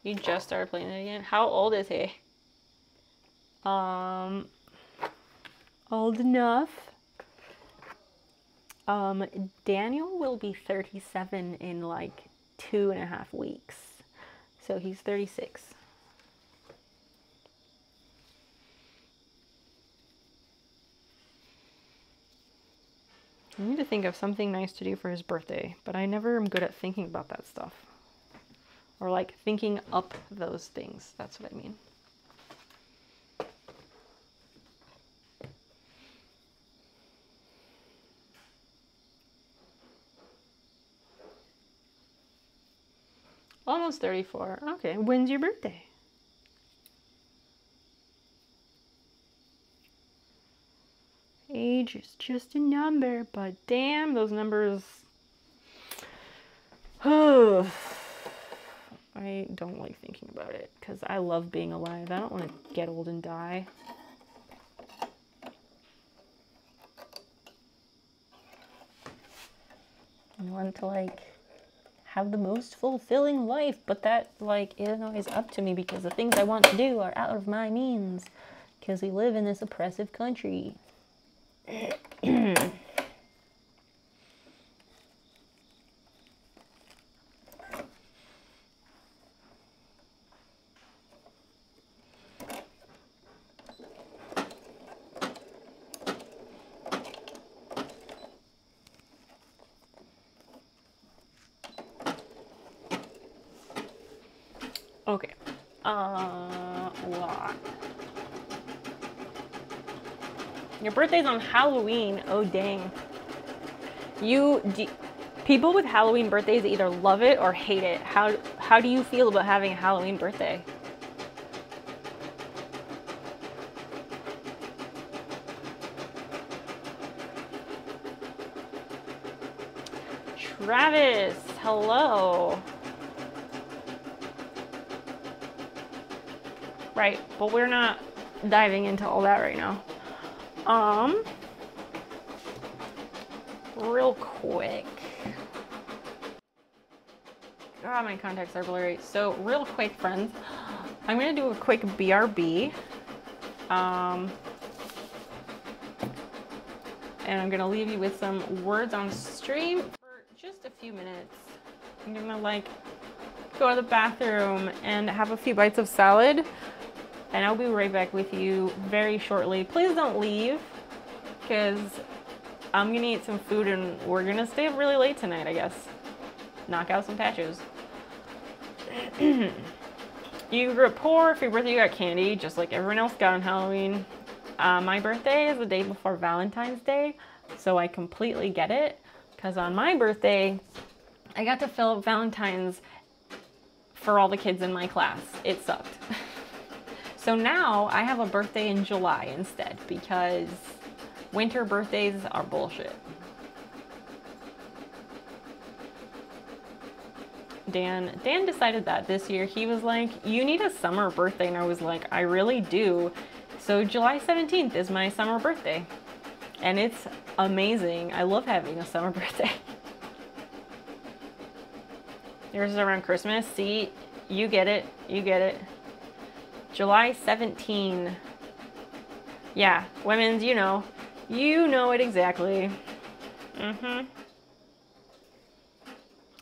S1: You just started playing it again? How old is he? Old enough. Daniel will be 37 in like 2.5 weeks. So he's 36. I need to think of something nice to do for his birthday, but I never am good at thinking about that stuff. Or like thinking up those things. That's what I mean. Almost 34. Okay, when's your birthday? Age is just a number, but damn, those numbers. I don't like thinking about it because I love being alive. I don't want to get old and die. I want to like have the most fulfilling life, but that like isn't always up to me because the things I want to do are out of my means because we live in this oppressive country. Okay. Lot. Your birthday's on Halloween. Oh, dang. People with Halloween birthdays either love it or hate it. How do you feel about having a Halloween birthday? Travis, hello. Right, but we're not diving into all that right now. Real quick. God, my contacts are blurry. So real quick, friends, I'm gonna do a quick BRB. And I'm gonna leave you with some words on stream for just a few minutes. I'm gonna like go to the bathroom and have a few bites of salad. And I'll be right back with you very shortly. Please don't leave, because I'm gonna eat some food and we're gonna stay up really late tonight, I guess. Knock out some patches. You grew up poor, for your birthday you got candy, just like everyone else got on Halloween. My birthday is the day before Valentine's Day, so I completely get it, because on my birthday, I got to fill up Valentine's for all the kids in my class. It sucked. So now I have a birthday in July instead because winter birthdays are bullshit. Dan decided that this year. He was like, you need a summer birthday. And I was like, I really do. So July 17th is my summer birthday. And it's amazing. I love having a summer birthday. Yours is around Christmas. See, you get it. You get it. July 17. Yeah, women's, you know. You know it exactly.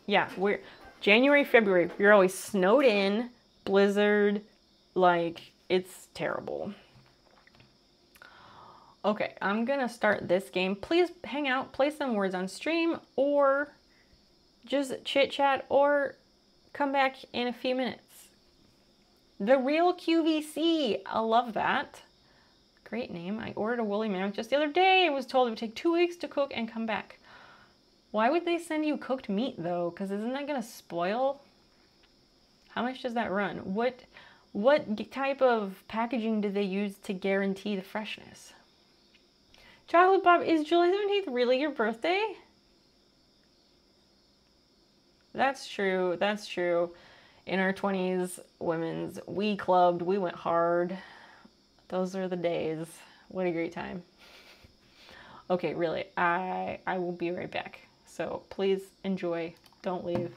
S1: Yeah, we're January, February. You're always snowed in, blizzard, like it's terrible. Okay, I'm gonna start this game. Please hang out, play some words on stream, or just chit chat, or come back in a few minutes. The Real QVC, I love that. Great name. I ordered a woolly mammoth just the other day and was told it would take 2 weeks to cook and come back. Why would they send you cooked meat though? Because isn't that gonna spoil? How much does that run? What type of packaging do they use to guarantee the freshness? Chocolate Bob, is July 17th really your birthday? That's true, that's true. In our 20s, women's, we clubbed, we went hard. Those are the days. What a great time. Okay, really, I will be right back. So please enjoy, don't leave.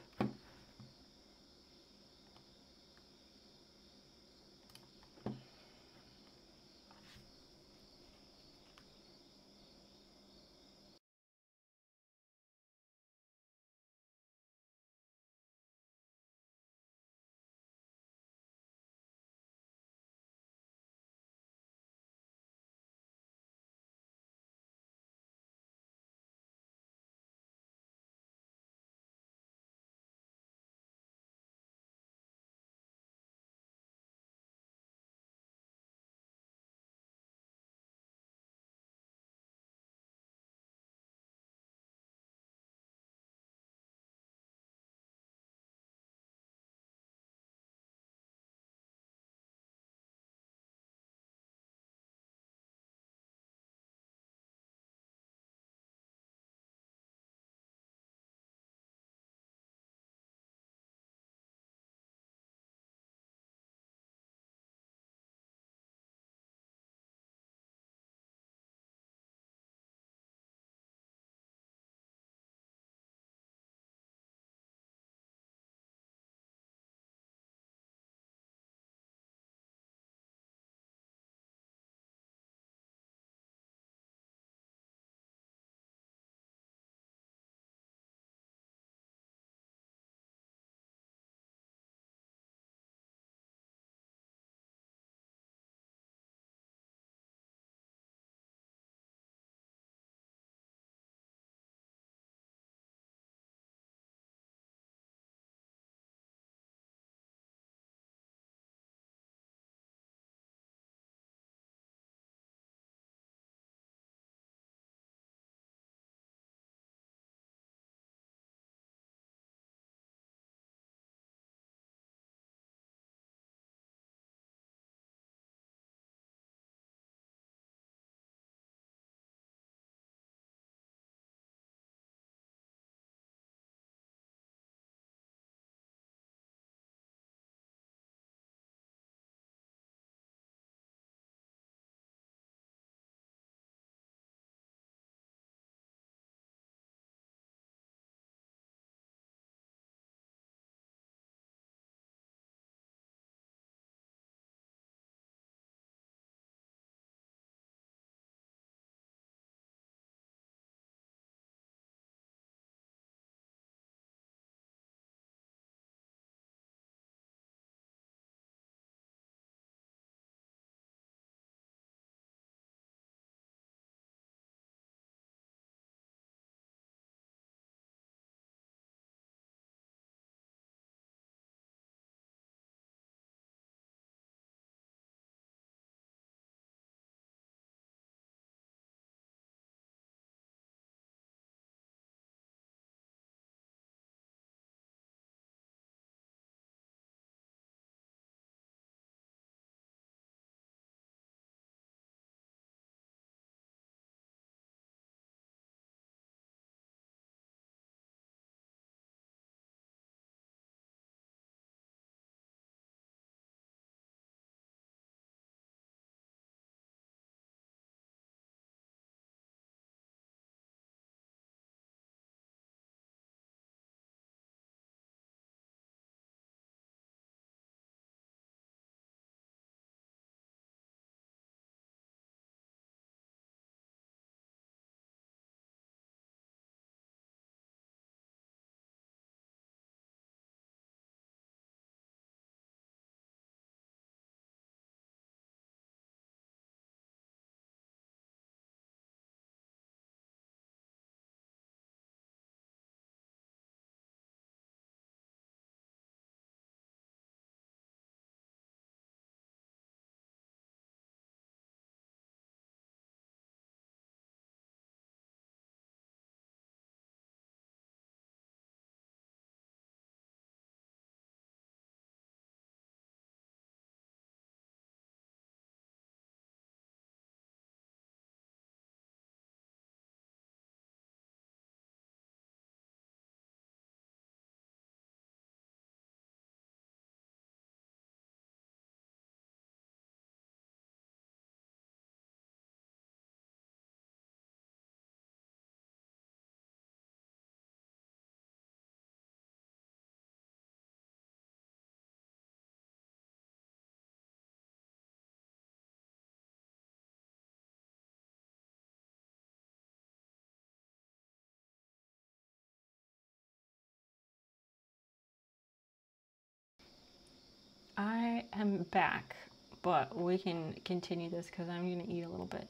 S1: I am back, but we can continue this because I'm going to eat a little bit.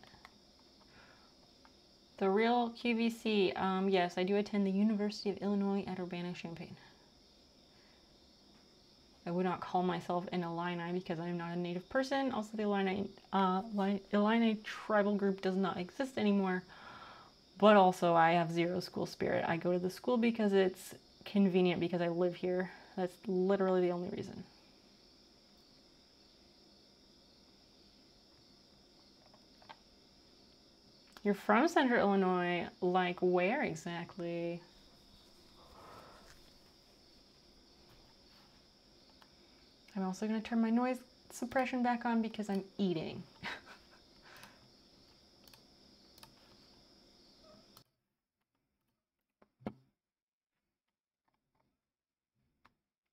S1: The real QVC, yes, I do attend the University of Illinois at Urbana-Champaign. I would not call myself an Illini because I am not a native person. Also, the Illini tribal group does not exist anymore. But also, I have zero school spirit. I go to the school because it's convenient because I live here. That's literally the only reason. You're from Central Illinois, like where exactly? I'm also going to turn my noise suppression back on because I'm eating.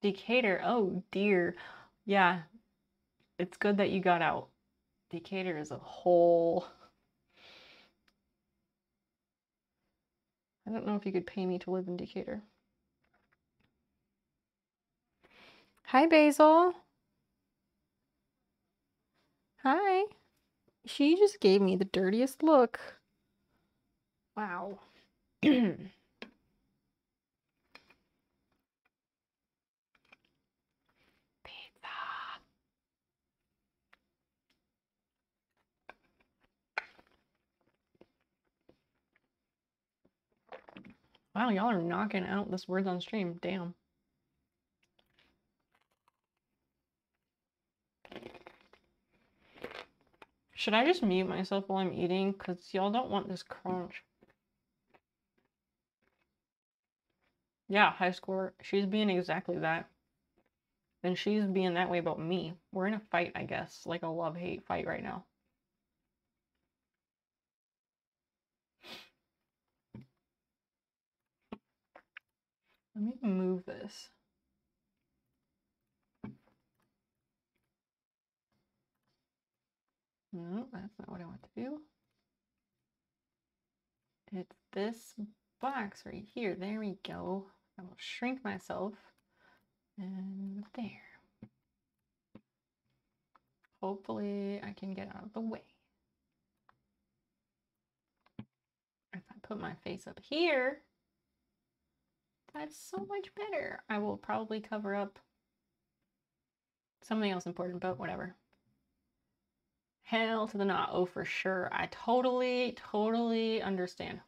S1: Decatur, oh dear. Yeah, it's good that you got out. Decatur is a whole... I don't know if you could pay me to live in Decatur. Hi, Basil. Hi. She just gave me the dirtiest look. Wow. Pizza. Wow, y'all are knocking out this Words on Stream. Damn. Should I just mute myself while I'm eating? Because y'all don't want this crunch. Yeah, high score. She's being exactly that. And she's being that way about me. We're in a fight, I guess. Like a love-hate fight right now. Let me move this. No, that's not what I want to do. It's this box right here. There we go. I will shrink myself. And there. Hopefully I can get out of the way. If I put my face up here, that's so much better. I will probably cover up something else important, but whatever. Hell to the knot. Oh, for sure. I totally understand.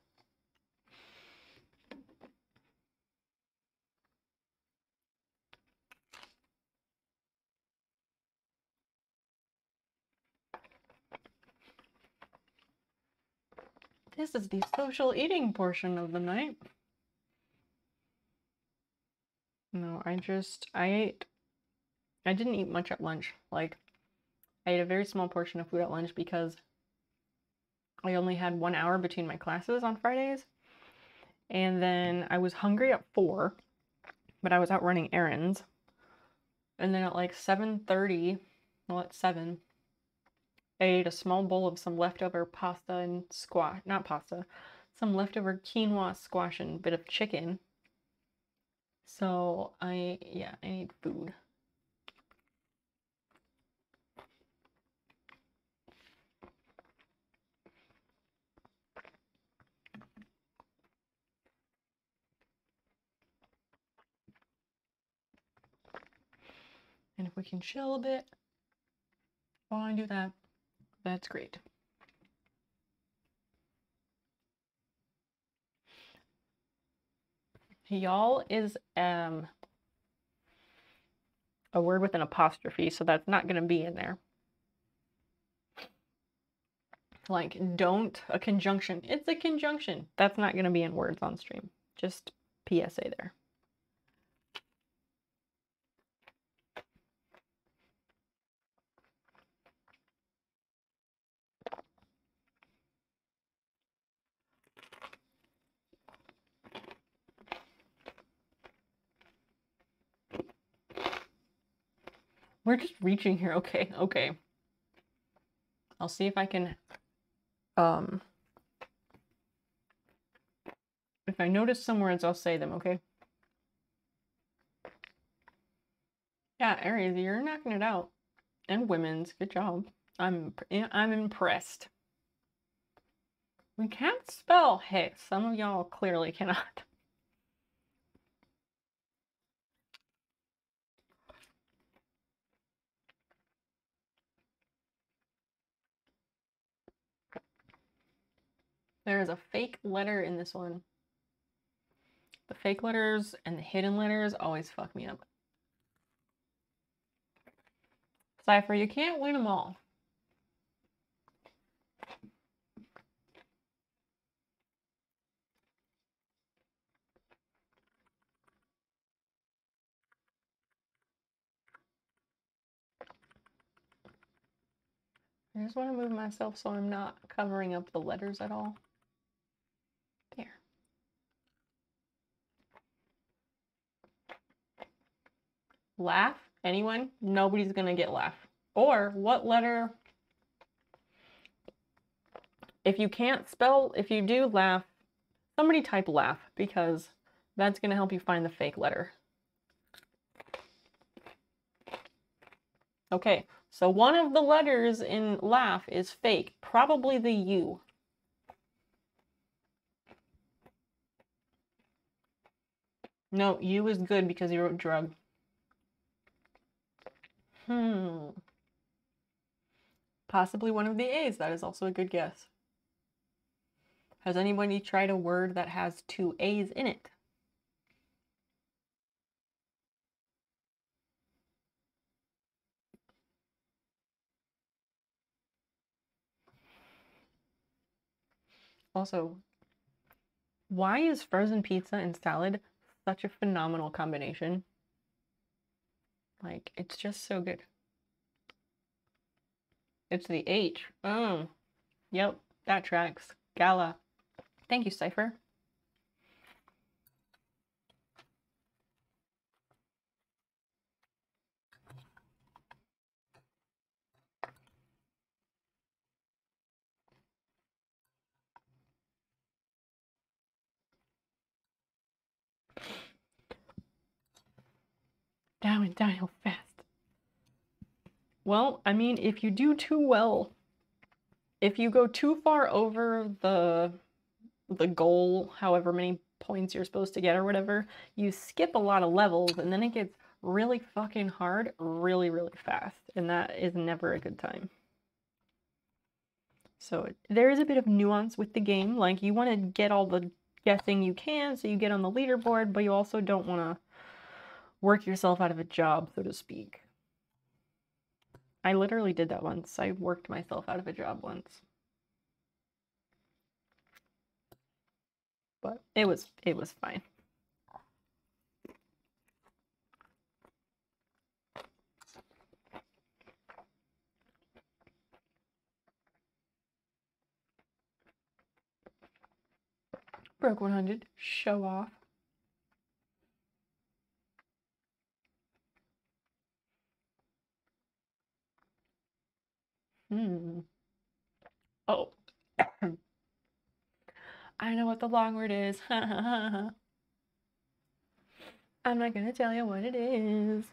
S1: This is the social eating portion of the night. No, I didn't eat much at lunch. Like, I ate a very small portion of food at lunch because I only had 1 hour between my classes on Fridays. And then I was hungry at 4, but I was out running errands. And then at like 7:30, well, at 7, I ate a small bowl of some leftover pasta and squash, not pasta, some leftover quinoa, squash, and a bit of chicken. So I need food. And if we can chill a bit while I do that, that's great. Y'all is a word with an apostrophe, so that's not going to be in there. Like, don't, a conjunction. It's a conjunction. That's not going to be in Words on Stream. Just PSA there. We're just reaching here. Okay, okay. I'll see if I can, if I notice some words, I'll say them, okay? Yeah, Aries, you're knocking it out. And women's. Good job. I'm impressed. We can't spell. Hey, some of y'all clearly cannot. There is a fake letter in this one. The fake letters and the hidden letters always fuck me up. Cypher, you can't win them all. I just want to move myself so I'm not covering up the letters at all. There. Laugh? Anyone? Nobody's gonna get laugh. Or what letter? If you can't spell, if you do laugh, somebody type laugh because that's gonna help you find the fake letter. Okay, so one of the letters in laugh is fake, probably the U. No, U is good because you wrote drug. Possibly one of the A's. That is also a good guess. Has anybody tried a word that has 2 A's in it? Also, why is frozen pizza and salad such a phenomenal combination? Like, it's just so good. It's the H. Oh, yep, that tracks. Gala. Thank you, Cypher. That went downhill fast. Well, I mean, if you do too well, if you go too far over the goal, however many points you're supposed to get or whatever, you skip a lot of levels and then it gets really fucking hard really, really fast. And that is never a good time. So there is a bit of nuance with the game. Like, you want to get all the guessing you can so you get on the leaderboard, but you also don't want to work yourself out of a job, so to speak. I literally did that once. I worked myself out of a job once. But it was fine. Broke 100. Show off. Oh. I know what the long word is. I'm not gonna tell you what it is.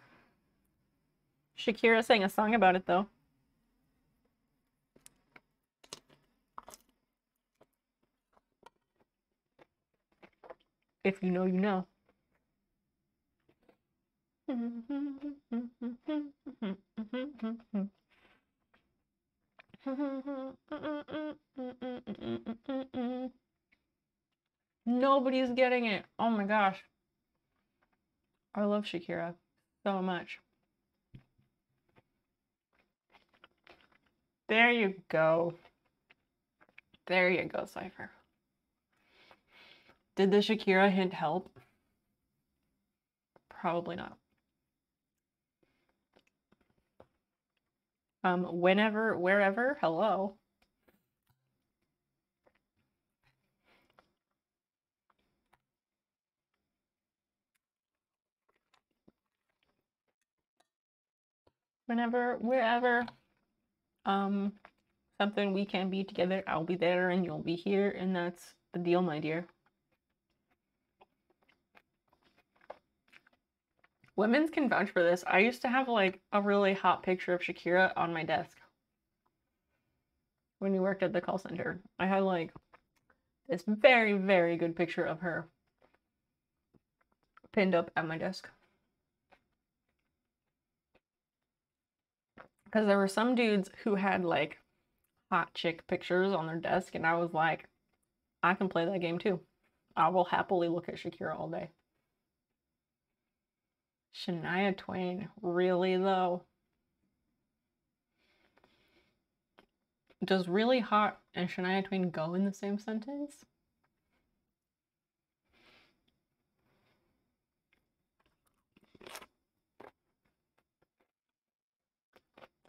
S1: Shakira sang a song about it, though. If you know, you know. Nobody's getting it. Oh my gosh. I love Shakira so much. There you go. There you go, Cypher. Did the Shakira hint help? Probably not. Whenever, wherever, hello. Whenever, wherever, something we can be together, I'll be there and you'll be here, and that's the deal, my dear. Women's can vouch for this. I used to have like a really hot picture of Shakira on my desk when we worked at the call center. I had like this very, very good picture of her pinned up at my desk. Because there were some dudes who had like hot chick pictures on their desk, and I was like, I can play that game too. I will happily look at Shakira all day. Shania Twain, really though? Does really hot and Shania Twain go in the same sentence?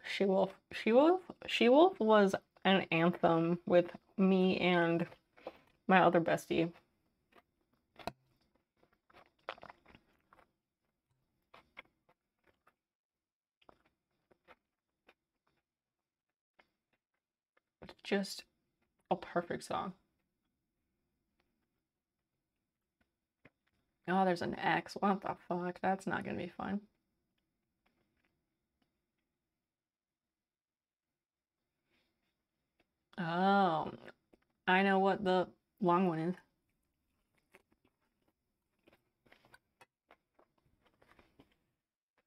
S1: She Wolf. She Wolf. She Wolf was an anthem with me and my other bestie. It's just a perfect song. Oh, there's an X. What the fuck? That's not gonna be fun. Oh, I know what the long one is.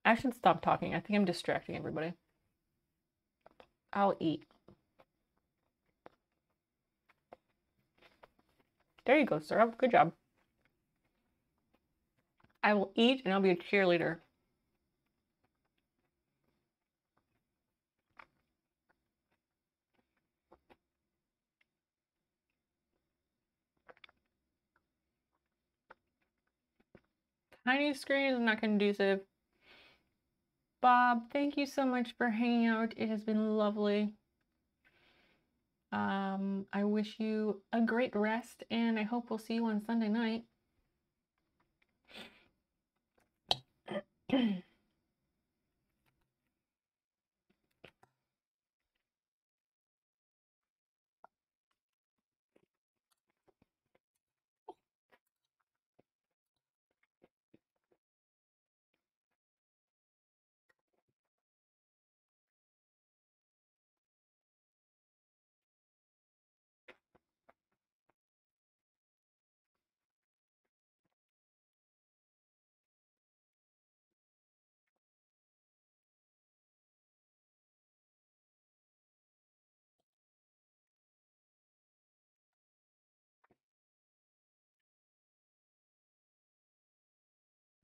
S1: I should stop talking. I think I'm distracting everybody. I'll eat. There you go, sir. Good job. I will eat and I'll be a cheerleader. Tiny screen is not conducive. Bob, thank you so much for hanging out. It has been lovely. I wish you a great rest, and I hope we'll see you on Sunday night.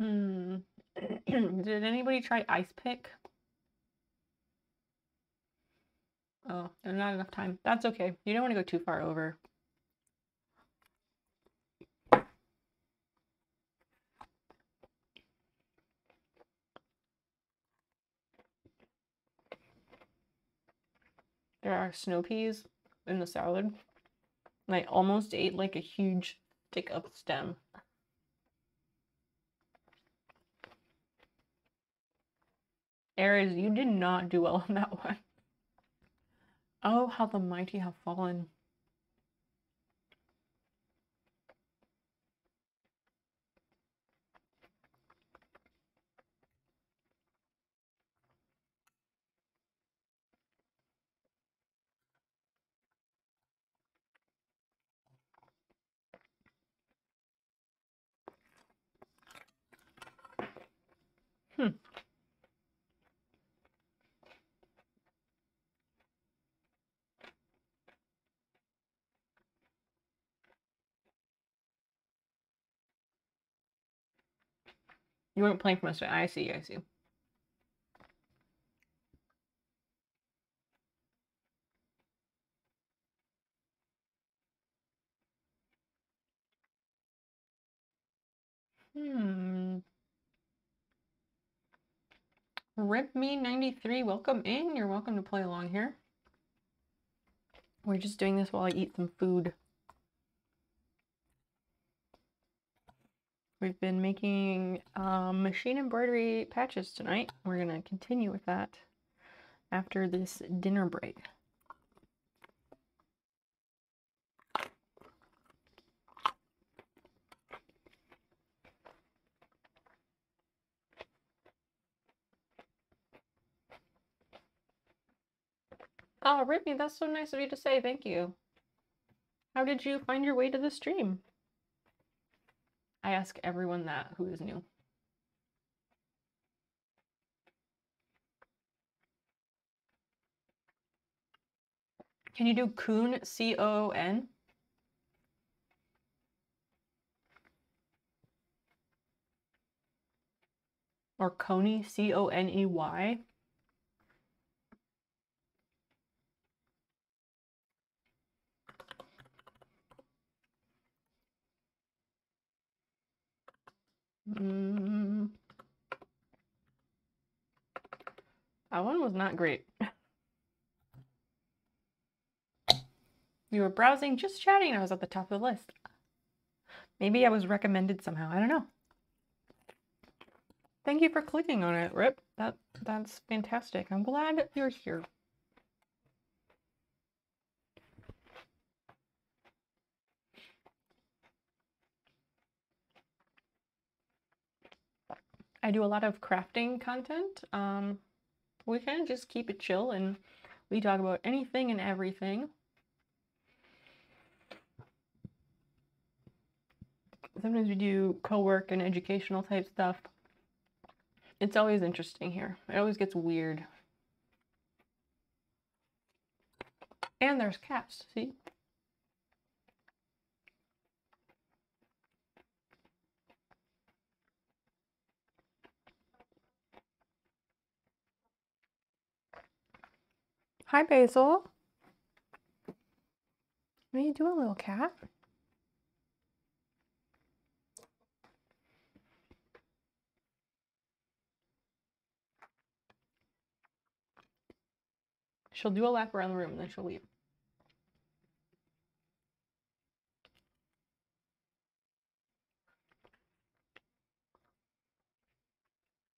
S1: Did anybody try Ice Pick? Oh, there's not enough time. That's okay. You don't want to go too far over. There are snow peas in the salad. And I almost ate like a huge stick of stem. Aries, you did not do well on that one. Oh, how the mighty have fallen. You weren't playing for us. I see, I see. Rip me 93, welcome in. You're welcome to play along here. We're just doing this while I eat some food. We've been making machine embroidery patches tonight. We're gonna continue with that after this dinner break. Oh, Brittany, that's so nice of you to say. Thank you. How did you find your way to the stream? I ask everyone that who is new. Can you do Coon, C-O-O-N? Or Coney, C-O-N-E-Y? That one was not great. You were browsing, just chatting, I was at the top of the list. Maybe I was recommended somehow, I don't know. Thank you for clicking on it, Rip. That's fantastic. I'm glad you're here. I do a lot of crafting content. We kind of just keep it chill and we talk about anything and everything. Sometimes we do co-work and educational type stuff. It's always interesting here. It always gets weird. And there's cats, see? Hi, Basil. What are you doing, little cat? She'll do a lap around the room and then she'll leave.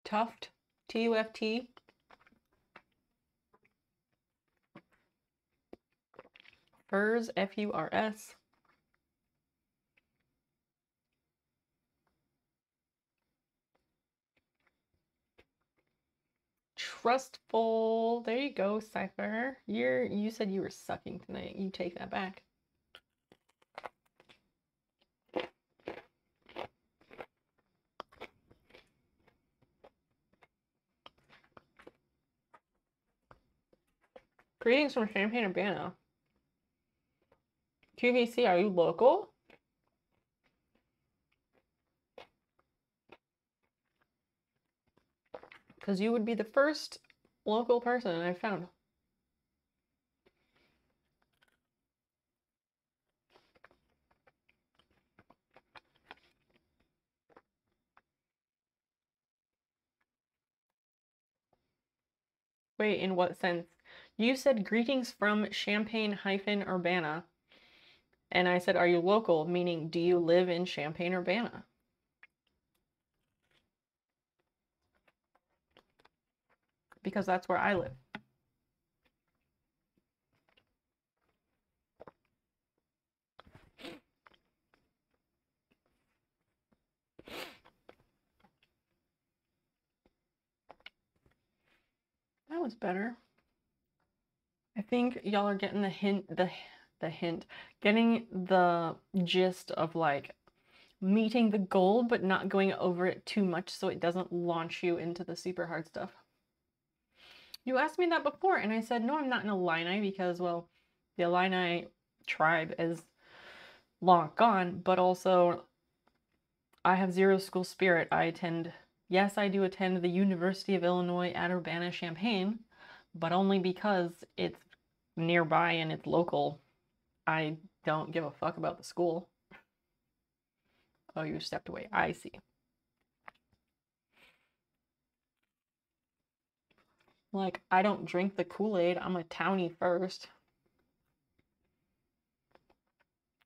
S1: Tuft, T-U-F-T. Furs, F-U-R-S. Trustful. There you go, Cypher. You said you were sucking tonight. You take that back. Greetings from Champaign-Urbana. QVC, are you local? Because you would be the first local person I found. Wait, in what sense? You said greetings from Champaign-Urbana. And I said, are you local? Meaning, do you live in Champaign-Urbana? Because that's where I live. That was better. I think y'all are getting the hint, getting the gist of like meeting the goal, but not going over it too much so it doesn't launch you into the super hard stuff. You asked me that before and I said, no, I'm not an Illini because, well, the Illini tribe is long gone, but also I have zero school spirit. Yes, I do attend the University of Illinois at Urbana-Champaign, but only because it's nearby and it's local. I don't give a fuck about the school. Oh, you stepped away. I see. Like, I don't drink the Kool-Aid. I'm a townie first.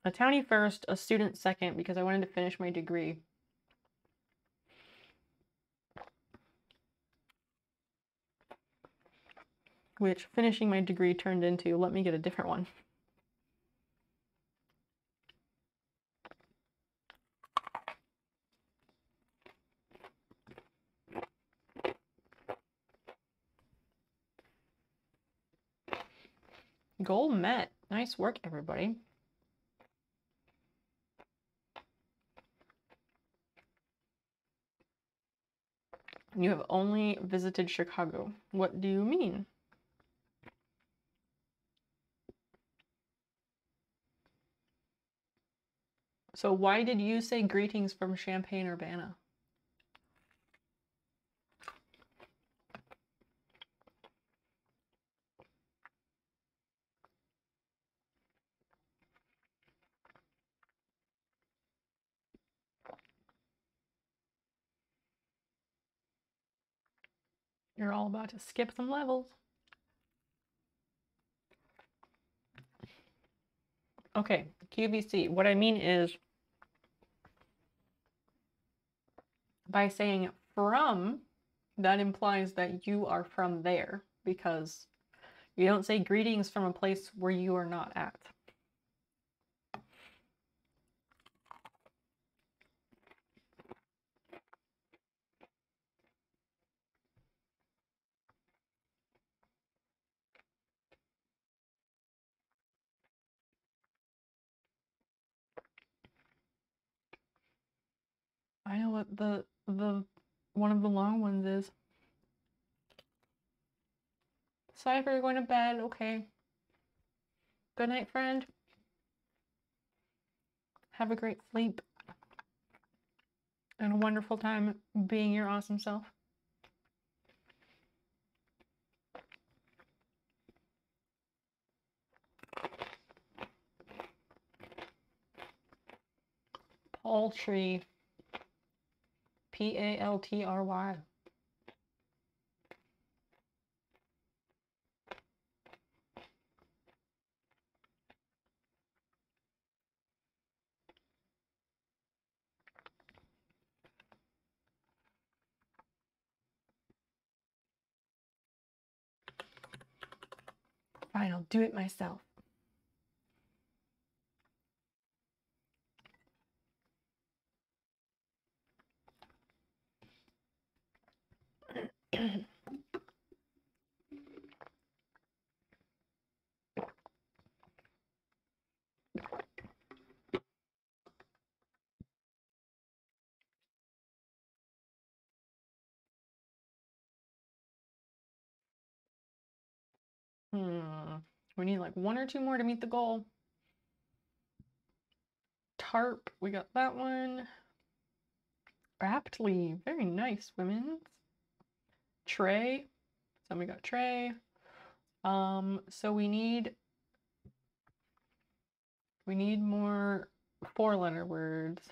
S1: A townie first, a student second, because I wanted to finish my degree. Which finishing my degree turned into, let me get a different one. Goal met. Nice work, everybody. You have only visited Chicago. What do you mean? So why did you say greetings from Champaign-Urbana? You're all about to skip some levels. Okay, QVC. What I mean is, by saying from, that implies that you are from there, because you don't say greetings from a place where you are not at. I know what the one of the long ones is. Cypher, you're going to bed. Okay. Good night, friend. Have a great sleep. And a wonderful time being your awesome self. Paltry. Paltry. Fine, I'll do it myself. We need like 1 or 2 more to meet the goal. Tarp, we got that one. Aptly, very nice, women. Trey, so we got Trey. So we need more 4-letter words.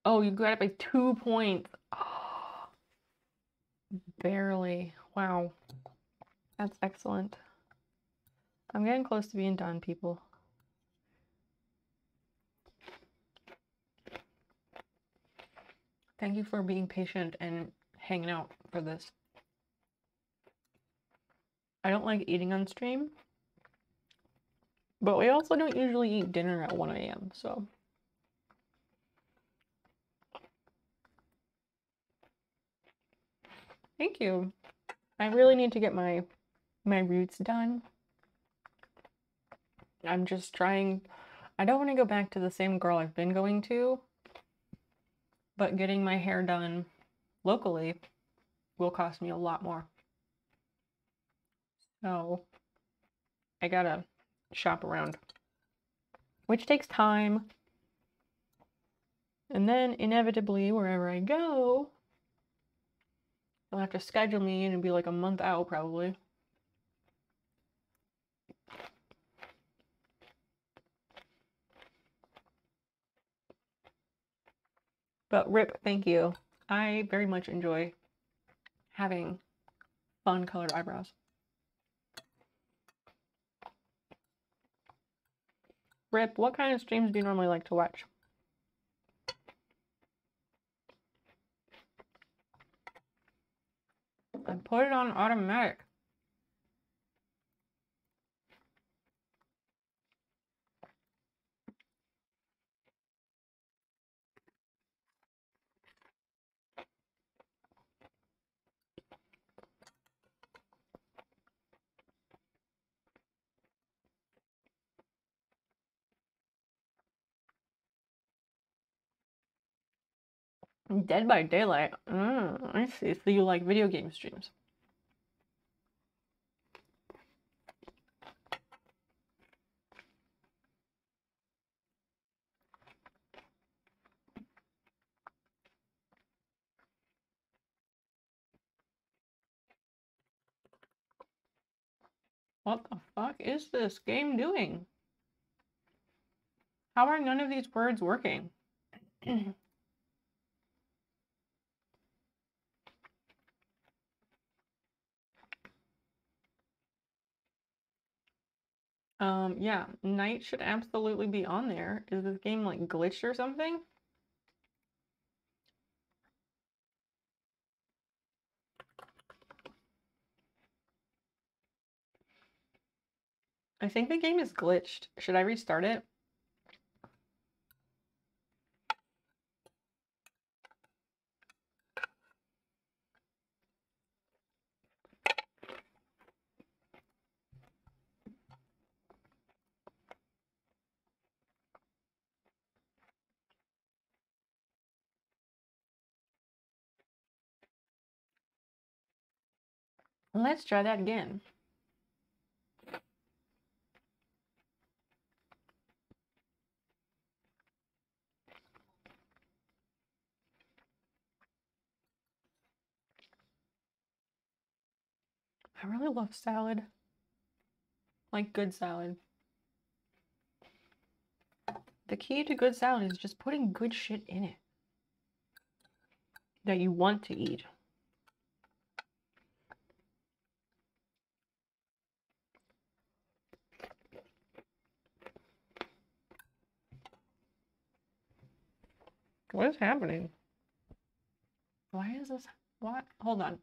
S1: Oh, you got it by 2 points. Oh, barely. Wow. That's excellent. I'm getting close to being done, people. Thank you for being patient and hanging out for this. I don't like eating on stream, but we also don't usually eat dinner at 1 a.m., so. Thank you. I really need to get my roots done. I'm just trying. I don't want to go back to the same girl I've been going to, but getting my hair done locally will cost me a lot more. So I gotta shop around, which takes time. And then inevitably, wherever I go, they'll have to schedule me and it'll be like a month out probably. But Rip, thank you. I very much enjoy having fun colored eyebrows. Rip, what kind of streams do you normally like to watch? I put it on automatic. Dead by Daylight. I see. So you like video game streams. What the fuck is this game doing? How are none of these words working? Yeah, night should absolutely be on there. Is this game like glitched or something? I think the game is glitched. Should I restart it? Let's try that again. I really love salad. Like good salad. The key to good salad is just putting good shit in it that you want to eat. What is happening? Why is this? What? Hold on.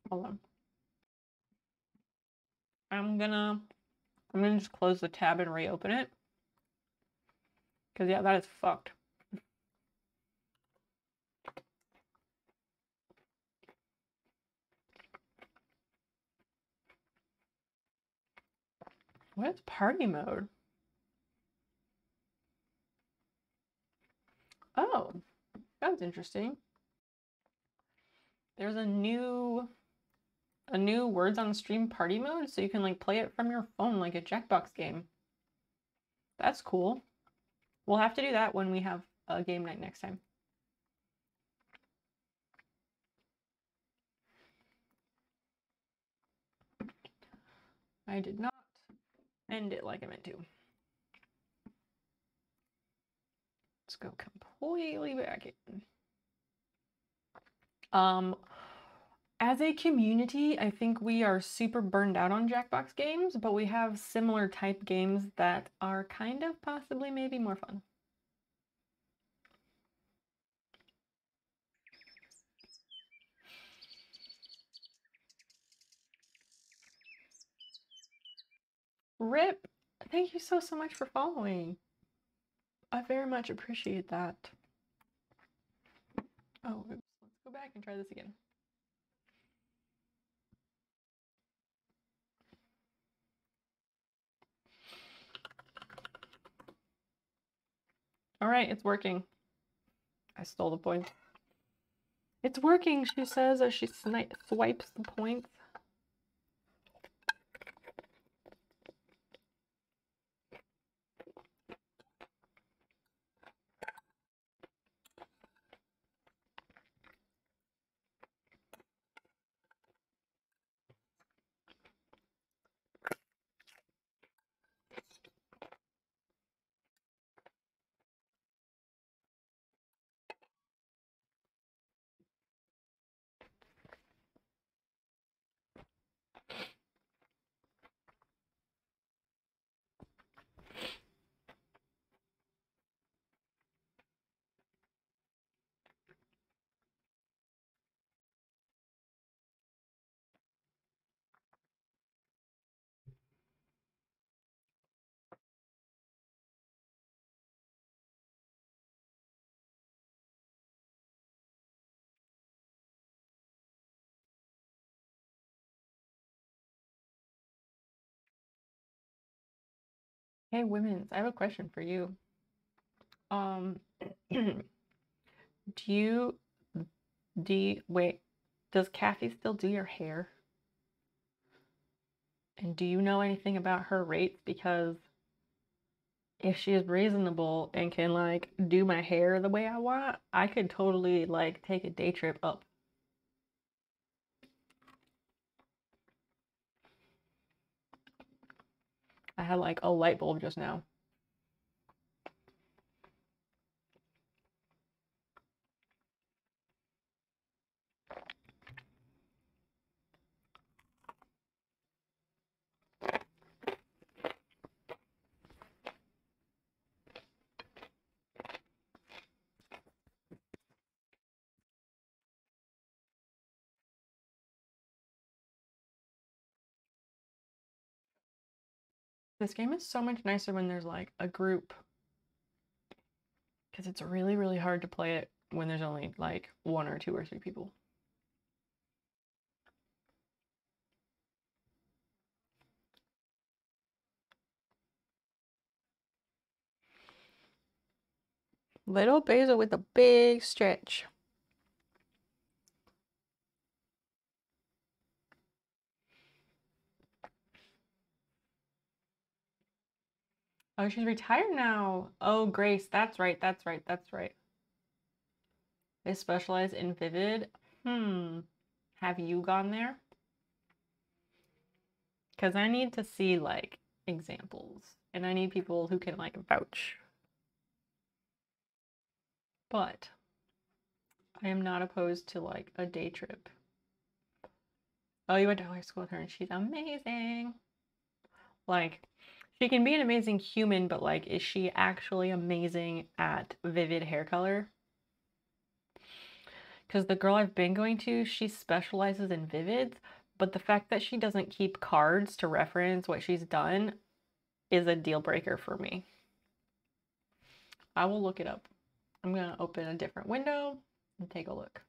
S1: Hold on. I'm gonna just close the tab and reopen it. Because, yeah, that is fucked. What is party mode? Oh, that's interesting. There's a new words on stream party mode, so you can like play it from your phone like a Jackbox game. That's cool. We'll have to do that when we have a game night next time. I did not end it like I meant to. Let's go completely back in. As a community, I think we are super burned out on Jackbox games, but we have similar type games that are kind of possibly maybe more fun. Rip, thank you so much for following. I very much appreciate that. Oh, oops. Let's go back and try this again. All right, it's working. I stole the point. It's working, she says as she swipes the points. Hey, women's, I have a question for you. Do you Wait, does Kathy still do your hair? And do you know anything about her rates? Because if she is reasonable and can like do my hair the way I want, I could totally like take a day trip up. I had like a light bulb just now. This game is so much nicer when there's like a group, because it's really, really hard to play it when there's only like 1 or 2 or 3 people. Little basil with a big stretch. Oh, she's retired now. Oh, Grace, that's right, that's right, that's right. They specialize in Vivid. Have you gone there? Because I need to see like examples and I need people who can like vouch. But I am not opposed to like a day trip. Oh, you went to high school with her and she's amazing. Like, she can be an amazing human, but like, is she actually amazing at vivid hair color? Because the girl I've been going to, she specializes in vivids, but the fact that she doesn't keep cards to reference what she's done is a deal breaker for me. I will look it up. I'm gonna open a different window and take a look.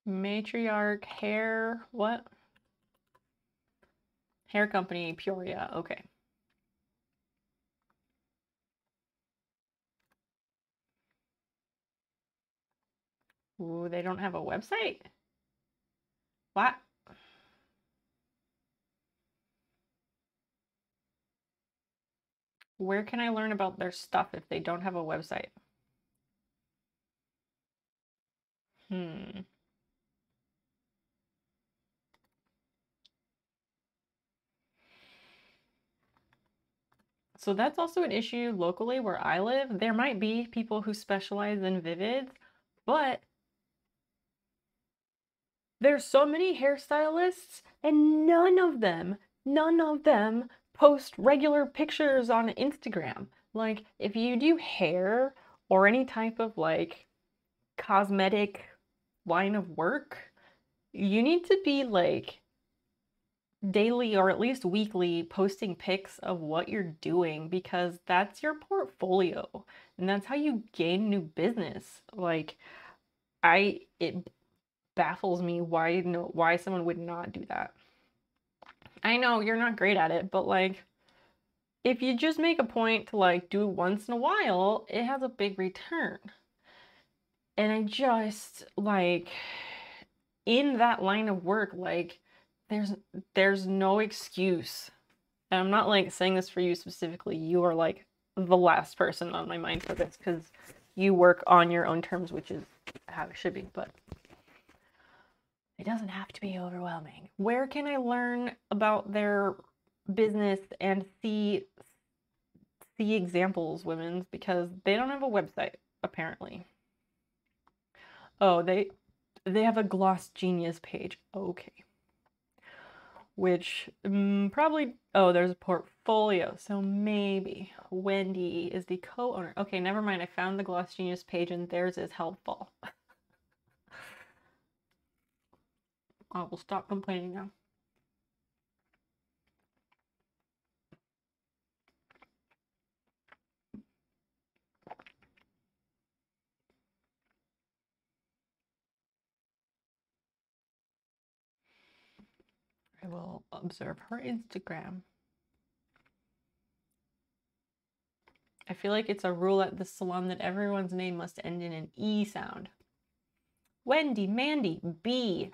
S1: Matriarch hair, what? Hair company, Peoria, okay. Ooh, they don't have a website? What? Where can I learn about their stuff if they don't have a website? So that's also an issue locally where I live. There might be people who specialize in vivids, but there's so many hairstylists and none of them post regular pictures on Instagram. Like if you do hair or any type of like cosmetic line of work, you need to be like daily or at least weekly posting pics of what you're doing because that's your portfolio and that's how you gain new business. Like it baffles me why someone would not do that. I know you're not great at it, but like if you just make a point to like do it once in a while, it has a big return. And I just like in that line of work, like there's no excuse. And I'm not like saying this for you specifically. You are like the last person on my mind for this because you work on your own terms, which is how it should be, but it doesn't have to be overwhelming. Where can I learn about their business and see examples, women's? Because they don't have a website, apparently. Oh, they have a Gloss Genius page. Okay. Which probably, oh, there's a portfolio, so maybe Wendy is the co-owner. Okay, never mind, I found the Gloss Genius page and theirs is helpful. I will stop complaining now. I will observe her Instagram. I feel like it's a rule at the salon that everyone's name must end in an E sound. Wendy, Mandy, B.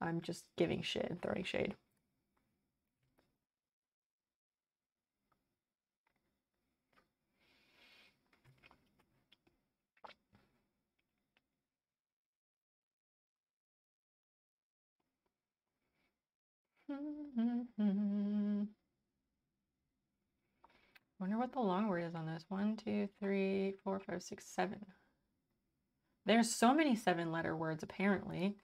S1: I'm just giving shit and throwing shade. Wonder what the long word is on this. 1, 2, 3, 4, 5, 6, 7. There's so many 7-letter words, apparently.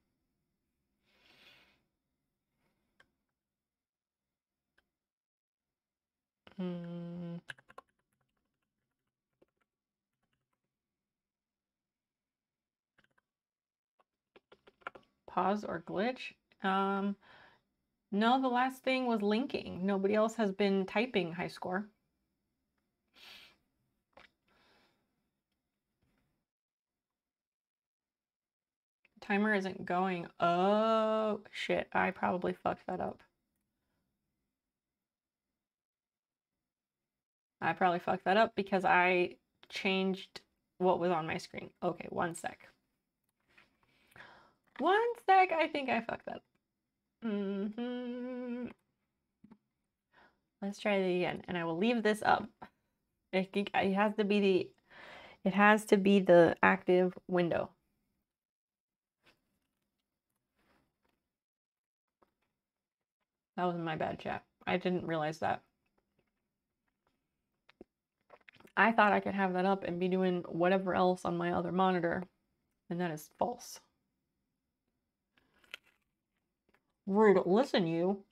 S1: Pause or glitch? No, the last thing was linking. Nobody else has been typing high score. Timer isn't going. Oh, shit. I probably fucked that up. I probably fucked that up because I changed what was on my screen. Okay, 1 sec. 1 sec. I think I fucked that up. Let's try it again, and I will leave this up. It has to be the active window. That was my bad, chat. I didn't realize that. I thought I could have that up and be doing whatever else on my other monitor, and that is false. Rude. Listen, you.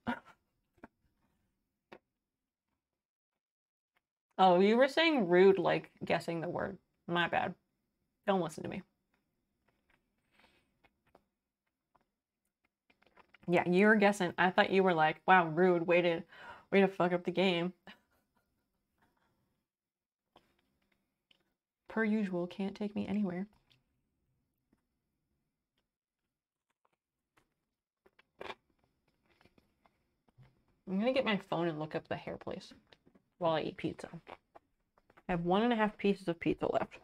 S1: Oh, you were saying rude like guessing the word. My bad. Don't listen to me. Yeah, you were guessing. I thought you were like, wow, rude. Way to fuck up the game. Per usual, can't take me anywhere. I'm gonna get my phone and look up the hair place while I eat pizza. I have 1.5 pieces of pizza left.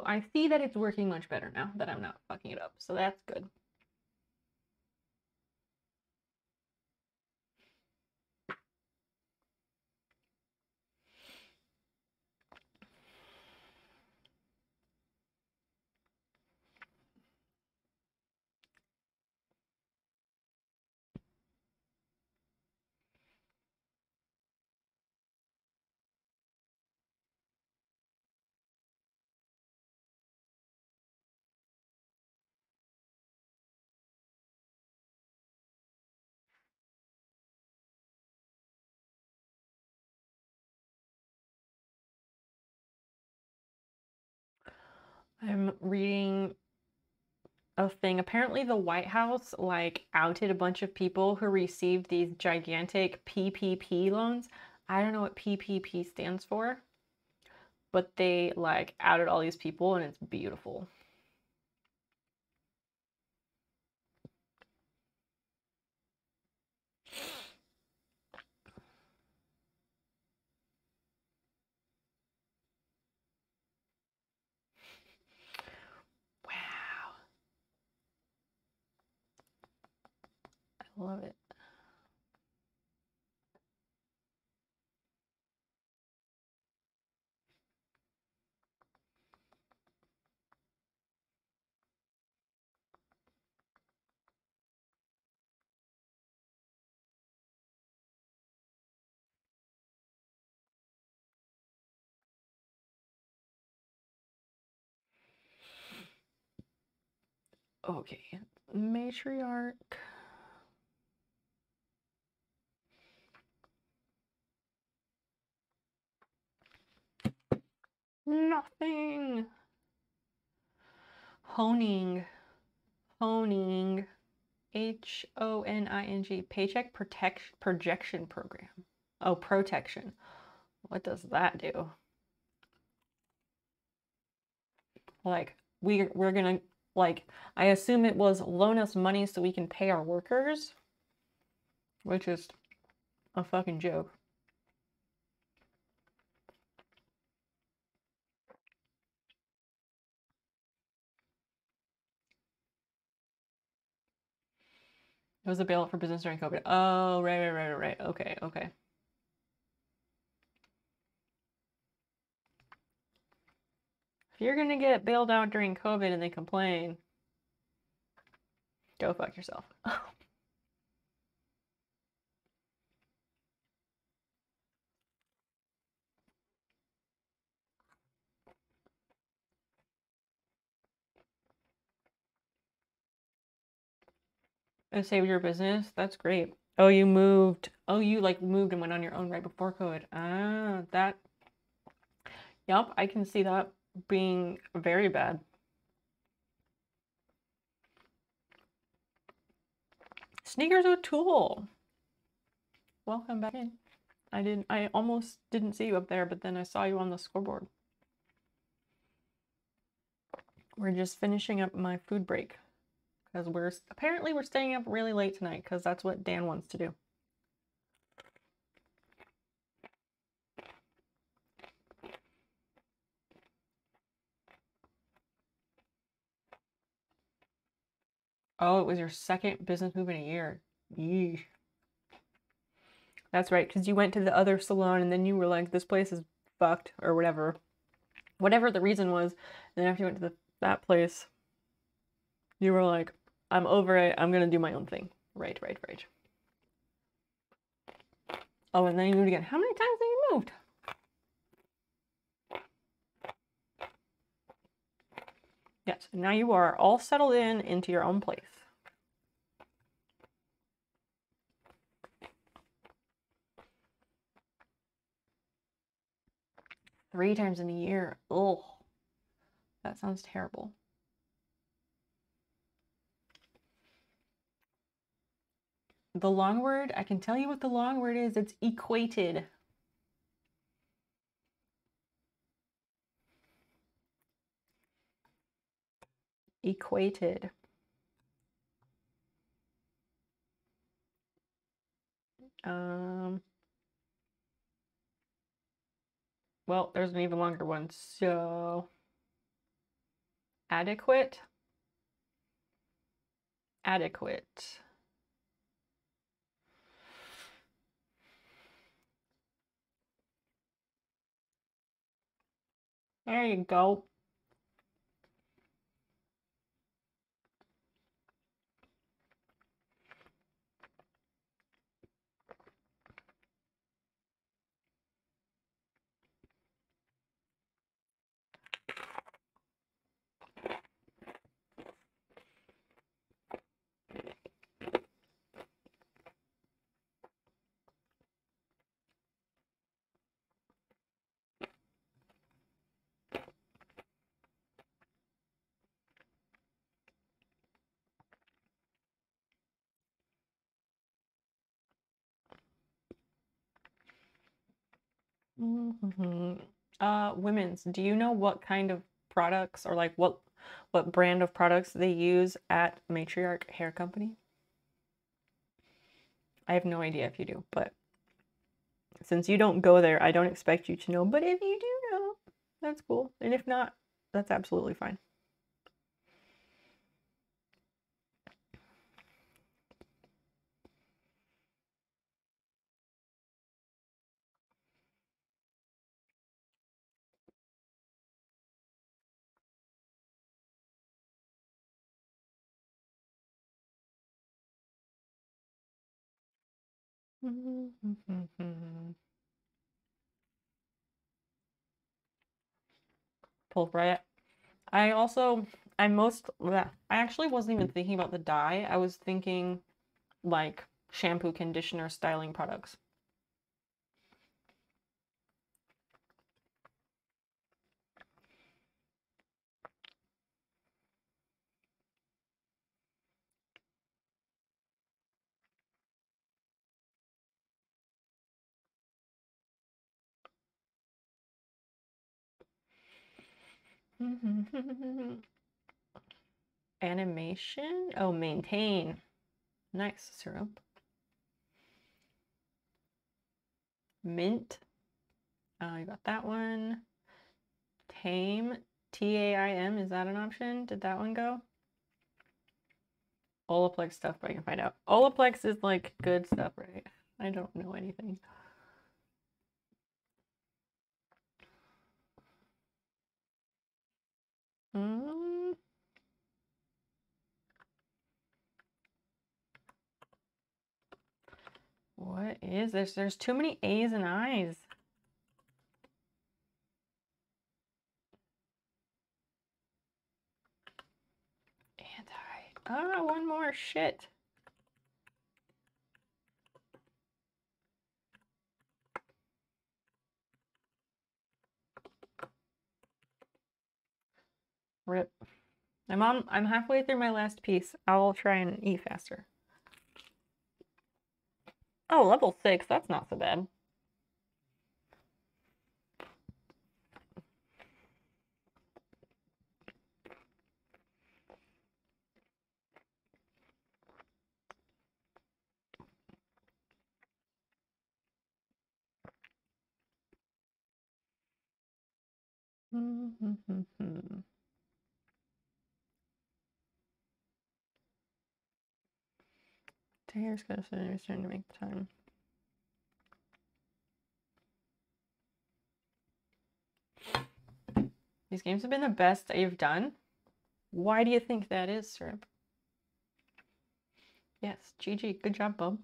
S1: I see that it's working much better now that I'm not fucking it up, so that's good. I'm reading a thing. Apparently the White House like outed a bunch of people who received these gigantic PPP loans. I don't know what PPP stands for, but they like outed all these people and it's beautiful. Wow. I love it. Okay, matriarch. Nothing. Honing. Honing. Honing. Paycheck projection program. Oh, protection. What does that do? Like, we're gonna, like, I assume it was loan us money so we can pay our workers, which is a fucking joke. It was a bailout for business during COVID. Oh, right. Okay. If you're gonna get bailed out during COVID and they complain, go fuck yourself. It saved your business? That's great. Oh, you moved. Oh, you like moved and went on your own right before COVID. Ah, that. Yup, I can see that being very bad. Sneakers O'Toole. Welcome back in. I almost didn't see you up there, but then I saw you on the scoreboard. We're just finishing up my food break because we're staying up really late tonight because that's what Dan wants to do. Oh, it was your second business move in a year. Yeesh. That's right, because you went to the other salon and then you were like, this place is fucked or whatever. Whatever the reason was. And then after you went to that place, you were like, I'm over it. I'm going to do my own thing. Right. Oh, and then you moved again. How many times have you moved? Yes, now you are all settled into your own place. Three times in a year. Ugh. That sounds terrible. The long word, I can tell you what the long word is. It's equated. Equated. Well, there's an even longer one. So, adequate. Adequate. There you go. Women's, do you know what kind of products or like what brand of products they use at Matriarch Hair Company? I have no idea if you do, but since you don't go there, I don't expect you to know. But if you do know, that's cool. And if not, that's absolutely fine. Pull riot. I I actually wasn't even thinking about the dye. I was thinking like shampoo, conditioner, styling products. Animation? Oh, maintain. Nice syrup. Mint. You got that one. Tame. T-A-I-M. Is that an option? Did that one go? Olaplex stuff, but I can find out. Olaplex is like good stuff, right? I don't know anything. What is this? There's too many A's and I's. One more shit. Rip. I'm halfway through my last piece. I'll try and eat faster. Oh, level 6. That's not so bad. Taylor's gonna say it's trying to make the time. These games have been the best that you've done. Why do you think that is, Syrup? Yes, GG. Good job, bub.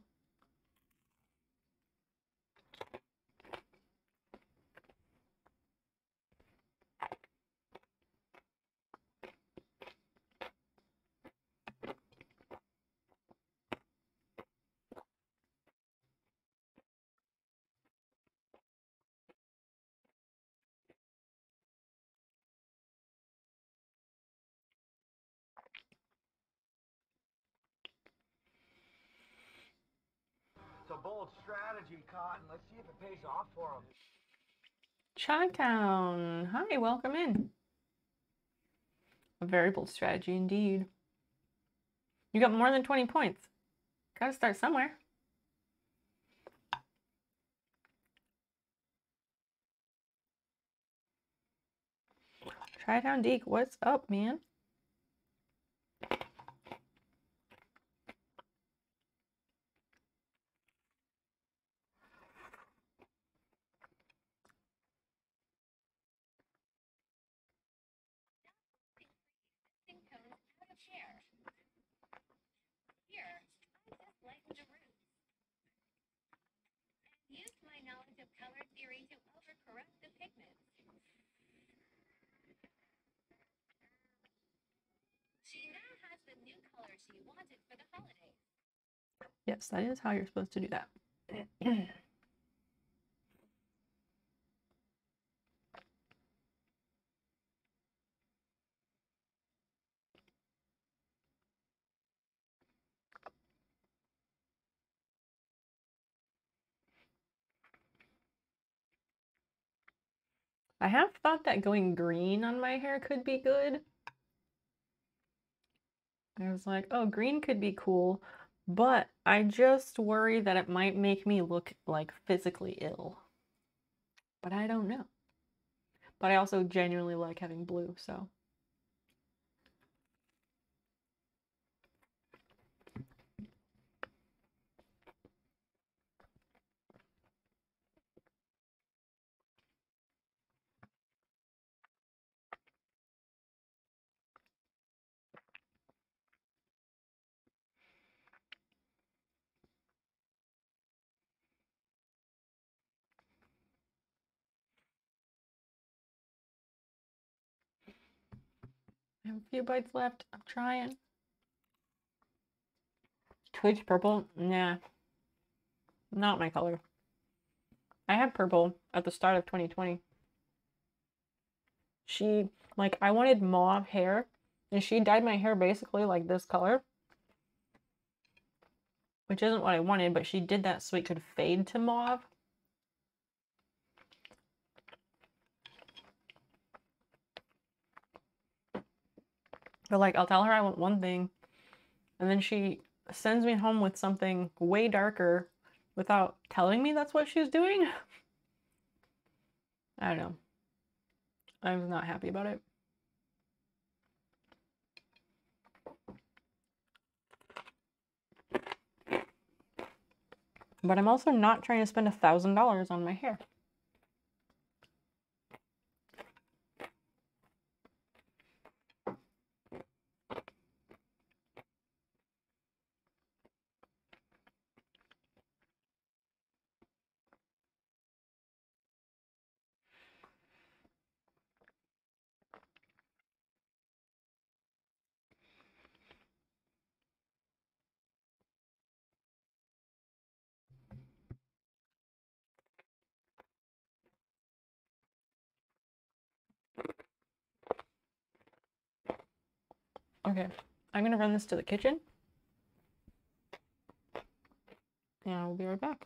S3: It's a bold strategy, Cotton. Let's see if it pays off for him.
S1: Chi-Town. Hi, welcome in. A very bold strategy indeed. You got more than 20 points. Gotta start somewhere. Chi-Town Deke, what's up, man? Yes, that is how you're supposed to do that. I have thought that going green on my hair could be good. I was like, oh, green could be cool, but I just worry that it might make me look like physically ill. But I don't know. But I also genuinely like having blue, so. I have a few bites left. I'm trying. Twitch purple? Nah. Not my color. I had purple at the start of 2020. I wanted mauve hair, and she dyed my hair basically like this color. Which isn't what I wanted, but she did that so it could fade to mauve. But like, I'll tell her I want one thing, and then she sends me home with something way darker without telling me that's what she's doing. I don't know. I was not happy about it. But I'm also not trying to spend $1,000 on my hair. Okay, I'm gonna run this to the kitchen. And I'll be right back.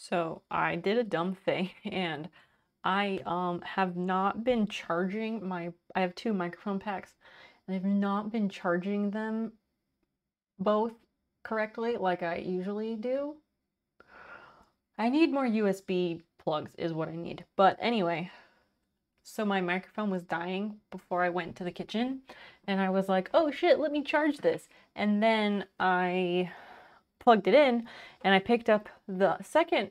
S1: So I did a dumb thing and I have not been charging I have two microphone packs and I've not been charging them both correctly like I usually do. I need more USB plugs is what I need. But anyway, so my microphone was dying before I went to the kitchen and I was like, oh shit, let me charge this. And then I plugged it in and I picked up the second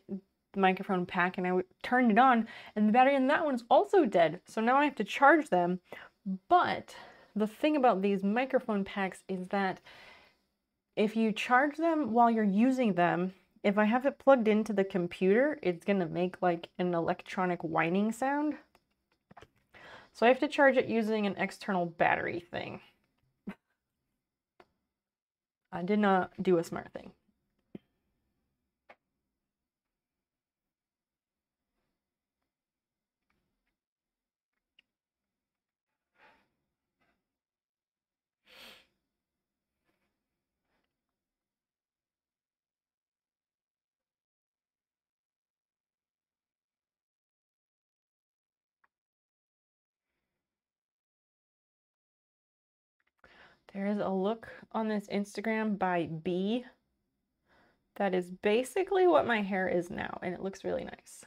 S1: microphone pack and I turned it on and the battery in that one's also dead. So now I have to charge them. But the thing about these microphone packs is that if you charge them while you're using them, if I have it plugged into the computer, it's gonna make like an electronic whining sound. So I have to charge it using an external battery thing. I did not do a smart thing. There is a look on this Instagram by B that is basically what my hair is now, and it looks really nice.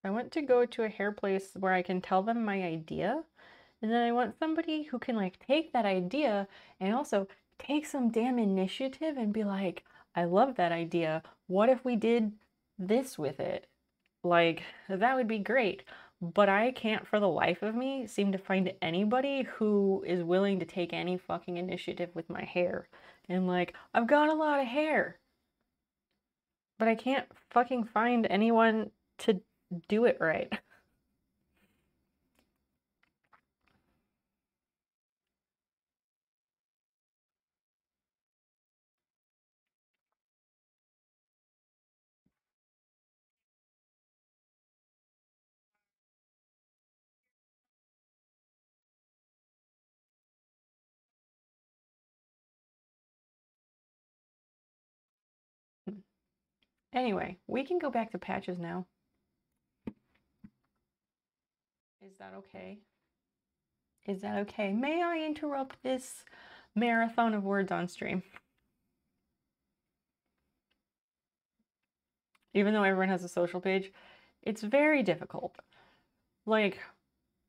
S1: I want to go to a hair place where I can tell them my idea, and then I want somebody who can like take that idea and also take some damn initiative and be like, I love that idea. What if we did this with it? Like, that would be great. But I can't for the life of me seem to find anybody who is willing to take any fucking initiative with my hair. And like, I've got a lot of hair, but I can't fucking find anyone to do it right. Anyway, we can go back to patches now. Is that okay? Is that okay? May I interrupt this marathon of words on stream? Even though everyone has a social page, it's very difficult. Like,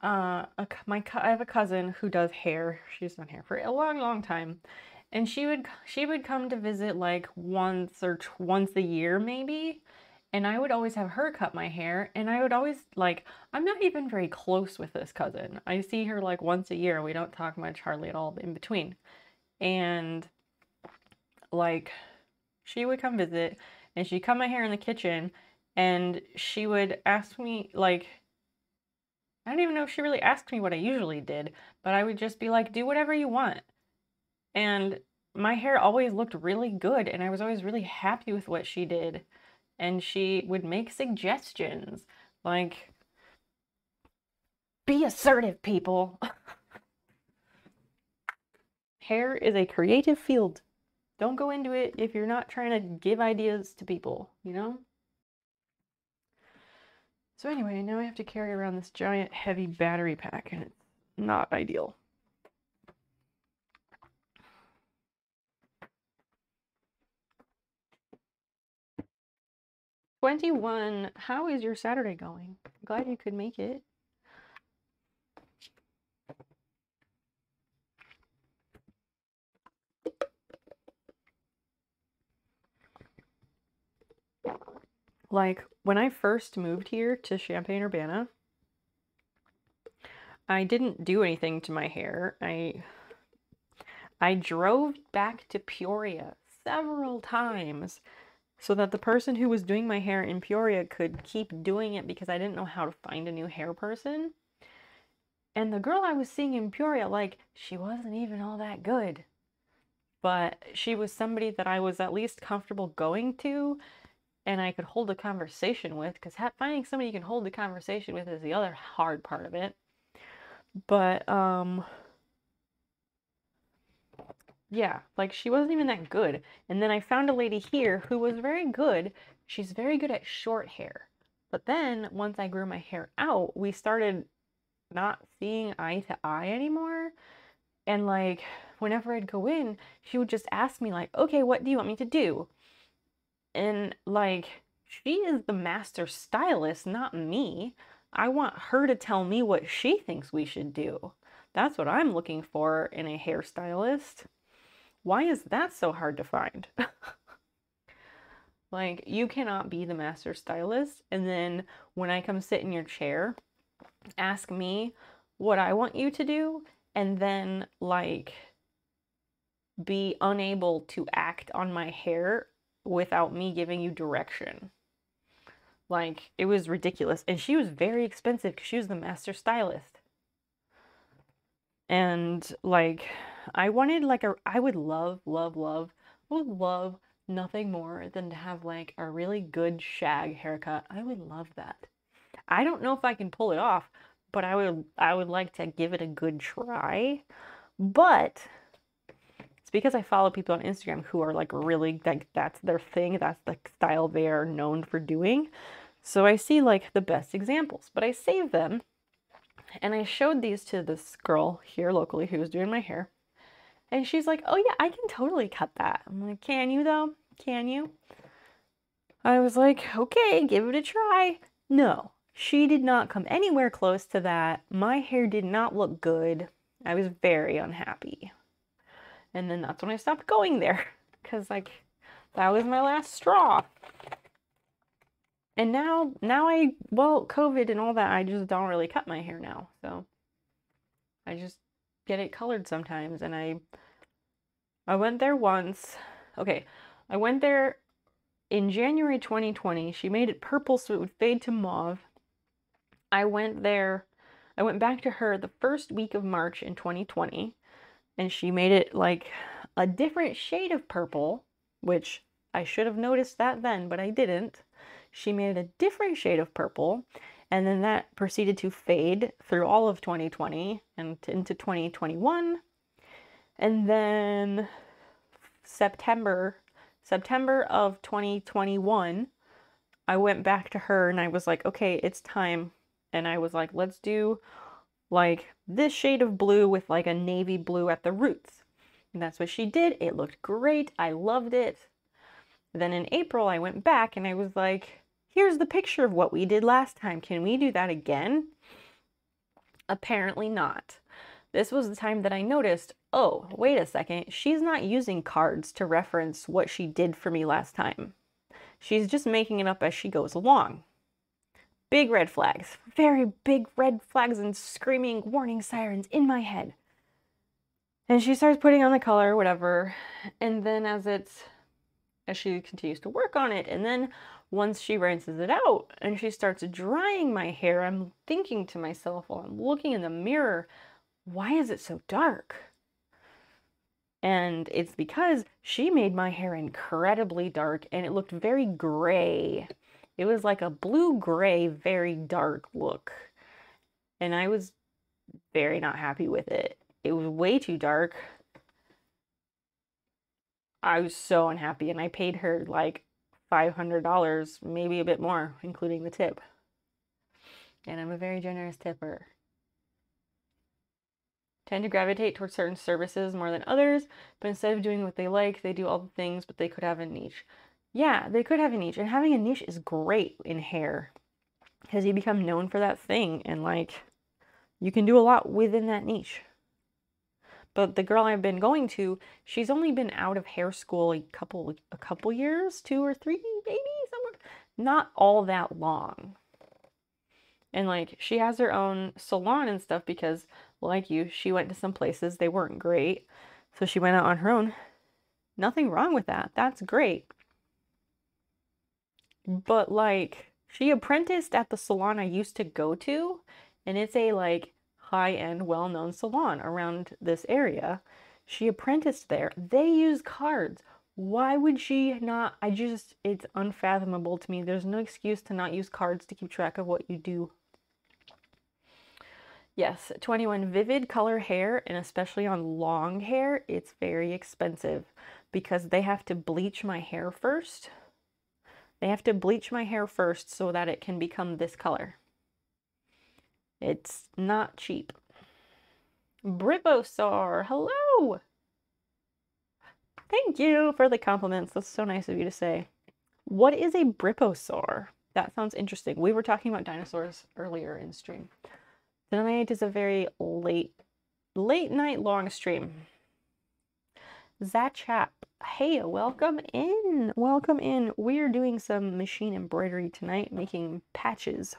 S1: I have a cousin who does hair. She's done hair for a long, long time, and she would come to visit like once a year maybe, and I would always have her cut my hair, and I would always like I'm not even very close with this cousin. I see her like once a year. We don't talk much, hardly at all in between, and like she would come visit, and she'd cut my hair in the kitchen, and she would ask me like. I don't even know if she really asked me what I usually did, but I would just be like, do whatever you want. And my hair always looked really good, and I was always really happy with what she did. And she would make suggestions like, be assertive, people. Hair is a creative field. Don't go into it if you're not trying to give ideas to people, you know? So anyway, now I have to carry around this giant heavy battery pack, and it's not ideal. #21, how is your Saturday going? I'm glad you could make it. Like, when I first moved here to Champaign-Urbana, I didn't do anything to my hair. I drove back to Peoria several times so that the person who was doing my hair in Peoria could keep doing it because I didn't know how to find a new hair person. And the girl I was seeing in Peoria, like, she wasn't even all that good. But she was somebody that I was at least comfortable going to and I could hold a conversation with, because finding somebody you can hold a conversation with is the other hard part of it. But, Yeah, like she wasn't even that good. And then I found a lady here who was very good. She's very good at short hair. But then once I grew my hair out, we started not seeing eye to eye anymore. And like whenever I'd go in, she would just ask me like, "Okay, what do you want me to do?" And like she is the master stylist, not me. I want her to tell me what she thinks we should do. That's what I'm looking for in a hairstylist. Why is that so hard to find? Like, you cannot be the master stylist and then when I come sit in your chair, ask me what I want you to do and then like be unable to act on my hair without me giving you direction. Like, it was ridiculous. And she was very expensive because she was the master stylist. And like, I wanted like I would love nothing more than to have like a really good shag haircut. I would love that. I don't know if I can pull it off, but I would like to give it a good try. But it's because I follow people on Instagram who are like really like that's their thing, that's the style they are known for doing. So I see like the best examples, but I save them and I showed these to this girl here locally who was doing my hair. And she's like, "Oh yeah, I can totally cut that." I'm like, "Can you though? Can you?" I was like, "Okay, give it a try." No, she did not come anywhere close to that. My hair did not look good. I was very unhappy. And then that's when I stopped going there because like that was my last straw. And now well, COVID and all that, I just don't really cut my hair now. So I just get it colored sometimes and I went there once. Okay, I went there in January 2020. She made it purple so it would fade to mauve. I went back to her the first week of March in 2020, and she made it like a different shade of purple, which I should have noticed that then, but I didn't. She made it a different shade of purple, and then that proceeded to fade through all of 2020 and into 2021. And then September of 2021, I went back to her and I was like, "Okay, it's time." And I was like, "Let's do like this shade of blue with like a navy blue at the roots." And that's what she did. It looked great. I loved it. Then in April, I went back and I was like, "Here's the picture of what we did last time. Can we do that again?" Apparently not. This was the time that I noticed, oh, wait a second, she's not using cards to reference what she did for me last time. She's just making it up as she goes along. Big red flags, very big red flags and screaming warning sirens in my head. And she starts putting on the color, whatever, and then as she continues to work on it, and then once she rinses it out and she starts drying my hair, I'm thinking to myself while I'm looking in the mirror, why is it so dark? And it's because she made my hair incredibly dark and it looked very gray. It was like a blue-gray, very dark look. And I was very not happy with it. It was way too dark. I was so unhappy and I paid her like $500, maybe a bit more, including the tip. And I'm a very generous tipper. Tend to gravitate towards certain services more than others, but instead of doing what they like, they do all the things, but they could have a niche. Yeah, they could have a niche, and having a niche is great in hair because you become known for that thing, and like you can do a lot within that niche. But the girl I've been going to, she's only been out of hair school a couple years, 2 or 3, maybe somewhere, not all that long. And like she has her own salon and stuff because like you, she went to some places, they weren't great. So she went out on her own. Nothing wrong with that. That's great. But like she apprenticed at the salon I used to go to, and it's a like high-end, well-known salon around this area. She apprenticed there. They use cards. Why would she not? It's unfathomable to me. There's no excuse to not use cards to keep track of what you do. Yes, 21 vivid color hair, and especially on long hair, it's very expensive because they have to bleach my hair first. They have to bleach my hair first so that it can become this color. It's not cheap. Bribosaur, hello! Thank you for the compliments. That's so nice of you to say. What is a Bribosaur? That sounds interesting. We were talking about dinosaurs earlier in stream. Tonight is a very late night long stream. Zachap, hey, welcome in. Welcome in. We're doing some machine embroidery tonight, making patches.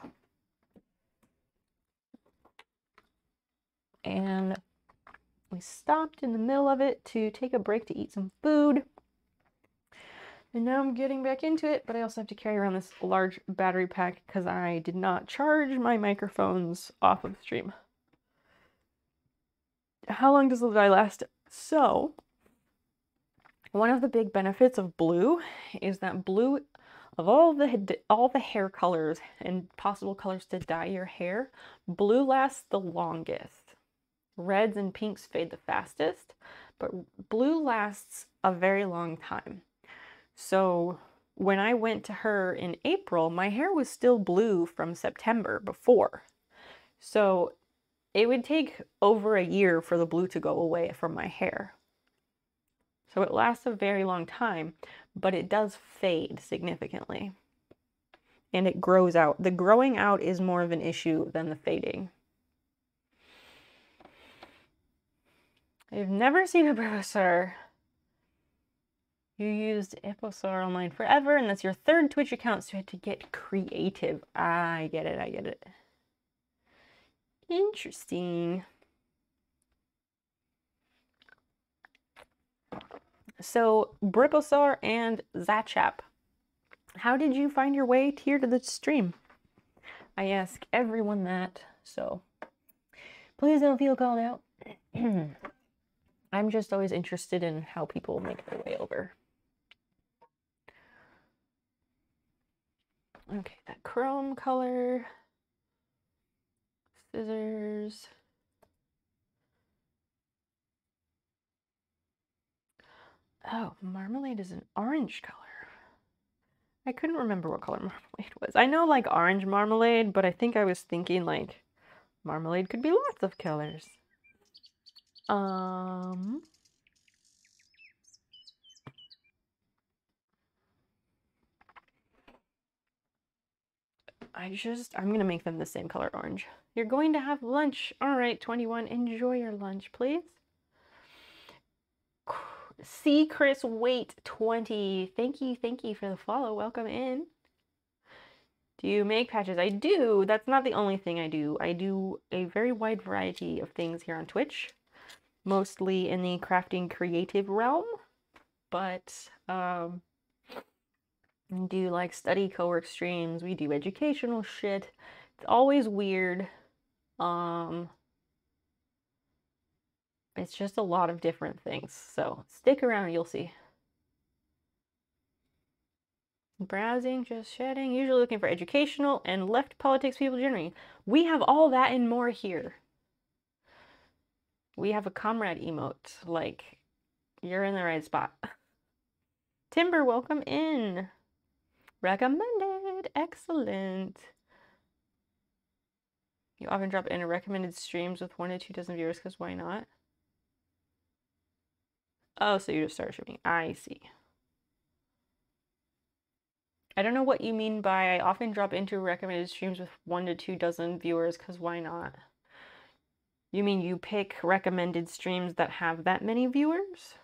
S1: And we stopped in the middle of it to take a break to eat some food. And now I'm getting back into it, but I also have to carry around this large battery pack because I did not charge my microphones off of stream. How long does the dye last? So, one of the big benefits of blue is that blue, of all the hair colors and possible colors to dye your hair, blue lasts the longest. Reds and pinks fade the fastest, but blue lasts a very long time. So when I went to her in April, my hair was still blue from September before. So it would take over a year for the blue to go away from my hair. So it lasts a very long time, but it does fade significantly. And it grows out. The growing out is more of an issue than the fading. I've never seen a Bribosaur. You used Iposaur online forever, and that's your third Twitch account, so you had to get creative. I get it, I get it. Interesting. So, Bribosaur and Zachap, how did you find your way here to the stream? I ask everyone that, so please don't feel called out. I'm just always interested in how people make their way over. Okay, that chrome color. Scissors. Oh, marmalade is an orange color. I couldn't remember what color marmalade was. I know like orange marmalade, but I think I was thinking like marmalade could be lots of colors. I'm gonna make them the same color orange. You're going to have lunch. All right, 21, enjoy your lunch, please. See Chris Wait 20. Thank you for the follow. Welcome in. Do you make patches? I do. That's not the only thing I do. I do a very wide variety of things here on Twitch, mostly in the crafting creative realm, but we do like study co-work streams. We do educational shit. It's always weird. It's just a lot of different things. So stick around, you'll see. Browsing, just chatting, usually looking for educational and left politics people generally. We have all that and more here. We have a comrade emote, like, you're in the right spot. Timber, welcome in. Recommended, excellent. You often drop in recommended streams with 1 to 2 dozen viewers, because why not? Oh, so you just start streaming. I see. I don't know what you mean by I often drop into recommended streams with 1 to 2 dozen viewers, because why not? You mean you pick recommended streams that have that many viewers?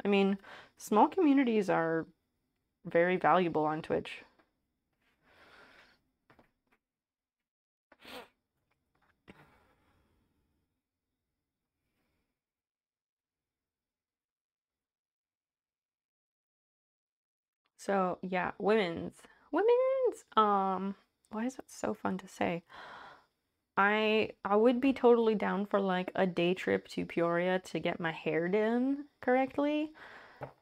S1: I mean, small communities are very valuable on Twitch. So yeah, women's, why is that so fun to say? I would be totally down for like a day trip to Peoria to get my hair done correctly.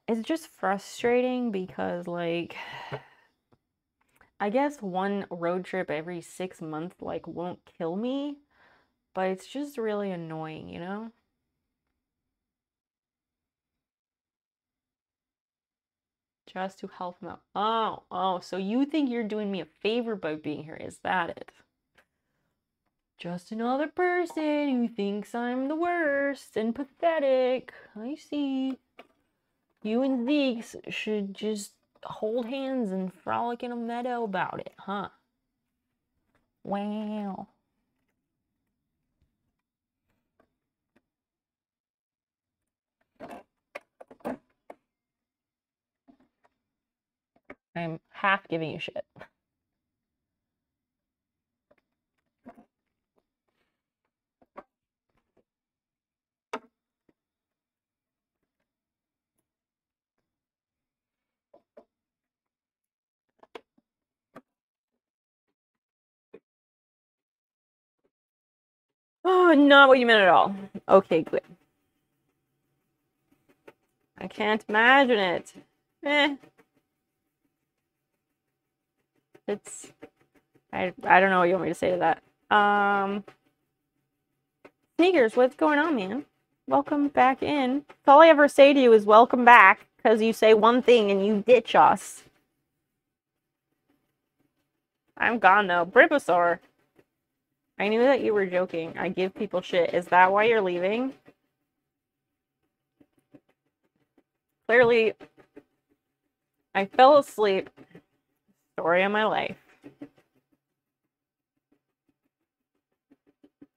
S1: It's just frustrating because like, I guess one road trip every 6 months like won't kill me, but it's just really annoying, you know? Just to help him out. Oh, so you think you're doing me a favor by being here, is that it? Just another person who thinks I'm the worst and pathetic. I see. You and Zeke should just hold hands and frolic in a meadow about it, huh? Wow. I'm half giving you shit. Oh, not what you meant at all. Okay, good. I can't imagine it. It's... I don't know what you want me to say to that. Sneakers, what's going on, man? Welcome back in. That's all I ever say to you is welcome back, because you say one thing and you ditch us. I'm gone, though. Bribosaur. I knew that you were joking. I give people shit. Is that why you're leaving? Clearly, I fell asleep. Story of my life.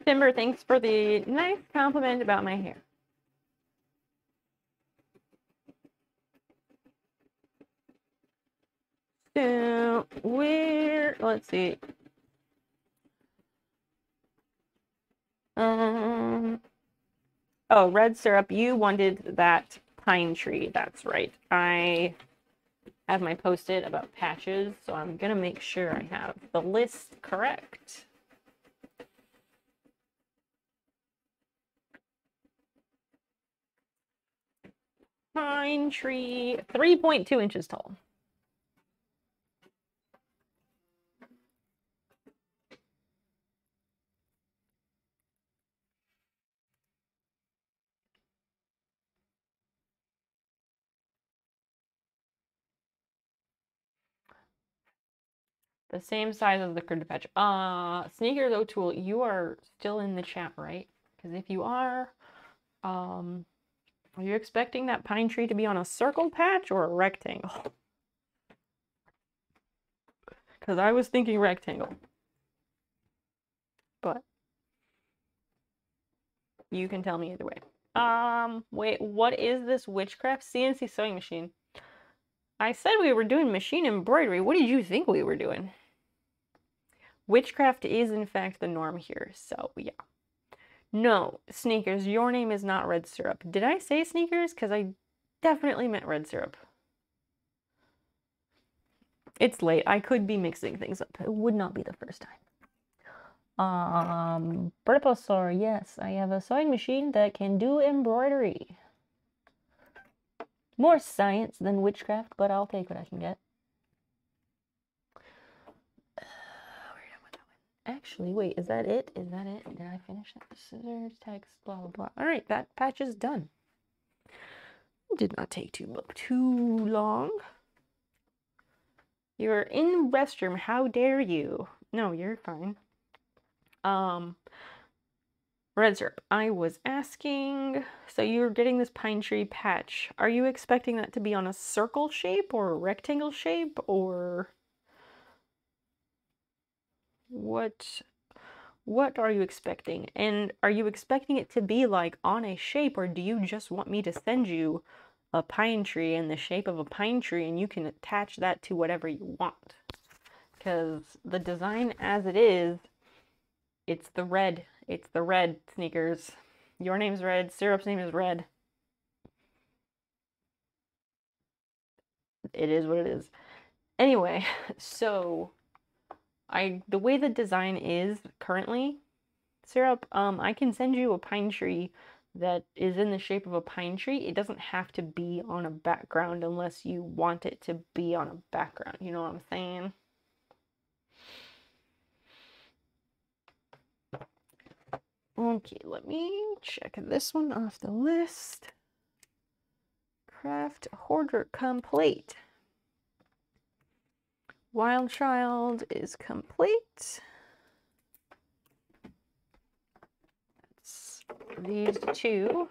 S1: Timber, thanks for the nice compliment about my hair. So, let's see. Oh, Red Syrup, you wanted that pine tree. That's right. I have my post-it about patches, so I'm gonna make sure I have the list correct. Pine tree, 3.2 inches tall. The same size as the critter patch. Sneakers O'Toole, you are still in the chat, right? Because if you are you expecting that pine tree to be on a circle patch or a rectangle? Because I was thinking rectangle. But you can tell me either way. Wait, what is this witchcraft CNC sewing machine? I said we were doing machine embroidery. What did you think we were doing? Witchcraft is in fact the norm here, so yeah. No, Sneakers, your name is not Red Syrup. Did I say Sneakers? Because I definitely meant Red Syrup. It's late. I could be mixing things up. It would not be the first time. Bribosaur, yes, I have a sewing machine that can do embroidery. More science than witchcraft, but I'll take what I can get. Actually, wait, is that it? Is that it? Did I finish that? Scissors, text, blah, blah, blah. All right, that patch is done. Did not take too long. You're in the restroom. How dare you? No, you're fine. Red Syrup, I was asking, so you're getting this pine tree patch. Are you expecting that to be on a circle shape or a rectangle shape or what are you expecting? And are you expecting it to be like on a shape, or do you just want me to send you a pine tree in the shape of a pine tree and you can attach that to whatever you want? Because the design as it is, it's the red Sneakers. Your name's Red, Syrup's name is Red. It is what it is. Anyway, so the way the design is currently, Syrup, I can send you a pine tree that is in the shape of a pine tree. It doesn't have to be on a background unless you want it to be on a background. You know what I'm saying? Okay, let me check this one off the list. Craft Hoarder complete. Wild Child is complete. That's these two.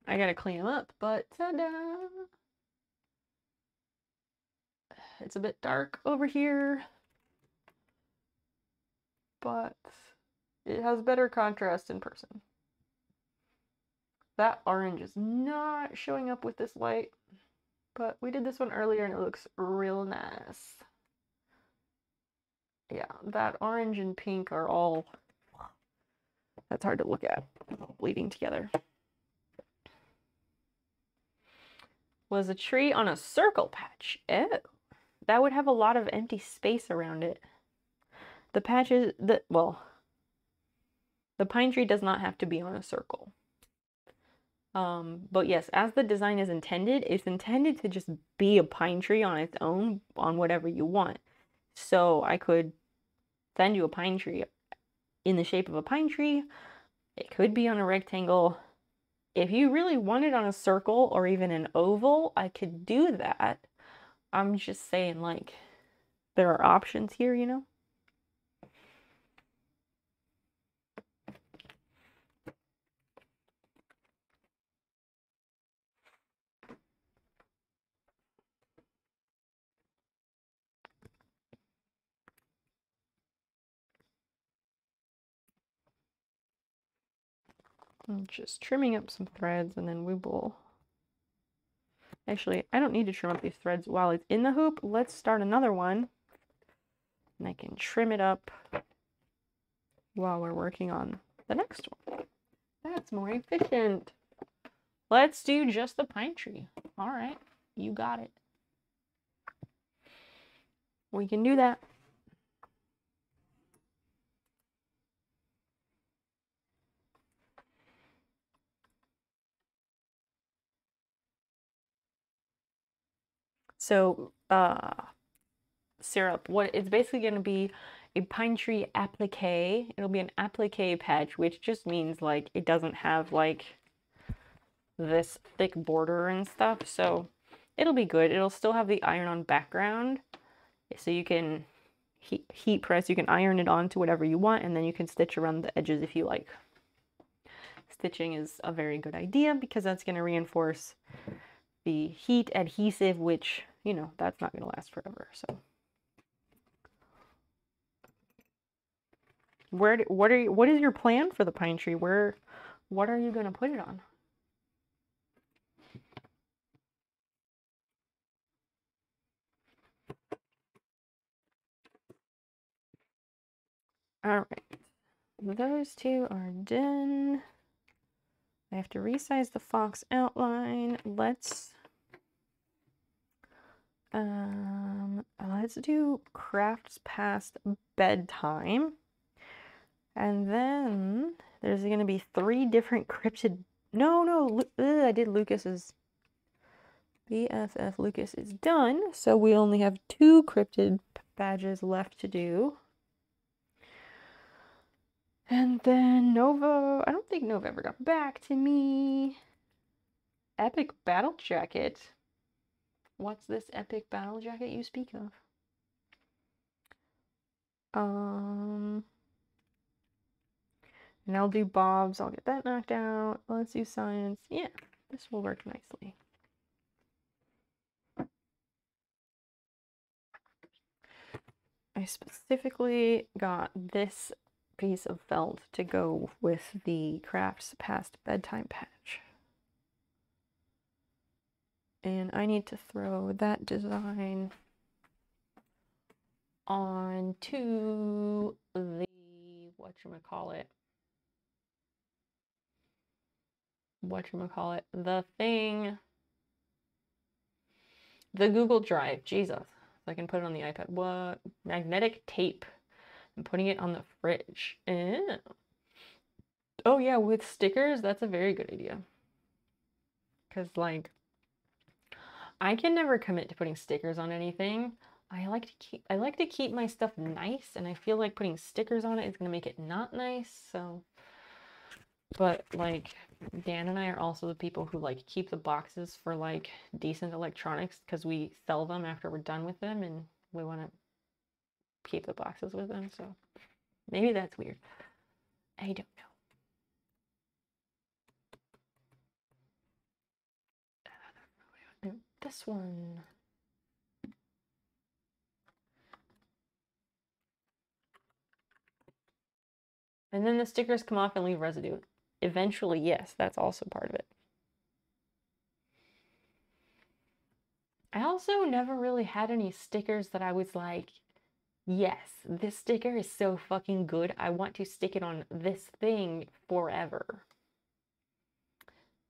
S1: I gotta clean them up, but ta-da! It's a bit dark over here, but it has better contrast in person. That orange is not showing up with this light, but we did this one earlier and it looks real nice. Yeah, that orange and pink are all, that's hard to look at, bleeding together. Was a tree on a circle patch. Oh, that would have a lot of empty space around it. The patches, well, the pine tree does not have to be on a circle. But yes, as the design is intended, it's intended to just be a pine tree on its own, on whatever you want. So I could send you a pine tree in the shape of a pine tree. It could be on a rectangle. If you really want it on a circle or even an oval, I could do that. I'm just saying, like, there are options here, you know? I'm just trimming up some threads and then we will... Actually, I don't need to trim up these threads while it's in the hoop. Let's start another one. And I can trim it up while we're working on the next one. That's more efficient. Let's do just the pine tree. All right, you got it. We can do that. So, syrup, what it's basically going to be a pine tree applique. It'll be an applique patch, which just means like it doesn't have like this thick border and stuff. So it'll be good. It'll still have the iron-on background, so you can heat press. You can iron it on to whatever you want, and then you can stitch around the edges if you like. Stitching is a very good idea because that's going to reinforce the heat adhesive, which, you know, that's not going to last forever. So what is your plan for the pine tree? What are you going to put it on? All right, those two are done. I have to resize the fox outline. Let's do crafts past bedtime. And then there's going to be 3 different cryptid. No, I did Lucas's. BFF Lucas is done. So we only have 2 cryptid badges left to do. And then Nova, I don't think Nova ever got back to me. Epic battle jacket. What's this epic battle jacket you speak of? And I'll do Bob's. I'll get that knocked out. Let's do science. Yeah, this will work nicely. I specifically got this piece of felt to go with the crafts past bedtime patch. And I need to throw that design onto the, the thing, the Google Drive. Jesus, so I can put it on the iPad. What? Magnetic tape. I'm putting it on the fridge. Ew. Oh yeah, with stickers, that's a very good idea. Because, like, I can never commit to putting stickers on anything. I like to keep my stuff nice, and I feel like putting stickers on it is gonna make it not nice, so. But like Dan and I are also the people who like keep the boxes for like decent electronics because we sell them after we're done with them and we want to keep the boxes with them, so maybe that's weird. I don't know. This one. And then the stickers come off and leave residue. Eventually, yes, that's also part of it. I also never really had any stickers that I was like, yes, this sticker is so fucking good. I want to stick it on this thing forever.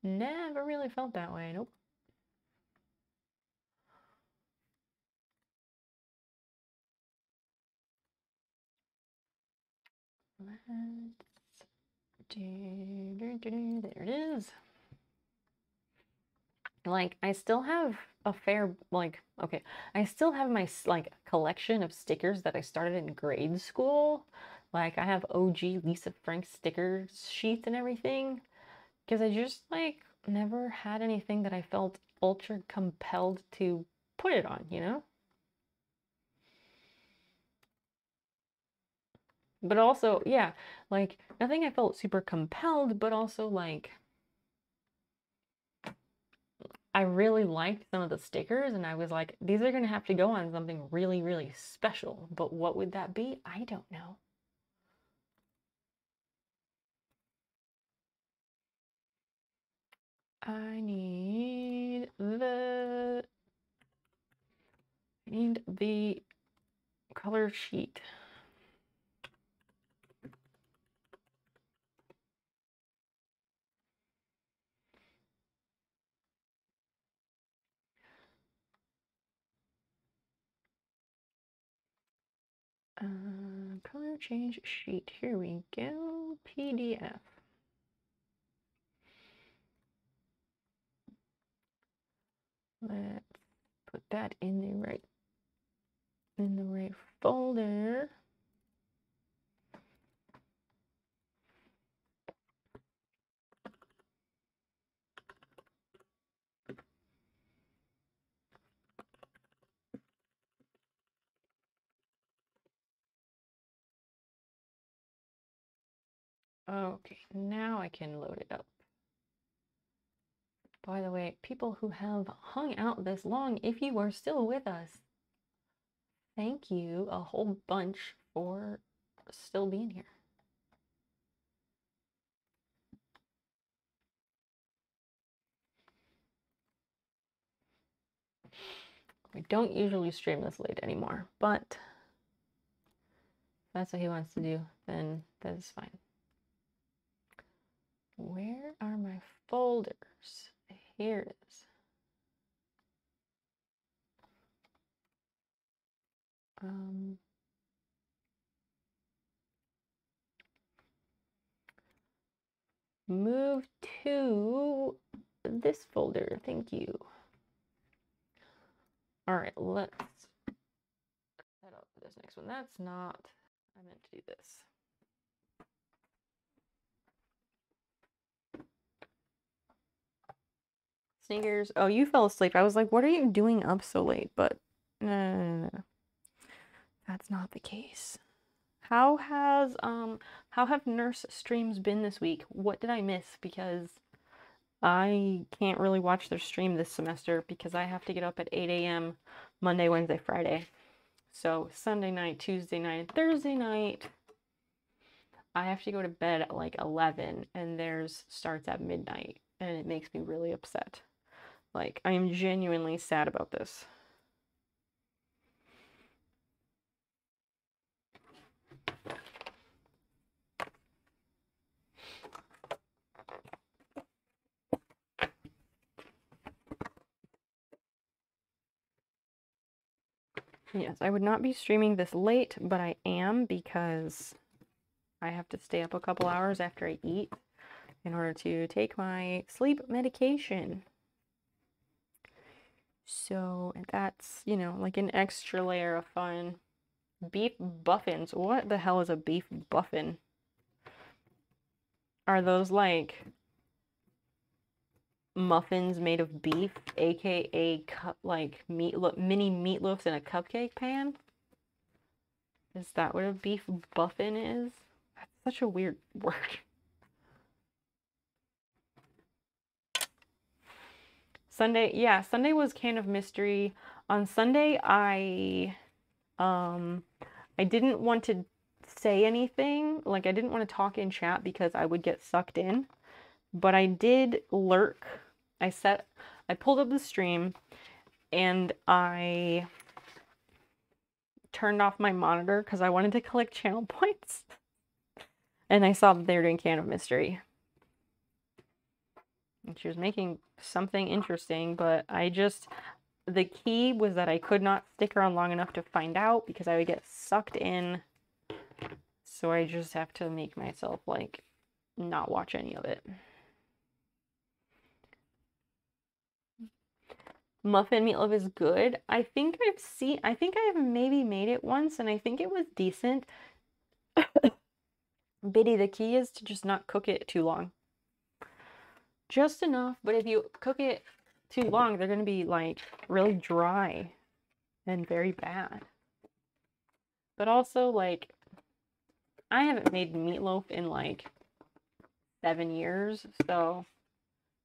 S1: Never really felt that way, nope. There it is. Like, I still have a fair, like, okay, I still have my, like, collection of stickers that I started in grade school. Like, I have OG Lisa Frank stickers sheets and everything. Because I just, like, never had anything that I felt ultra compelled to put it on, you know? But also, yeah, like, nothing I felt super compelled, but also, like, I really liked some of the stickers, and I was like, these are going to have to go on something really, really special. But what would that be? I don't know. I need the color sheet. Color change sheet. Here we go. PDF. Let's put that in the right folder. Okay, now I can load it up. By the way, people who have hung out this long, if you are still with us, thank you a whole bunch for still being here. We don't usually stream this late anymore, but if that's what he wants to do, then that is fine. Where are my folders? Here it is. Move to this folder. Thank you. All right, let's set up this next one. That's not, I meant to do this. Sneakers. Oh, you fell asleep. I was like, what are you doing up so late? But no. That's not the case. How have nurse streams been this week? What did I miss? Because I can't really watch their stream this semester because I have to get up at 8 a.m. Monday, Wednesday, Friday. So Sunday night, Tuesday night, Thursday night, I have to go to bed at like 11 and theirs starts at midnight and it makes me really upset. Like, I am genuinely sad about this. Yes, I would not be streaming this late, but I am because I have to stay up a couple hours after I eat in order to take my sleep medication. So that's, you know, like an extra layer of fun. Beef buffins. What the hell is a beef buffin? Are those like muffins made of beef, aka like mini meatloafs in a cupcake pan? Is that what a beef buffin is? That's such a weird word. Sunday, yeah, Sunday was Can of Mystery. On Sunday, I didn't want to say anything. Like, I didn't want to talk in chat because I would get sucked in. But I did lurk. I pulled up the stream and I turned off my monitor because I wanted to collect channel points. And I saw that they were doing Can of Mystery. And she was making something interesting, but the key was that I could not stick around long enough to find out because I would get sucked in. So I just have to make myself, like, not watch any of it. Muffin meatloaf is good. I think I've maybe made it once, and I think it was decent. Biddy, the key is to just not cook it too long. Just enough, but if you cook it too long, they're going to be, like, really dry and very bad. But also, like, I haven't made meatloaf in, like, 7 years, so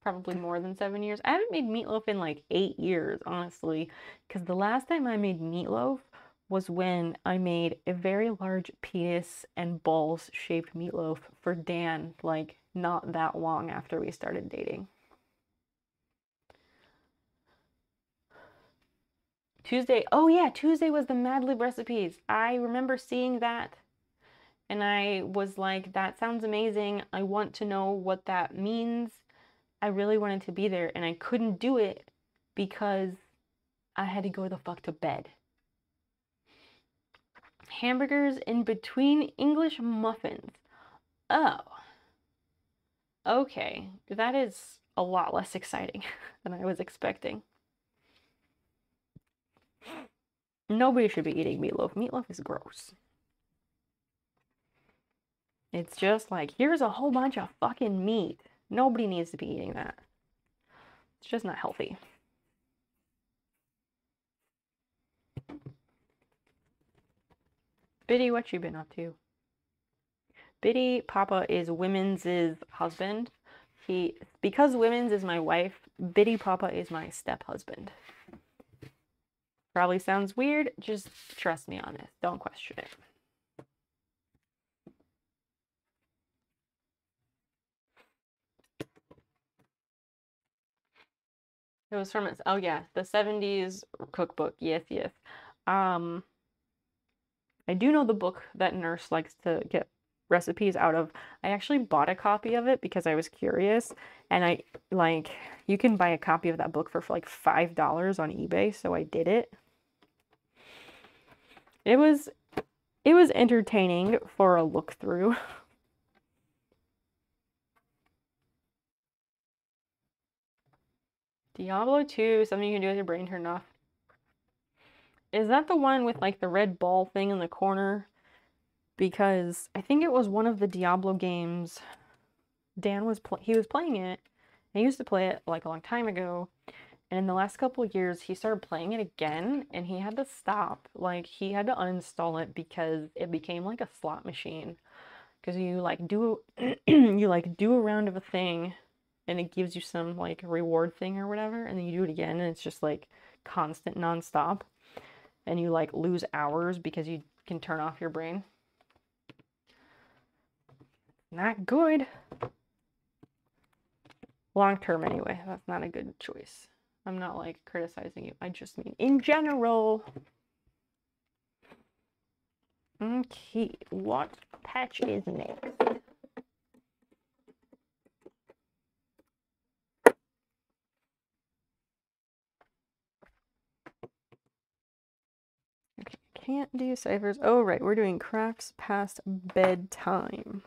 S1: probably more than 7 years. I haven't made meatloaf in, like, 8 years, honestly, because the last time I made meatloaf was when I made a very large penis and balls shaped meatloaf for Dan, like, not that long after we started dating. Tuesday, oh yeah, Tuesday was the Mad Lib recipes. I remember seeing that and I was like, that sounds amazing. I want to know what that means. I really wanted to be there and I couldn't do it because I had to go the fuck to bed. Hamburgers in between English muffins. Oh. Okay, that is a lot less exciting than I was expecting. Nobody should be eating meatloaf. Meatloaf is gross. It's just like, here's a whole bunch of fucking meat. Nobody needs to be eating that. It's just not healthy. Biddy, what you been up to? Biddy Papa is Women's husband. Because Women's is my wife, Biddy Papa is my step-husband. Probably sounds weird, just trust me on it. Don't question it. It was from, oh yeah, the 70s cookbook. Yes, yes. I do know the book that Nurse likes to get recipes out of. I actually bought a copy of it because I was curious, and you can buy a copy of that book for like $5 on eBay, so I did it. It was entertaining for a look through. Diablo 2, something you can do with your brain turned off. Is that the one with like the red ball thing in the corner? Because I think it was one of the Diablo games. Dan was playing it. I used to play it like a long time ago. And in the last couple of years, he started playing it again and he had to stop. Like, he had to uninstall it because it became like a slot machine. Because you like do a round of a thing and it gives you some like reward thing or whatever, and then you do it again and it's just like constant nonstop. And you like lose hours because you can turn off your brain. Not good. Long term anyway, that's not a good choice. I'm not like criticizing you. I just mean in general. Okay, what patch is next? Okay, can't do ciphers. Oh, right, we're doing crafts past bedtime.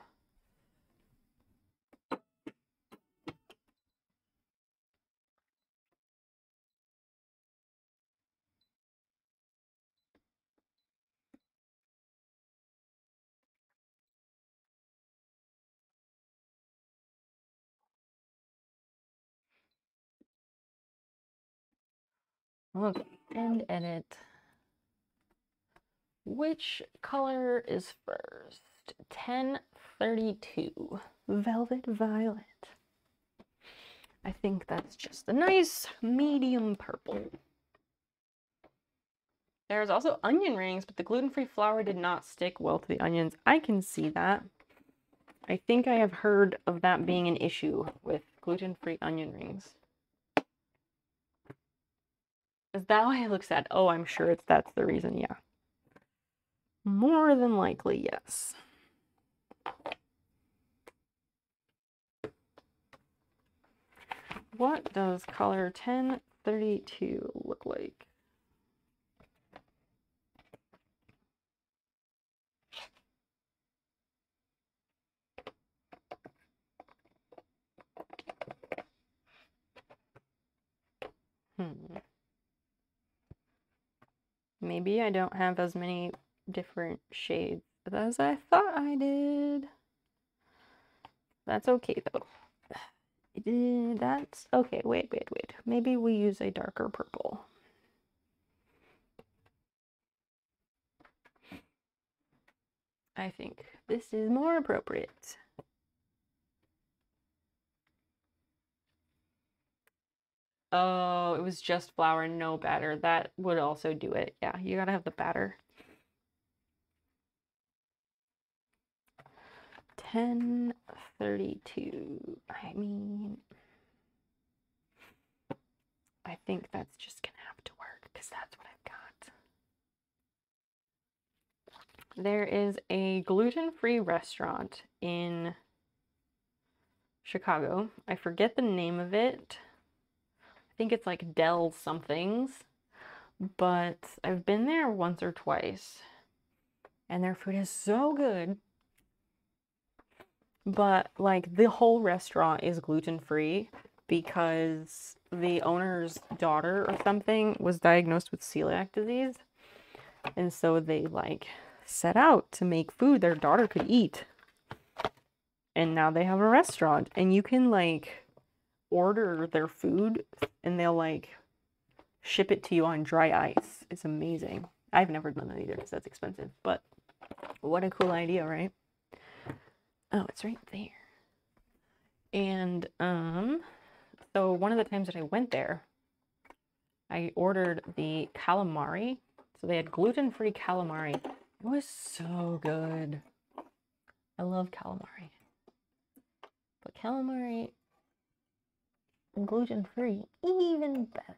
S1: Let's end edit. Which color is first? 1032. Velvet Violet. I think that's just a nice medium purple. There's also onion rings, but the gluten-free flour did not stick well to the onions. I can see that. I think I have heard of that being an issue with gluten-free onion rings. Is that why it looks sad? Oh, I'm sure that's the reason, yeah. More than likely, yes. What does color 1032 look like? Maybe I don't have as many different shades as I thought I did. That's okay though. That's okay. Wait. Maybe we use a darker purple. I think this is more appropriate. Oh, it was just flour and no batter. That would also do it. Yeah, you gotta have the batter. 1032. I mean, I think that's just gonna have to work because that's what I've got. There is a gluten-free restaurant in Chicago. I forget the name of it. I think it's like Del somethings, but I've been there once or twice and their food is so good. But like the whole restaurant is gluten-free because the owner's daughter or something was diagnosed with celiac disease. And so they like set out to make food their daughter could eat. And now they have a restaurant and you can like order their food and they'll like ship it to you on dry ice. It's amazing. I've never done that either because that's expensive, but what a cool idea, right? Oh, it's right there. And so one of the times that I went there, I ordered the calamari. So they had gluten-free calamari. It was so good. I love calamari. But calamari gluten-free, even better.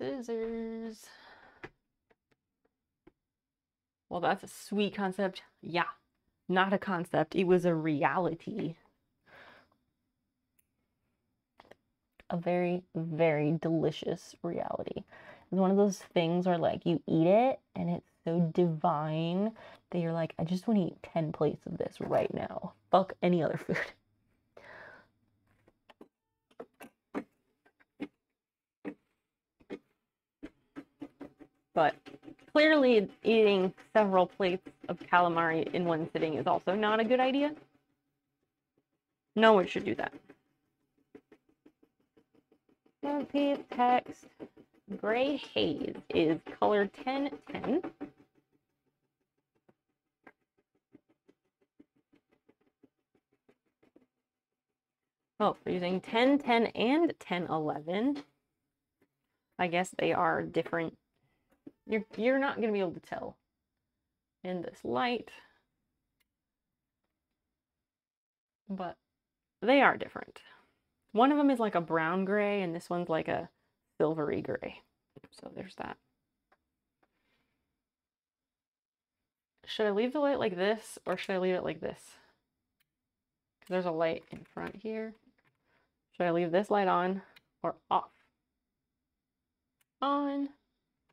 S1: Scissors. Well, that's a sweet concept. Yeah, not a concept. It was a reality. A very, very delicious reality. It's one of those things where like you eat it and it's so divine that you're like, I just want to eat 10 plates of this right now. Fuck any other food. But clearly eating several plates of calamari in one sitting is also not a good idea. No one should do that. Piece text. Gray Haze is color 1010. Oh, we're using 1010 and 1011. I guess they are different. You're not going to be able to tell in this light, but they are different. One of them is like a brown gray and this one's like a silvery gray. So there's that. Should I leave the light like this or should I leave it like this? Because there's a light in front here. Should I leave this light on or off? On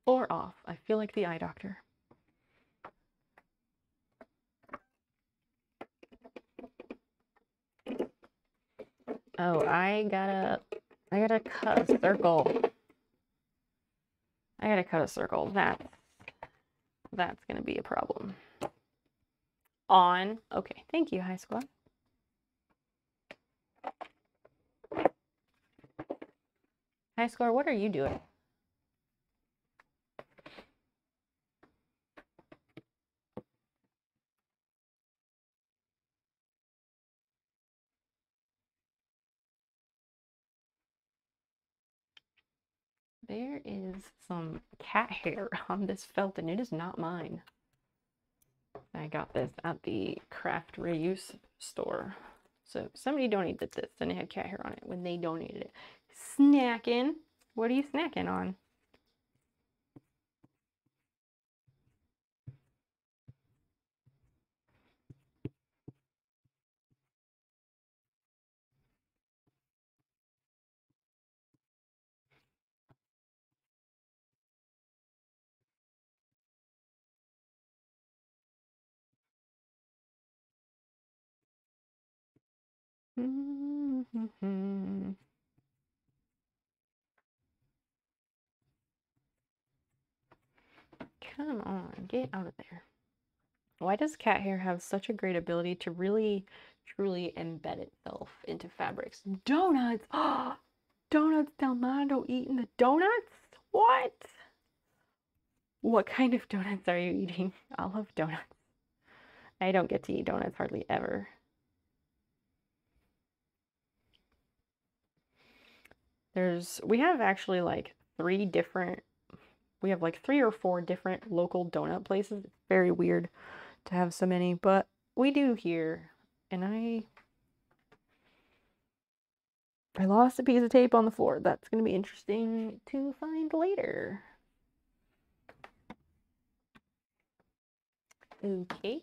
S1: or off? I feel like the eye doctor. Oh, I gotta cut a circle. I gotta cut a circle. That's gonna be a problem. On. Okay, thank you, High Squad. High Score, what are you doing? There is some cat hair on this felt, and it is not mine. I got this at the craft reuse store. So somebody donated this, and it had cat hair on it when they donated it. Snacking. What are you snacking on? Come on, get out of there. Why does cat hair have such a great ability to really, truly embed itself into fabrics? Donuts! Donuts, Delmando eating the donuts? What? What kind of donuts are you eating? I love donuts. I don't get to eat donuts hardly ever. We have actually like three or four different local donut places. It's very weird to have so many, but we do here. And I lost a piece of tape on the floor. That's going to be interesting to find later. Okay.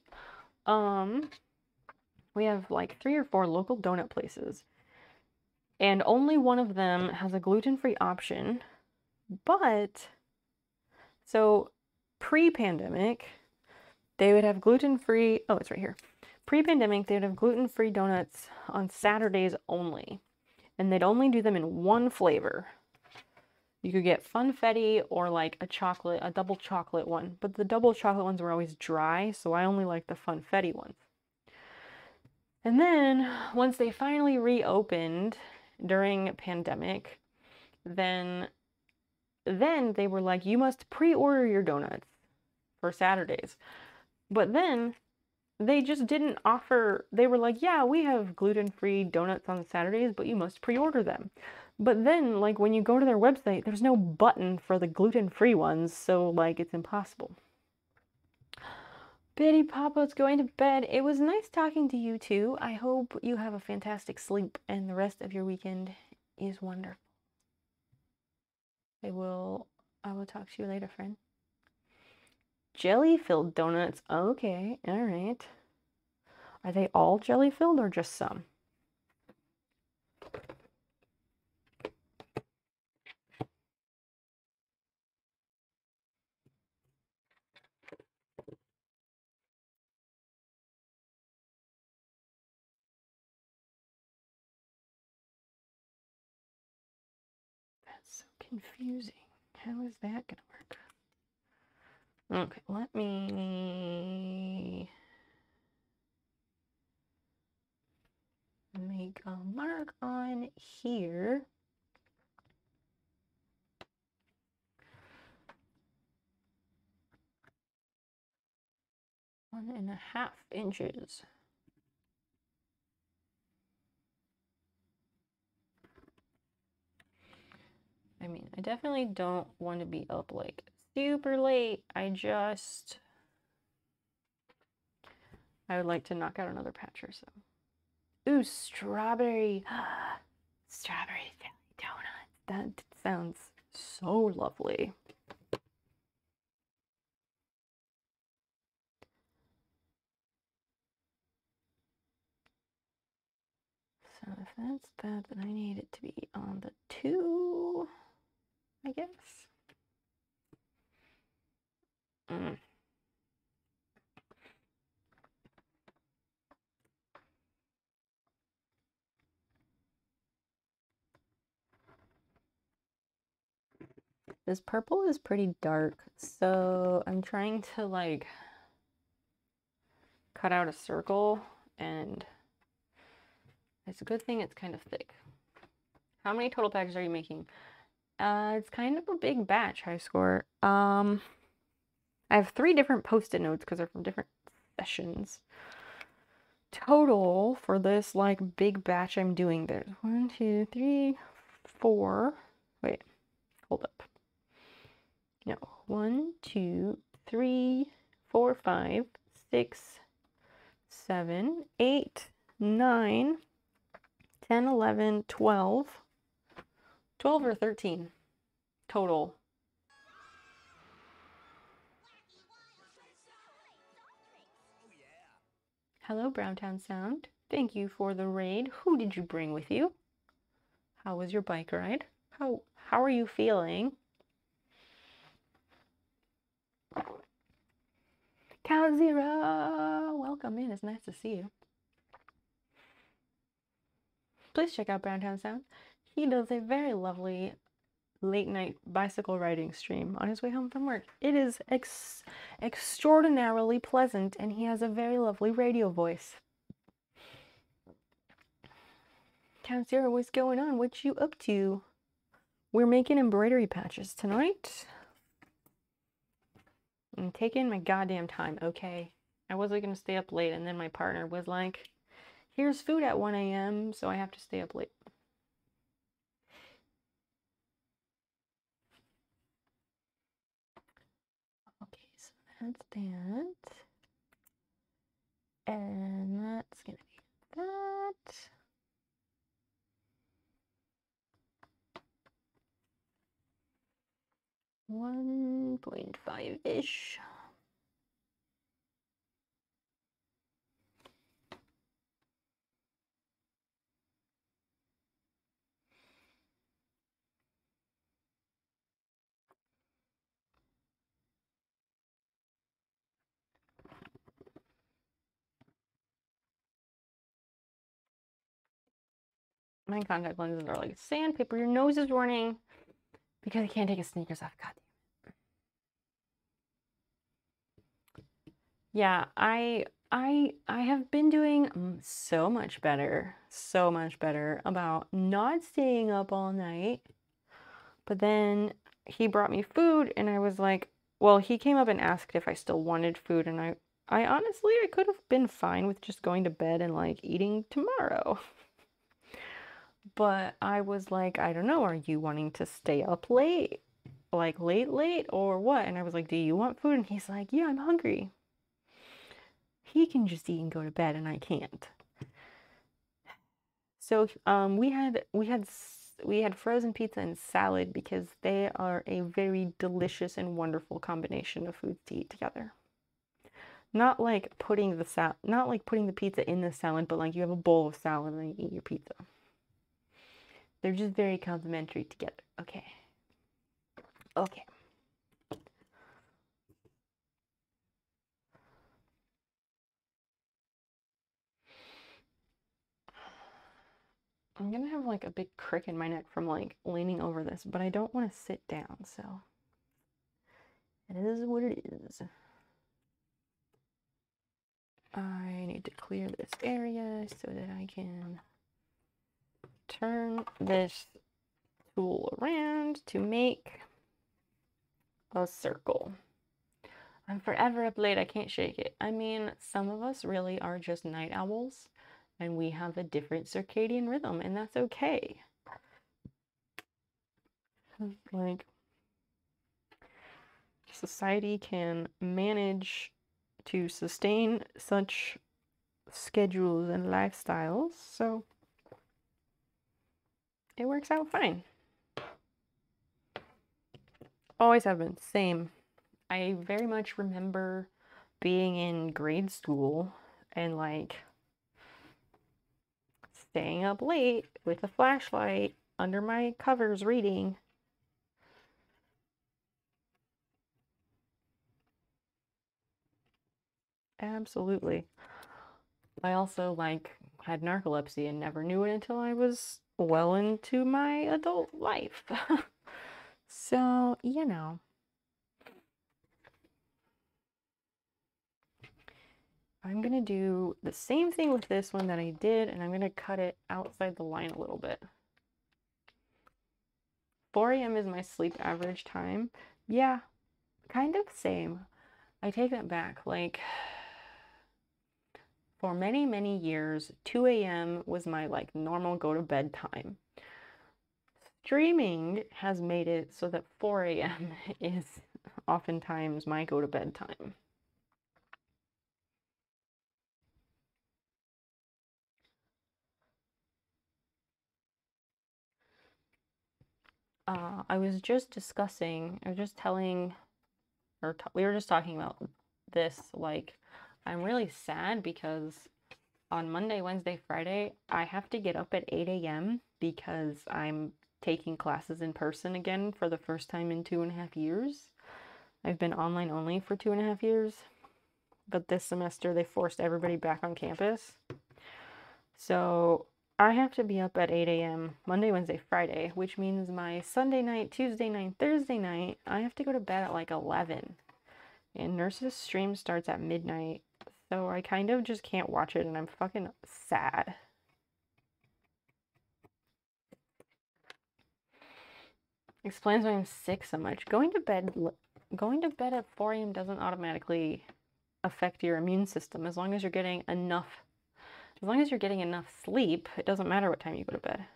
S1: We have like 3 or 4 local donut places, and only one of them has a gluten-free option. But so pre-pandemic, they would have gluten-free. Oh, it's right here. Pre-pandemic, they would have gluten-free donuts on Saturdays only, and they'd only do them in one flavor. You could get funfetti or like a double chocolate one, but the double chocolate ones were always dry, so I only like the funfetti ones. And then once they finally reopened during pandemic, then they were like, you must pre-order your donuts for Saturdays. But then they just didn't offer, they were like, yeah, we have gluten-free donuts on Saturdays, but you must pre-order them. But then, like, when you go to their website, there's no button for the gluten-free ones, so, like, it's impossible. Betty Papa's going to bed. It was nice talking to you, too. I hope you have a fantastic sleep, and the rest of your weekend is wonderful. I will talk to you later, friend. Jelly-filled donuts. Okay, all right. Are they all jelly-filled or just some? That's so confusing. How is that gonna work? Okay, let me make a mark on here. 1.5 inches. I mean, I definitely don't want to be up like super late. I would like to knock out another patch or so. Ooh, strawberry. Strawberry donuts. That sounds so lovely. So if that's that, then I need it to be on the 2, I guess. This purple is pretty dark, so I'm trying to like cut out a circle, and it's a good thing it's kind of thick. How many total pages are you making? It's kind of a big batch, high score. I have 3 different post-it notes because they're from different sessions. Total for this like big batch I'm doing, there's 1, 2, 3, 4. Wait, hold up. No, 1, 2, 3, 4, 5, 6, 7, 8, 9, 10, 11, 12. 12 or 13 total. Hello, Browntown Sound. Thank you for the raid. Who did you bring with you? How was your bike ride? How are you feeling? Count Zero! Welcome in. It's nice to see you. Please check out Browntown Sound. He does a very lovely late night bicycle riding stream on his way home from work. It is extraordinarily pleasant, and he has a very lovely radio voice. Count Zero, what's going on? What you up to? We're making embroidery patches tonight. I'm taking my goddamn time, okay? I wasn't gonna stay up late, and then my partner was like, here's food at 1 a.m., so I have to stay up late. Okay, so that's that. And that's gonna be that. 1.5-ish. My contact lenses are like sandpaper. Your nose is running because I can't take his sneakers off. God damn it. Yeah, I have been doing so much better about not staying up all night. But then he brought me food, and I was like, well, he came up and asked if I still wanted food, and I honestly, I could have been fine with just going to bed and like eating tomorrow. But I was like, I don't know, are you wanting to stay up late? Like late or what? And I was like, do you want food? And he's like, yeah, I'm hungry. He can just eat and go to bed, and I can't. So we had frozen pizza and salad because they are a very delicious and wonderful combination of foods to eat together. Not like putting the pizza in the salad, but like you have a bowl of salad and you eat your pizza. They're just very complementary together. Okay. Okay. I'm gonna have like a big crick in my neck from like leaning over this, but I don't want to sit down, so it is what it is. I need to clear this area so that I can turn this tool around to make a circle. I'm forever up late. I can't shake it. I mean, some of us really are just night owls, and we have a different circadian rhythm, and that's okay. Like, society can manage to sustain such schedules and lifestyles, so it works out fine. Always have been. Same. I very much remember being in grade school and like staying up late with a flashlight under my covers reading. Absolutely. I also like had narcolepsy and never knew it until I was well into my adult life. So Well, you know. I'm going to do the same thing with this one that I did, and I'm going to cut it outside the line a little bit. 4 a.m. is my sleep average time. Yeah, kind of same. I take that back. Like, for many, many years, 2 a.m. was my like normal go to bed time. Streaming has made it so that 4 a.m. is oftentimes my go to bed time. I was just discussing, I was just telling, we were just talking about this, like, I'm really sad because on Monday, Wednesday, Friday, I have to get up at 8 a.m. because I'm taking classes in person again for the first time in 2.5 years. I've been online only for 2.5 years, but this semester they forced everybody back on campus. So I have to be up at 8 a.m. Monday, Wednesday, Friday, which means my Sunday night, Tuesday night, Thursday night, I have to go to bed at like 11. And Nurse's stream starts at midnight, so I kind of just can't watch it, and I'm fucking sad. Explains why I'm sick so much. Going to bed at 4 a.m. doesn't automatically affect your immune system as long as you're getting enough. As long as you're getting enough sleep, it doesn't matter what time you go to bed.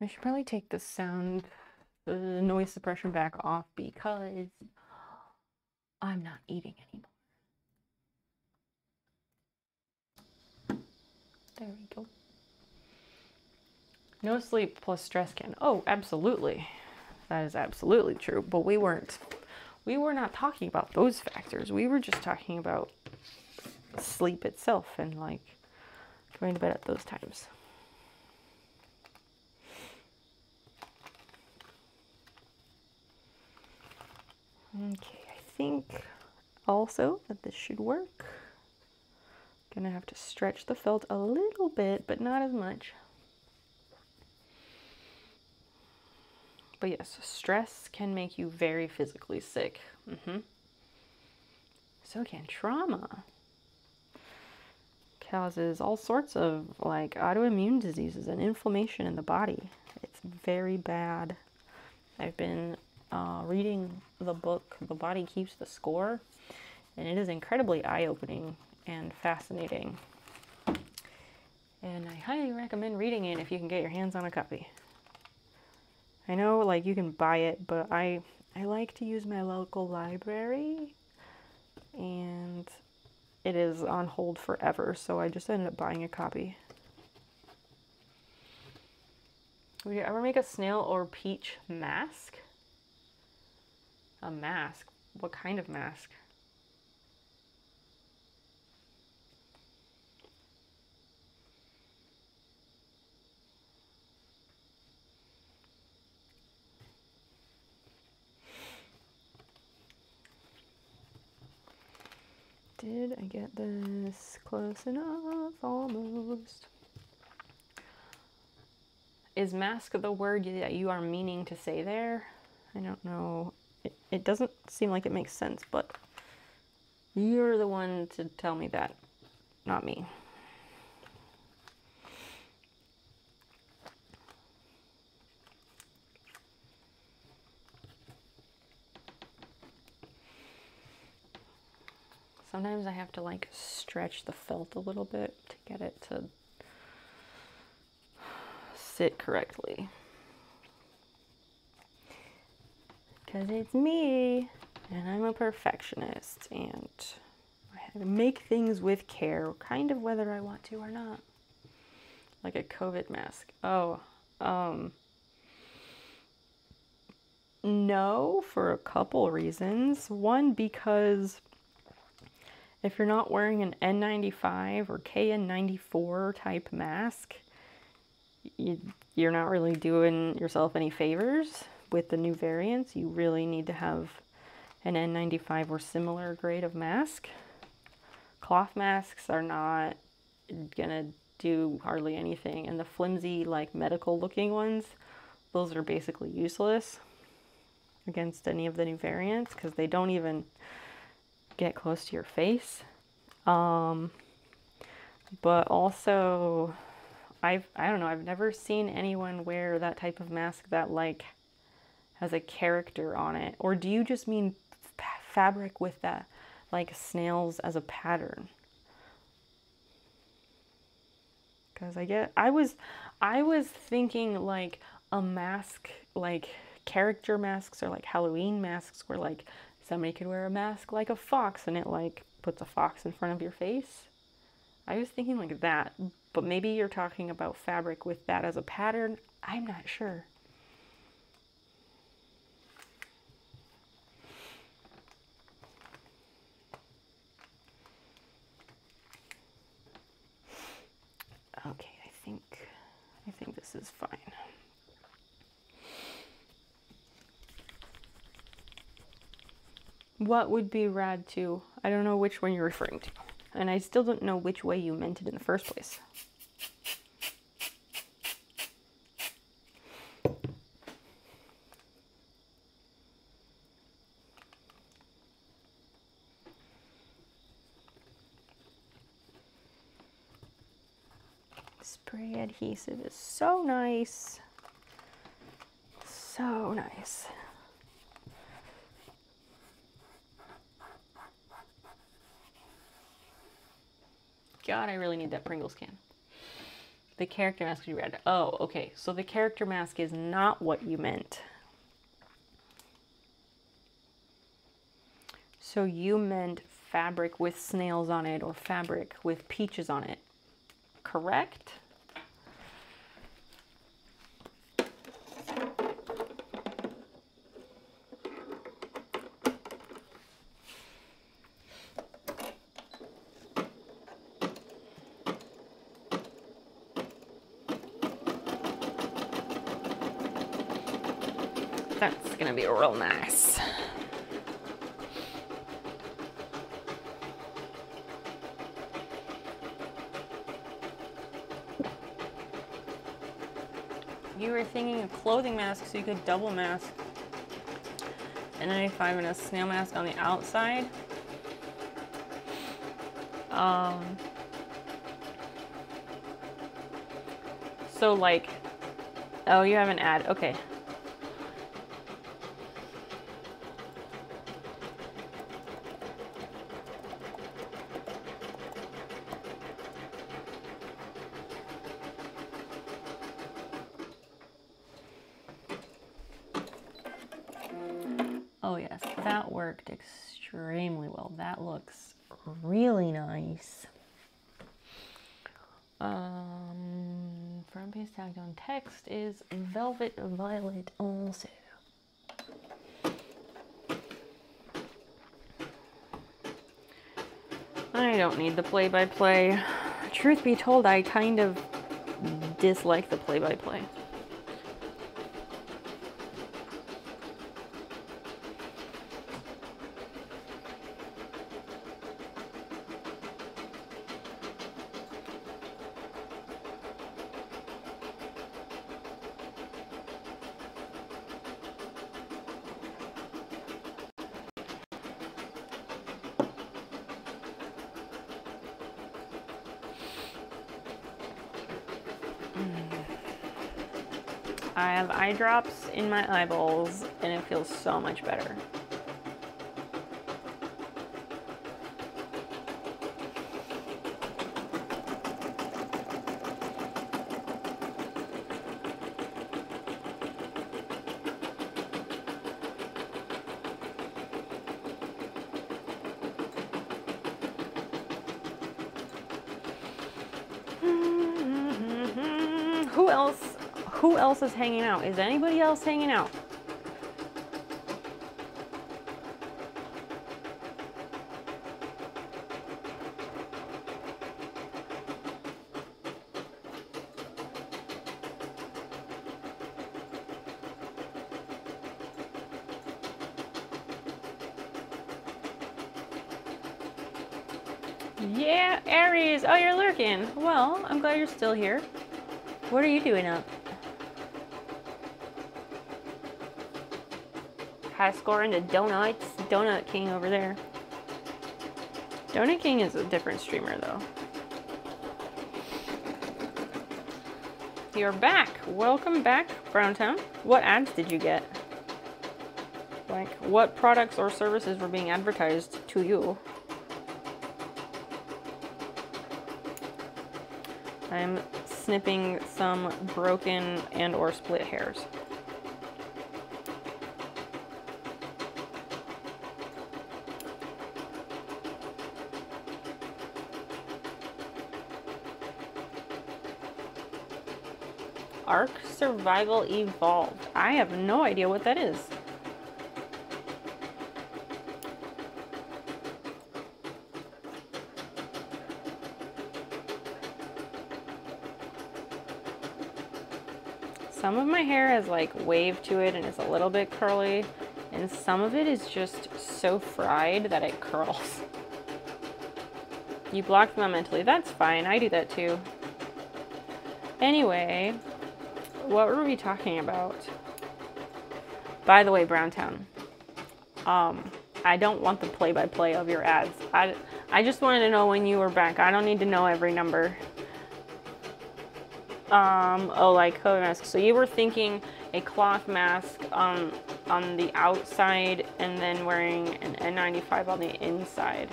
S1: I should probably take the noise suppression back off because I'm not eating anymore. There we go. No sleep plus stress can. Oh, absolutely. That is absolutely true. But we were not talking about those factors. We were just talking about sleep itself and like going to bed at those times. Okay, I think also that this should work. Gonna have to stretch the felt a little bit, but not as much. But yes, stress can make you very physically sick. So can trauma. Causes all sorts of like autoimmune diseases and inflammation in the body. It's very bad. I've been reading the book, The Body Keeps the Score, and it is incredibly eye-opening and fascinating. And I highly recommend reading it if you can get your hands on a copy. I know like you can buy it, but I like to use my local library, and it is on hold forever, so I just ended up buying a copy. Would you ever make a snail or peach mask? A mask? What kind of mask? Did I get this close enough? Almost. Is mask the word that you are meaning to say there? I don't know. It doesn't seem like it makes sense, but you're the one to tell me that, not me. Sometimes I have to like stretch the felt a little bit to get it to sit correctly. Because it's me, and I'm a perfectionist, and I have to make things with care, kind of whether I want to or not. Like a COVID mask. Oh, no, for a couple reasons. One, because if you're not wearing an N95 or KN94 type mask, you're not really doing yourself any favors with the new variants. You really need to have an N95 or similar grade of mask. Cloth masks are not gonna do hardly anything, and the flimsy, like medical looking ones, those are basically useless against any of the new variants because they don't even get close to your face. But also, I don't know, I've never seen anyone wear that type of mask that like has a character on it. Or do you just mean fabric with that, like snails as a pattern? Because I was thinking like a mask, like character masks or like Halloween masks where like somebody could wear a mask like a fox and it like puts a fox in front of your face. I was thinking like that, but maybe you're talking about fabric with that as a pattern. I'm not sure. Okay, I think this is fine. What would be rad too? I don't know which one you're referring to. And I still don't know which way you meant it in the first place. Spray adhesive is so nice. So nice. God, I really need that Pringles can. The character mask you read. Oh, okay. So the character mask is not what you meant. So you meant fabric with snails on it or fabric with peaches on it, correct? That's gonna be real nice. You were thinking a clothing mask so you could double mask an N95 and a snail mask on the outside. So like, oh, you have an ad, okay. Oh yes, that worked extremely well. That looks really nice. Front page tagged on text is Velvet Violet also. I don't need the play-by-play. Truth be told, I kind of dislike the play-by-play. I have eye drops in my eyeballs and it feels so much better. Who else is hanging out? Is anybody else hanging out? Yeah, Aries. Oh, you're lurking. Well, I'm glad you're still here. What are you doing up? High score into donuts. Donut King over there. Donut King is a different streamer, though. You're back. Welcome back, Browntown. What ads did you get? Like, what products or services were being advertised to you? I'm snipping some broken and or split hairs. Ark Survival Evolved. I have no idea what that is. Some of my hair has like wave to it and it's a little bit curly, and some of it is just so fried that it curls. You blocked them mentally. That's fine. I do that too. Anyway, what were we talking about? By the way, Browntown, I don't want the play-by-play of your ads. I just wanted to know when you were back. I don't need to know every number. Oh, like COVID mask. So you were thinking a cloth mask on the outside and then wearing an N95 on the inside.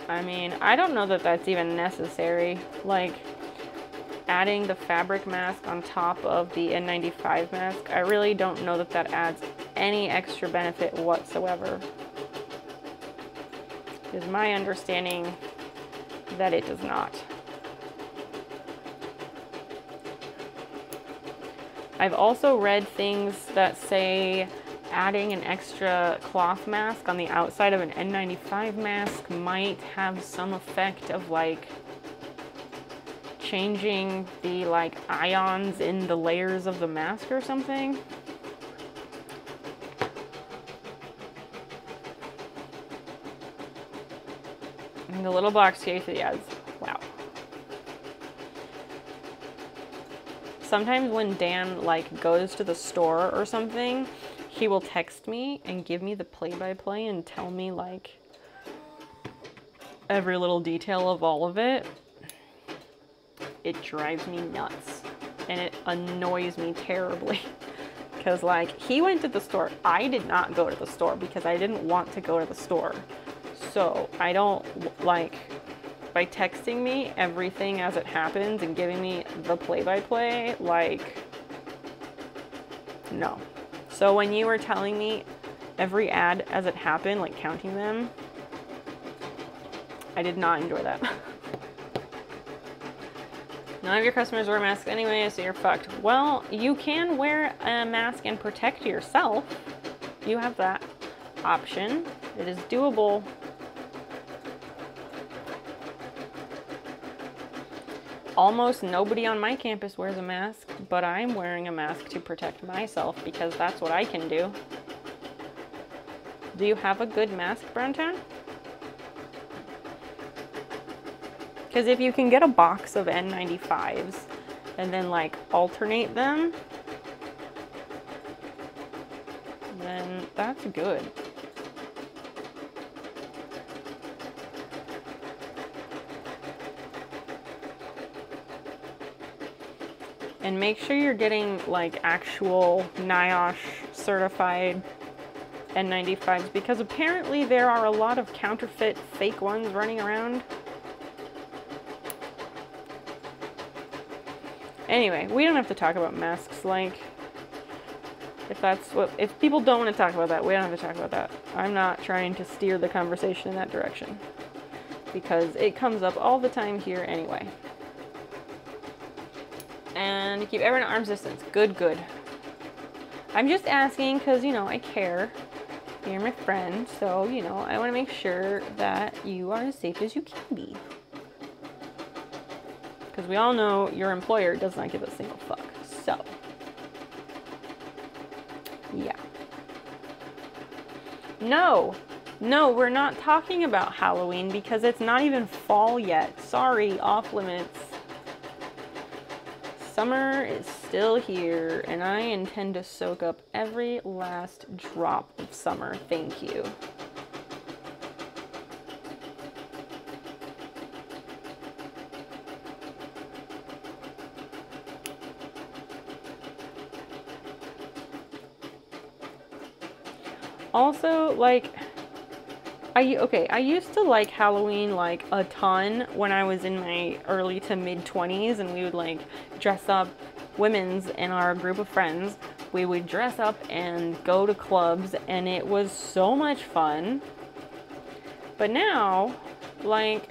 S1: I mean, I don't know that that's even necessary. Like, adding the fabric mask on top of the N95 mask, I really don't know that that adds any extra benefit whatsoever. It's my understanding that it does not. I've also read things that say adding an extra cloth mask on the outside of an N95 mask might have some effect of like changing the like ions in the layers of the mask or something. And the little box case of the ads. Wow. Sometimes when Dan like goes to the store or something, he will text me and give me the play-by-play and tell me like every little detail of all of it. It drives me nuts and it annoys me terribly because like he went to the store. I did not go to the store because I didn't want to go to the store. So I don't like, by texting me everything as it happens and giving me the play-by-play, like, no. So when you were telling me every ad as it happened, like counting them, I did not enjoy that. None of your customers wear masks anyway, so you're fucked. Well, you can wear a mask and protect yourself. You have that option. It is doable. Almost nobody on my campus wears a mask, but I'm wearing a mask to protect myself because that's what I can do. Do you have a good mask, Browntown? Because if you can get a box of N95s and then like alternate them, then that's good. And make sure you're getting like actual NIOSH certified N95s because apparently there are a lot of counterfeit fake ones running around. Anyway, we don't have to talk about masks. Like, if people don't want to talk about that, we don't have to talk about that. I'm not trying to steer the conversation in that direction because it comes up all the time here anyway. And keep everyone at arm's distance. Good, good. I'm just asking because, you know, I care. You're my friend, so, you know, I want to make sure that you are as safe as you can be. Because we all know your employer does not give a single fuck. So, yeah. No, No, we're not talking about Halloween because it's not even fall yet. Sorry, off limits. Summer is still here, and I intend to soak up every last drop of summer. Thank you. Also, like, I used to like Halloween like a ton when I was in my early to mid 20s, and we would like dress up, women's in our group of friends. We would dress up and go to clubs, and it was so much fun. But now, like,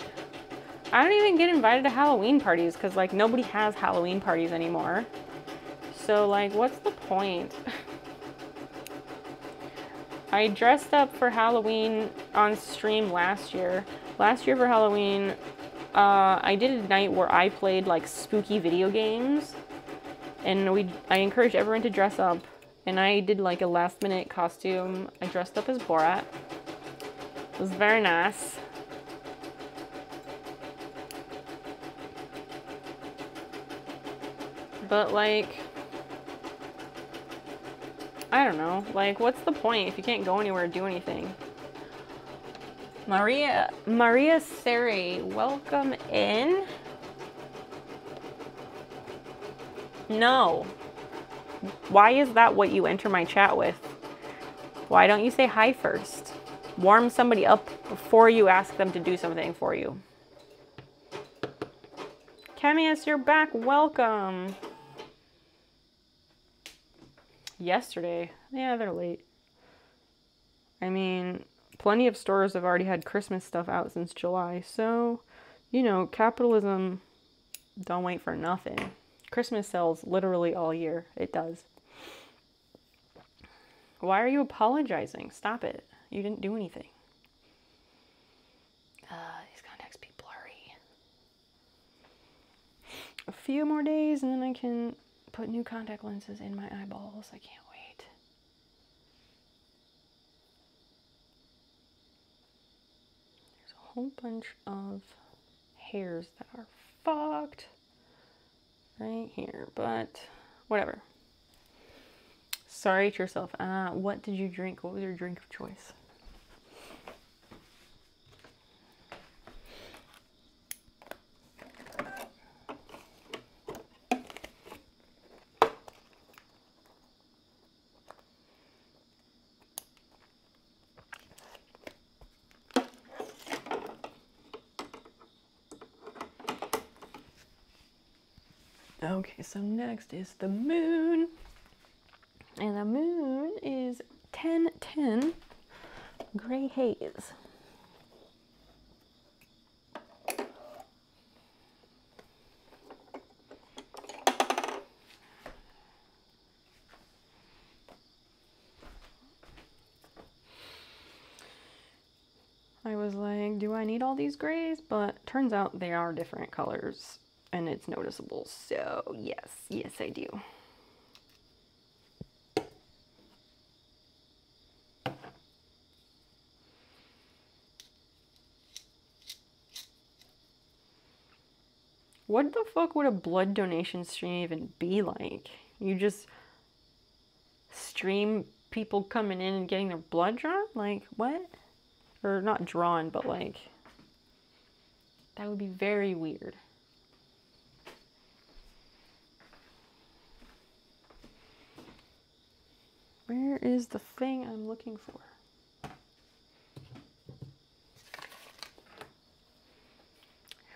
S1: I don't even get invited to Halloween parties because like nobody has Halloween parties anymore. So like, what's the point? I dressed up for Halloween on stream last year. Last year for Halloween, I did a night where I played like spooky video games, and I encouraged everyone to dress up, and I did like a last minute costume. I dressed up as Borat. It was very nice. But like, I don't know, like, what's the point if you can't go anywhere or do anything? Maria Seri, welcome in. No. Why is that what you enter my chat with? Why don't you say hi first? Warm somebody up before you ask them to do something for you. Camius, you're back. Welcome. Yesterday. Yeah, they're late. I mean, plenty of stores have already had Christmas stuff out since July, so, you know, capitalism don't wait for nothing. Christmas sells literally all year. It does. Why are you apologizing? Stop it. You didn't do anything. These contacts be blurry. A few more days and then I can put new contact lenses in my eyeballs. I can't wait. There's a whole bunch of hairs that are fucked right here, but whatever. Sorry to yourself. What did you drink? What was your drink of choice? Okay, so next is the moon. And the moon is 1010 gray haze. I was like, do I need all these grays? But turns out they are different colors and it's noticeable. So yes, I do. What the fuck would a blood donation stream even be like? You just stream people coming in and getting their blood drawn? Like, what? Or not drawn, but like, that would be very weird. Where is the thing I'm looking for?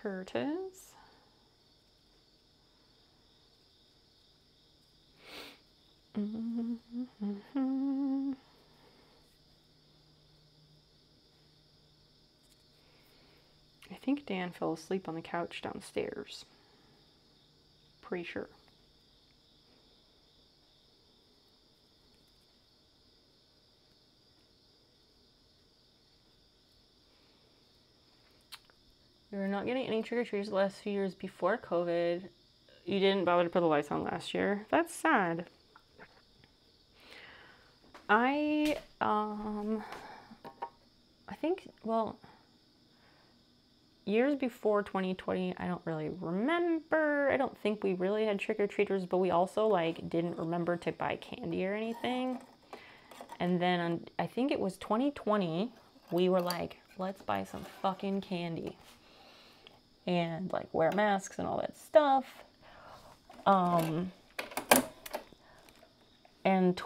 S1: Here it is. I think Dan fell asleep on the couch downstairs. Pretty sure. We were not getting any trick-or-treaters the last few years before COVID. You didn't bother to put the lights on last year. That's sad. I I think, well, years before 2020, I don't really remember. I don't think we really had trick-or-treaters, but we also like didn't remember to buy candy or anything. And then I think it was 2020, we were like, let's buy some fucking candy and like wear masks and all that stuff. And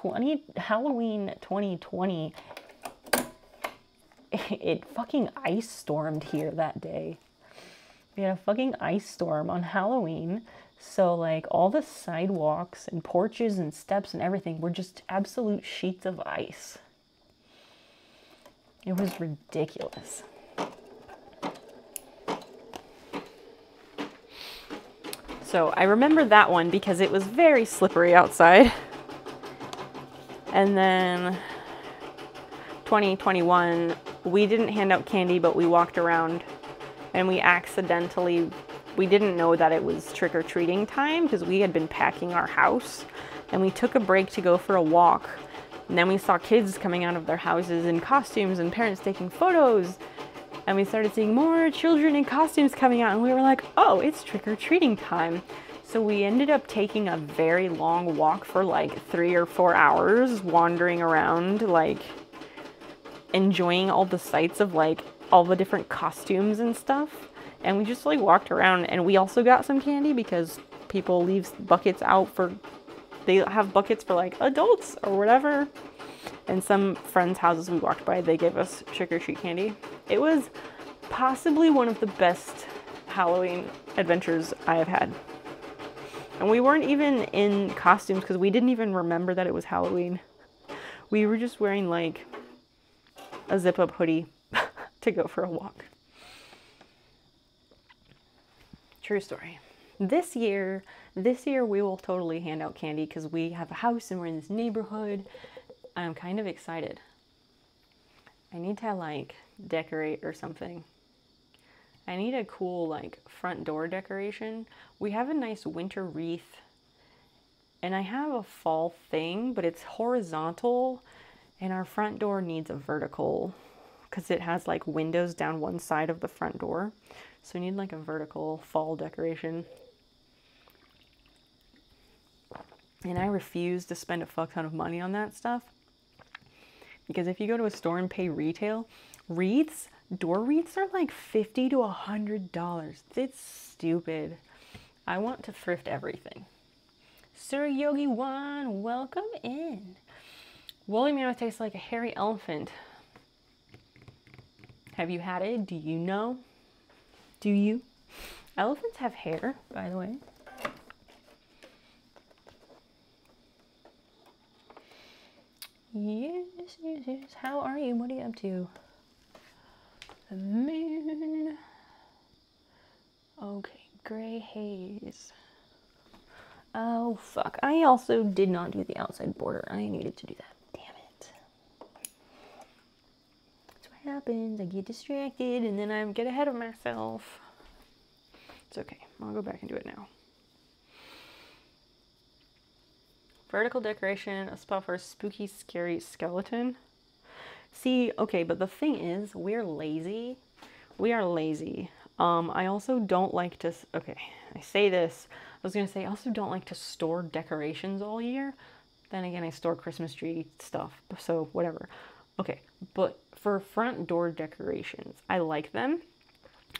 S1: Halloween 2020, it fucking ice stormed here that day. We had a fucking ice storm on Halloween. So like all the sidewalks and porches and steps and everything were just absolute sheets of ice. It was ridiculous. So I remember that one because it was very slippery outside. And then 2021, we didn't hand out candy, but we walked around and we didn't know that it was trick-or-treating time because we had been packing our house, and we took a break to go for a walk. And then we saw kids coming out of their houses in costumes and parents taking photos. And we started seeing more children in costumes coming out, and we were like, oh, it's trick-or-treating time. So we ended up taking a very long walk for like 3 or 4 hours, wandering around, like enjoying all the sights of like all the different costumes and stuff. And we just like walked around, and we also got some candy because people leave buckets out they have buckets for like adults or whatever. And some friends' houses we walked by, they gave us trick-or-treat candy. It was possibly one of the best Halloween adventures I have had. And we weren't even in costumes because we didn't even remember that it was Halloween. We were just wearing like a zip-up hoodie to go for a walk. True story. This year we will totally hand out candy because we have a house and we're in this neighborhood. I'm kind of excited. I need to like decorate or something. I need a cool like front door decoration. We have a nice winter wreath, and I have a fall thing, but it's horizontal, and our front door needs a vertical because it has like windows down one side of the front door. So we need like a vertical fall decoration. And I refuse to spend a fuck ton of money on that stuff. Because if you go to a store and pay retail, door wreaths are like $50 to $100. It's stupid. I want to thrift everything. Sir Yogi Wan, welcome in. Woolly mammoth tastes like a hairy elephant. Have you had it? Do you know? Do you? Elephants have hair, by the way. Yes. How are you? What are you up to? The moon. Okay, gray haze. Oh, fuck. I also did not do the outside border. I needed to do that. Damn it. That's what happens. I get distracted and then I get ahead of myself. It's okay. I'll go back and do it now. Vertical decoration, a spot for a spooky, scary skeleton. See, okay, but the thing is, we're lazy. We are lazy. I also don't like to, okay, I say this. I was going to say, I also don't like to store decorations all year. Then again, I store Christmas tree stuff, so whatever. Okay, but for front door decorations, I like them,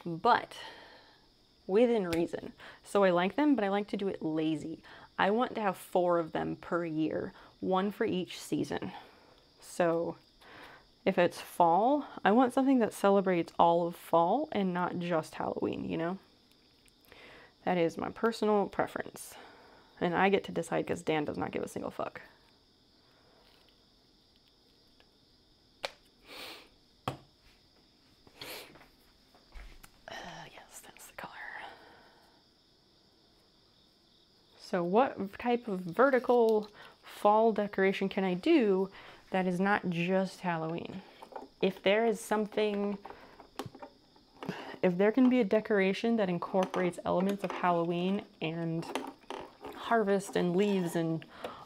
S1: but within reason. So I like them, but I like to do it lazy. I want to have 4 of them per year, 1 for each season. So if it's fall, I want something that celebrates all of fall and not just Halloween, you know? That is my personal preference. And I get to decide because Dan does not give a single fuck. Yes, that's the color. So what type of vertical fall decoration can I do that is not just Halloween? If there is something, if there can be a decoration that incorporates elements of Halloween and harvest and leaves and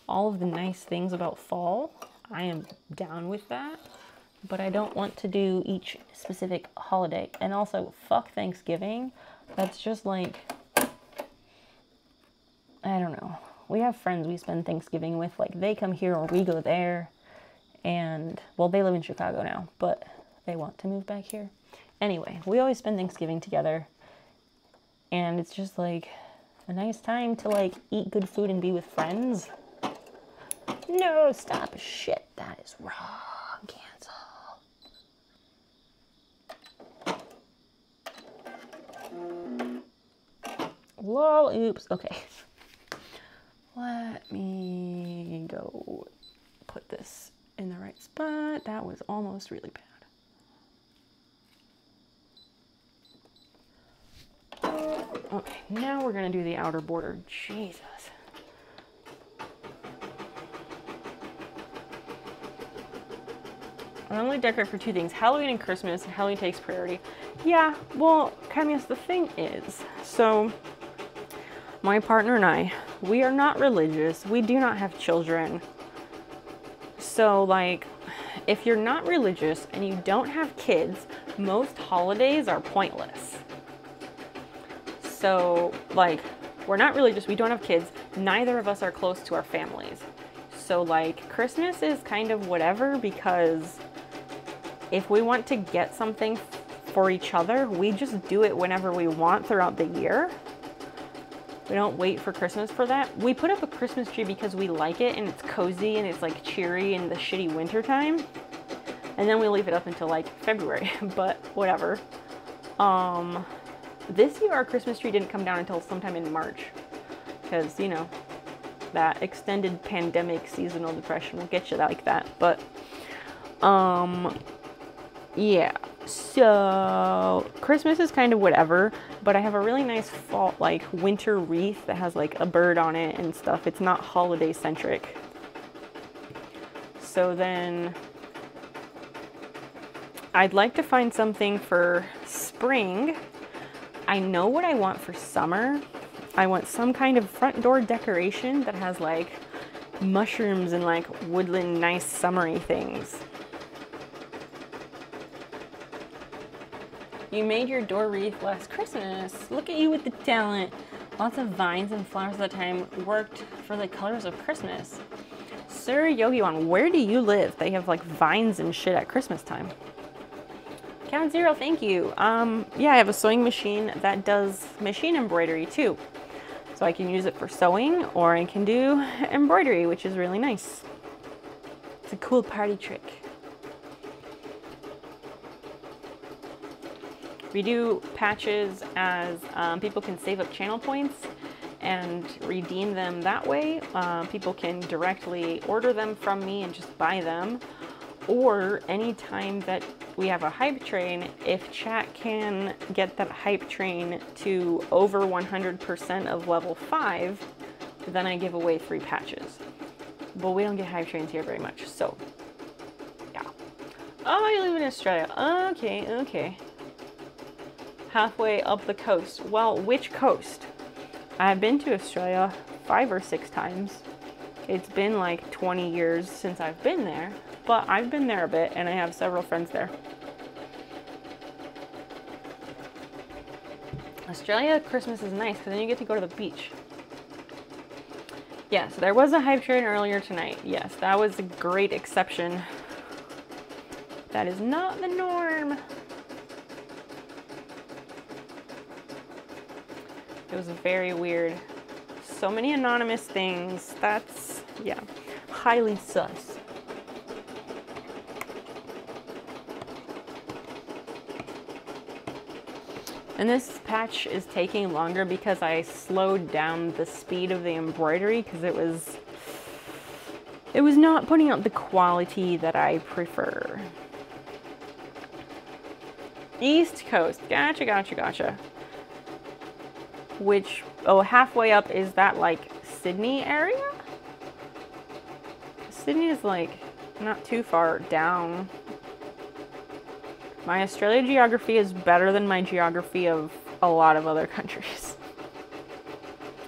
S1: all of the nice things about fall, I am down with that.
S4: but I don't want to do each specific holiday. And also, fuck Thanksgiving. That's just like, I don't know. We have friends we spend Thanksgiving with, like they come here or we go there. And, well, they live in Chicago now, but they want to move back here. Anyway, we always spend Thanksgiving together. And it's just like a nice time to like eat good food and be with friends. No, stop. Shit, that is wrong. Cancel. Whoa, oops. Okay. Let me go put this in the right spot. That was almost really bad. Okay, now we're gonna do the outer border. Jesus. I only decorate for two things, Halloween and Christmas, and Halloween takes priority. Yeah, well, Camius, the thing is, so my partner and I, we are not religious. We do not have children. So, like, if you're not religious and you don't have kids, most holidays are pointless. So, like, we're not religious, we don't have kids, neither of us are close to our families. So, like, Christmas is kind of whatever, because if we want to get something for each other, we just do it whenever we want throughout the year. We don't wait for Christmas for that. We put up a Christmas tree because we like it and it's cozy and it's like cheery in the shitty winter time. And then we leave it up until like February, but whatever. This year our Christmas tree didn't come down until sometime in March. Because, you know, that extended pandemic seasonal depression will get you like that. But, yeah. So, Christmas is kind of whatever, but I have a really nice fall, like, winter wreath that has, like, a bird on it and stuff. It's not holiday-centric. So then, I'd like to find something for spring. I know what I want for summer. I want some kind of front door decoration that has, like, mushrooms and, like, woodland, nice summery things. You made your door wreath last Christmas. Look at you with the talent. Lots of vines and flowers at the time worked for the colors of Christmas. Sir Yogiwan, where do you live? They have like vines and shit at Christmas time. Count Zero, thank you. Yeah, I have a sewing machine that does machine embroidery too. So I can use it for sewing or I can do embroidery, which is really nice. It's a cool party trick. We do patches as people can save up channel points and redeem them that way. People can directly order them from me and just buy them. Or anytime that we have a hype train, if chat can get that hype train to over 100% of level 5, then I give away 3 patches. But we don't get hype trains here very much, so yeah. Oh, you live in Australia. Okay, okay. Halfway up the coast. Well, which coast? I've been to Australia 5 or 6 times. It's been like 20 years since I've been there, but I've been there a bit and I have several friends there. Australia Christmas is nice because then you get to go to the beach. Yes, there was a hype train earlier tonight. Yes, that was a great exception. That is not the norm. It was very weird. So many anonymous things. That's, yeah, highly sus. And this patch is taking longer because I slowed down the speed of the embroidery because it was not putting out the quality that I prefer. East Coast. Gotcha, gotcha, gotcha. Which, oh, halfway up, is that like Sydney area? Sydney is like not too far down. My Australia geography is better than my geography of a lot of other countries.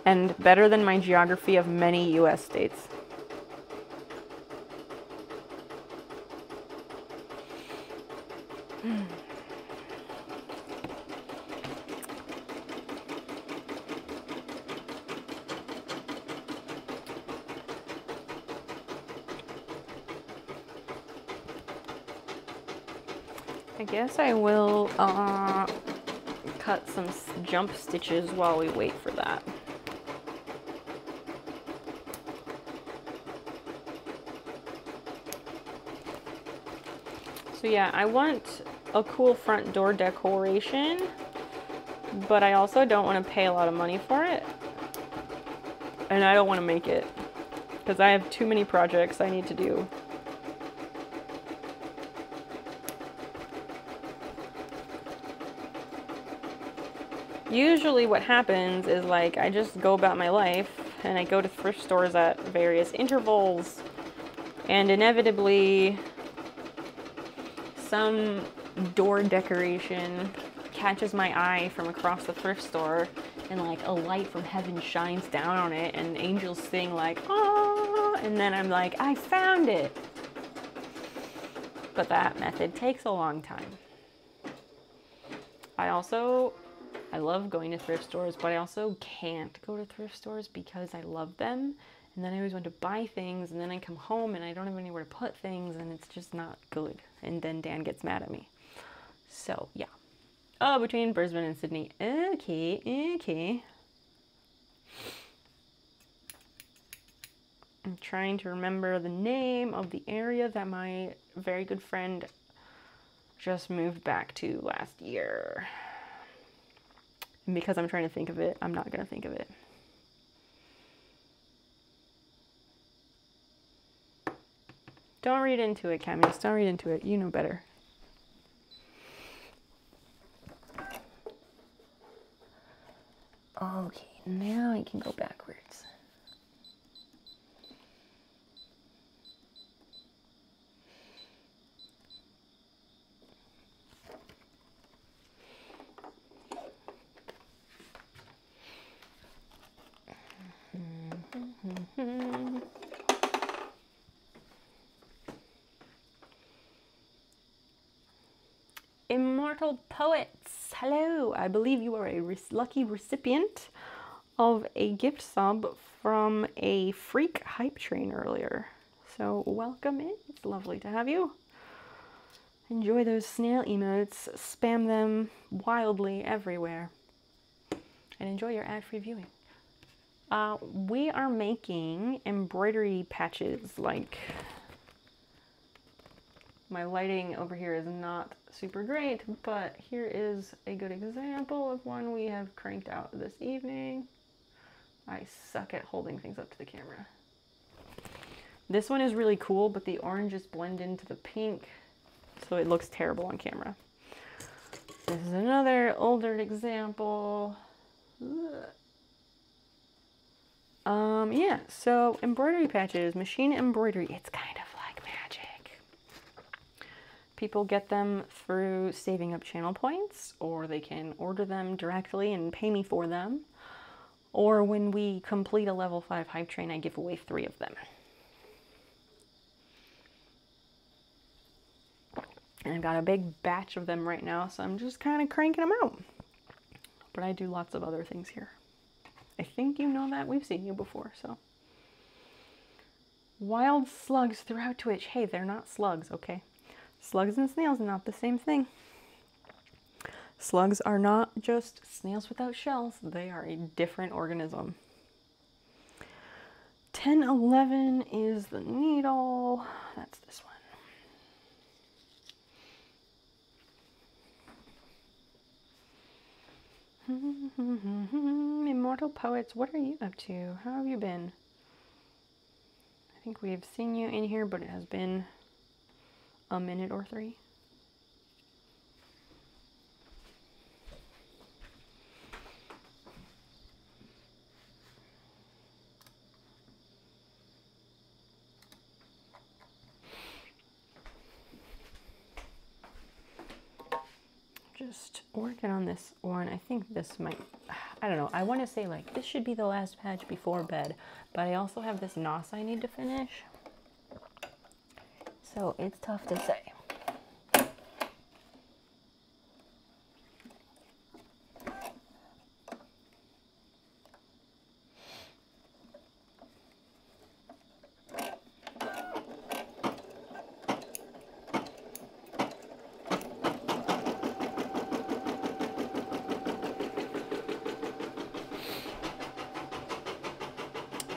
S4: And better than my geography of many US states. I guess I will cut some jump stitches while we wait for that. So yeah, I want a cool front door decoration, but I also don't want to pay a lot of money for it. And I don't want to make it, because I have too many projects I need to do. Usually what happens is like I just go about my life and I go to thrift stores at various intervals, and inevitably some door decoration catches my eye from across the thrift store, and like a light from heaven shines down on it and angels sing like, "Ah," and then I'm like, I found it. But that method takes a long time. I love going to thrift stores, but I also can't go to thrift stores because I love them. And then I always want to buy things, and then I come home and I don't have anywhere to put things, and it's just not good. And then Dan gets mad at me. So, yeah. Oh, between Brisbane and Sydney. Okay. I'm trying to remember the name of the area that my very good friend just moved back to last year. And because I'm trying to think of it, I'm not going to think of it. Don't read into it, Camus. Don't read into it. You know better. Okay, now I can go backwards. Immortal Poets, hello. I believe you are a lucky recipient of a gift sub from a freak hype train earlier. So welcome in. It's lovely to have you. Enjoy those snail emotes. Spam them wildly everywhere. And enjoy your ad-free viewing. We are making embroidery patches. Like, my lighting over here is not super great, but here is a good example of one we have cranked out this evening. I suck at holding things up to the camera. This one is really cool, but the oranges blend into the pink, so it looks terrible on camera. This is another older example. Yeah, so embroidery patches, machine embroidery, it's kind of like magic. People get them through saving up channel points, or they can order them directly and pay me for them. Or when we complete a level 5 hype train, I give away 3 of them. And I've got a big batch of them right now, so I'm just kind of cranking them out. But I do lots of other things here. I think you know that. We've seen you before, so. Wild slugs throughout Twitch. Hey, they're not slugs, okay? Slugs and snails are not the same thing. Slugs are not just snails without shells. They are a different organism. 1011 is the needle. That's this one. Immortal Poets, what are you up to? How have you been? I think we've seen you in here, but it has been a minute or 3. Just working on this one. I think this might, I don't know, I want to say like this should be the last patch before bed, but I also have this NOS I need to finish, so it's tough to say.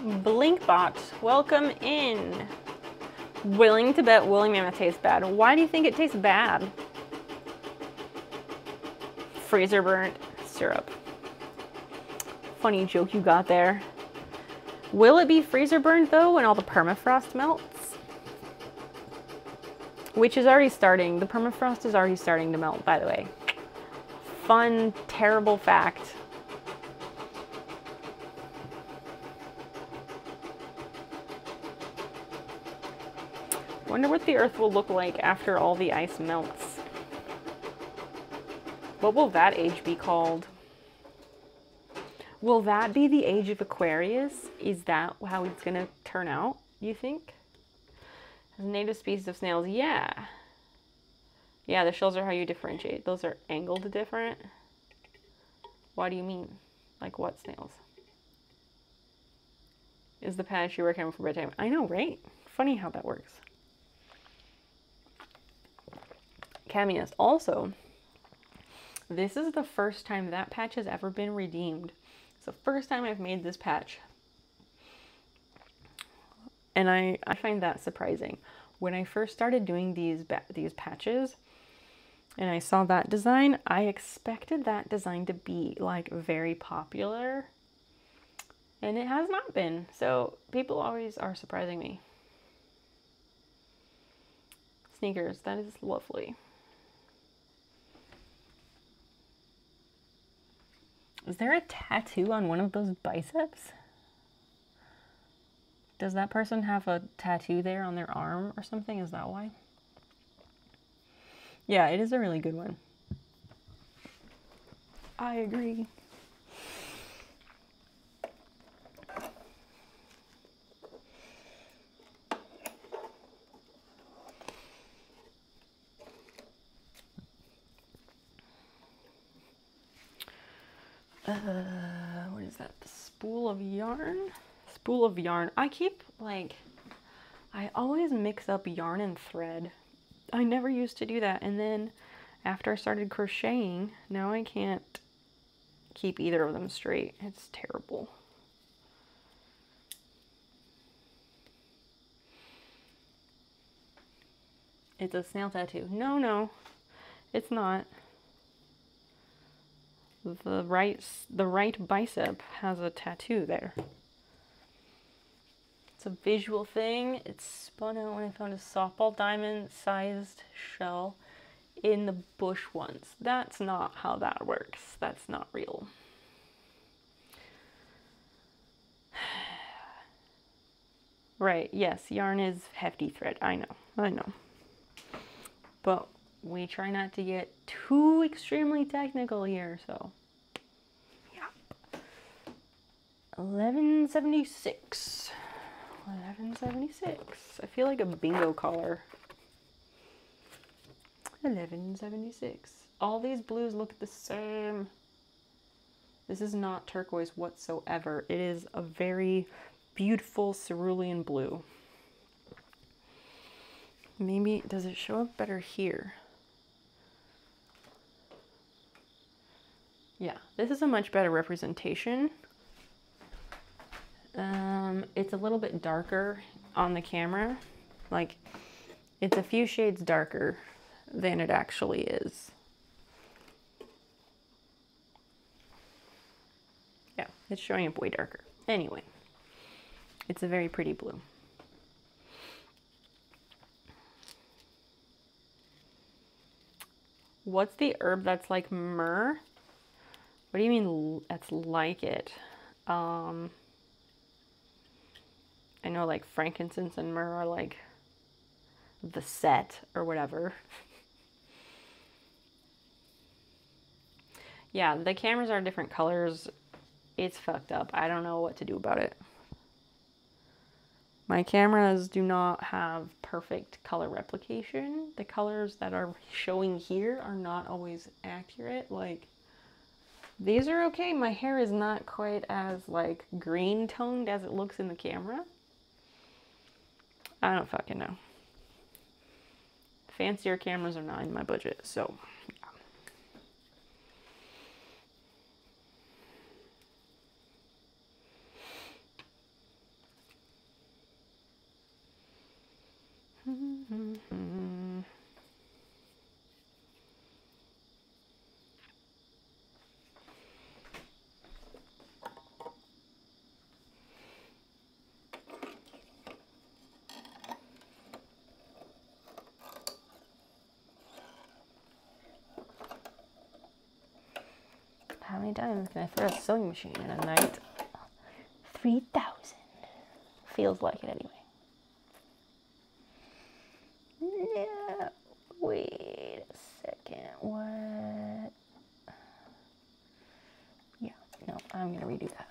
S4: Blinkbot, welcome in. Willing to bet woolly mammoth tastes bad. Why do you think it tastes bad? Freezer burnt syrup. Funny joke you got there. Will it be freezer burnt though when all the permafrost melts? Which is already starting. The permafrost is already starting to melt, by the way. Fun, terrible fact. Wonder what the Earth will look like after all the ice melts. What will that age be called? Will that be the age of Aquarius? Is that how it's gonna turn out, you think? As a native species of snails, yeah. Yeah, the shells are how you differentiate. Those are angled different. What do you mean? Like what snails? Is the patch you work on for bedtime? I know, right? Funny how that works. Camius. Also, this is the first time that patch has ever been redeemed. It's the first time I've made this patch. And I find that surprising. When I first started doing these patches and I saw that design, I expected that design to be like very popular. And it has not been. So people always are surprising me. Sneakers, that is lovely. Is there a tattoo on one of those biceps? Does that person have a tattoo there on their arm or something? Is that why? Yeah, it is a really good one. I agree. What is that? The spool of yarn? Spool of yarn. I always mix up yarn and thread. I never used to do that. And then after I started crocheting, now I can't keep either of them straight. It's terrible. It's a snail tattoo. No, it's not. The right bicep has a tattoo there. It's a visual thing. It's spun out when I found a softball diamond sized shell in the bush once. That's not how that works. That's not real. Right, yes, yarn is hefty thread. I know. But we try not to get too extremely technical here, so. Yeah. 1176. 1176. I feel like a bingo caller. 1176. All these blues look the same. This is not turquoise whatsoever. It is a very beautiful cerulean blue. Maybe, does it show up better here? Yeah, this is a much better representation. It's a little bit darker on the camera. Like, it's a few shades darker than it actually is. Yeah, it's showing up way darker. Anyway, it's a very pretty blue. What's the herb that's like myrrh? What do you mean that's like it? I know like frankincense and myrrh are like the set or whatever. Yeah, the cameras are different colors. It's fucked up. I don't know what to do about it. My cameras do not have perfect color replication. The colors that are showing here are not always accurate. Like, these are okay. My hair is not quite as like green toned as it looks in the camera. I don't fucking know. Fancier cameras are not in my budget, so yeah. time can I throw a sewing machine in a night? 3,000. Feels like it anyway. Yeah. Wait a second. What? Yeah. No, I'm gonna redo that.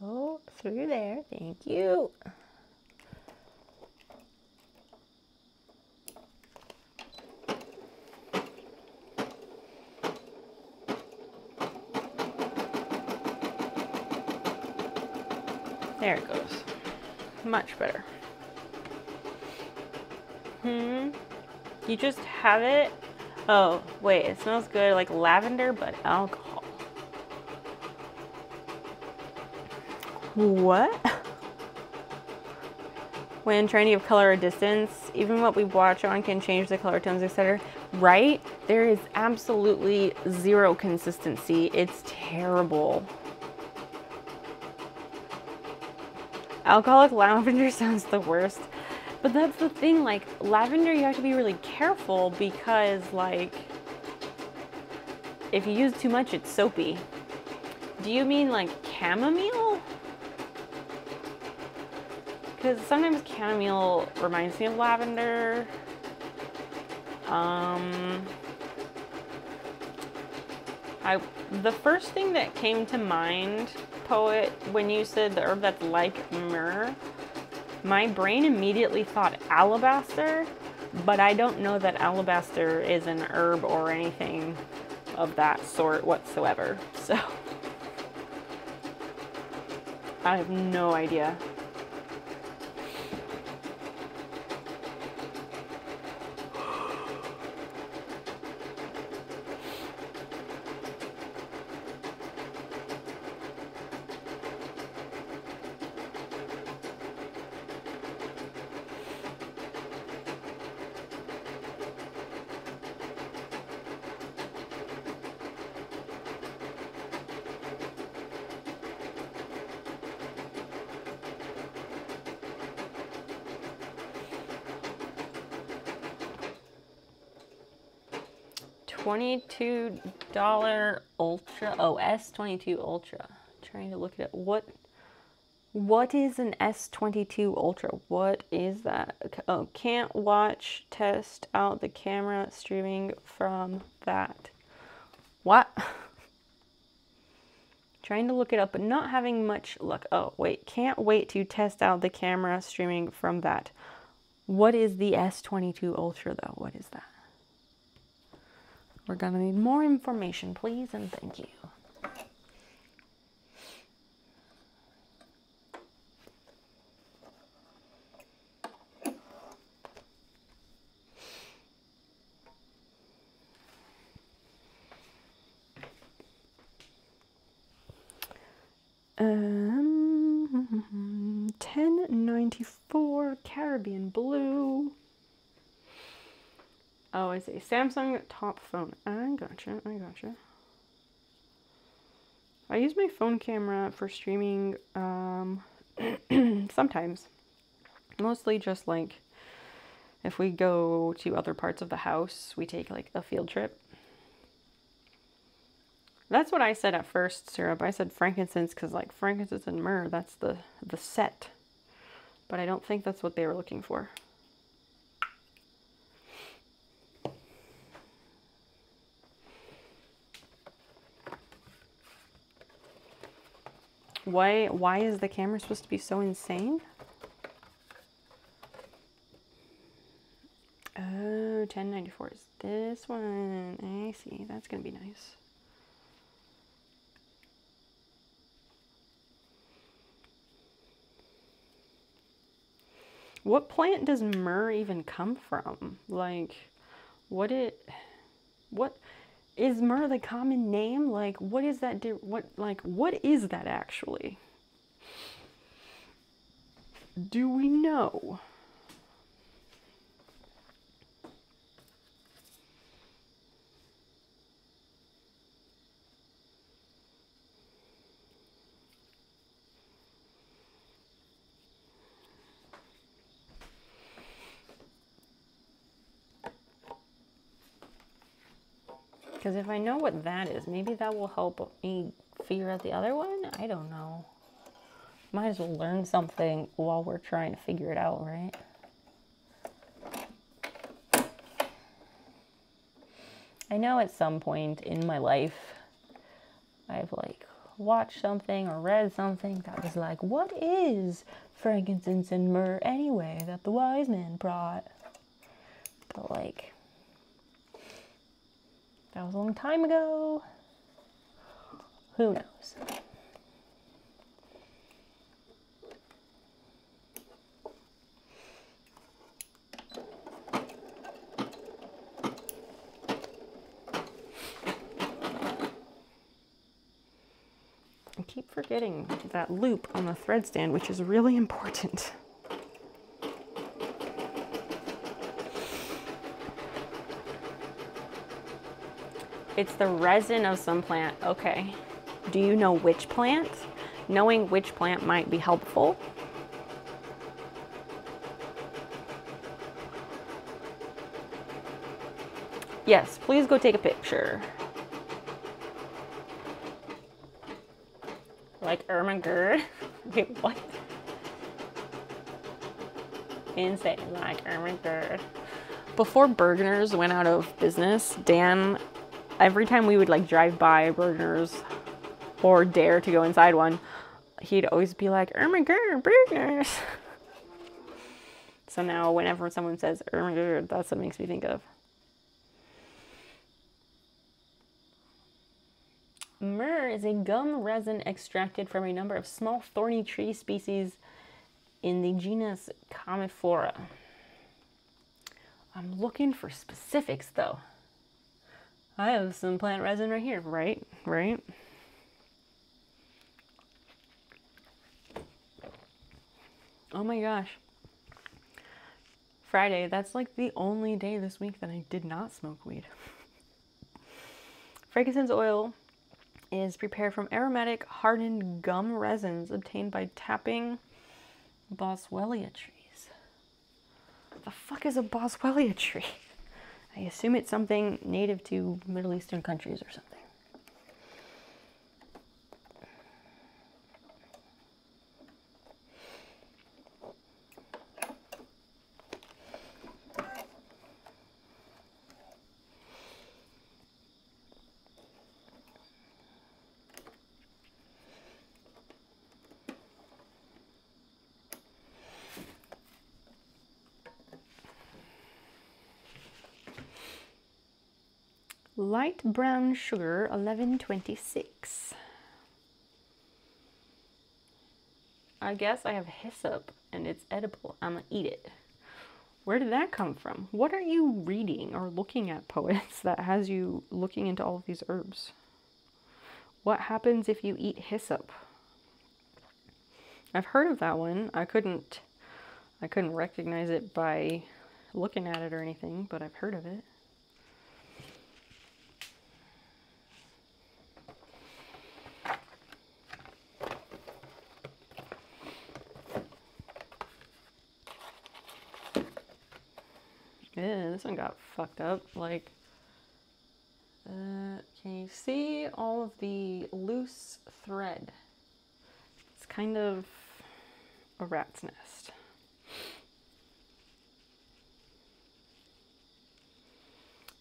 S4: Go through there. Thank you. There it goes. Much better. You just have it. Oh, wait, it smells good like lavender, but alcohol. What? When trying to give color a distance, even what we watch on can change the color tones, etc. Right? There is absolutely zero consistency. It's terrible. Alcoholic lavender sounds the worst. But that's the thing, like, lavender you have to be really careful because, like, if you use too much, it's soapy. Do you mean, like, chamomile? Because sometimes chamomile reminds me of lavender. The first thing that came to mind, Poet, when you said the herb that's like myrrh, my brain immediately thought alabaster, but I don't know that alabaster is an herb or anything of that sort whatsoever. So I have no idea. $22 Ultra. Oh, S22 Ultra. Trying to look at it. What is an S22 Ultra? What is that? Oh, can't watch, test out the camera streaming from that. What? Trying to look it up, but not having much luck. Oh, wait. Can't wait to test out the camera streaming from that. What is the S22 Ultra, though? What is that? We're gonna need more information, please, and thank you. $10.94 Caribbean Blue. Oh, I see. Samsung top phone. I gotcha. I use my phone camera for streaming sometimes. Mostly just like if we go to other parts of the house, we take like a field trip. That's what I said at first, Syrup. I said frankincense because like frankincense and myrrh, that's the set. But I don't think that's what they were looking for. Why is the camera supposed to be so insane? Oh, $10.94 is this one. I see. That's gonna be nice. What plant does myrrh even come from? Like, what is myrrh the common name? Like, what is that? What is that actually? Do we know? Because if I know what that is, maybe that will help me figure out the other one. I don't know. Might as well learn something while we're trying to figure it out, right? I know at some point in my life, I've like watched something or read something that was like, what is frankincense and myrrh anyway that the wise men brought? But like, that was a long time ago. Who knows? I keep forgetting that loop on the thread stand, which is really important. It's the resin of some plant. Okay. Do you know which plant? Knowing which plant might be helpful. Yes, please go take a picture. Like Ermengarde. Wait, what? Insane, like Ermengarde. Before Bergner's went out of business, Dan, every time we would like drive by Bergner's or dare to go inside one, he'd always be like, Ermengarde, Bergner's. So now whenever someone says Ermengarde, that's what makes me think of. Myrrh is a gum resin extracted from a number of small thorny tree species in the genus Commiphora. I'm looking for specifics though. I have some plant resin right here, right? Oh my gosh. Friday, that's like the only day this week that I did not smoke weed. Frankincense oil is prepared from aromatic hardened gum resins obtained by tapping Boswellia trees. The fuck is a Boswellia tree? I assume it's something native to Middle Eastern countries or something. Light brown sugar, 1126. I guess I have hyssop and it's edible. I'm gonna eat it. Where did that come from? What are you reading or looking at, poets, that has you looking into all of these herbs? What happens if you eat hyssop? I've heard of that one. I couldn't recognize it by looking at it or anything, but I've heard of it. Yeah, this one got fucked up. Like, can you see all of the loose thread? It's kind of a rat's nest.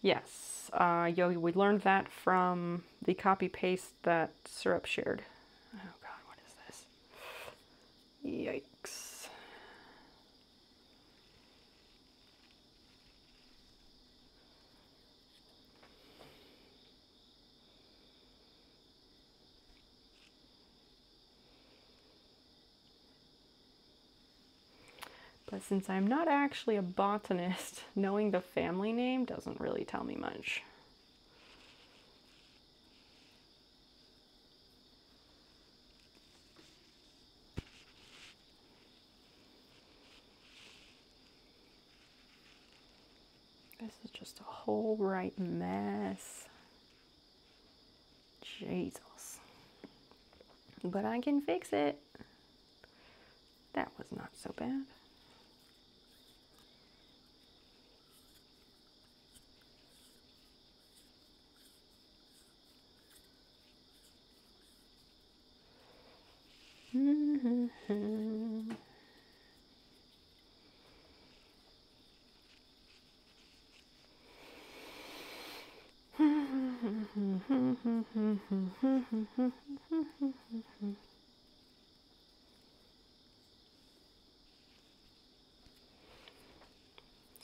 S4: Yes, Yogi, we learned that from the copy paste that Syrup shared. Oh god, what is this? Yikes. But since I'm not actually a botanist, knowing the family name doesn't really tell me much. This is just a whole right mess. Jesus. But I can fix it. That was not so bad.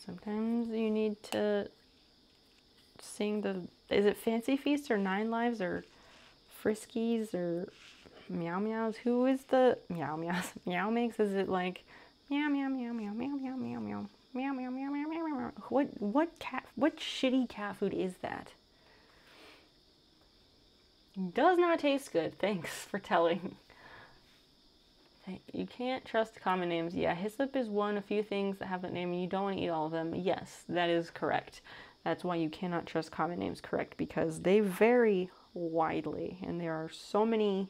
S4: Sometimes you need to sing the, is it Fancy Feast or Nine Lives or Friskies or Meow Meows? Who is the Meow Meows? Meow Mix? Is it like meow meow meow meow meow meow meow meow meow meow meow meow meow meow? What shitty cat food is that? Does not taste good. Thanks for telling. You can't trust common names. Yeah, hyssop is one of few things that have that name and you don't want to eat all of them. Yes, that is correct. That's why you cannot trust common names, correct? Because they vary widely and there are so many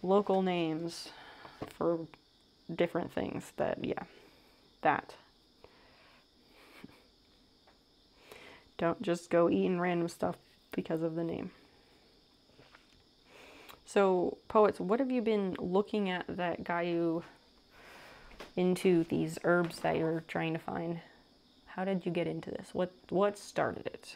S4: local names for different things that, yeah, that. Don't just go eating random stuff because of the name. So, Poets, what have you been looking at that got you into these herbs that you're trying to find? How did you get into this? What started it?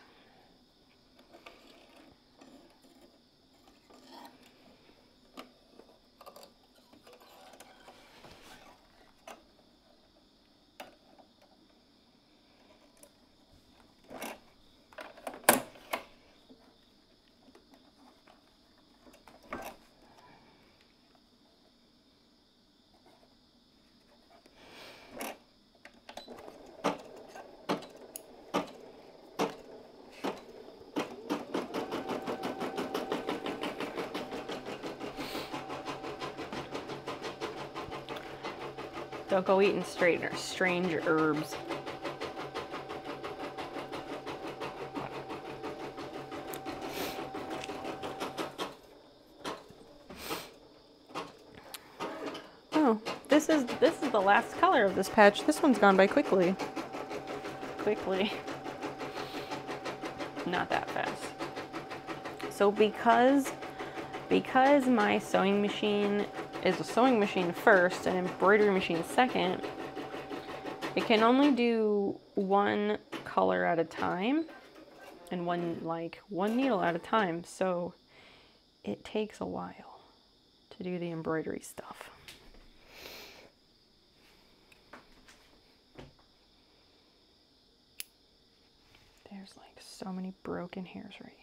S4: Don't go eating strange herbs. Oh, this is the last color of this patch. This one's gone by quickly. Quickly. Not that fast. So because my sewing machine is a sewing machine first and embroidery machine second, it can only do one color at a time and one needle at a time, so it takes a while to do the embroidery stuff. There's like so many broken hairs right here.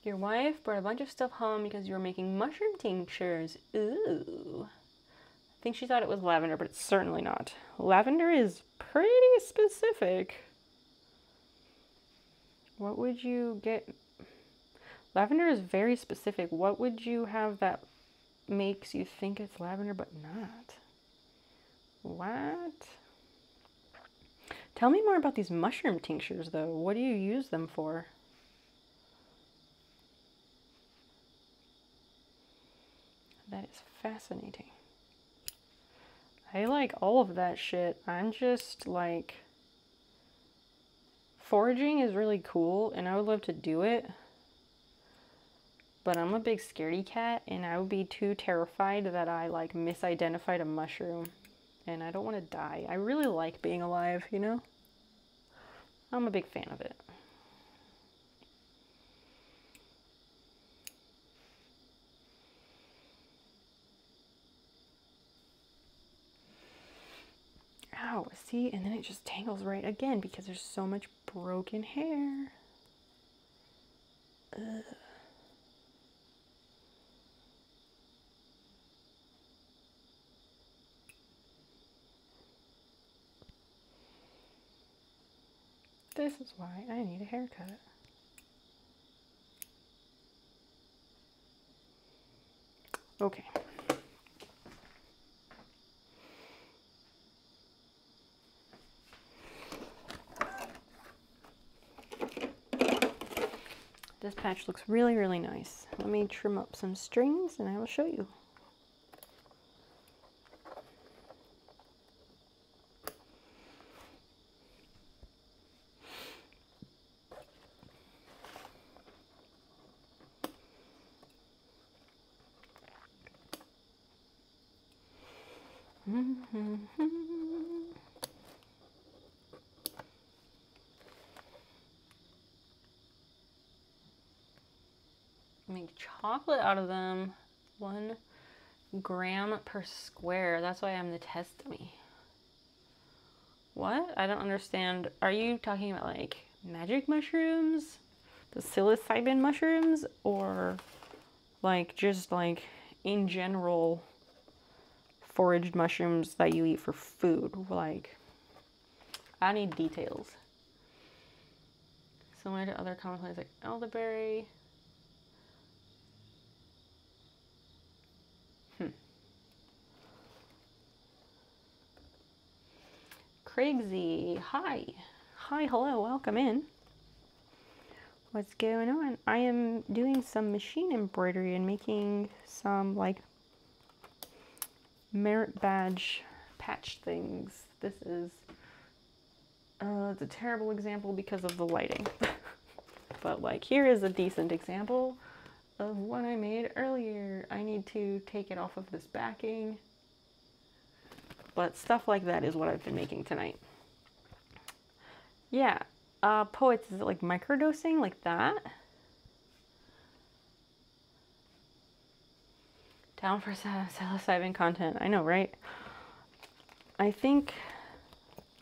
S4: Your wife brought a bunch of stuff home because you were making mushroom tinctures. Ooh. I think she thought it was lavender, but it's certainly not. Lavender is pretty specific. What would you get? Lavender is very specific. What would you have that makes you think it's lavender but not? What? Tell me more about these mushroom tinctures though. What do you use them for? That is fascinating. I like all of that shit. I'm just like, foraging is really cool and I would love to do it. But I'm a big scaredy cat and I would be too terrified that I like misidentified a mushroom. And I don't want to die. I really like being alive, you know? I'm a big fan of it. Ow, see? And then it just tangles right again because there's so much broken hair. Ugh. This is why I need a haircut. Okay. This patch looks really, really nice. Let me trim up some strings and I will show you. Make chocolate out of them. 1 gram per square. That's why I'm the test dummy. What? I don't understand. Are you talking about like magic mushrooms? The psilocybin mushrooms? Or like just like in general foraged mushrooms that you eat for food? Like, I need details. Similar to other common plants like elderberry. Craigsy, hi. Hi, hello, welcome in. What's going on? I am doing some machine embroidery and making some like merit badge patch things. This is it's a terrible example because of the lighting. But like here is a decent example of what I made earlier. I need to take it off of this backing. But stuff like that is what I've been making tonight. Yeah, poets, is it like microdosing like that? Down for psilocybin content, I know, right? I think,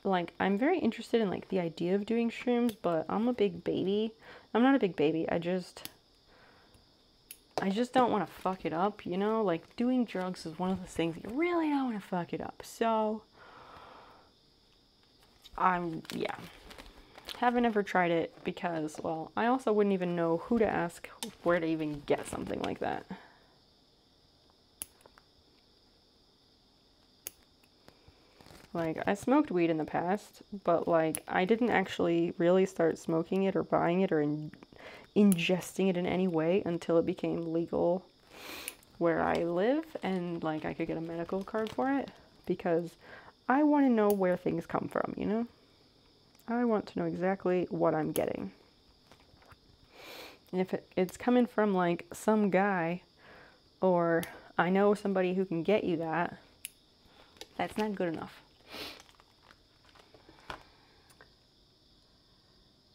S4: like, I'm very interested in like the idea of doing shrooms, but I'm a big baby. I'm not a big baby, I just don't want to fuck it up, you know? Like, doing drugs is one of those things you really don't want to fuck it up. So, yeah. Haven't ever tried it because, well, I also wouldn't even know who to ask where to even get something like that. Like, I smoked weed in the past, but, like, I didn't actually really start smoking it or buying it or ingesting it in any way until it became legal where I live and like I could get a medical card for it, because I want to know where things come from, you know? I want to know exactly what I'm getting. And if it's coming from like some guy or I know somebody who can get you that, that's not good enough.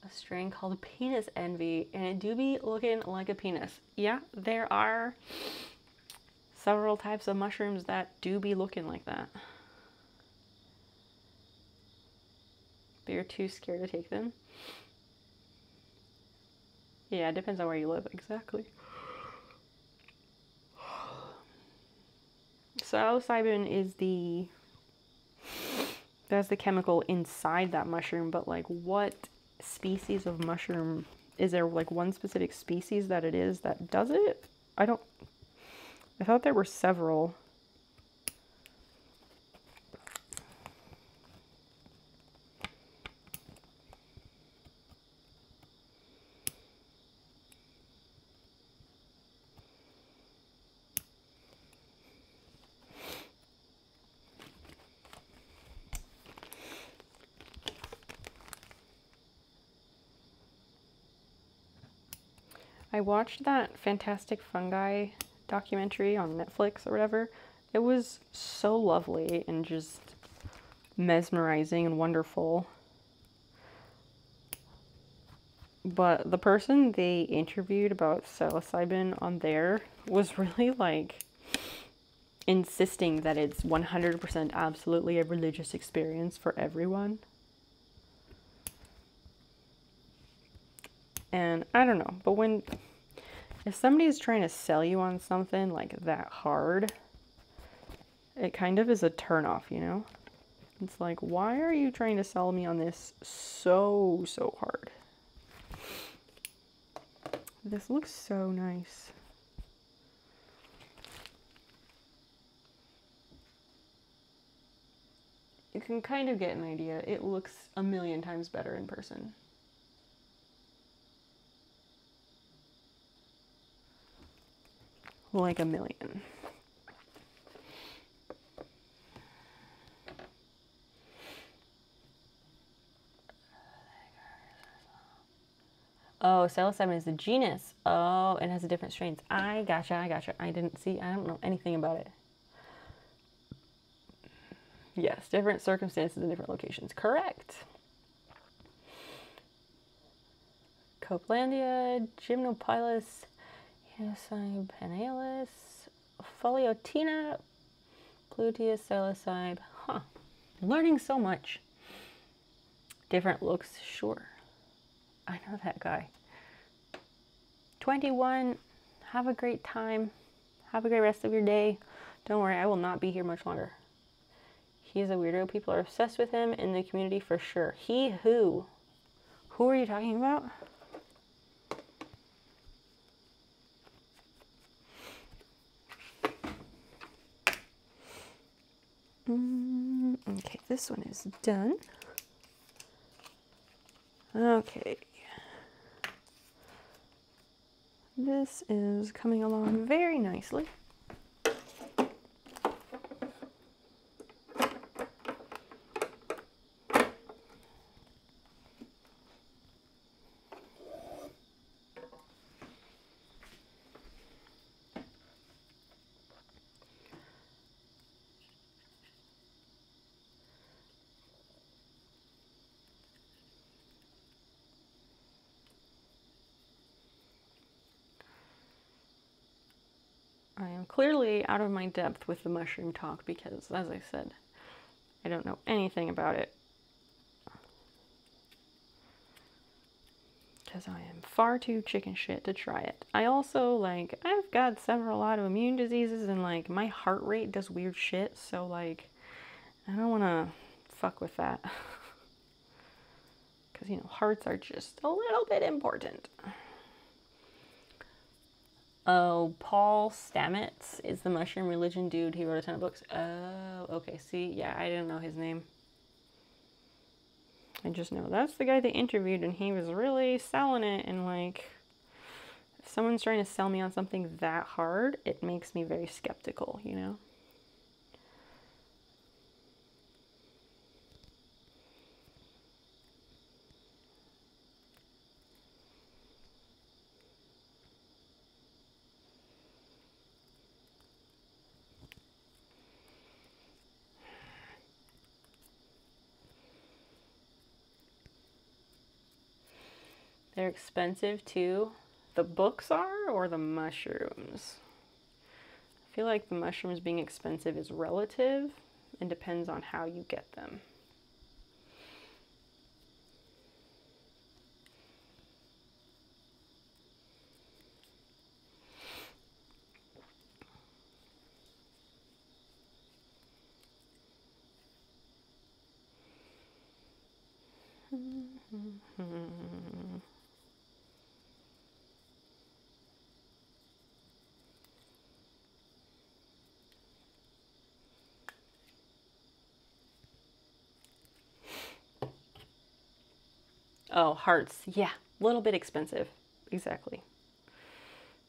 S4: A strain called penis envy, and it do be looking like a penis. Yeah, there are several types of mushrooms that do be looking like that. But you're too scared to take them? Yeah, it depends on where you live, exactly. Psilocybin is that's the chemical inside that mushroom, but like what species of mushroom, is there like one specific species that it is that does it? I thought there were several. I watched that Fantastic Fungi documentary on Netflix or whatever. It was so lovely and just mesmerizing and wonderful. But the person they interviewed about psilocybin on there was really like insisting that it's 100% absolutely a religious experience for everyone. And I don't know, but if somebody's trying to sell you on something like that hard, it kind of is a turnoff, you know? It's like, why are you trying to sell me on this so hard? This looks so nice. You can kind of get an idea. It looks a million times better in person. like a million. Oh, psilocybin is the genus. Oh, it has a different strains. I gotcha. I don't know anything about it. Yes, different circumstances in different locations. Correct. Copelandia, Gymnopilus, Psilocybe panalis, Foliotina, Pluteus, psilocybe. Huh. Learning so much. Different looks, sure. I know that guy. 21. Have a great time. Have a great rest of your day. Don't worry, I will not be here much longer. He is a weirdo. People are obsessed with him in the community for sure. He who? Who are you talking about? Okay, this one is done. Okay. This is coming along very nicely. I am clearly out of my depth with the mushroom talk because, as I said, I don't know anything about it. Because I am far too chicken shit to try it. I also, like, I've got several autoimmune diseases and, like, my heart rate does weird shit, so, like, I don't want to fuck with that. Because, you know, hearts are just a little bit important. Oh, Paul Stamets is the mushroom religion dude. He wrote a ton of books. Oh, okay. See, yeah, I didn't know his name. I just know that's the guy they interviewed, and he was really selling it. And, like, if someone's trying to sell me on something that hard, it makes me very skeptical, you know? They're expensive too. The books are, or the mushrooms? I feel like the mushrooms being expensive is relative and depends on how you get them. Oh, hearts. Yeah, a little bit expensive. Exactly.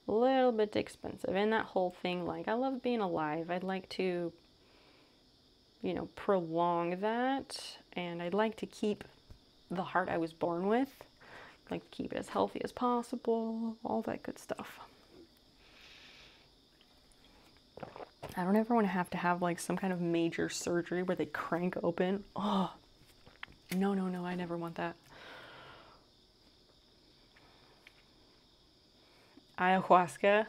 S4: A little bit expensive. And that whole thing, like, I love being alive. I'd like to, you know, prolong that. And I'd like to keep the heart I was born with. I'd like to keep it as healthy as possible. All that good stuff. I don't ever want to have like some kind of major surgery where they crank open. Oh, no, I never want that. Ayahuasca.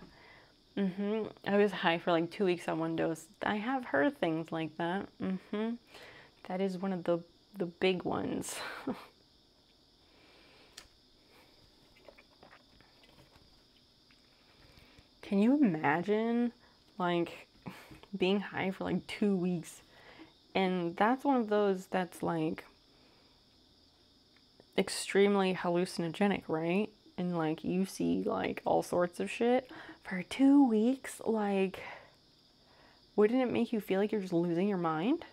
S4: I was high for like 2 weeks on one dose. I have heard things like that. That is one of the big ones. Can you imagine, like, being high for like 2 weeks? And that's one of those that's like extremely hallucinogenic, right? And like you see like all sorts of shit for 2 weeks. Like, wouldn't it make you feel like you're just losing your mind?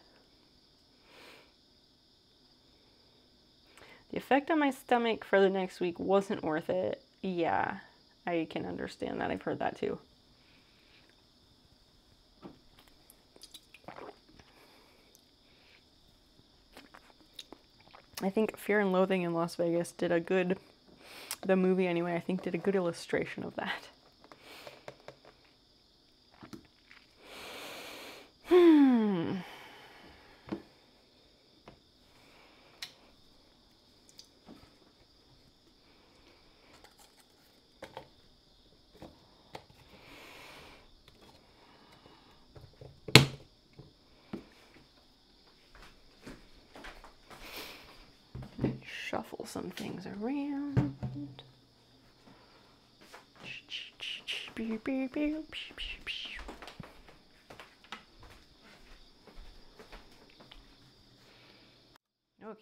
S4: The effect on my stomach for the next week wasn't worth it. Yeah, I can understand that. I've heard that too. I think Fear and Loathing in Las Vegas did a good, the movie anyway, I think did a good illustration of that. Shuffle some things around. Okay.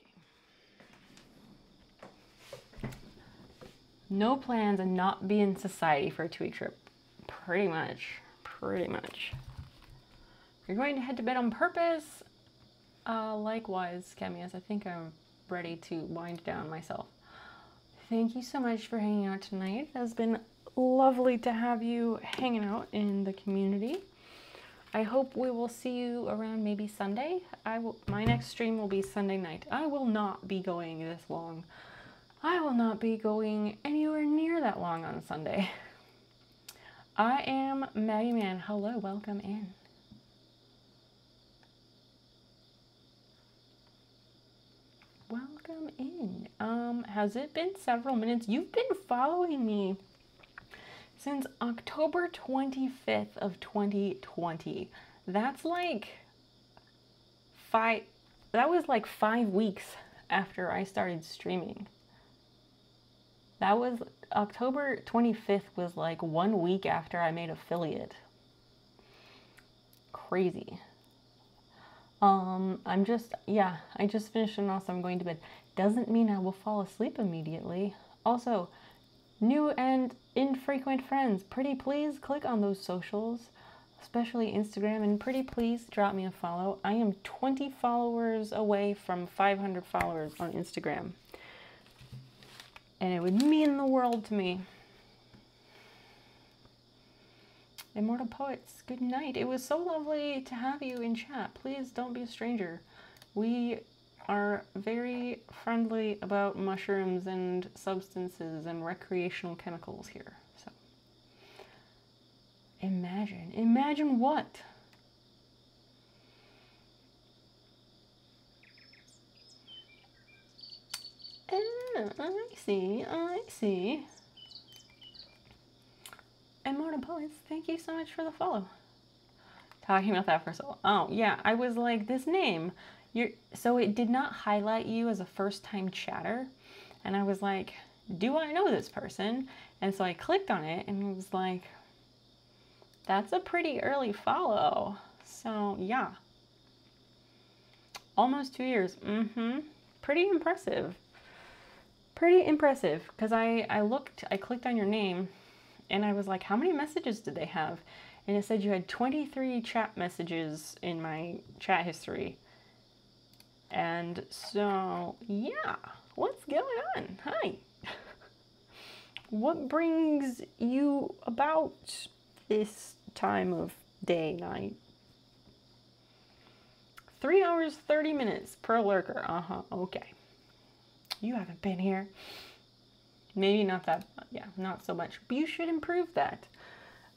S4: No plans and not be in society for a 2-week trip. Pretty much. Pretty much. You're going to head to bed on purpose? Likewise, Chemius. I think I'm ready to wind down myself. Thank you so much for hanging out tonight. It has been lovely to have you hanging out in the community. I hope we will see you around maybe Sunday. My next stream will be Sunday night. I will not be going this long. I will not be going anywhere near that long on Sunday. I am Maggie Man. Hello, welcome in. Welcome in. Has it been several minutes? You've been following me since October 25th of 2020. That's like that was like 5 weeks after I started streaming. That was October 25th was like 1 week after I made affiliate. Crazy. I just finished and also I'm going to bed. Doesn't mean I will fall asleep immediately. Also, new and infrequent friends, pretty please click on those socials, especially Instagram, and pretty please drop me a follow. I am 20 followers away from 500 followers on Instagram. And it would mean the world to me. Immortal Poets, good night. It was so lovely to have you in chat. Please don't be a stranger. We are very friendly about mushrooms and substances and recreational chemicals here. So imagine what? I see. Immortal Poets, thank you so much for the follow. Talking about that for so long. Oh, yeah, I was like, this name, so it did not highlight you as a first-time chatter. And I was like, do I know this person? And so I clicked on it and it was like, that's a pretty early follow. So, yeah. Almost 2 years. Pretty impressive. Pretty impressive. Because I clicked on your name and I was like, how many messages did they have? And it said you had 23 chat messages in my chat history. And so, yeah, what's going on? Hi. What brings you about this time of day, night? 3 hours, 30 minutes per lurker. Okay. You haven't been here. Maybe not that, yeah, not so much. But you should improve that.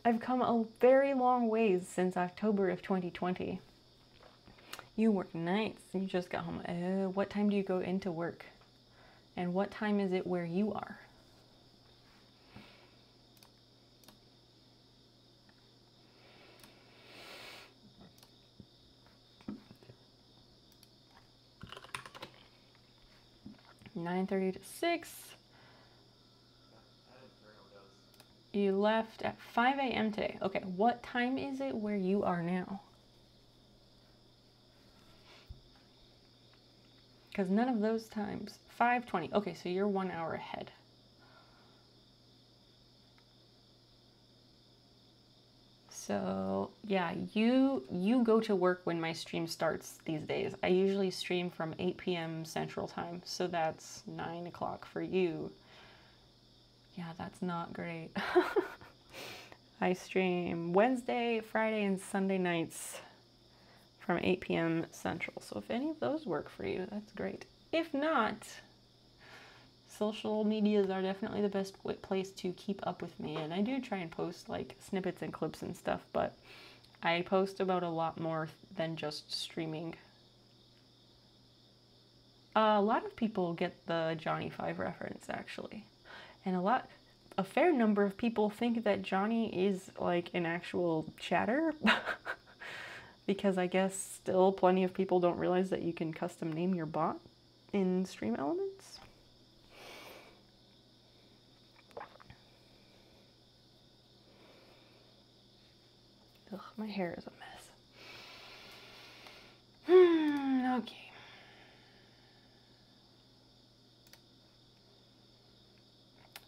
S4: I've come a very long ways since October of 2020. You work nights. You just got home. What time do you go into work? And what time is it where you are? (9:30 to 6). You left at 5 a.m. today. Okay, what time is it where you are now? Because none of those times. 5:20. Okay, so you're 1 hour ahead. So yeah, you go to work when my stream starts these days. I usually stream from 8 p.m. Central Time, so that's 9 o'clock for you. Yeah, that's not great. I stream Wednesday, Friday, and Sunday nights from 8 p.m. Central. So if any of those work for you, that's great. If not, social medias are definitely the best place to keep up with me. And I do try and post like snippets and clips and stuff, but I post about a lot more than just streaming. A lot of people get the Johnny 5 reference, actually. And a fair number of people think that Johnny is like an actual chatter. Because I guess still plenty of people don't realize that you can custom name your bot in Stream Elements. Ugh, my hair is a mess. Okay.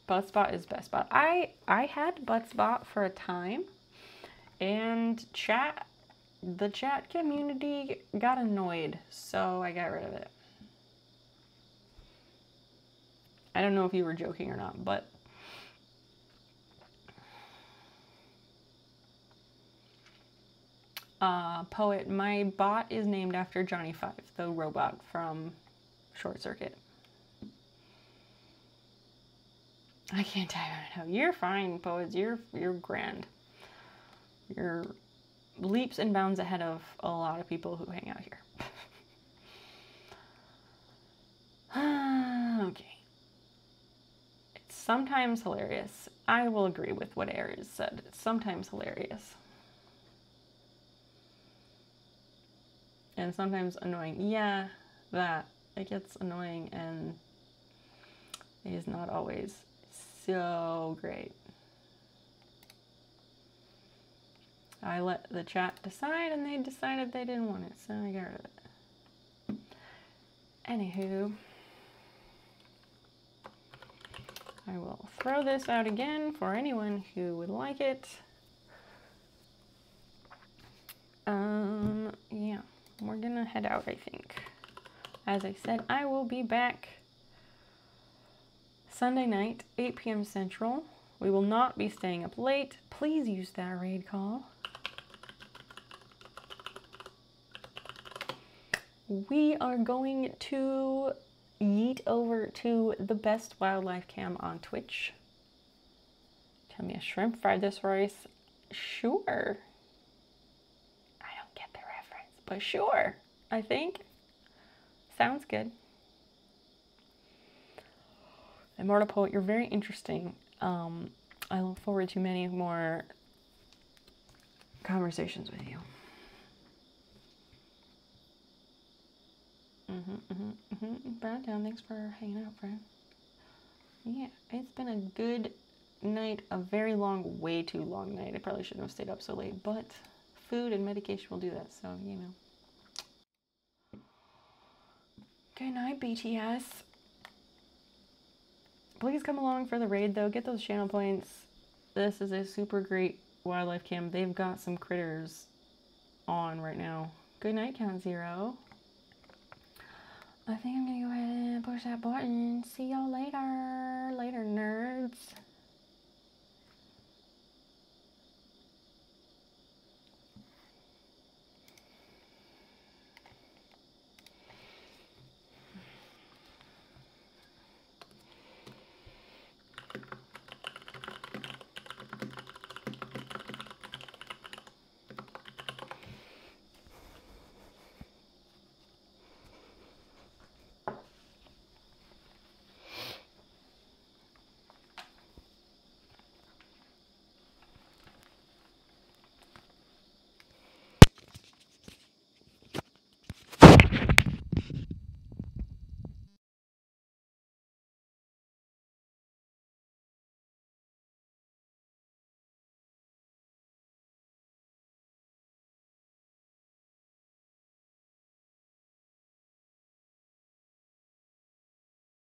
S4: Buttspot is best bot. I had Buttspot for a time, and the chat community got annoyed, so I got rid of it. I don't know if you were joking or not, but Poet, my bot is named after Johnny 5, the robot from Short Circuit. I can't type it out. You're fine, Poets. You're grand. You're leaps and bounds ahead of a lot of people who hang out here. Okay. It's sometimes hilarious. I will agree with what Aries said. It's sometimes hilarious. And sometimes annoying. Yeah, that. It gets annoying and is not always so great. I let the chat decide and they decided they didn't want it, so I got rid of it. Anywho, I will throw this out again for anyone who would like it. Yeah, we're gonna head out, I think. As I said, I will be back Sunday night, 8 p.m. Central. We will not be staying up late. Please use that raid call. We are going to yeet over to the best wildlife cam on Twitch. Tell me a shrimp fried this rice. Sure. I don't get the reference, but sure, I think. Sounds good. Immortal Poet, you're very interesting. I look forward to many more conversations with you. Brad Down, thanks for hanging out, friend. Yeah, it's been a good night, a very long, way too long night. I probably shouldn't have stayed up so late, but food and medication will do that, so, you know. Good night, BTS. Please come along for the raid, though. Get those channel points. This is a super great wildlife cam. They've got some critters on right now. Good night, Count Zero. I think I'm gonna go ahead and push that button. See y'all later.